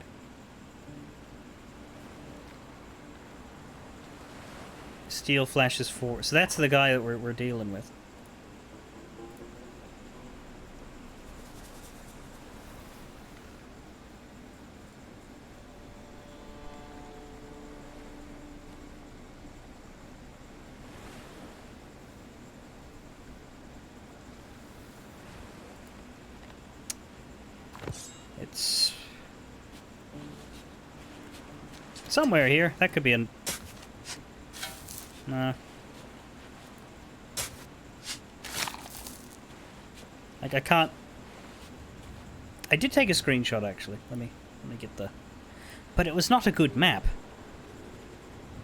Steel flashes 4. So that's the guy that we're dealing with. It's somewhere here. That could be an... Nah. Like, I can't... I did take a screenshot, actually. Let me get the... But it was not a good map.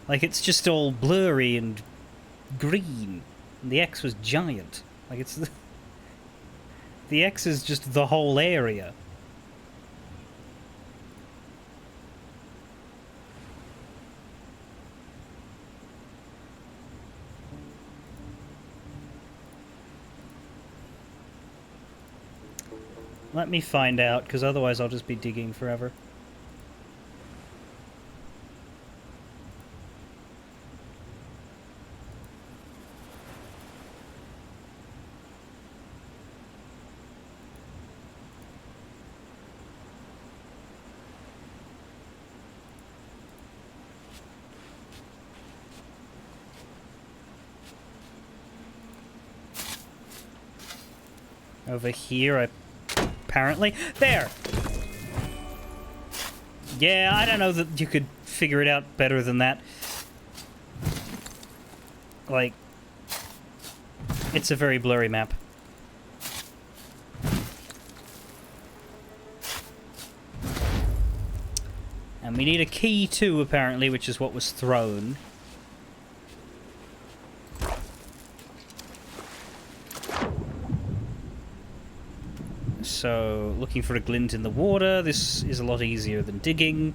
Like, it's just all blurry and green. And the X was giant. Like, it's... The X is just the whole area. Let me find out, because otherwise I'll just be digging forever. Over here, apparently. There! Yeah, I don't know that you could figure it out better than that. Like, it's a very blurry map. And we need a key too, apparently, which is what was thrown. So, looking for a glint in the water. This is a lot easier than digging.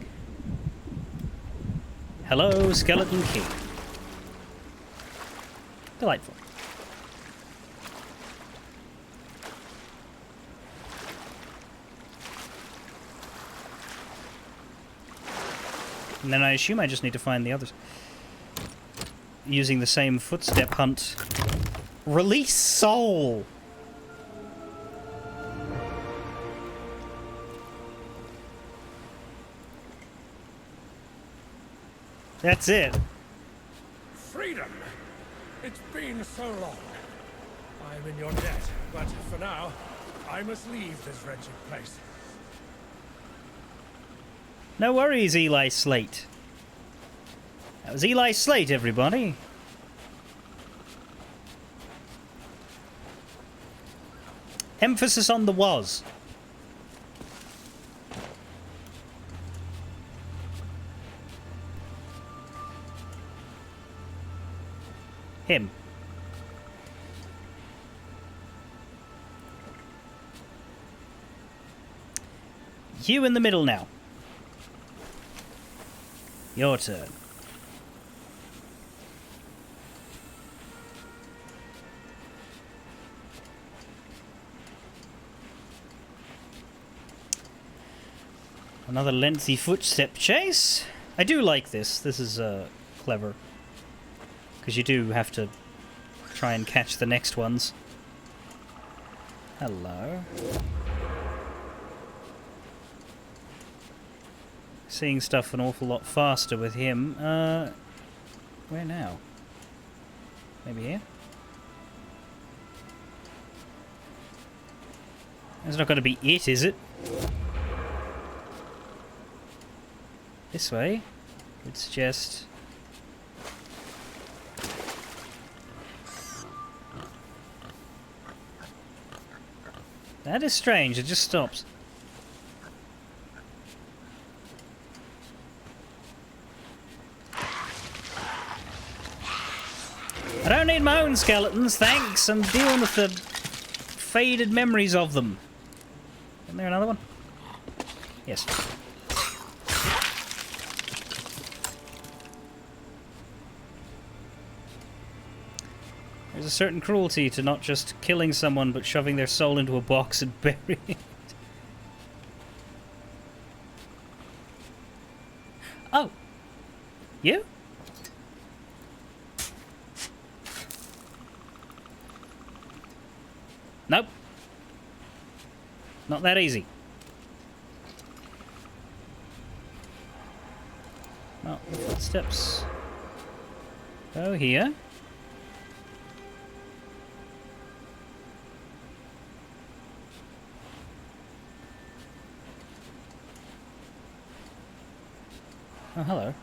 Hello, skeleton key. Delightful. And then I assume I just need to find the others. Using the same footstep hunt. Release soul! That's it. Freedom! It's been so long. I I'm in your debt, but for now, I must leave this wretched place. No worries, Eli Slate. That was Eli Slate, everybody. Emphasis on the was. Him. You in the middle now. Your turn. Another lengthy footstep chase. I do like this. This is clever. Because you do have to try and catch the next ones. Hello. Seeing stuff an awful lot faster with him. Where now? Maybe here? It's not going to be it, is it? This way would suggest... That is strange, it just stops. I don't need my own skeletons, thanks. I'm dealing with the faded memories of them. Isn't there another one? Yes. There's a certain cruelty to not just killing someone, but shoving their soul into a box and burying it. Oh. You? Nope. Not that easy. Well, the footsteps go here. Oh, hello.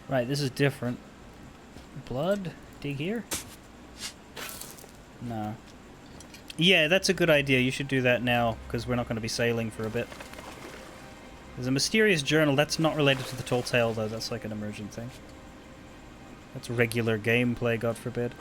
Right, this is different. Blood? Dig here? No. Yeah, that's a good idea. You should do that now, because we're not going to be sailing for a bit. There's a mysterious journal. That's not related to the Tall Tale, though. That's like an emergent thing. That's regular gameplay, God forbid.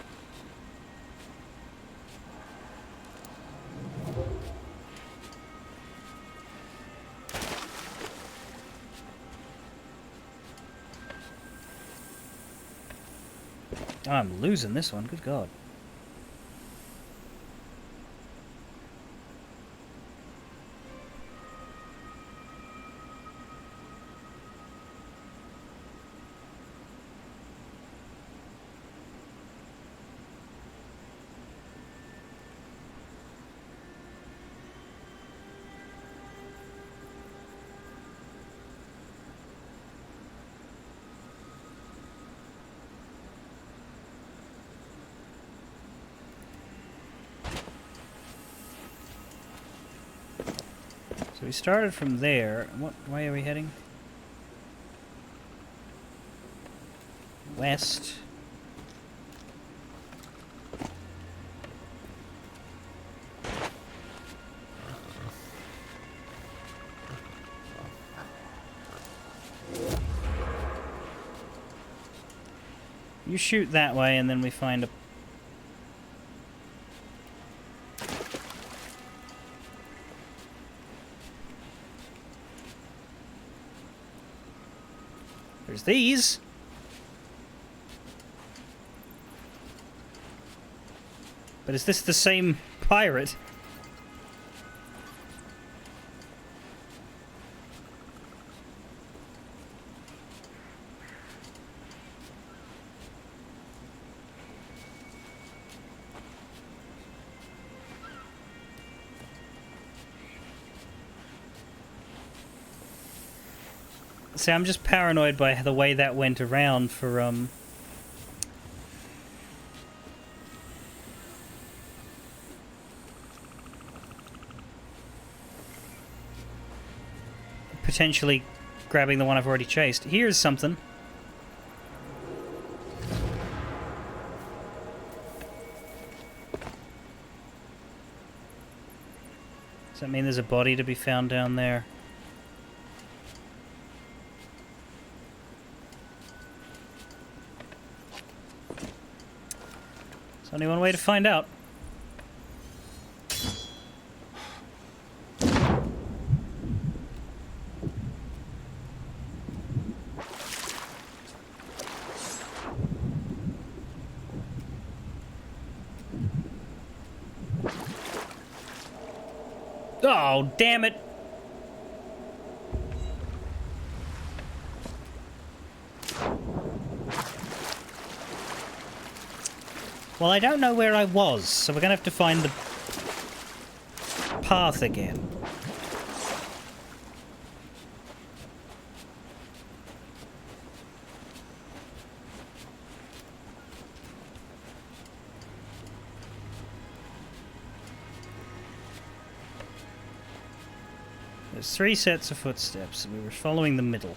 Oh, I'm losing this one. Good God. So we started from there. What way are we heading? West. You shoot that way and then we find a... There's these. But is this the same pirate? See, I'm just paranoid by the way that went around for, potentially grabbing the one I've already chased. Here's something. Does that mean there's a body to be found down there? There's only one way to find out. Oh, damn it! Well, I don't know where I was, so we're gonna have to find the path again. There's 3 sets of footsteps, and we were following the middle.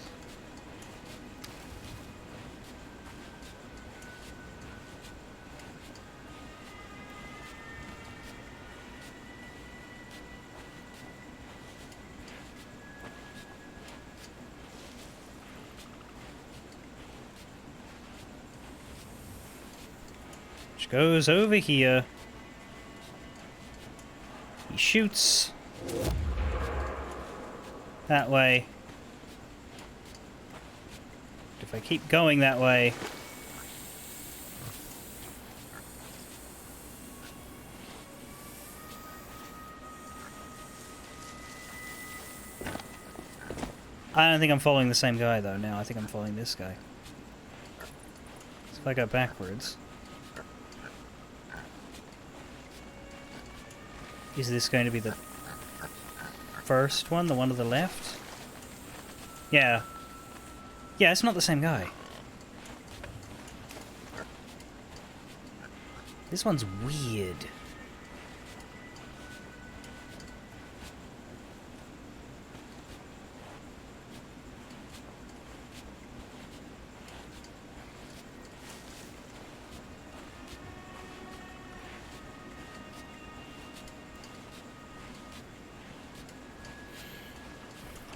Which goes over here. He shoots that way. If I keep going that way, I don't think I'm following the same guy though now. I think I'm following this guy. So if I go backwards, is this going to be the first one, the one to the left? Yeah. Yeah, it's not the same guy. This one's weird.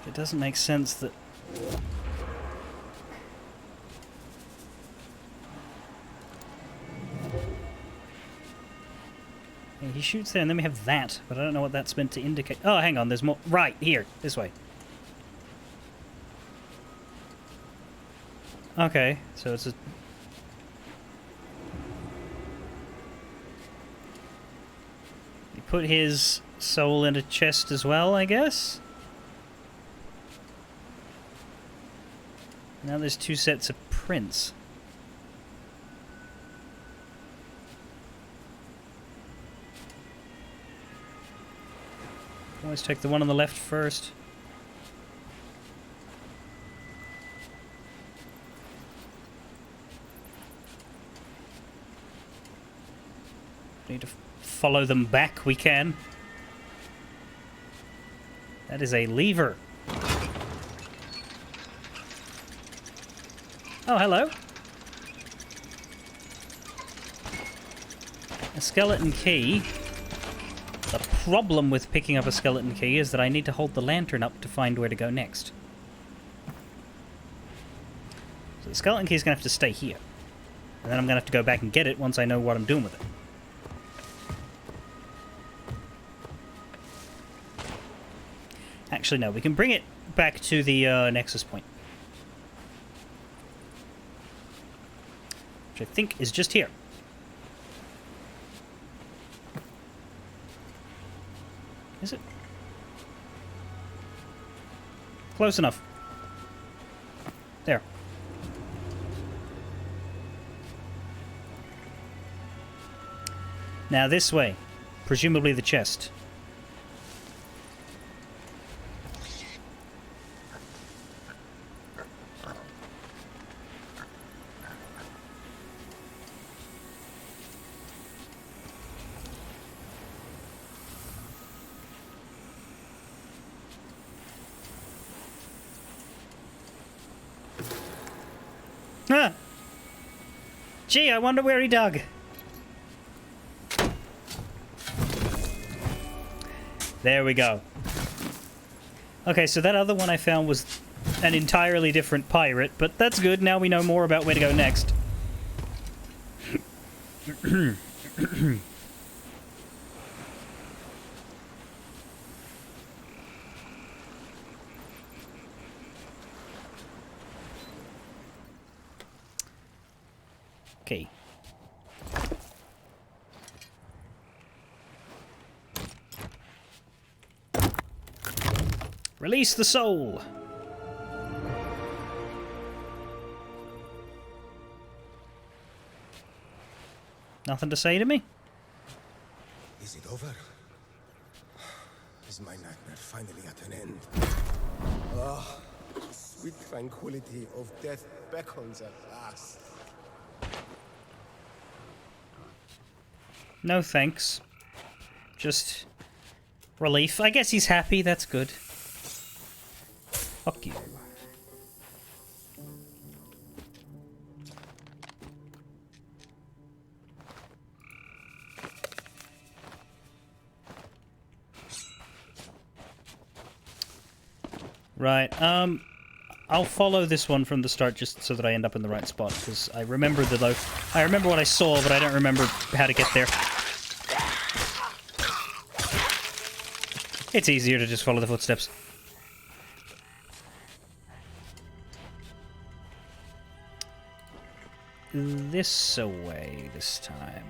It doesn't make sense that... Yeah, he shoots there, and then we have that, but I don't know what that's meant to indicate. Oh, hang on, there's more. Right, here, this way. Okay, so it's a... He put his soul in a chest as well, I guess? Now there's 2 sets of prints. Always take the one on the left first. Need to follow them back, we can. That is a lever. Oh, hello. A skeleton key. The problem with picking up a skeleton key is that I need to hold the lantern up to find where to go next. So the skeleton key is going to have to stay here. And then I'm going to have to go back and get it once I know what I'm doing with it. Actually, no, we can bring it back to the nexus point. Which I think is just here. Is it? Close enough. There. Now this way. Presumably the chest. Huh. Gee, I wonder where he dug. There we go. Okay, so that other one I found was an entirely different pirate, but that's good. Now we know more about where to go next. Okay. Release the soul. Nothing to say to me? Is it over? Is my nightmare finally at an end? Ah, sweet tranquility of death beckons at last. No thanks. Just relief. I guess he's happy, that's good. Fuck you. Right, I'll follow this one from the start just so that I end up in the right spot, because I remember I remember what I saw, but I don't remember how to get there. It's easier to just follow the footsteps. This away this time.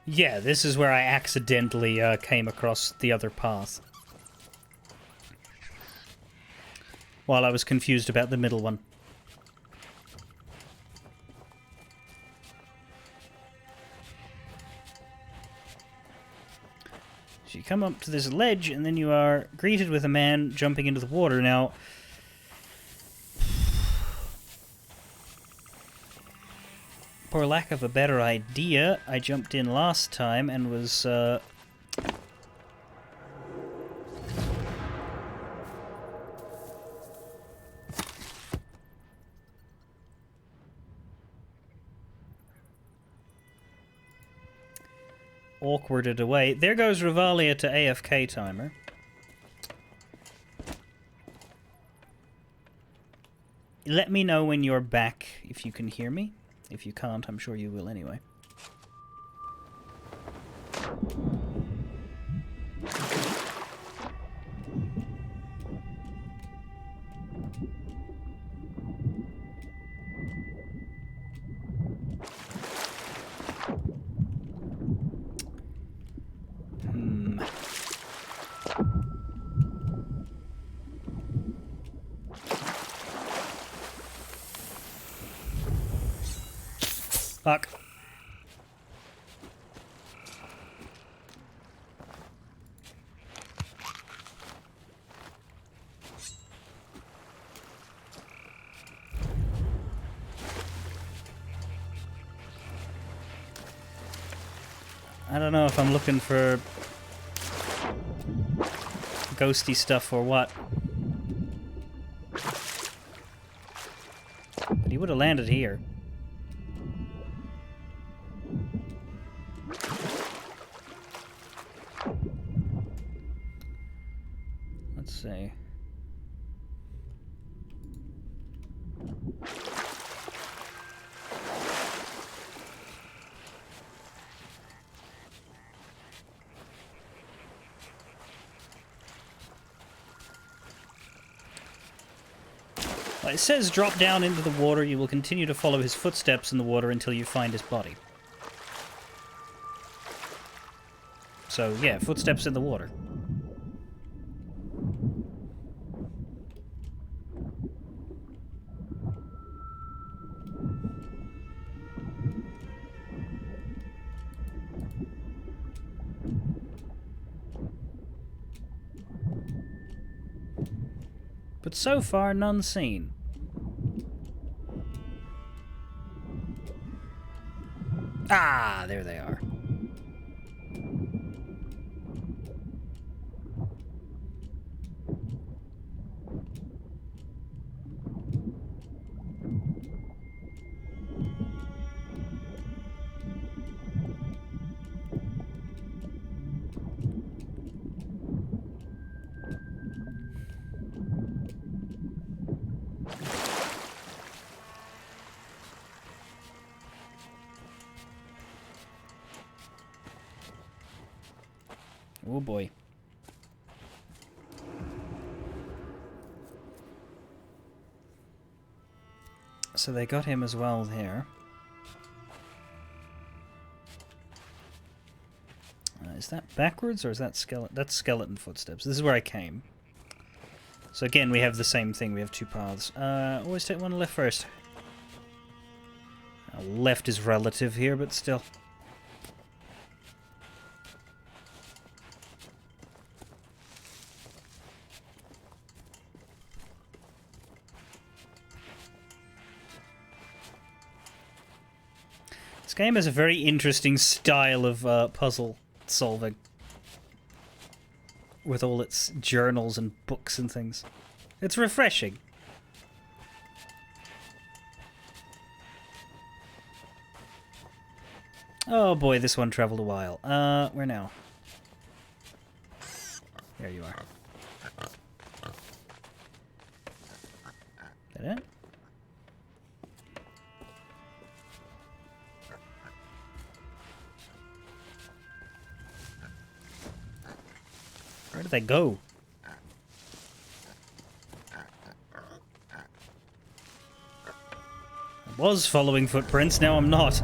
Yeah, this is where I accidentally came across the other path. While I was confused about the middle one. So you come up to this ledge, and then you are greeted with a man jumping into the water. Now, for lack of a better idea, I jumped in last time and was, awkwarded away. There goes Rivalia to AFK timer. Let me know when you're back if you can hear me. If you can't, I'm sure you will anyway. Fuck. I don't know if I'm looking for ghosty stuff or what. But he would have landed here. Let's see. Well, it says drop down into the water. You will continue to follow his footsteps in the water until you find his body. So, yeah, footsteps in the water. But so far, none seen. Ah, there they are. Oh boy. So they got him as well there. Is that backwards or is that skeleton? That's skeleton footsteps. This is where I came. So again, we have the same thing. We have two paths. Always take one left first. Left is relative here, but still. This game has a very interesting style of puzzle solving. With all its journals and books and things. It's refreshing. Oh boy, this one traveled a while. Where now? There you are. Is that it? Where did they go? I was following footprints, now I'm not.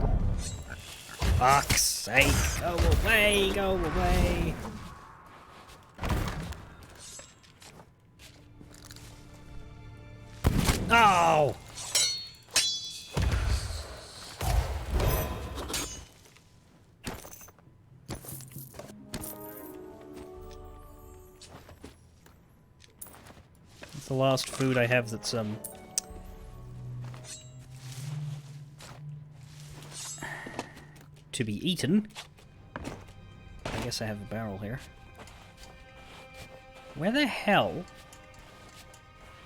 Fuck's sake, go away, go away. Oh! It's the last food I have that's, to be eaten. I guess I have a barrel here. Where the hell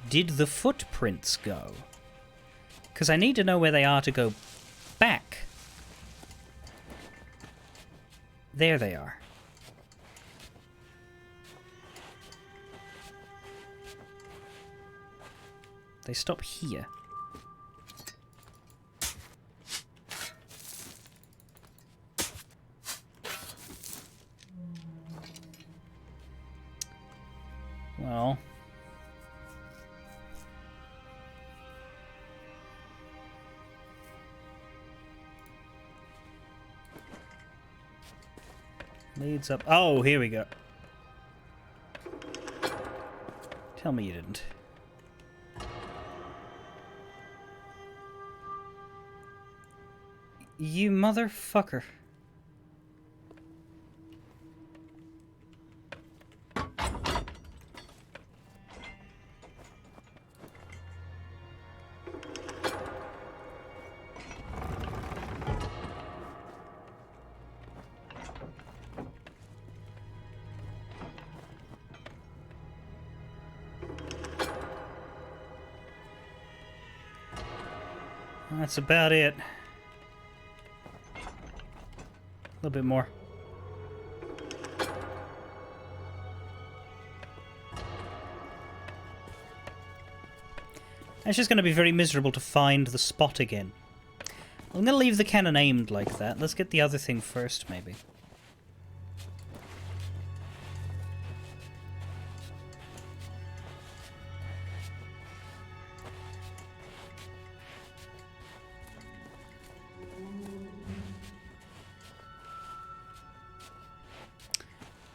did the footprints go? Because I need to know where they are to go back. There they are. They stop here. Well, leads up. Oh, here we go. Tell me you didn't. You motherfucker. That's about it. A little bit more. It's just going to be very miserable to find the spot again. I'm going to leave the cannon aimed like that. Let's get the other thing first, maybe.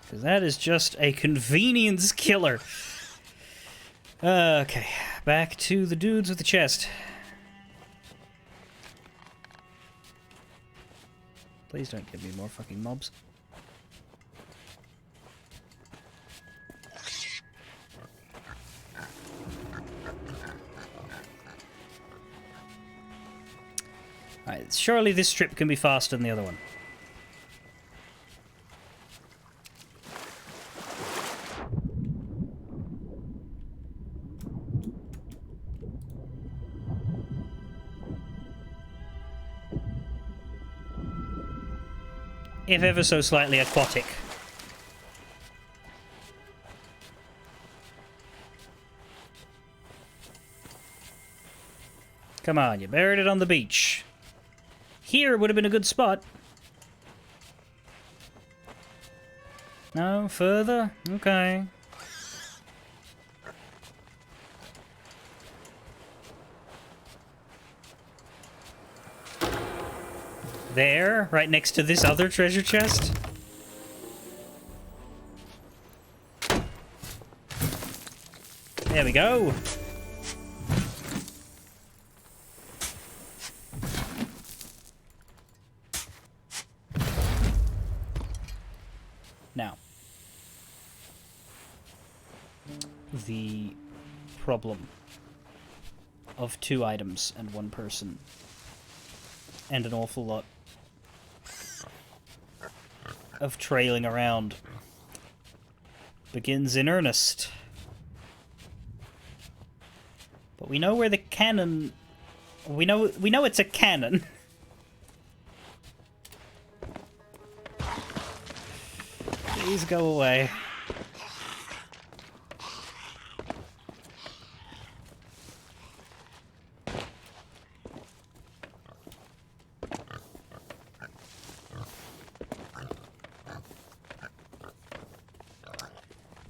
Because that is just a convenience killer. Okay, back to the dudes with the chest. Please don't give me more fucking mobs. Alright, Surely this trip can be faster than the other one. If ever so slightly aquatic. Come on, you buried it on the beach. Here would have been a good spot. No, further? Okay. There, right next to this other treasure chest. There we go. Now, the problem of 2 items and 1 person and an awful lot of trailing around begins in earnest. But we know where the cannon... We know it's a cannon. Please go away.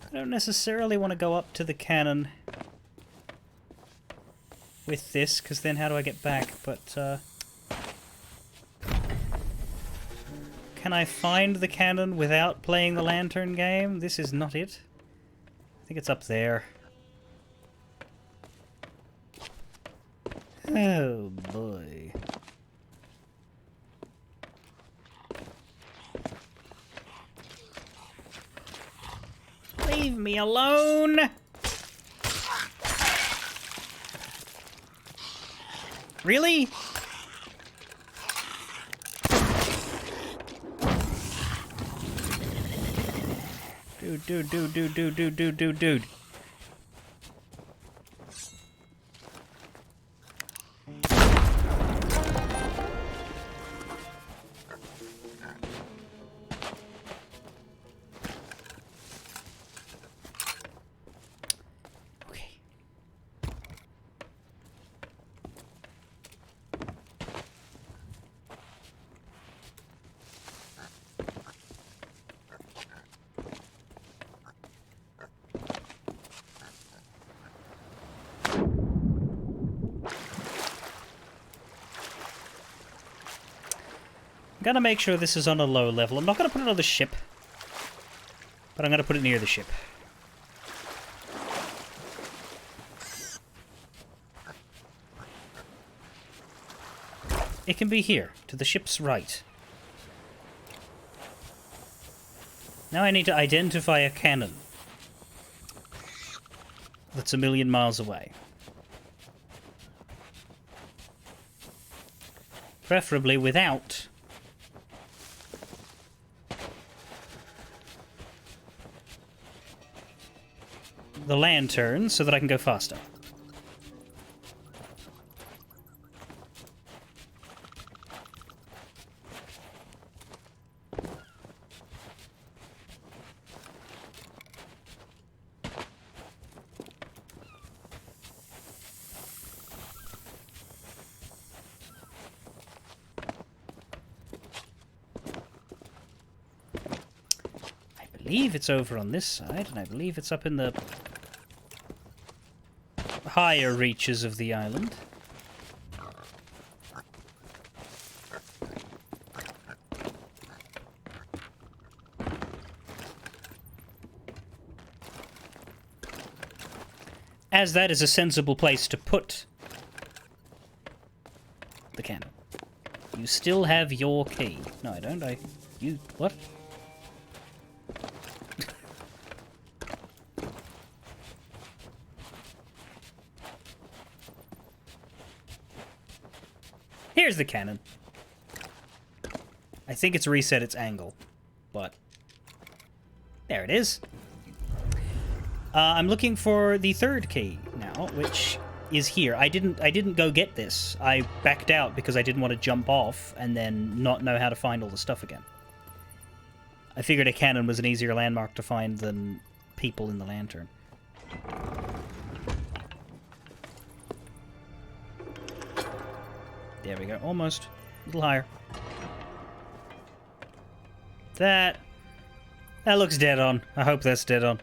I don't necessarily want to go up to the cannon with this, because then how do I get back? But, can I find the cannon without playing the lantern game? This is not it. I think it's up there. Oh, boy. Leave me alone! Really? Dude. Okay. I'm gonna make sure this is on a low level. I'm not gonna put it on the ship, but I'm gonna put it near the ship. It can be here, to the ship's right. Now I need to identify a cannon that's 1,000,000 miles away. Preferably without the lantern, so that I can go faster. I believe it's over on this side, and I believe it's up in the higher reaches of the island. As that is a sensible place to put the cannon. You still have your key. No, I don't. You... what? Here's the cannon. I think it's reset its angle, but there it is. I'm looking for the third key now, which is here. I didn't go get this. I backed out because I didn't want to jump off and then not know how to find all the stuff again. I figured a cannon was an easier landmark to find than people in the lantern. There we go. Almost. A little higher. That looks dead on. I hope that's dead on.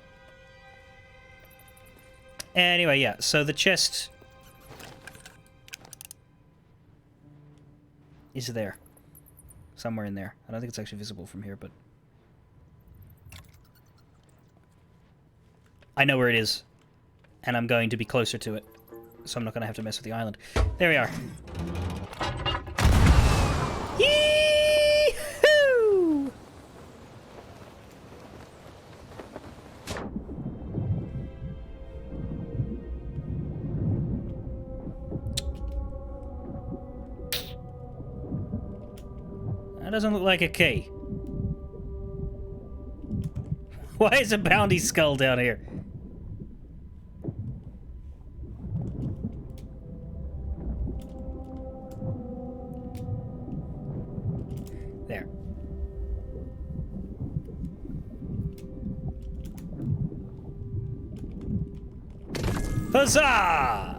Anyway, yeah. So the chest is there. Somewhere in there. I don't think it's actually visible from here, but I know where it is. And I'm going to be closer to it. So I'm not going to have to mess with the island. There we are. Yee-hoo! That doesn't look like a key. Why is a bounty skull down here? There. Huzzah!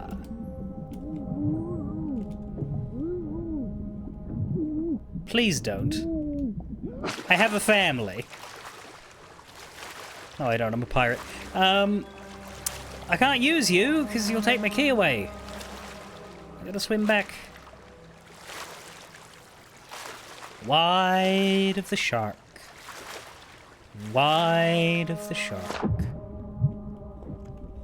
Please don't. I have a family. Oh, I don't. I'm a pirate. I can't use you because you'll take my key away. I gotta swim back. Wide of the shark. Wide of the shark.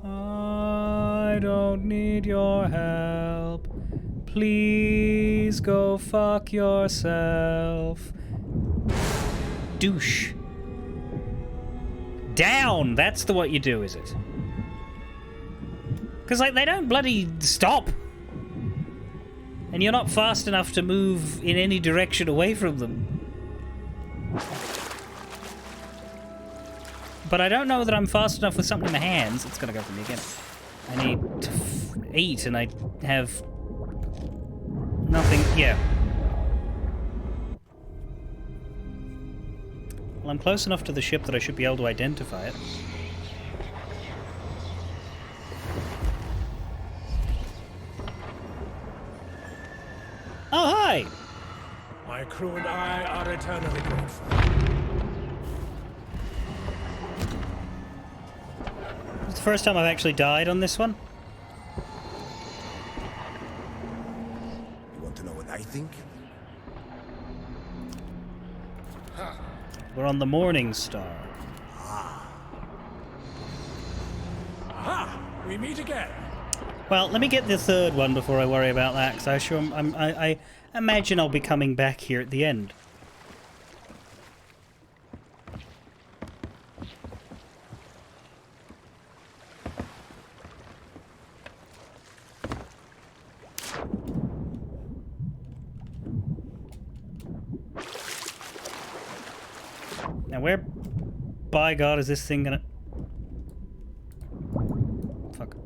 I don't need your help. Please go fuck yourself. Douche. Down! That's what you do, is it? Because, like, they don't bloody stop. And you're not fast enough to move in any direction away from them. But I don't know that I'm fast enough with something in my hands. It's gonna go for me again. I need to eat, and I have nothing. Yeah. Well, I'm close enough to the ship that I should be able to identify it. Oh, hi! My crew and I are eternally grateful. It's the first time I've actually died on this one. You want to know what I think? We're on the Morning Star. Aha! We meet again. Well, let me get the third one before I worry about that, because I imagine I'll be coming back here at the end. Now where, by God, is this thing gonna... Fuck.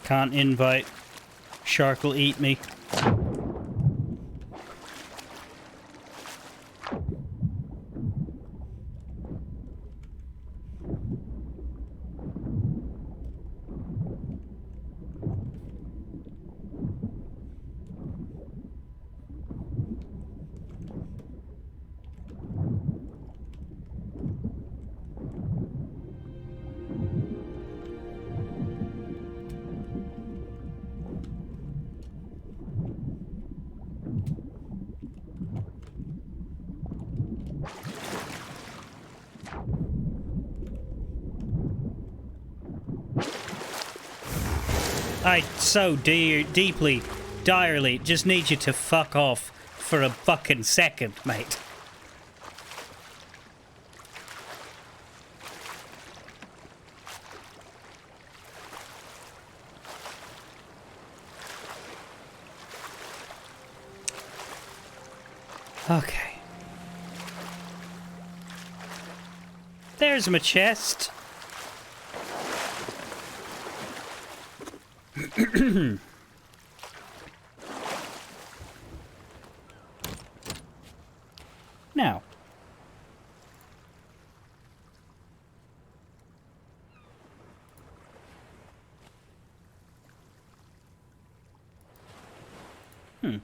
Can't invite. Shark will eat me. I so deeply, direly just need you to fuck off for a fucking second, mate. Okay. There's my chest. Now.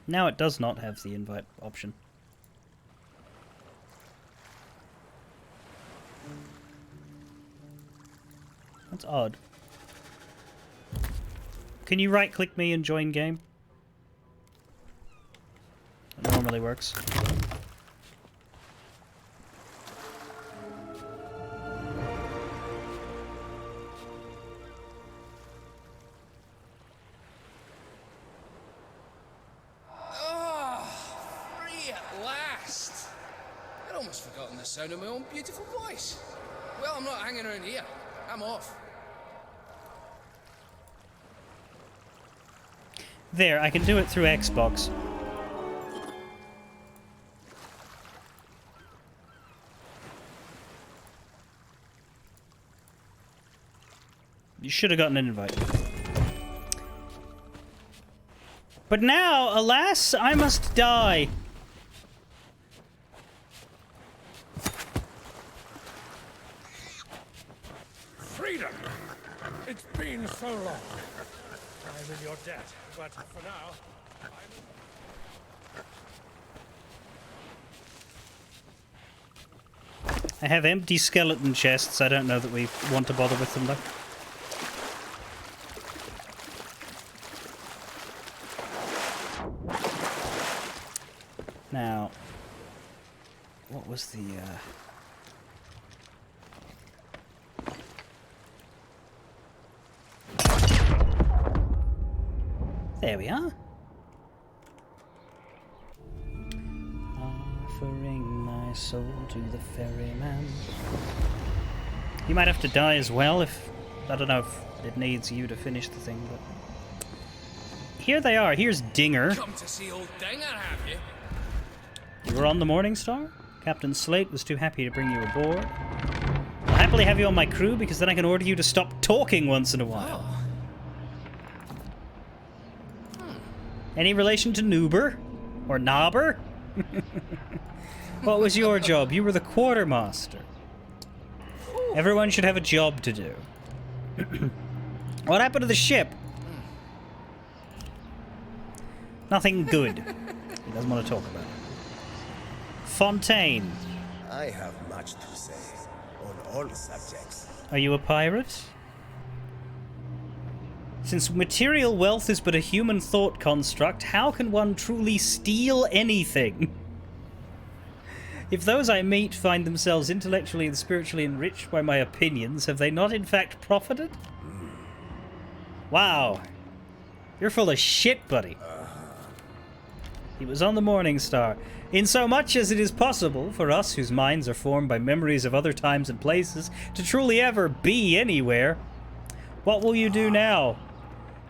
Now it does not have the invite option. That's odd. Can you right-click me and join game? It normally works. Free at last! I'd almost forgotten the sound of my own beautiful voice. Well, I'm not hanging around here. I'm off. There, I can do it through Xbox. You should have gotten an invite. But now, alas, I must die. Freedom! It's been so long. I'm in your debt, but for now, I have empty skeleton chests. I don't know that we want to bother with them, though. Now, what was the, There we are. Offering my soul to the ferryman. You might have to die as well if... I don't know if it needs you to finish the thing, but... Here they are. Here's Dinger. Come to see old Dinger, have you? You were on the Morning Star? Captain Slate was too happy to bring you aboard. I'll happily have you on my crew because then I can order you to stop talking once in a while. Any relation to Noober? Or Nobber? What was your job? You were the quartermaster. Everyone should have a job to do. What happened to the ship? Nothing good. He doesn't want to talk about it. Fontaine. I have much to say on all subjects. Are you a pirate? Since material wealth is but a human thought construct, how can one truly steal anything? If those I meet find themselves intellectually and spiritually enriched by my opinions, have they not in fact profited? Wow. You're full of shit, buddy. He was on the Morning Star. In so much as it is possible for us, whose minds are formed by memories of other times and places, to truly ever be anywhere, what will you do now?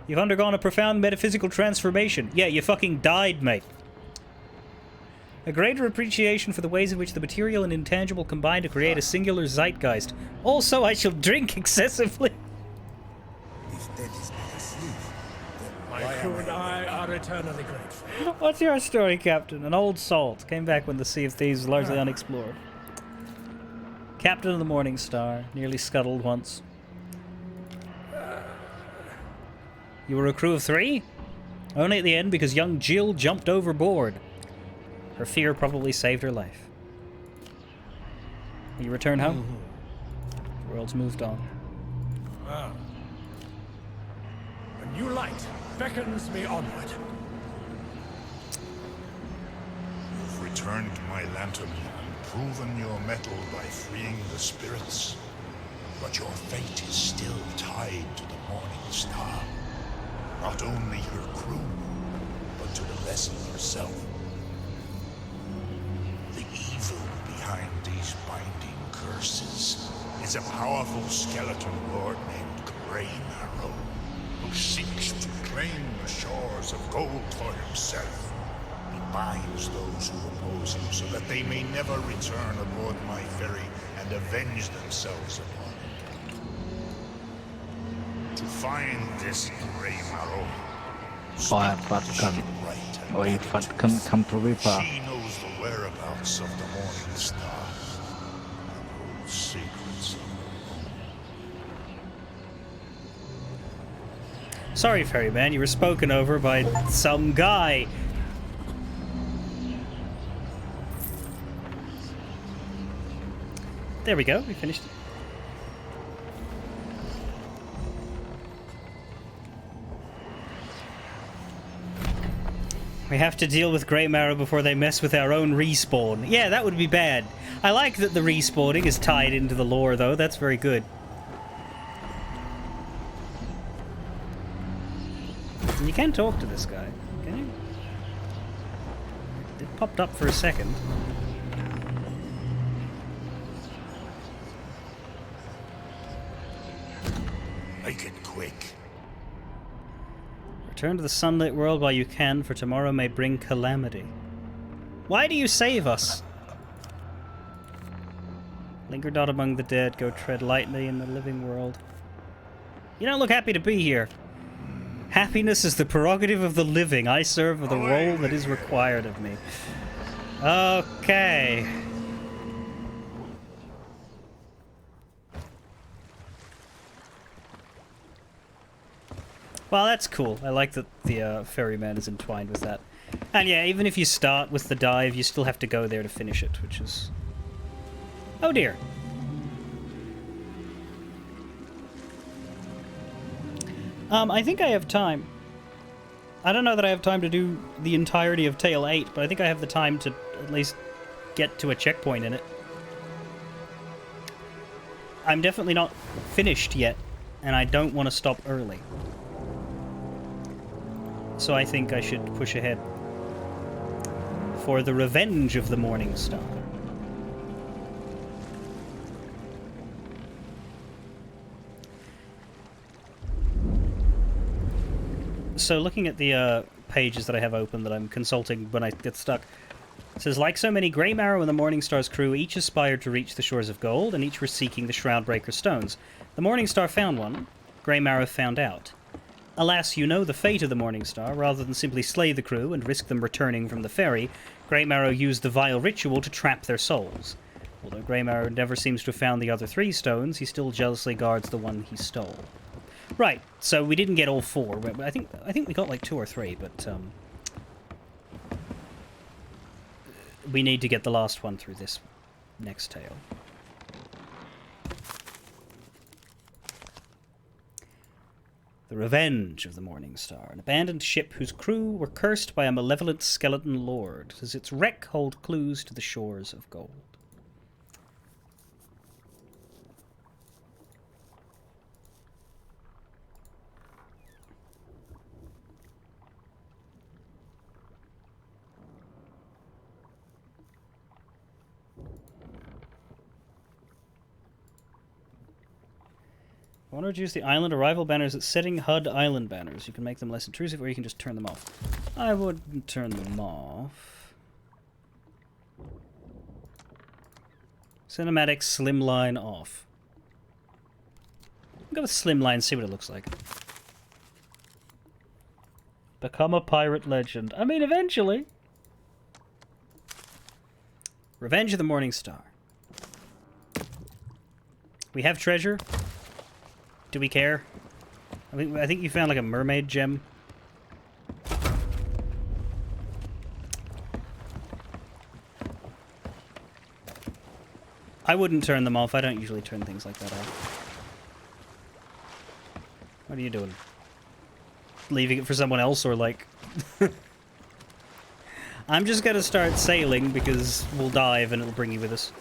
You've undergone a profound metaphysical transformation. Yeah, you fucking died, mate. A greater appreciation for the ways in which the material and intangible combine to create a singular zeitgeist. Also, I shall drink excessively. If dead is but asleep, then my why crew am and I are eternally grateful. What's your story, Captain? An old salt. Came back when the Sea of Thieves was largely unexplored. Captain of the Morning Star. Nearly scuttled once. You were a crew of 3? Only at the end because young Jill jumped overboard. Her fear probably saved her life. You return home? The world's moved on. Ah. A new light beckons me onward. You've returned my lantern and proven your mettle by freeing the spirits. But your fate is still tied to the Morning Star. not only her crew, but to the vessel herself. The evil behind these binding curses is a powerful skeleton lord named Grey Marrow, who seeks to claim the shores of gold for himself. He binds those who oppose him so that they may never return aboard my ferry and avenge themselves upon him. To find this Grey Marrow, she knows the whereabouts of the Morning Star and holds secrets of her own. Sorry, ferryman, you were spoken over by some guy. There we go, we finished it. We have to deal with Grey Marrow before they mess with our own respawn. Yeah, that would be bad. I like that the respawning is tied into the lore, though. That's very good. And you can talk to this guy, can you? It popped up for a second. Make it quick. Return to the sunlit world while you can, for tomorrow may bring calamity. Why do you save us? Linger not among the dead, go tread lightly in the living world. You don't look happy to be here. Happiness is the prerogative of the living. I serve the role that is required of me. Okay. Well, that's cool. I like that the ferryman is entwined with that. And yeah, even if you start with the dive, you still have to go there to finish it, which is... Oh dear. I think I have time. I don't know that I have time to do the entirety of Tale 8, but I think I have the time to at least get to a checkpoint in it. I'm definitely not finished yet, and I don't want to stop early. So I think I should push ahead for the revenge of the Morning Star. So looking at the pages that I have open that I'm consulting when I get stuck, it says, like so many, Grey Marrow and the Morning Star's crew each aspired to reach the shores of gold, and each were seeking the Shroudbreaker stones. The Morning Star found one. Grey Marrow found out. Alas, you know the fate of the Morning Star. Rather than simply slay the crew and risk them returning from the ferry, Grey Marrow used the vile ritual to trap their souls. Although Grey Marrow never seems to have found the other 3 stones, he still jealously guards the one he stole. Right, so we didn't get all 4. I think we got like 2 or 3, but we need to get the last one through this next tale. The Revenge of the Morning Star, an abandoned ship whose crew were cursed by a malevolent skeleton lord. Does its wreck hold clues to the shores of gold? I want to reduce the island arrival banners at setting HUD island banners. You can make them less intrusive, or you can just turn them off. I wouldn't turn them off. Cinematic slimline off. I'll go with slimline, see what it looks like. Become a pirate legend. I mean, eventually. Revenge of the Morning Star. We have treasure. Do we care? I think you found like a mermaid gem. I wouldn't turn them off. I don't usually turn things like that off. What are you doing? Leaving it for someone else, or like... I'm just gonna start sailing because we'll dive and it'll bring you with us.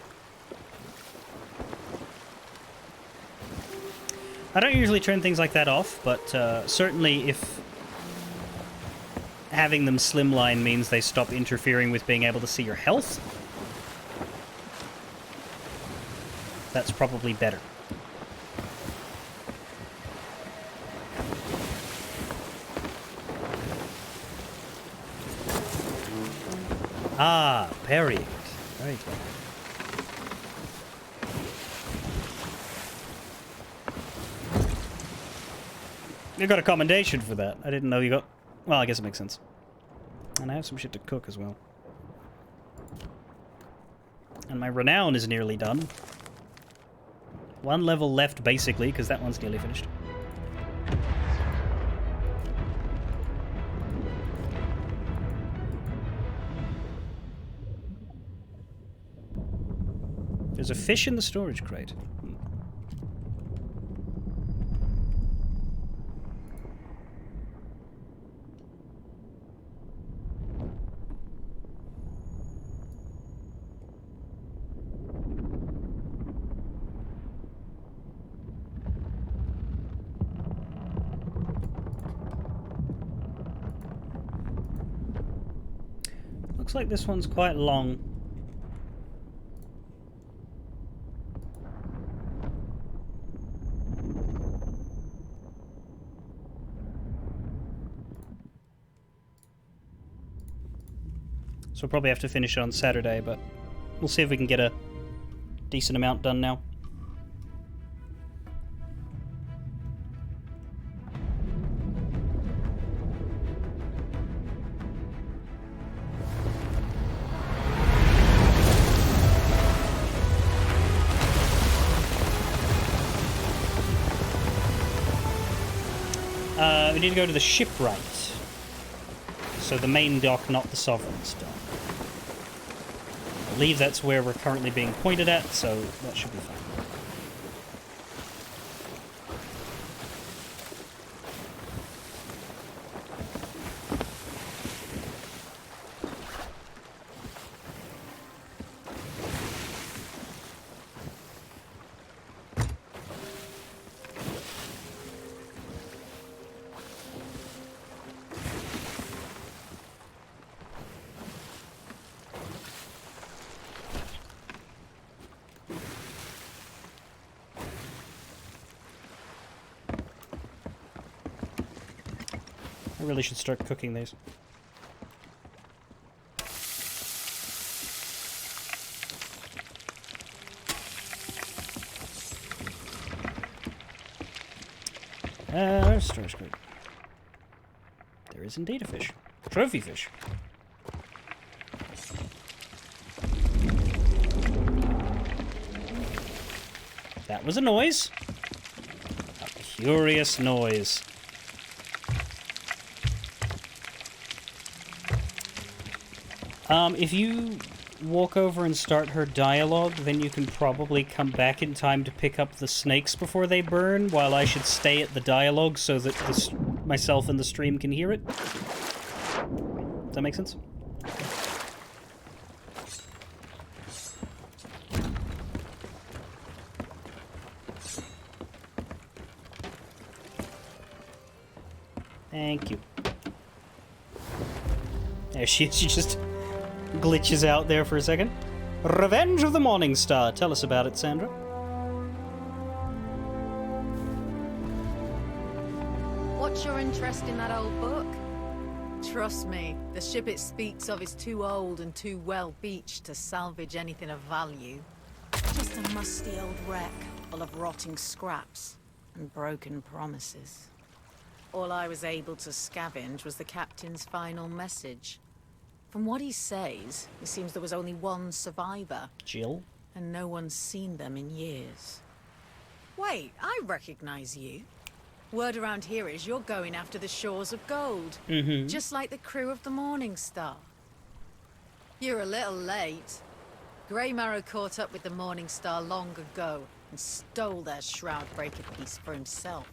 I don't usually turn things like that off, but certainly if having them slimline means they stop interfering with being able to see your health. That's probably better. Ah, parried. Very good. You got a commendation for that. I didn't know you got... Well, I guess it makes sense. And I have some shit to cook as well. And my renown is nearly done. One level left, basically, because that one's nearly finished. There's a fish in the storage crate. Looks like this one's quite long. So we'll probably have to finish it on Saturday, but we'll see if we can get a decent amount done now. We need to go to the shipwright. So the main dock, not the Sovereign's dock. I believe that's where we're currently being pointed at, so that should be fine. I really should start cooking these. There's storage crate. There is indeed a fish. Trophy fish. That was a noise. A curious noise. If you walk over and start her dialogue, then you can probably come back in time to pick up the snakes before they burn, while I should stay at the dialogue so that myself and the stream can hear it. Does that make sense? Thank you. There she is. She just glitches out there for a second. Revenge of the Morning Star. Tell us about it, Sandra. What's your interest in that old book? Trust me, the ship it speaks of is too old and too well beached to salvage anything of value. Just a musty old wreck full of rotting scraps and broken promises. All I was able to scavenge was the captain's final message. From what he says, it seems there was only one survivor. Jill? And no one's seen them in years. Wait, I recognize you. Word around here is you're going after the shores of gold. Mm-hmm. Just like the crew of the Morning Star. You're a little late. Grey Marrow caught up with the Morning Star long ago and stole their shroud-breaker piece for himself.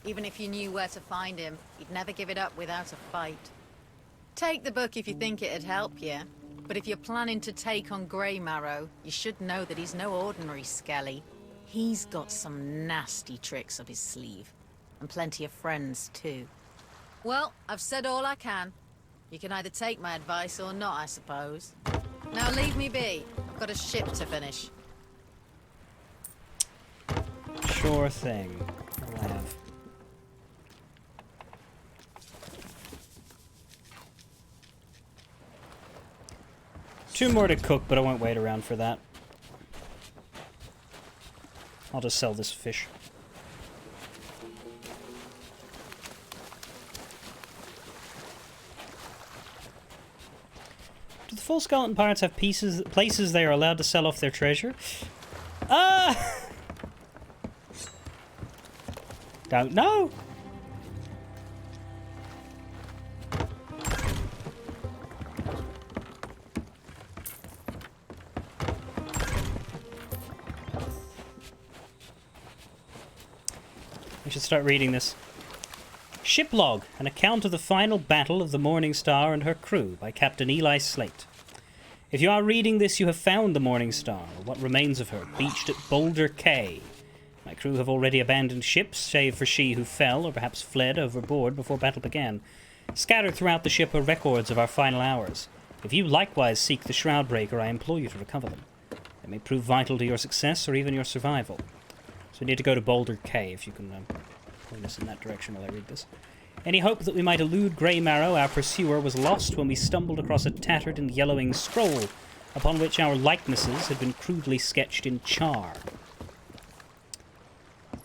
Even if you knew where to find him, he'd never give it up without a fight. Take the book if you think it'd help you, but if you're planning to take on Grey Marrow, you should know that he's no ordinary skelly. He's got some nasty tricks up his sleeve, and plenty of friends too. Well, I've said all I can. You can either take my advice or not, I suppose. Now leave me be. I've got a ship to finish. Sure thing. What do I have? Two more to cook, but I won't wait around for that. I'll just sell this fish. Do the full skeleton pirates have places they are allowed to sell off their treasure? Don't know. I should start reading this. Ship log, an account of the final battle of the Morning Star and her crew by Captain Eli Slate. If you are reading this, you have found the Morning Star, or what remains of her, beached at Boulder Cay. My crew have already abandoned ships, save for she who fell, or perhaps fled, overboard before battle began. Scattered throughout the ship are records of our final hours. If you likewise seek the Shroudbreaker, I implore you to recover them. They may prove vital to your success, or even your survival. So we need to go to Boulder Cay, if you can point us in that direction while I read this. Any hope that we might elude Grey Marrow, our pursuer, was lost when we stumbled across a tattered and yellowing scroll, upon which our likenesses had been crudely sketched in char.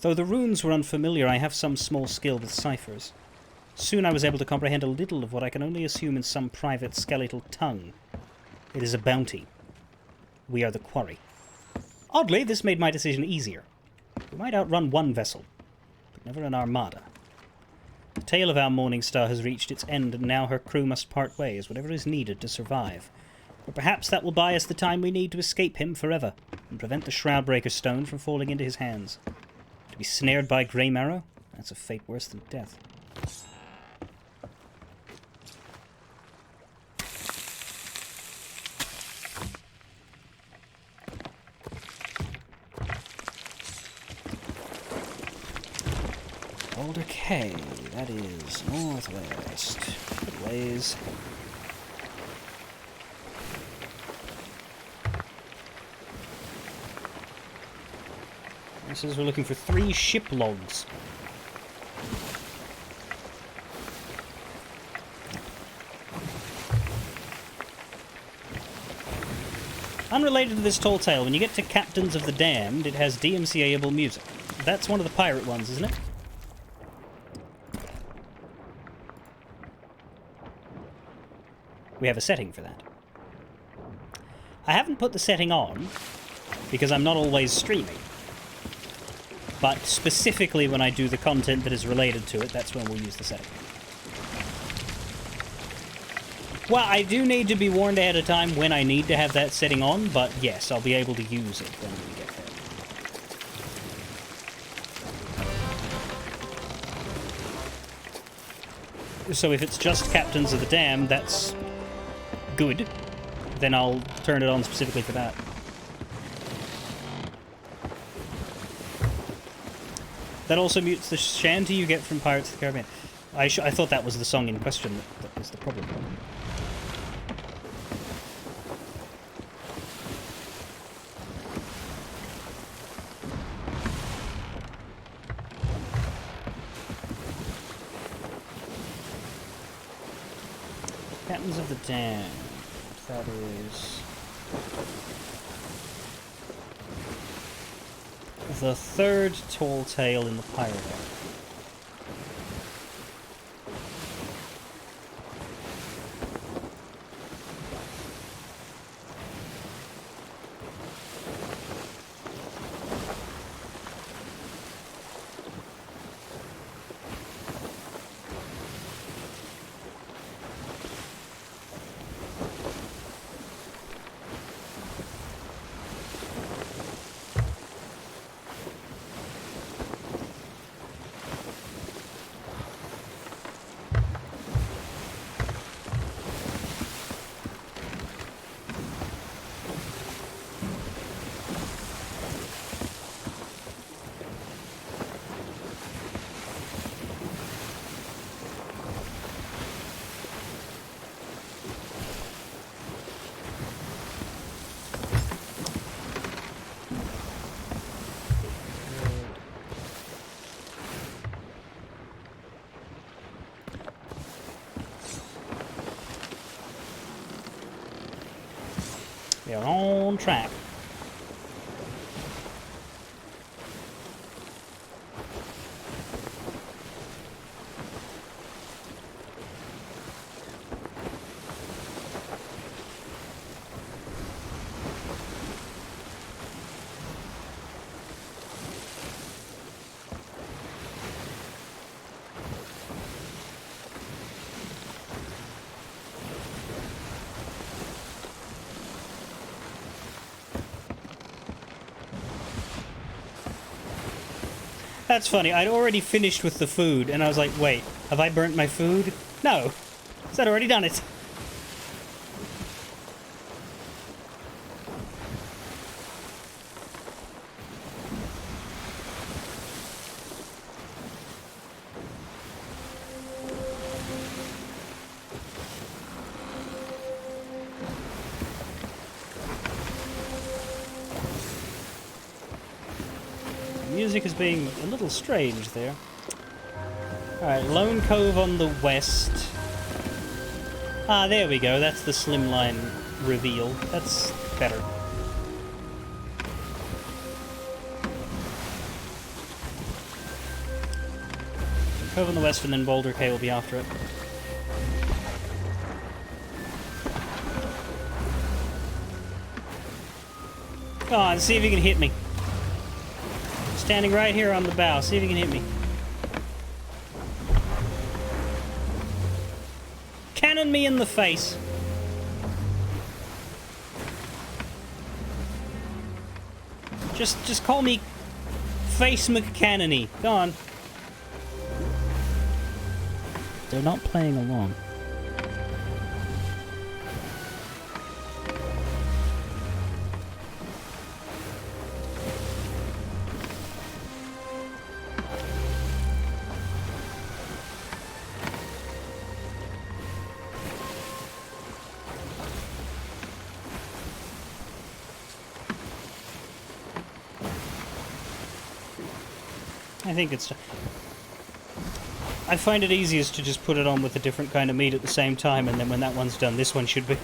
Though the runes were unfamiliar, I have some small skill with ciphers. Soon I was able to comprehend a little of what I can only assume in some private skeletal tongue. It is a bounty. We are the quarry. Oddly, this made my decision easier. We might outrun one vessel, but never an armada. The tale of our Morning Star has reached its end, and now her crew must part ways, whatever is needed to survive. But perhaps that will buy us the time we need to escape him forever, and prevent the Shroudbreaker stone from falling into his hands. To be snared by Grey Marrow? That's a fate worse than death. Boulder Cay, that is northwest. Good ways. This is we're looking for 3 ship logs. Unrelated to this tall tale, when you get to Captains of the Damned, it has DMCA-able music. That's one of the pirate ones, isn't it? We have a setting for that. I haven't put the setting on because I'm not always streaming. But specifically when I do the content that is related to it, that's when we'll use the setting. Well, I do need to be warned ahead of time when I need to have that setting on, but yes, I'll be able to use it when we get there. So if it's just Captains of the Damned, that's good. Then I'll turn it on specifically for that. That also mutes the shanty you get from Pirates of the Caribbean. I thought that was the song in question that was the problem. Captains of the Damned. That is the 3rd tall tale in the pirate era. are on track. That's funny. I'd already finished with the food, and I was like, wait, have I burnt my food? No. Because I'd already done it. Music is being a little strange there. Alright, Lone Cove on the west. Ah, there we go. That's the slimline reveal. That's better. Cove on the west and then Boulder Cay will be after it. Come on, see if you can hit me. Standing right here on the bow. See if you can hit me. Cannon me in the face. Just call me Face McCannony. Go on. They're not playing along. I think it's... I find it easiest to just put it on with a different kind of meat at the same time, and then when that one's done, this one should be.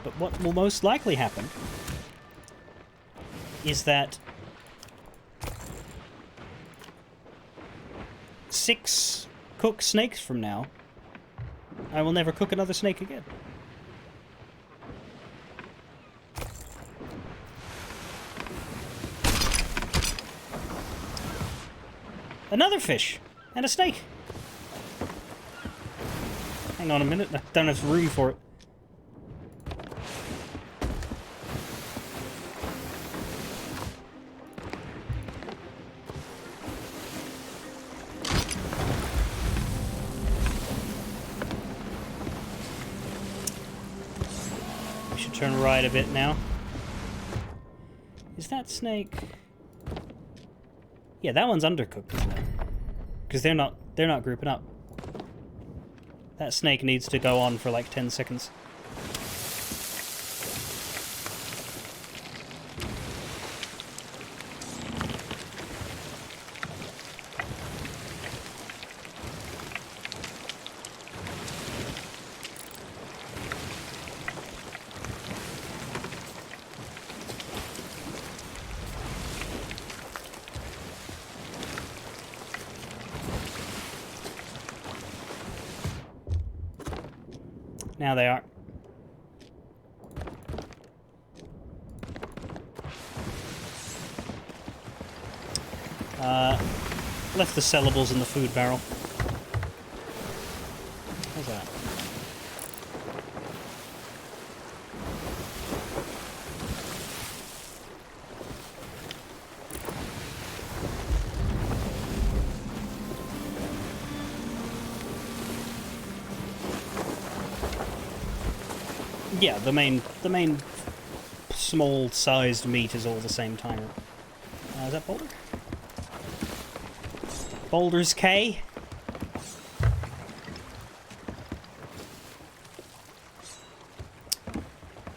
But what will most likely happen is that 6 cooked snakes from now, I will never cook another snake again. Another fish! And a snake! Hang on a minute, I don't have room for it. We should turn right a bit now. Is that snake... Yeah, that one's undercooked, isn't it? Because they're not grouping up. That snake needs to go on for like 10 seconds. Now they are. Left the sellables in the food barrel. How's that? Yeah, the main small-sized meat is all the same timer. Is that Boulder? Boulder's Cay?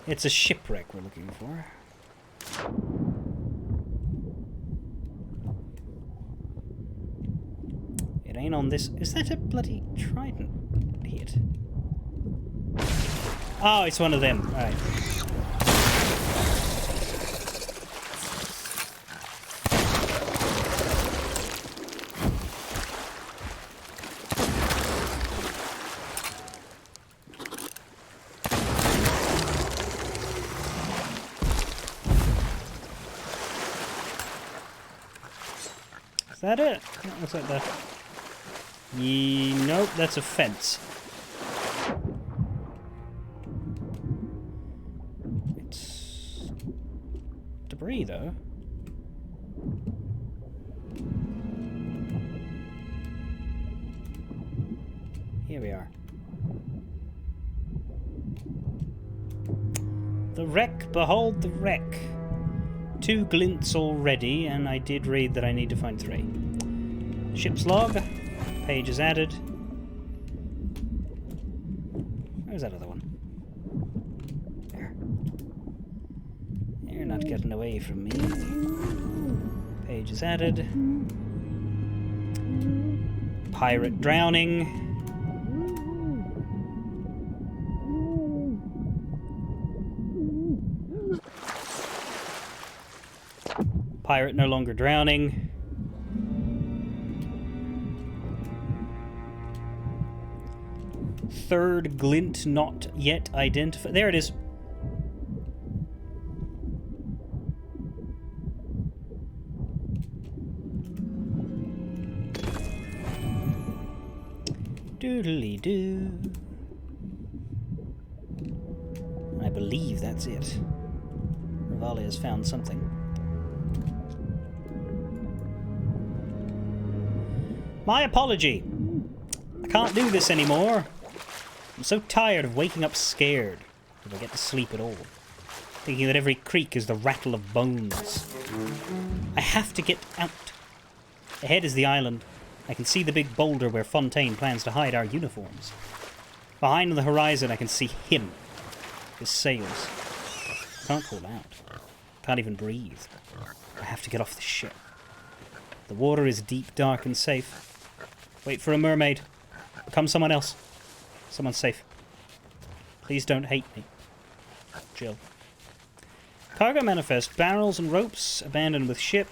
It's a shipwreck we're looking for. It ain't in on this. Is that a bloody trident hit? Oh, it's one of them. Alright. Is that it? That looks like the... Nope, that's a fence. It's... debris, though. Here we are. The wreck, behold the wreck. 2 glints already, and I did read that I need to find 3. Ship's log. Page is added. Where's that other one? There. You're not getting away from me. Page is added. Pirate drowning. Pirate no longer drowning. Third glint not yet identified. There it is. Doodly-doo. I believe that's it. Rivali has found something. My apology. I can't do this anymore. I'm so tired of waking up scared if I get to sleep at all. Thinking that every creak is the rattle of bones. I have to get out. Ahead is the island. I can see the big boulder where Fontaine plans to hide our uniforms. Behind on the horizon I can see him. His sails. I can't call out. Can't even breathe. I have to get off the ship. The water is deep, dark, and safe. Wait for a mermaid. Become someone else. Someone safe. Please don't hate me. Jill. Cargo manifest. Barrels and ropes. Abandoned with ship.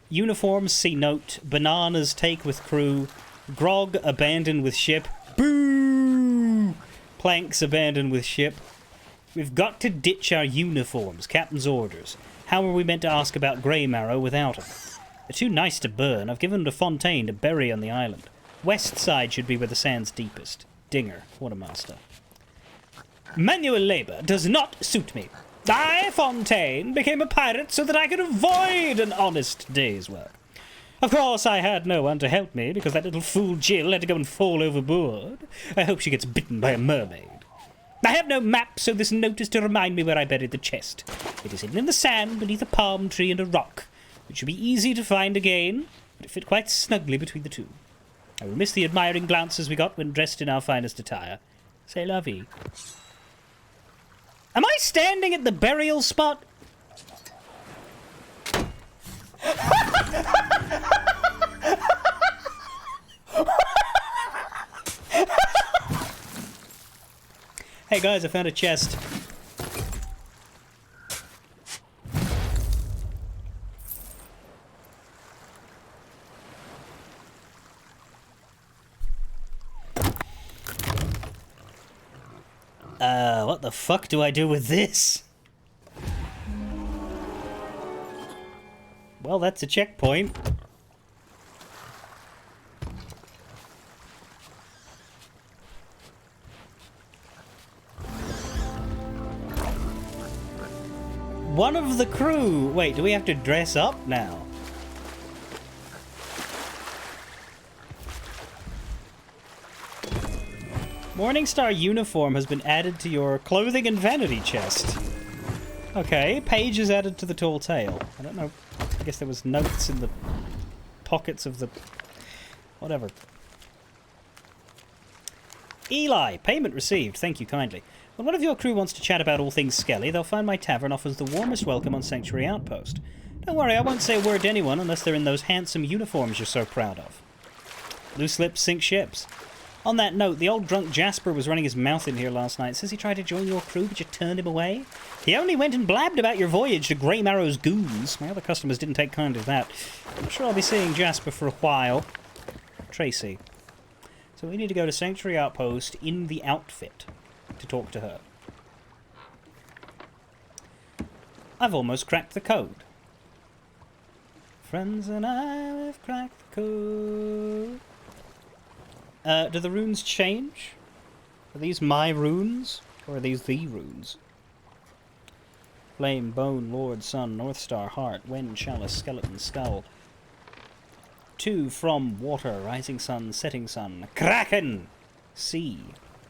Uniforms, see note. Bananas, take with crew. Grog, abandoned with ship. Boo! Planks, abandoned with ship. We've got to ditch our uniforms. Captain's orders. How are we meant to ask about Grey Marrow without them? They're too nice to burn. I've given them to Fontaine to bury on the island. West side should be where the sand's deepest. Dinger, quartermaster. Manual labour does not suit me. I, Fontaine, became a pirate so that I could avoid an honest day's work. Of course, I had no one to help me because that little fool Jill had to go and fall overboard. I hope she gets bitten by a mermaid. I have no map, so this note is to remind me where I buried the chest. It is hidden in the sand beneath a palm tree and a rock. It should be easy to find again, but it fit quite snugly between the two. I will miss the admiring glances we got when dressed in our finest attire. C'est la vie. Am I standing at the burial spot? Hey guys, I found a chest. What the fuck do I do with this? Well, that's a checkpoint. One of the crew! Wait, do we have to dress up now? Morningstar uniform has been added to your clothing and vanity chest. Okay, page is added to the tall tale. I don't know. I guess there was notes in the pockets of the... whatever. Eli, payment received. Thank you kindly. When one of your crew wants to chat about all things Skelly, they'll find my tavern offers the warmest welcome on Sanctuary Outpost. Don't worry, I won't say a word to anyone unless they're in those handsome uniforms you're so proud of. Loose lips sink ships. On that note, the old drunk Jasper was running his mouth in here last night. Says he tried to join your crew, but you turned him away. He only went and blabbed about your voyage to Grey Marrow's goons. My other customers didn't take kind to that. I'm sure I'll be seeing Jasper for a while. Tracy. So we need to go to Sanctuary Outpost in the outfit to talk to her. I've almost cracked the code. Friends and I have cracked the code. Do the runes change? Are these my runes? Or are these the runes? Flame, bone, lord, sun, north star, heart, wind, chalice, skeleton, skull. To, from, water, rising sun, setting sun, kraken! Sea,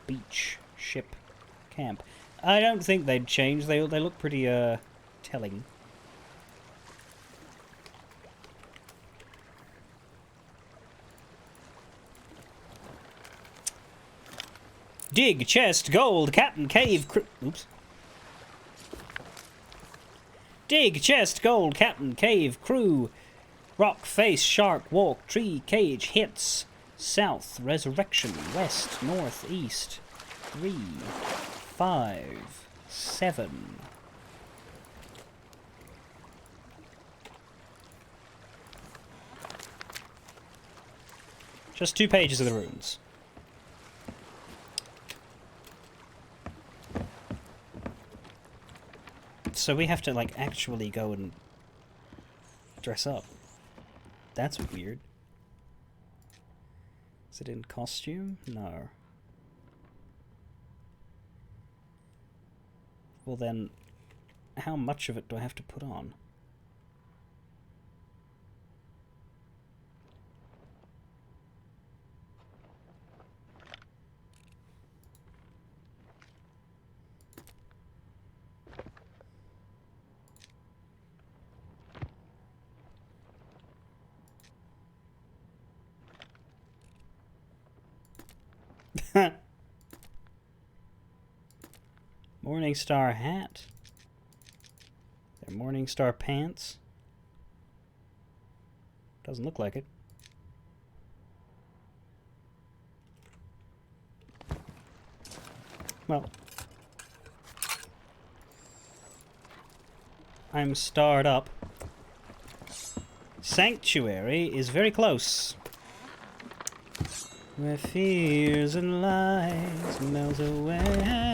beach, ship, camp. I don't think they'd change. They look pretty, telling. Dig, chest, gold, captain, cave, oops. Dig, chest, gold, captain, cave, crew, rock, face, shark, walk, tree, cage, hits, south, resurrection, west, north, east, 3, 5, 7. Just 2 pages of the runes. So we have to, like, actually go and dress up. That's weird. Is it in costume? No. Well then, how much of it do I have to put on? Morningstar hat. Their Morningstar pants. Doesn't look like it. Well, I'm starred up. Sanctuary is very close. Where fears and lies melt away.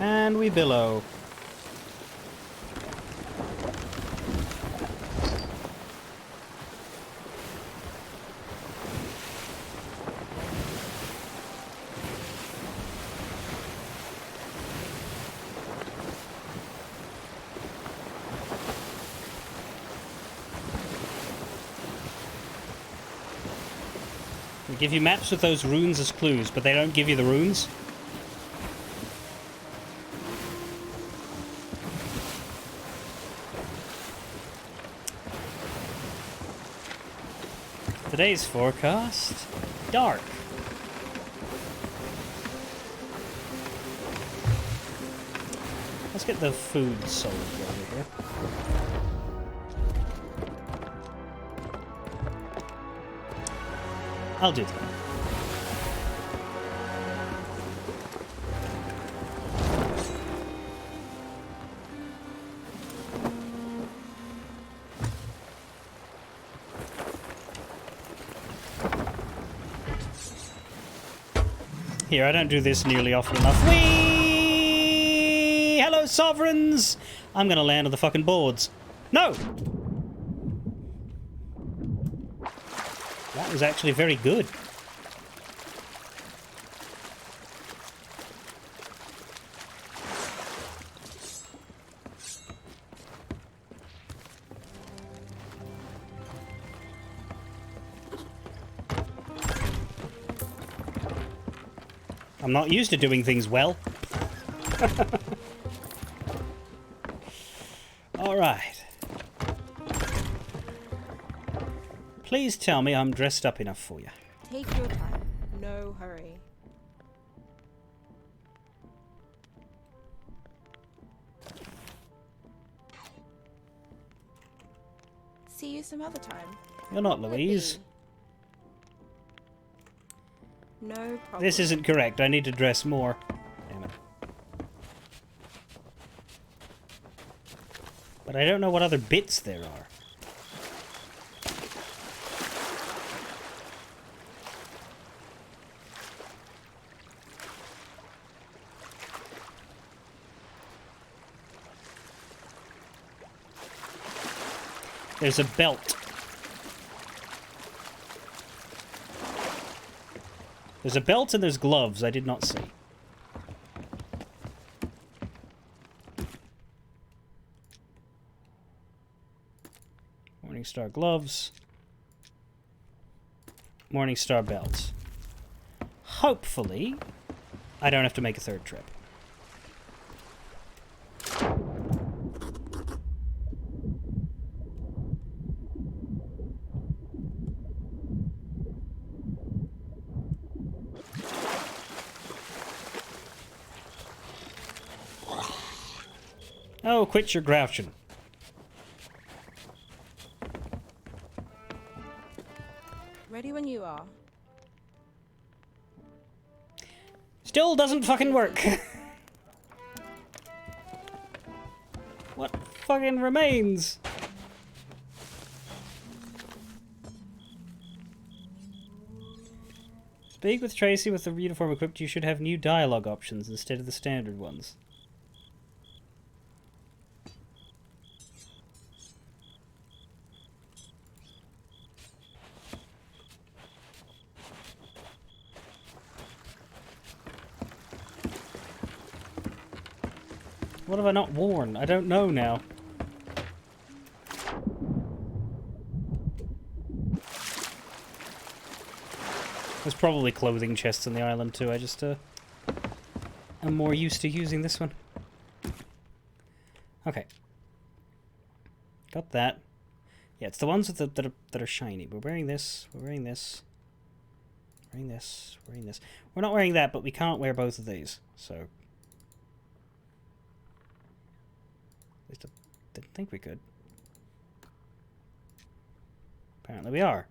And we billow. They give you maps with those runes as clues, but they don't give you the runes. Today's forecast, dark. Let's get the food sold over here. I'll do that. Here, I don't do this nearly often enough. Whee! Hello, sovereigns! I'm gonna land on the fucking boards. No! That was actually very good. I'm not used to doing things well. Alright. Please tell me I'm dressed up enough for you. Take your time. No hurry. See you some other time. You're not Louise. No problem. This isn't correct. I need to dress more. Damn it. But I don't know what other bits there are. There's a belt. There's a belt and there's gloves I did not see. Morningstar gloves. Morningstar belt. Hopefully, I don't have to make a third trip. Oh, quit your grouching. Ready when you are. Still doesn't fucking work. What fucking remains? Speak with Tracy with the uniform equipped. You should have new dialogue options instead of the standard ones. What have I not worn? I don't know now. There's probably clothing chests on the island too. I just am more used to using this one. Okay. Got that. Yeah, it's the ones with that are shiny. We're wearing this. We're wearing this. Wearing this. Wearing this. We're not wearing that, but we can't wear both of these. So. At least I didn't think we could. Apparently we are.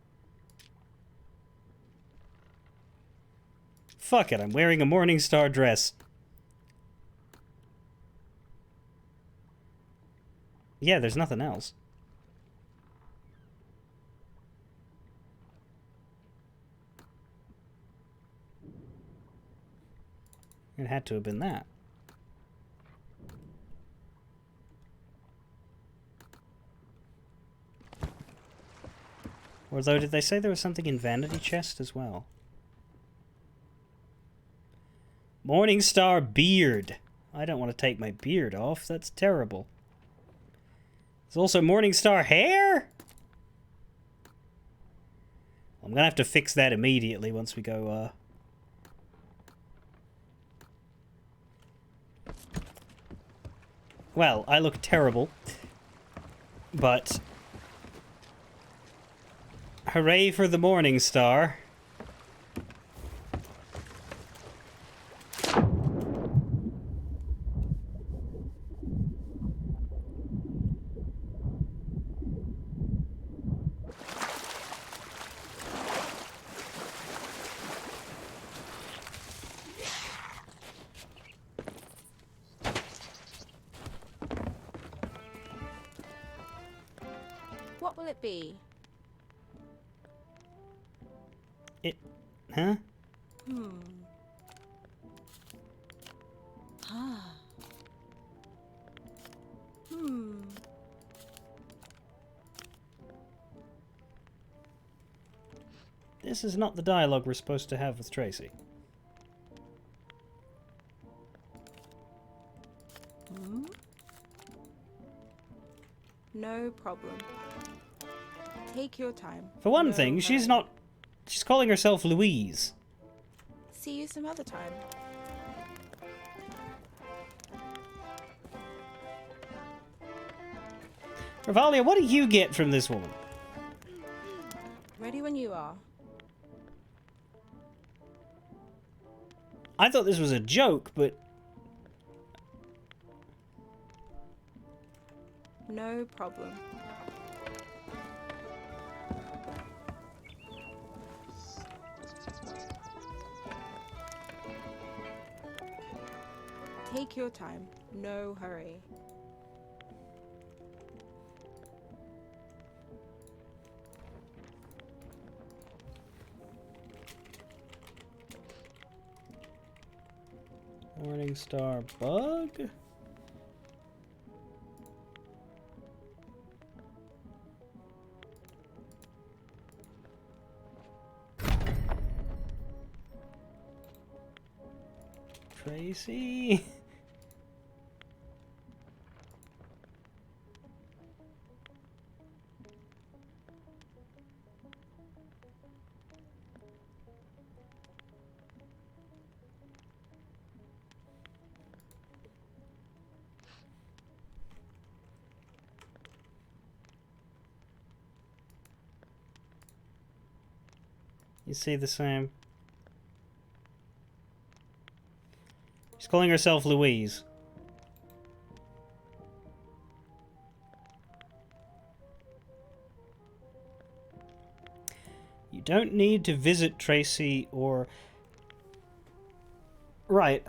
Fuck it, I'm wearing a Morningstar dress. Yeah, there's nothing else. It had to have been that. Although, did they say there was something in Vanity Chest as well? Morningstar beard. I don't want to take my beard off. That's terrible. There's also Morningstar hair? I'm going to have to fix that immediately once we go, Well, I look terrible. But hooray for the Morningstar. What will it be? Huh? This is not the dialogue we're supposed to have with Tracy. No problem. Take your time. For one No thing, she's hurry. not... She's calling herself Louise. See you some other time. Ravalia, what do you get from this woman? Ready when you are. I thought this was a joke, but... No problem. Take your time. No hurry. Morning Star bug? Tracy? You see the same. She's calling herself Louise. You don't need to visit Tracy or... Right,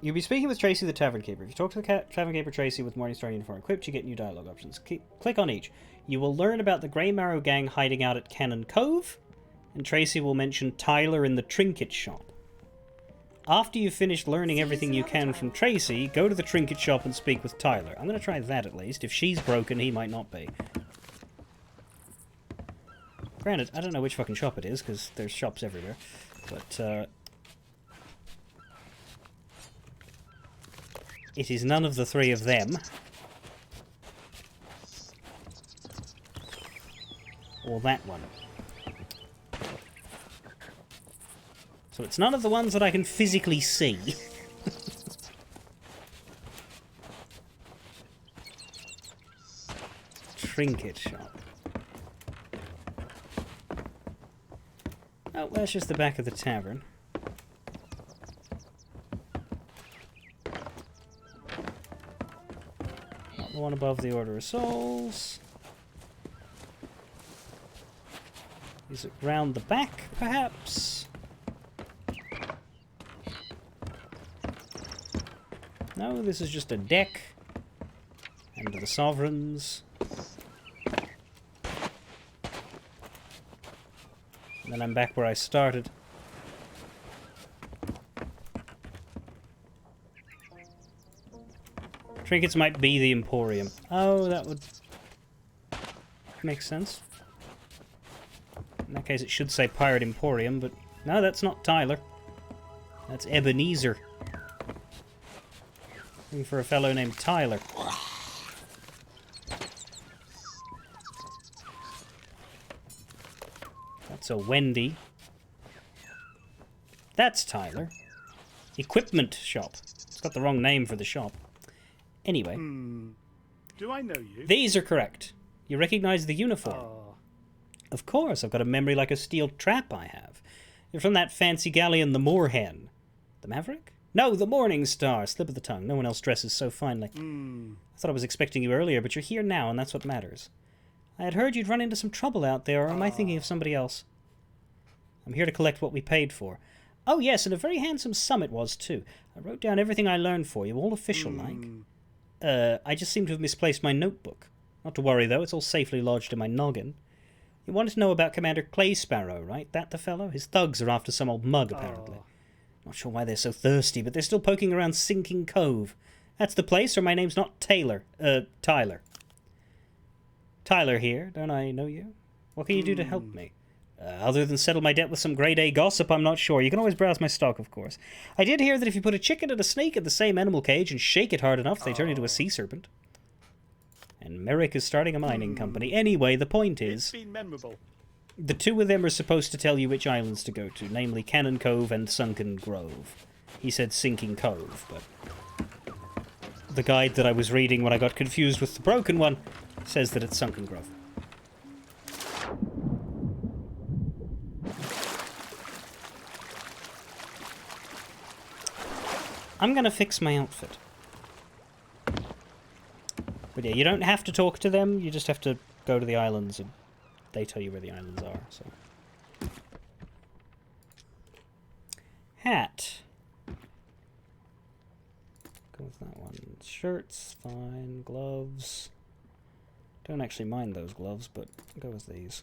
You'll be speaking with Tracy the Tavern Keeper. If you talk to the Tavern Keeper Tracy with Morningstar uniform equipped, you get new dialogue options. Click on each. You will learn about the Grey Marrow gang hiding out at Cannon Cove, and Tracy will mention Tyler in the trinket shop. After you've finished learning everything you can from Tracy, go to the trinket shop and speak with Tyler. I'm going to try that at least. If she's broken, he might not be. Granted, I don't know which fucking shop it is, because there's shops everywhere. But, it is none of the three of them. Or that one. So it's none of the ones that I can physically see. Trinket shop. Oh, that's just the back of the tavern. Not the one above the Order of Souls. Is it round the back, perhaps? No, this is just a deck. And the Sovereigns. And then I'm back where I started. Trinkets might be the Emporium. Oh, that would make sense. In that case, it should say Pirate Emporium, but no, that's not Tyler. That's Ebenezer. Looking for a fellow named Tyler. That's a Wendy. That's Tyler. Equipment shop. It's got the wrong name for the shop. Anyway. Do I know you? These are correct. You recognize the uniform. Of course, I've got a memory like a steel trap I have. You're from that fancy galleon, the Moorhen. The Maverick? No, the Morning Star. Slip of the tongue. No one else dresses so finely. I thought I was expecting you earlier, but you're here now, and that's what matters. I had heard you'd run into some trouble out there, or am I thinking of somebody else? I'm here to collect what we paid for. Oh, yes, and a very handsome sum it was, too. I wrote down everything I learned for you, all official-like. I just seem to have misplaced my notebook. Not to worry, though. It's all safely lodged in my noggin. You wanted to know about Commander Clay Sparrow, right? That the fellow? His thugs are after some old mug, apparently. Not sure why they're so thirsty, but they're still poking around Sinking Cove. That's the place, or my name's not Tyler. Tyler here. Don't I know you? What can you do to help me? Other than settle my debt with some grade A gossip, I'm not sure. You can always browse my stock, of course. I did hear that if you put a chicken and a snake in the same animal cage and shake it hard enough, they turn into a sea serpent. And Merrick is starting a mining company. Anyway, the point is... It's been memorable. The two of them are supposed to tell you which islands to go to, namely Cannon Cove and Sunken Grove. He said Sinking Cove, but... the guide that I was reading when I got confused with the broken one says that it's Sunken Grove. I'm gonna fix my outfit. But yeah, you don't have to talk to them, you just have to go to the islands and they tell you where the islands are, so. Hat. Go with that one. Shirts, fine. Gloves. Don't actually mind those gloves, but go with these.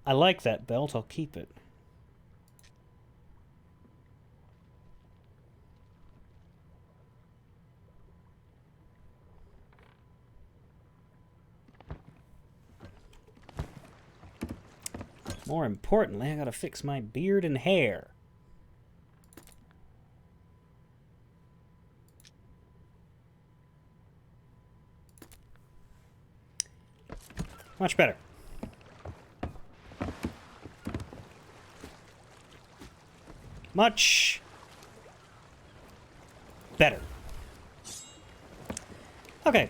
I like that belt, I'll keep it. More importantly, I gotta fix my beard and hair. Much better. Much better. Okay.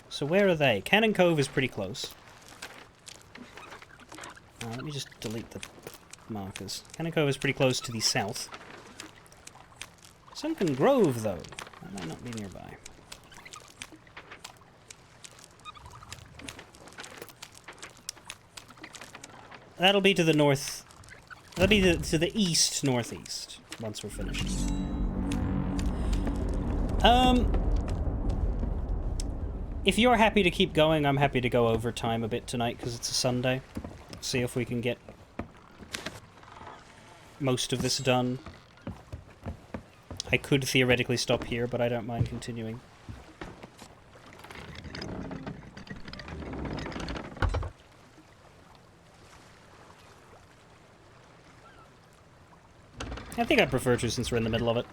So where are they? Cannon Cove is pretty close. Let me just delete the markers. Cannon Cove is pretty close to the south. Sunken Grove, though. That might not be nearby. That'll be to the north. That'll be to the east-northeast once we're finished. If you're happy to keep going, I'm happy to go overtime a bit tonight because it's a Sunday. See if we can get most of this done. I could theoretically stop here, but I don't mind continuing. I think I prefer to since we're in the middle of it.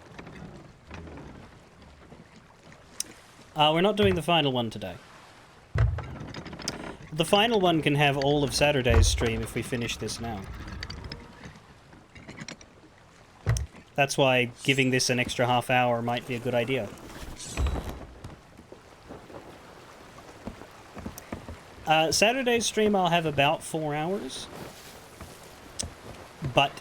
We're not doing the final one today. The final one can have all of Saturday's stream if we finish this now. That's why giving this an extra half hour might be a good idea. Saturday's stream I'll have about 4 hours. But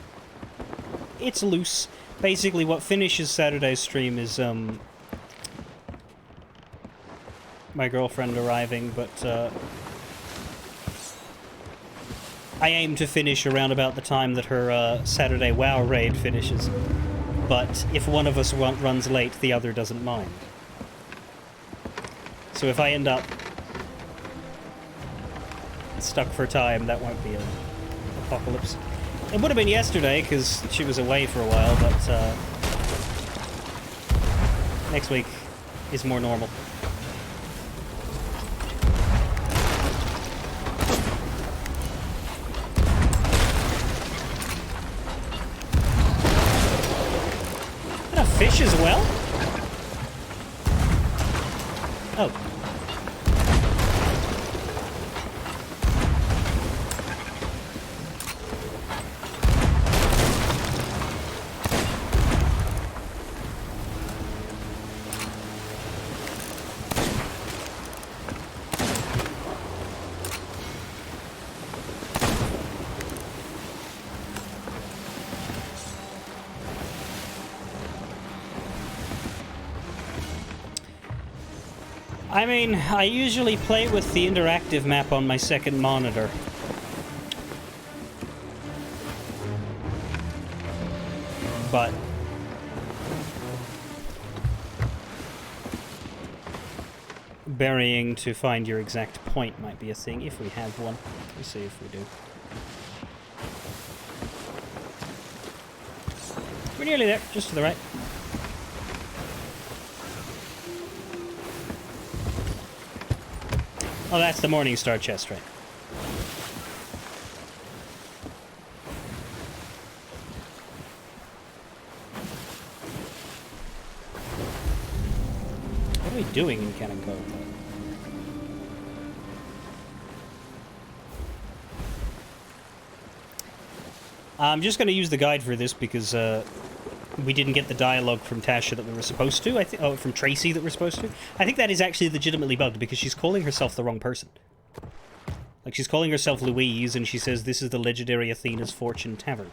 it's loose. Basically what finishes Saturday's stream is my girlfriend arriving, but I aim to finish around about the time that her Saturday WoW raid finishes. But if one of us runs late, the other doesn't mind. So if I end up stuck for time, that won't be an apocalypse. It would have been yesterday, because she was away for a while, but next week is more normal. Fish as well? Oh. I mean, I usually play with the interactive map on my second monitor. But burying to find your exact point might be a thing, if we have one. Let's see if we do. We're nearly there, just to the right. Oh, that's the Morningstar chest, right? What are we doing in Cannon Cove? I'm just going to use the guide for this because we didn't get the dialogue from Tasha that we were supposed to. I think, oh, from Tracy that we're supposed to. I think that is actually legitimately bugged because she's calling herself the wrong person. Like, she's calling herself Louise, and she says this is the legendary Athena's Fortune Tavern.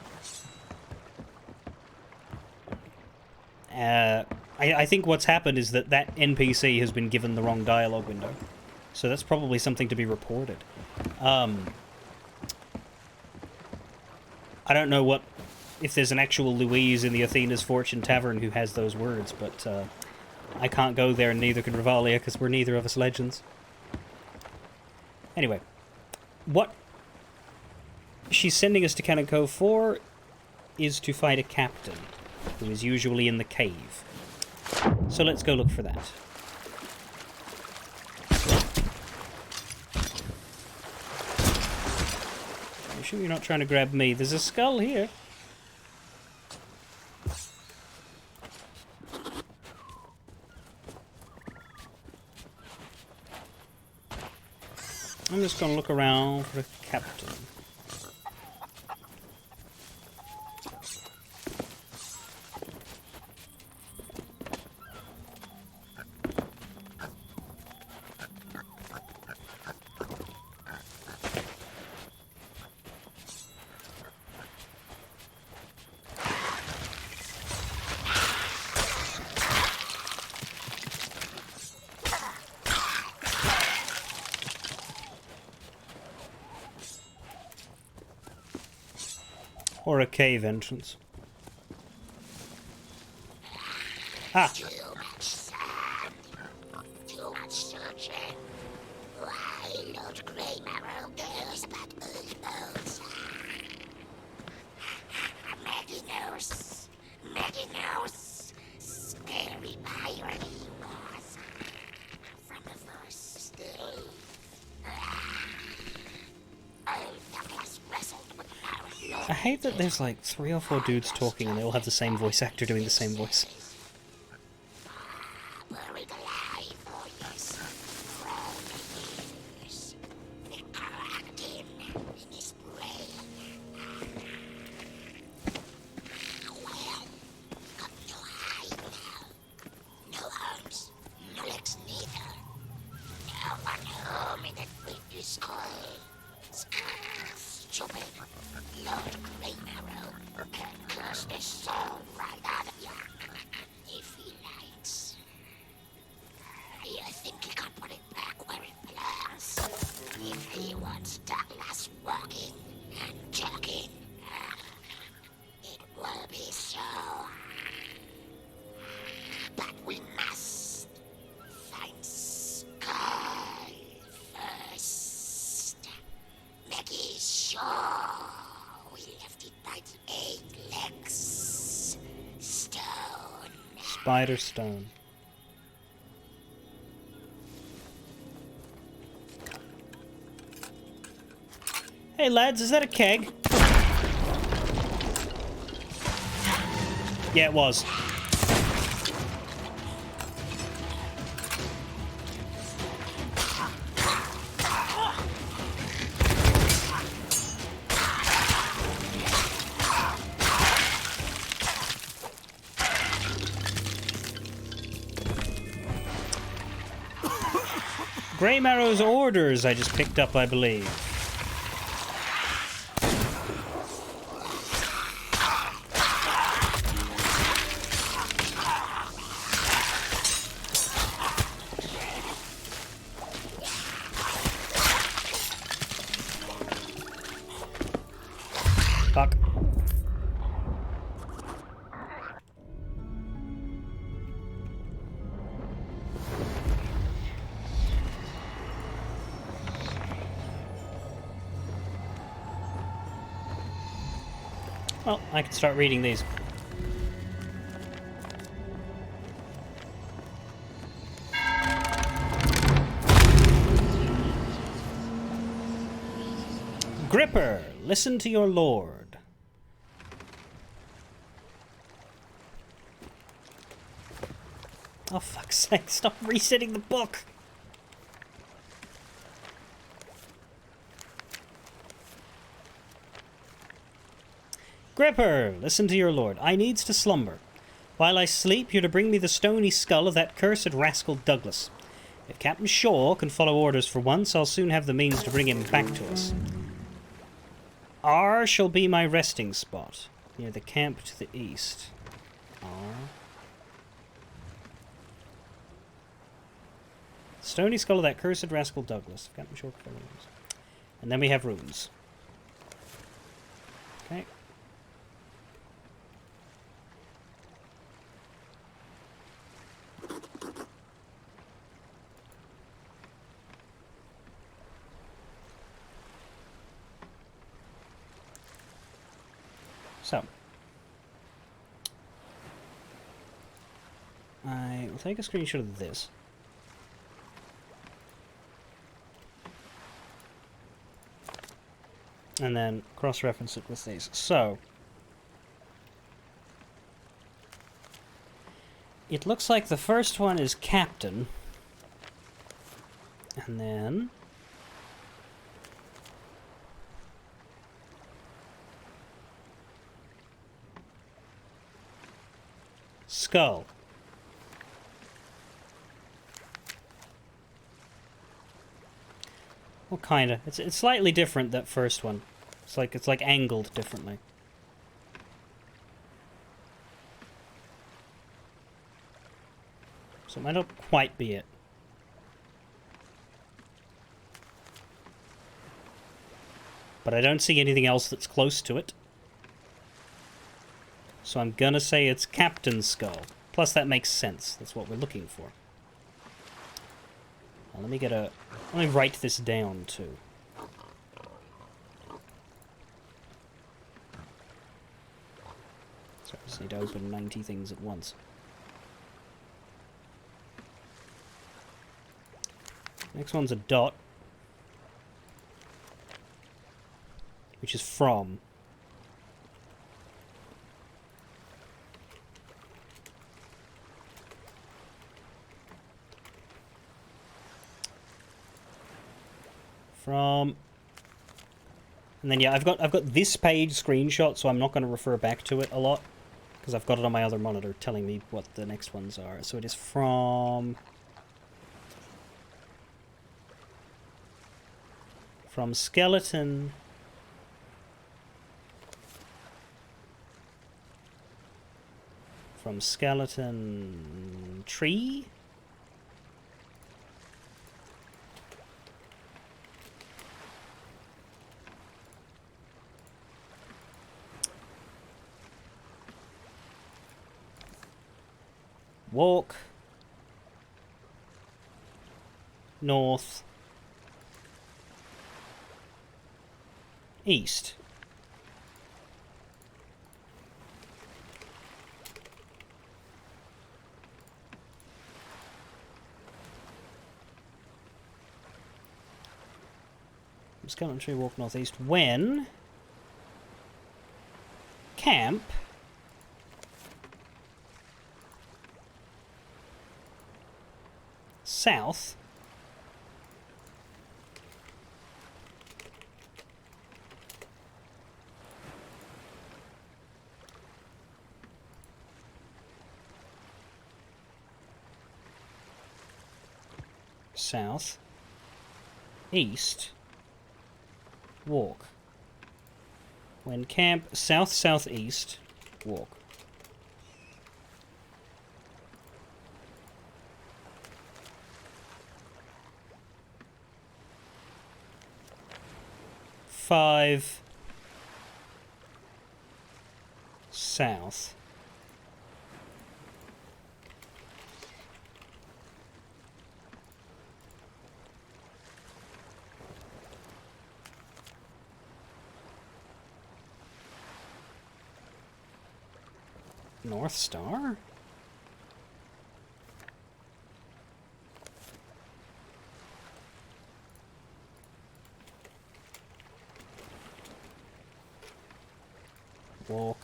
I think what's happened is that NPC has been given the wrong dialogue window. So that's probably something to be reported. I don't know if there's an actual Louise in the Athena's Fortune Tavern who has those words, but I can't go there, and neither can Rivalia, because we're neither of us legends. Anyway, what she's sending us to Cannon Cove for is to fight a captain, who is usually in the cave. So let's go look for that. I'm sure you're not trying to grab me. There's a skull here. I'm just going to look around for a captain. Or a cave entrance. Ah! Too much sand. Too much searching. Why Lord Greymarrow cares about old bones. Maggie knows. Maggie knows. Scary pirate he was. From the first day. Old Douglas wrestled with Lord. I hate that there's like 3 or 4 dudes talking and they all have the same voice actor doing the same voice. Buried alive for years. From years. They cracked him in his brain. Well, got no hide now. No arms, no legs neither. No one home in that big skull. Stupid. Lord Greymarrow can curse the soul right out of you if he likes. You think he can put it back where it belongs? If he wants Douglas walking and talking, it will be so. But we must find Skull first. Maggie's sure we left it by the 8 legs. Stone. Spider stone. Hey lads, is that a keg? Yeah, it was. Greymarrow's orders I just picked up, I believe. Fuck. Well, I can start reading these. Gripper, listen to your lord. Oh, fuck's sake, stop resetting the book! Gripper, listen to your lord. I needs to slumber. While I sleep, you're to bring me the stony skull of that cursed rascal Douglas. If Captain Shaw can follow orders for once, I'll soon have the means to bring him back to us. R shall be my resting spot, near the camp to the east. R. Stony skull of that cursed rascal Douglas. If Captain Shaw can follow orders. And then we have runes. Okay. So, I will take a screenshot of this. And then cross-reference it with these. So, it looks like the first one is Captain. And then Skull. Well, kinda. It's slightly different, that first one. It's like angled differently. So it might not quite be it. But I don't see anything else that's close to it. So I'm gonna say it's Captain's Skull. Plus that makes sense. That's what we're looking for. Now let me write this down too. So I just need to open 90 things at once. Next one's a dot. Which is from. From. And then yeah, I've got this page screenshot, so I'm not going to refer back to it a lot because I've got it on my other monitor telling me what the next ones are. So it is from skeleton tree. Walk north east. Skeleton tree, walk northeast. When camp south east walk. When camp southeast walk. Five south. North Star? Walk.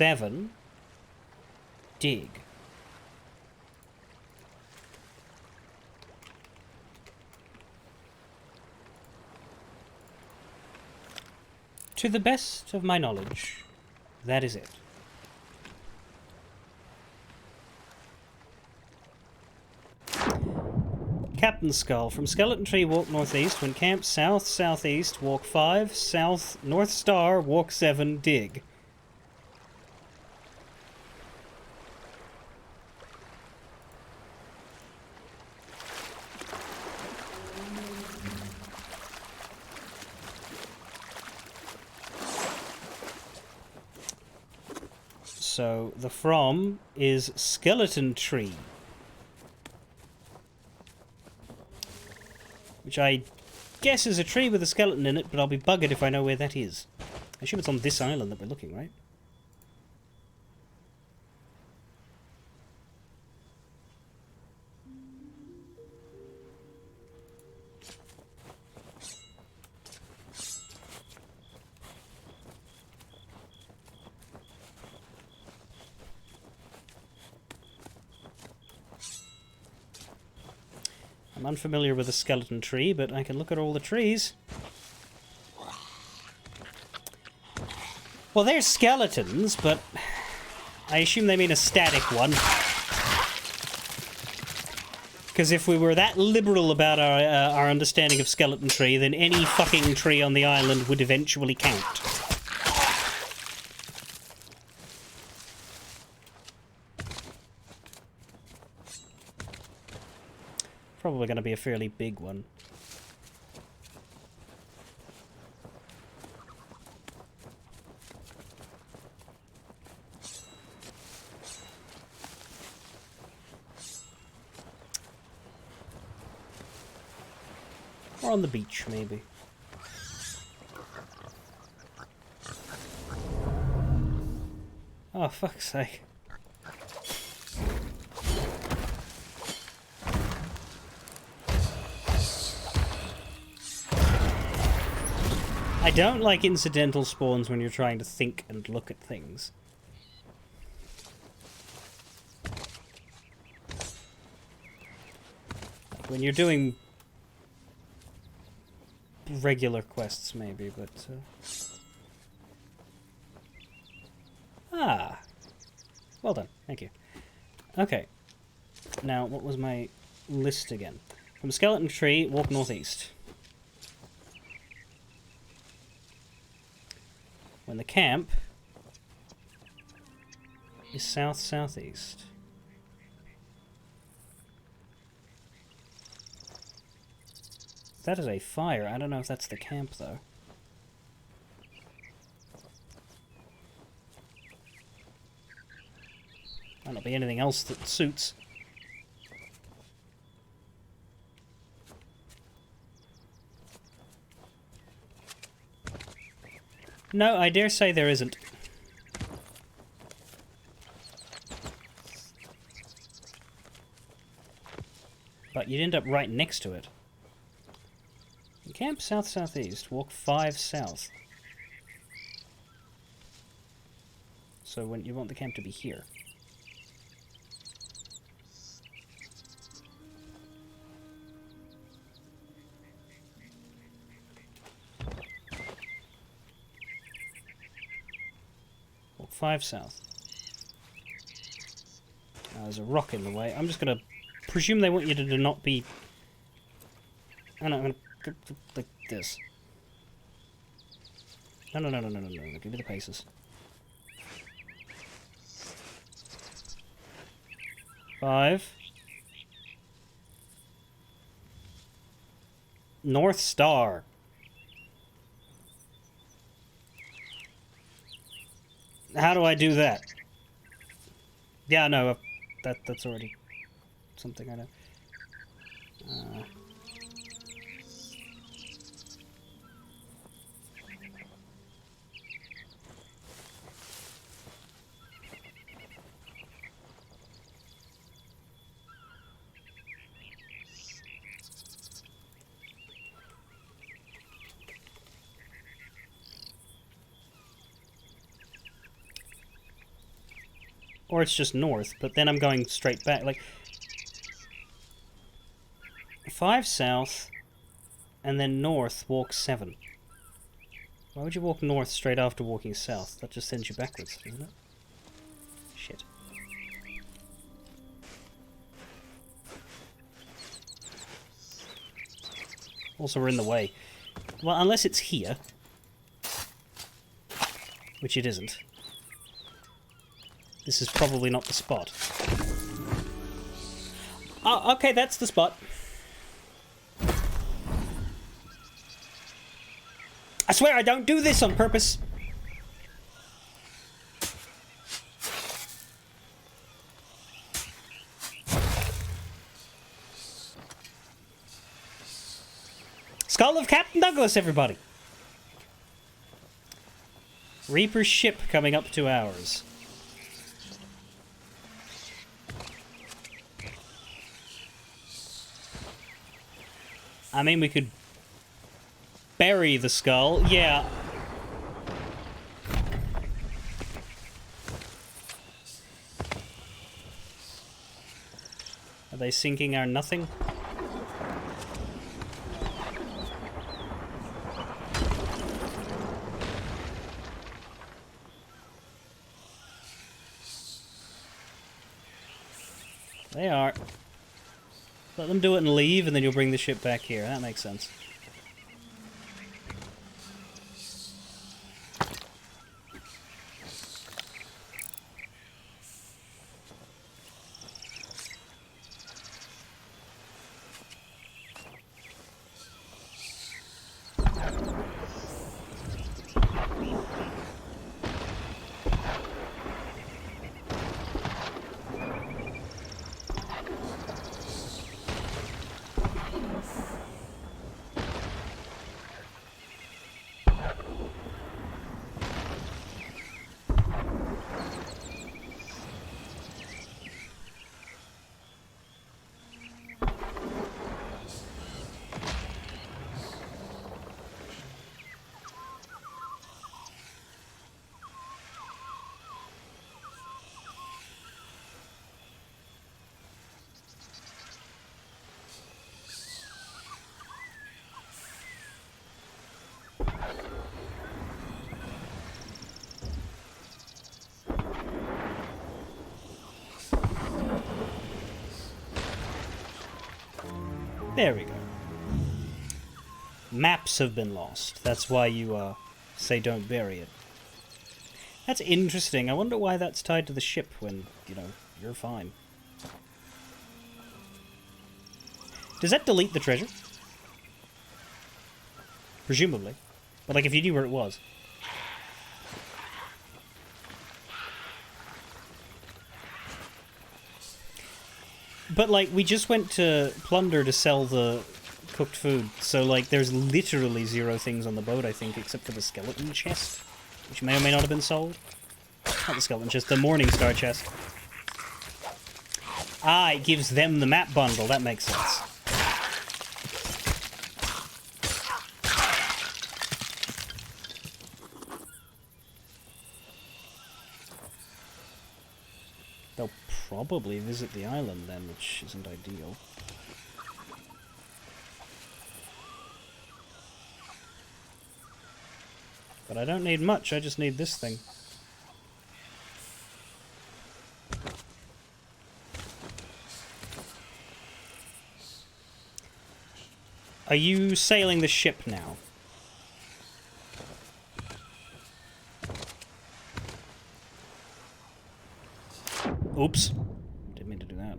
7. Dig. To the best of my knowledge, that is it. Captain's Skull. From Skeleton Tree, walk northeast. When camp south, southeast, walk 5. South, North Star, walk 7. Dig. So, the from is Skeleton Tree. Which I guess is a tree with a skeleton in it, but I'll be buggered if I know where that is. I assume it's on this island that we're looking, right? I'm unfamiliar with a skeleton tree, but I can look at all the trees. Well, they're skeletons, but I assume they mean a static one. Because if we were that liberal about our understanding of skeleton tree, then any fucking tree on the island would eventually count. Probably going to be a fairly big one. Or on the beach, maybe. Oh, fuck's sake. I don't like incidental spawns when you're trying to think and look at things. When you're doing regular quests, maybe, but... Ah! Well done, thank you. Okay. Now, what was my list again? From Skeleton Tree, walk northeast. When the camp is south-southeast. That is a fire. I don't know if that's the camp, though. Might not be anything else that suits. No, I dare say there isn't. But you'd end up right next to it. Camp south-southeast, walk 5 south. So when you want the camp to be here. Walk 5 south. Now, there's a rock in the way. I'm just going to presume they want you to not be... Oh, no, I'm going to... like this. No. Give me the paces. 5. North Star. How do I do that? Yeah, no, that's already something I know. Or it's just north, but then I'm going straight back. Like, 5 south, and then north, walk 7. Why would you walk north straight after walking south? That just sends you backwards, doesn't it? Shit. Also, we're in the way. Well, unless it's here. Which it isn't. This is probably not the spot. Oh, okay, that's the spot. I swear I don't do this on purpose. Skull of Captain Douglas, everybody. Reaper's ship coming up to ours. I mean, we could bury the skull. Yeah. Are they sinking our nothing? They are. Let them do it and leave, and then you'll bring the ship back here. That makes sense. There we go. Maps have been lost. That's why you, say don't bury it. That's interesting. I wonder why that's tied to the ship when, you know, you're fine. Does that delete the treasure? Presumably. But, like, if you knew where it was. But, like, we just went to plunder to sell the cooked food, so, like, there's literally 0 things on the boat, I think, except for the skeleton chest, which may or may not have been sold. Not the skeleton chest, the Morningstar chest. Ah, it gives them the map bundle, that makes sense. They'll probably visit the island then, which isn't ideal. But I don't need much, I just need this thing. Are you sailing the ship now? Oops. Didn't mean to do that.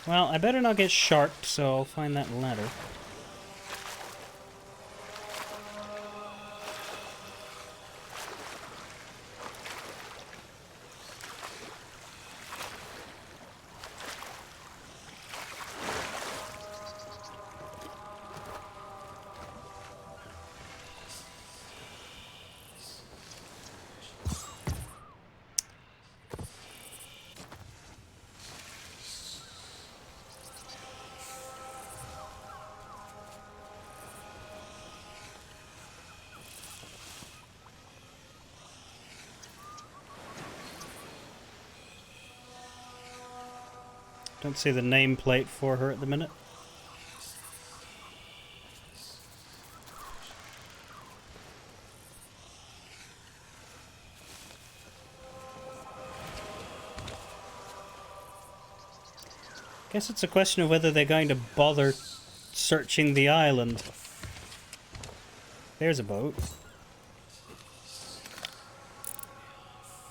Well, I better not get sharked, so I'll find that ladder. Don't see the nameplate for her at the minute. Guess it's a question of whether they're going to bother searching the island. There's a boat.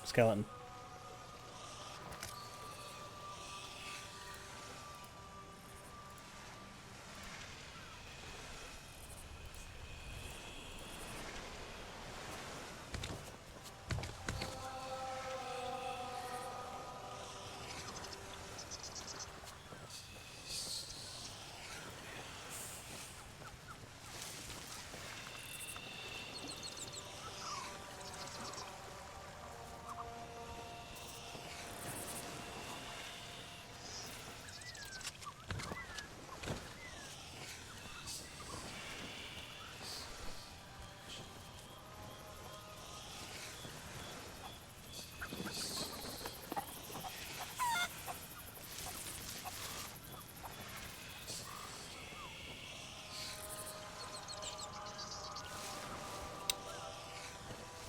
Skeleton.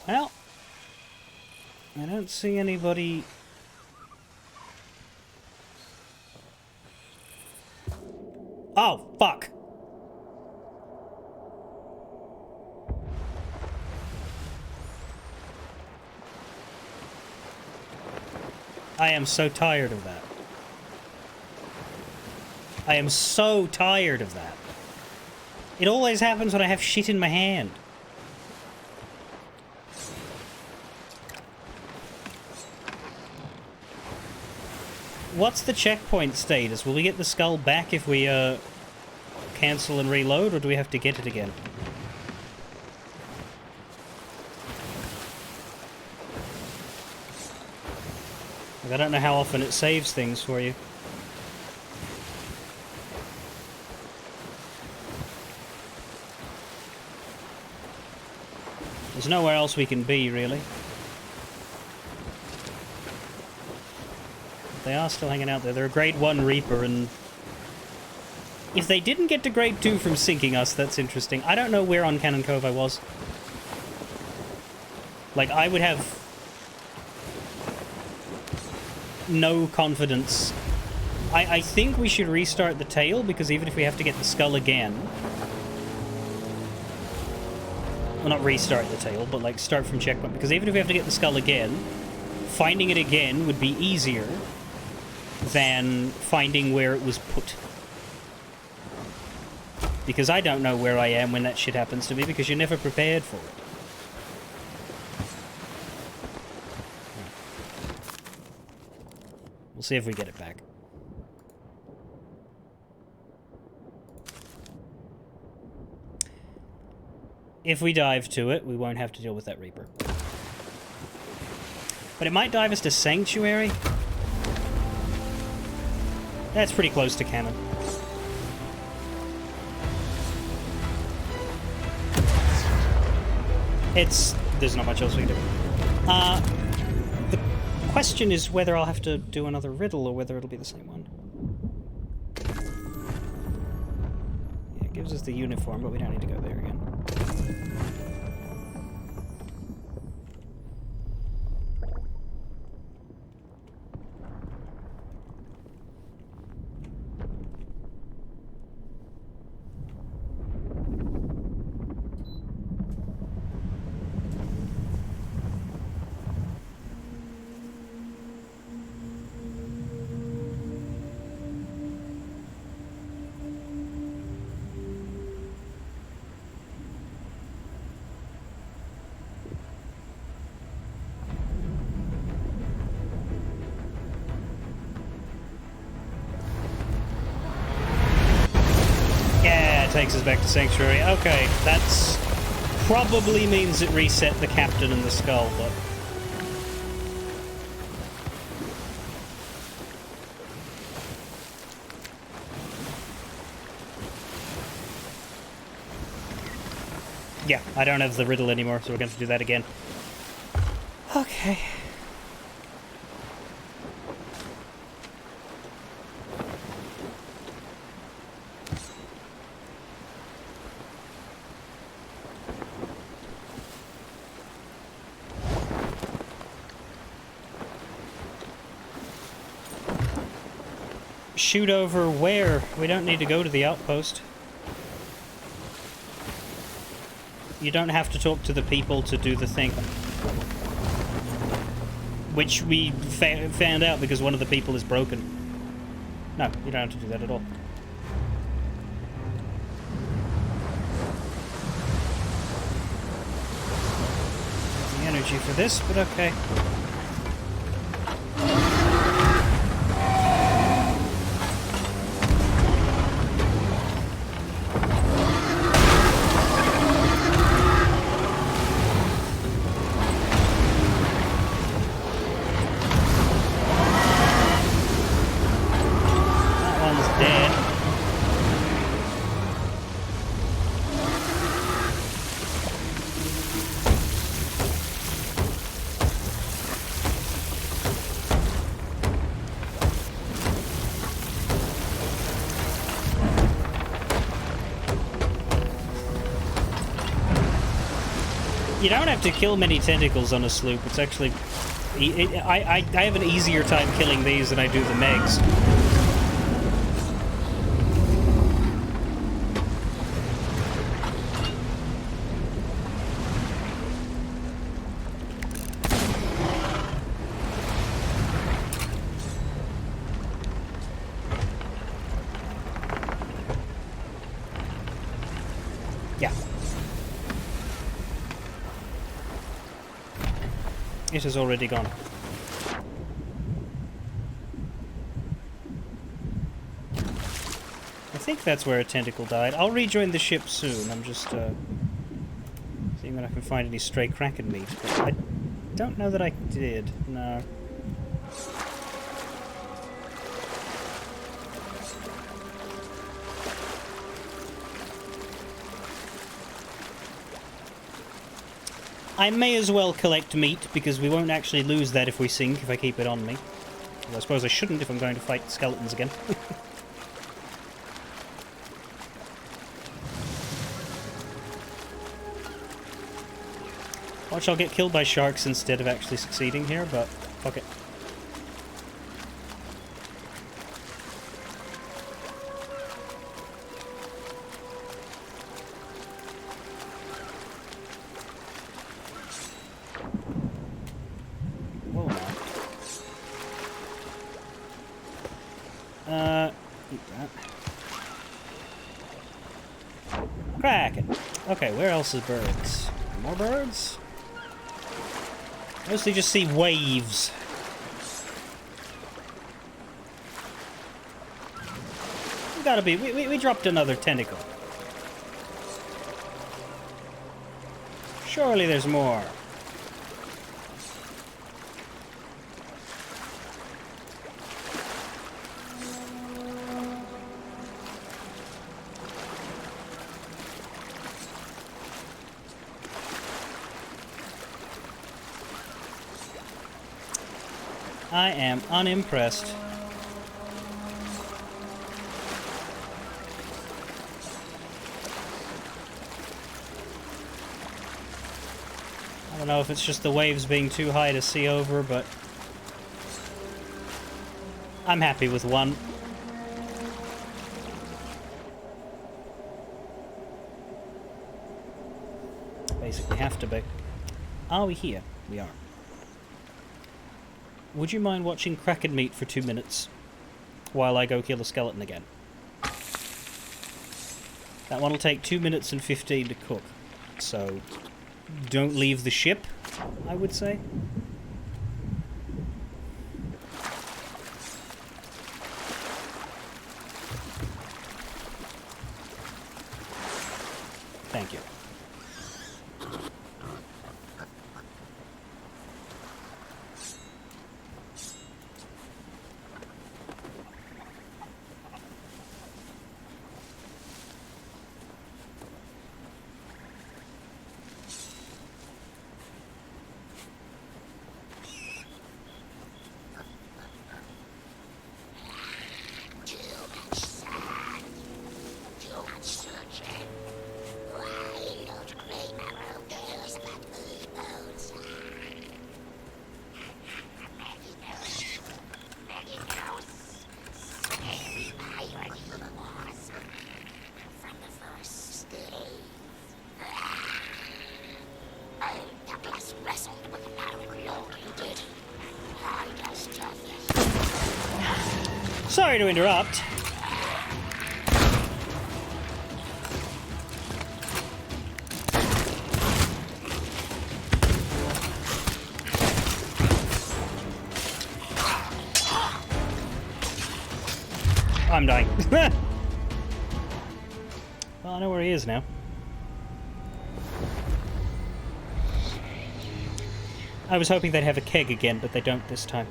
Well, I don't see anybody. Oh, fuck. I am so tired of that. I am so tired of that. It always happens when I have shit in my hand. What's the checkpoint status? Will we get the skull back if we cancel and reload, or do we have to get it again? Like, I don't know how often it saves things for you. There's nowhere else we can be, really. They are still hanging out there. They're a grade 1 Reaper, and if they didn't get to grade 2 from sinking us, that's interesting. I don't know where on Cannon Cove I was. Like, I would have no confidence. I think we should restart the tail, because even if we have to get the skull again... Well, not restart the tail, but like start from checkpoint. Because even if we have to get the skull again, finding it again would be easier than finding where it was put. Because I don't know where I am when that shit happens to me, because you're never prepared for it. We'll see if we get it back. If we dive to it, we won't have to deal with that Reaper. But it might dive us to Sanctuary. That's pretty close to Cannon. There's not much else we can do. The question is whether I'll have to do another riddle or whether it'll be the same one. Yeah, it gives us the uniform, but we don't need to go there again. Takes us back to Sanctuary. Okay, that's probably means it reset the captain and the skull, but... Yeah, I don't have the riddle anymore, so we're going to do that again. Okay. Shoot over where? We don't need to go to the outpost. You don't have to talk to the people to do the thing. Which we found out because one of the people is broken. No, you don't have to do that at all. The energy for this, but okay. You don't have to kill many tentacles on a sloop. It's actually... I have an easier time killing these than I do the Megs. Yeah. It has already gone. I think that's where a tentacle died. I'll rejoin the ship soon. I'm just seeing if I can find any stray kraken meat. But I don't know that I did. No. I may as well collect meat, because we won't actually lose that if we sink, if I keep it on me. Well, I suppose I shouldn't if I'm going to fight skeletons again. Watch, I'll get killed by sharks instead of actually succeeding here, but fuck it. Eat that. Kraken. Okay, where else is birds? More birds? Mostly just see waves. Gotta be. We dropped another tentacle. Surely there's more. I am unimpressed. I don't know if it's just the waves being too high to see over, but I'm happy with one. Basically have to be. Are we here? We are. Would you mind watching Kraken meat for 2 minutes while I go kill a skeleton again? That one will take 2 minutes and 15 to cook, so don't leave the ship, I would say. Thank you. Sorry to interrupt. I'm dying. Well, I know where he is now. I was hoping they'd have a keg again, but they don't this time.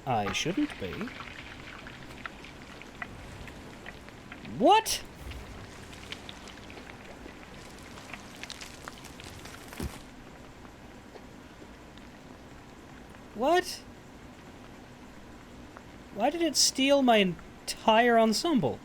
I shouldn't be. What? What? Why did it steal my entire ensemble?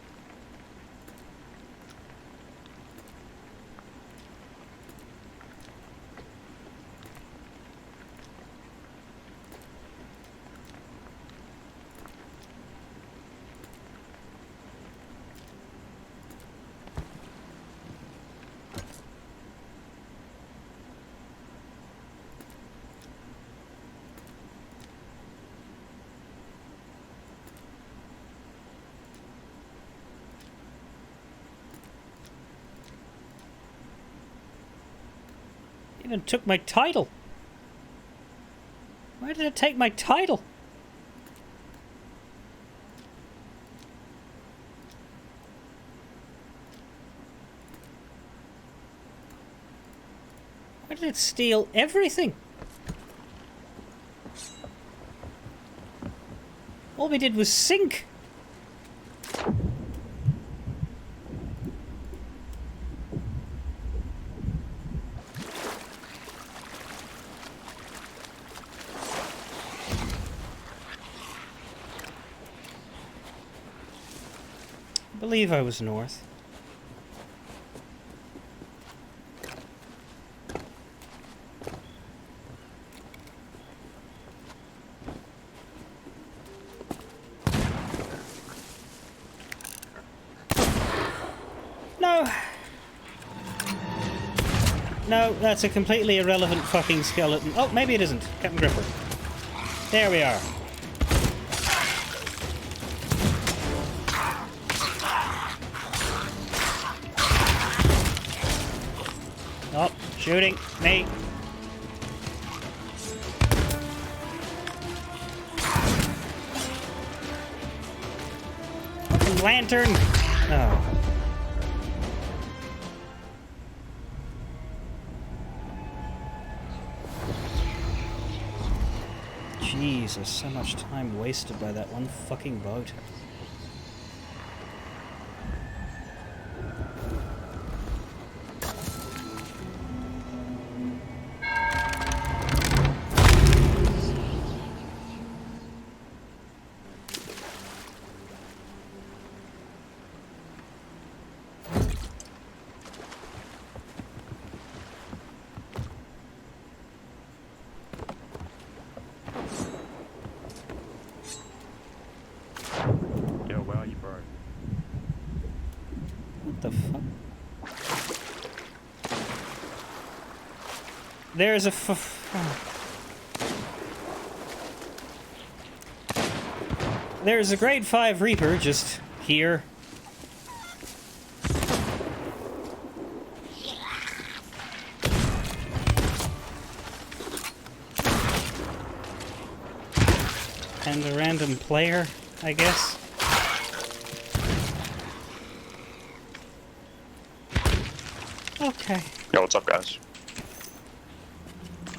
Even took my title. Why did it take my title? Why did it steal everything? All we did was sink. I believe I was north. No! No, that's a completely irrelevant fucking skeleton. Oh, maybe it isn't. Captain Gripper. There we are. Oh, shooting me. Fucking lantern. Oh. Jesus, so much time wasted by that one fucking boat. What the fuck? There's a There's a grade 5 Reaper just here. And a random player, I guess. Okay. Yo, what's up, guys?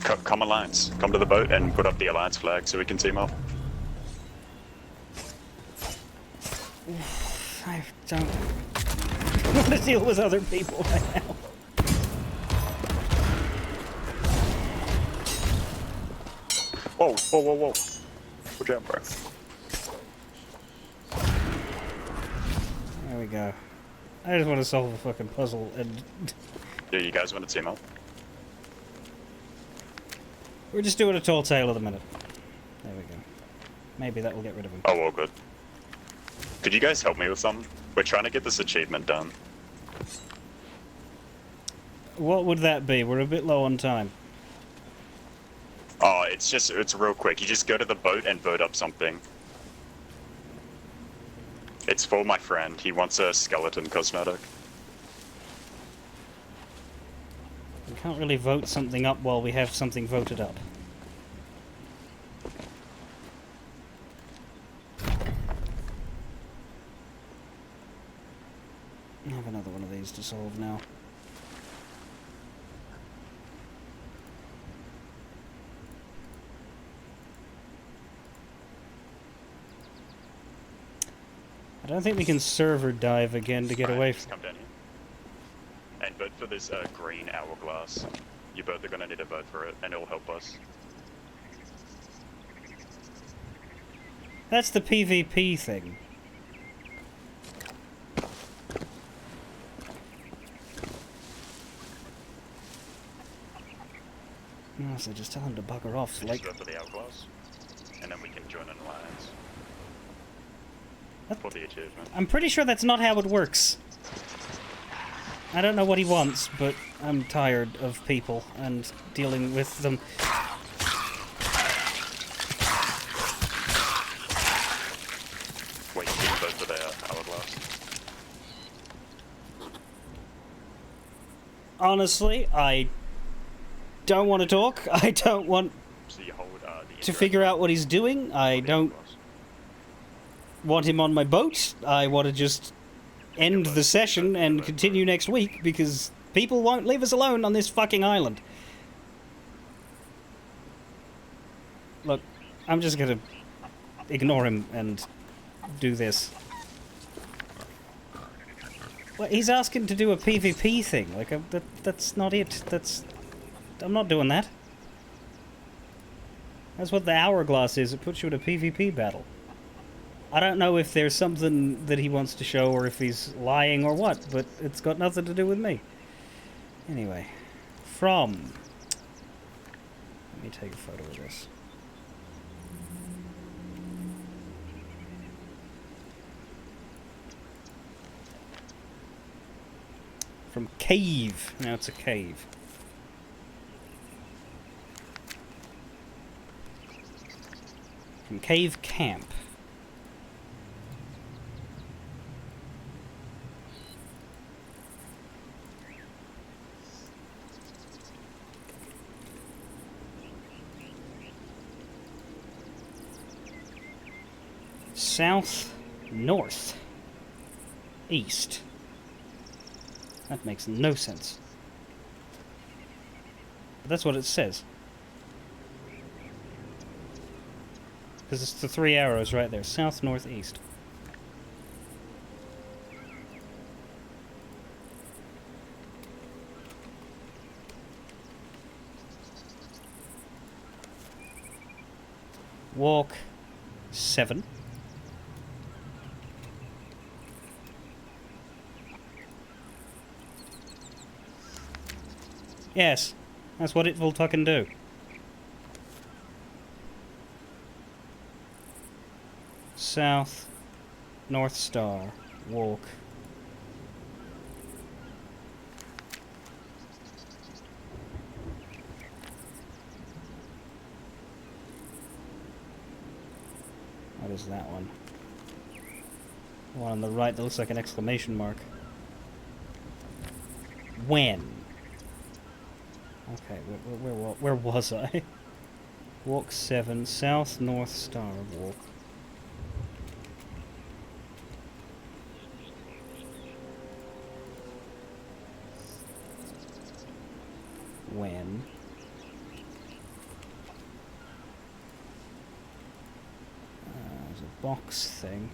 Come Alliance. Come to the boat and put up the Alliance flag so we can team up. I don't want to deal with other people right now. Whoa, whoa, whoa, whoa. Watch out, bro. There we go. I just want to solve a fucking puzzle and... Yeah, you guys want to team up? We're just doing a tall tale at the minute. There we go. Maybe that will get rid of him. Oh, all good. Could you guys help me with something? We're trying to get this achievement done. What would that be? We're a bit low on time. Oh, it's real quick. You just go to the boat and vote up something. It's for my friend. He wants a skeleton cosmetic. We can't really vote something up while we have something voted up. I have another one of these to solve now. I don't think we can server dive again to get away from... Come down here. And vote for this green hourglass. You both are gonna need to vote for it, and it'll help us. That's the PvP thing. No, so just tell him to bugger off. So Like, just vote for the hourglass, and then we can join an alliance. For the achievement. I'm pretty sure that's not how it works. I don't know what he wants, but I'm tired of people and dealing with them. Wait, you can vote for the hourglass. Honestly, I don't want to talk. I don't want So you hold, to figure out what he's doing. I don't want him on my boat. I want to just end the session and continue next week because people won't leave us alone on this fucking island. Look, I'm just gonna ignore him and do this. Well, he's asking to do a PvP thing. Like, that's not it. I'm not doing that. That's what the hourglass is. It puts you in a PvP battle. I don't know if there's something that he wants to show or if he's lying or what, but it's got nothing to do with me. Anyway, from... Let me take a photo of this. From cave. Now it's a cave. From cave camp. South, north, east. That makes no sense. But that's what it says. Because it's the 3 arrows right there. South, north, east. Walk 7. Yes, that's what it will fucking do. South, North Star, walk. What is that one? The one on the right that looks like an exclamation mark. When? Okay, where was I? Walk 7, South North Star walk. When? There's a box thing.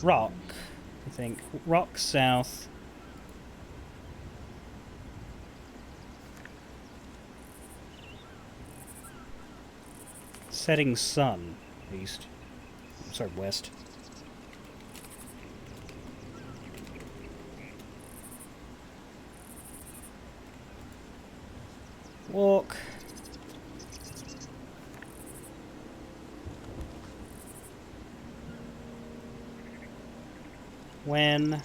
Rock, I think. Rock South. Setting sun, east. Sorry, west. Walk. When?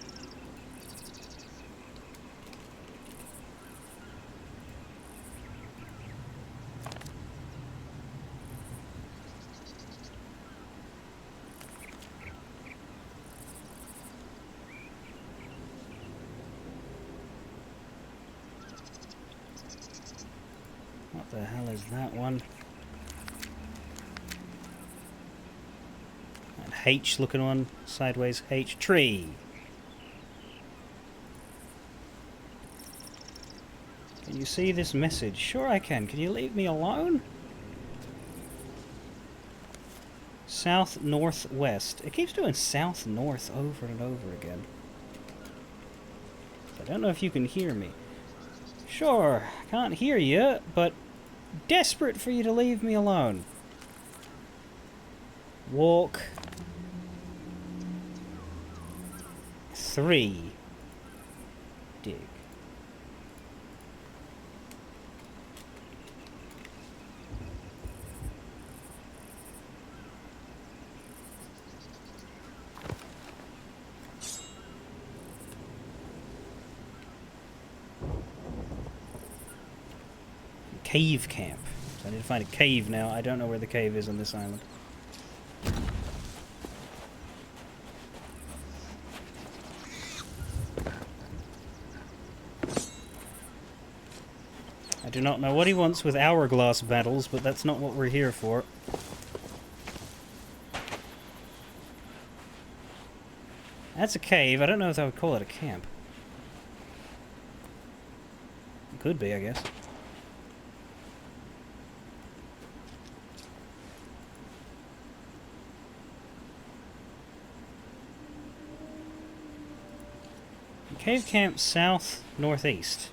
What the hell is that one? An H looking one, sideways H. Tree! Can you see this message? Sure I can. Can you leave me alone? South, northwest. It keeps doing south, north over and over again. I don't know if you can hear me. Sure, can't hear you, but desperate for you to leave me alone. Walk. 3. Dig. Cave camp. So I need to find a cave now. I don't know where the cave is on this island. I do not know what he wants with hourglass battles, but that's not what we're here for. That's a cave. I don't know if I would call it a camp. It could be, I guess. Cave camp south northeast.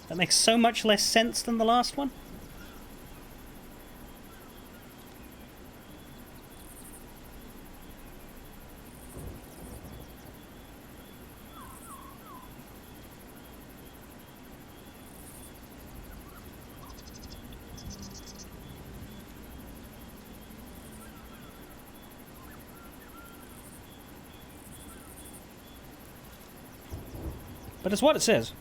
That makes so much less sense than the last one. But it's what it says.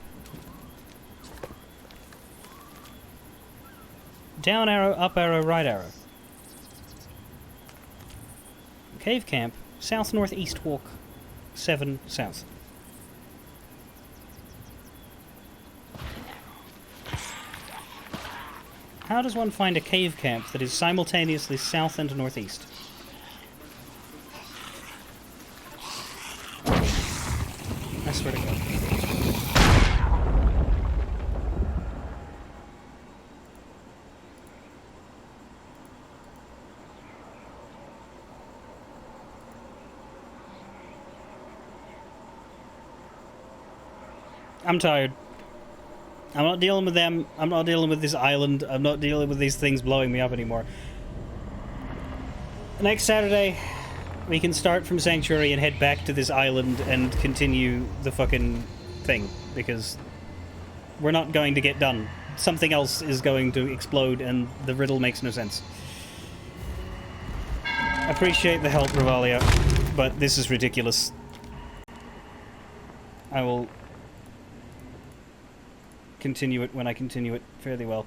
Down arrow, up arrow, right arrow. Cave camp, south northeast walk, 7 south. How does one find a cave camp that is simultaneously south and northeast? I swear to God. I'm tired. I'm not dealing with them. I'm not dealing with this island. I'm not dealing with these things blowing me up anymore. Next Saturday, we can start from Sanctuary and head back to this island and continue the fucking thing, because we're not going to get done. Something else is going to explode and the riddle makes no sense. Appreciate the help, Revalia, but this is ridiculous. I will continue it when I continue it fairly well.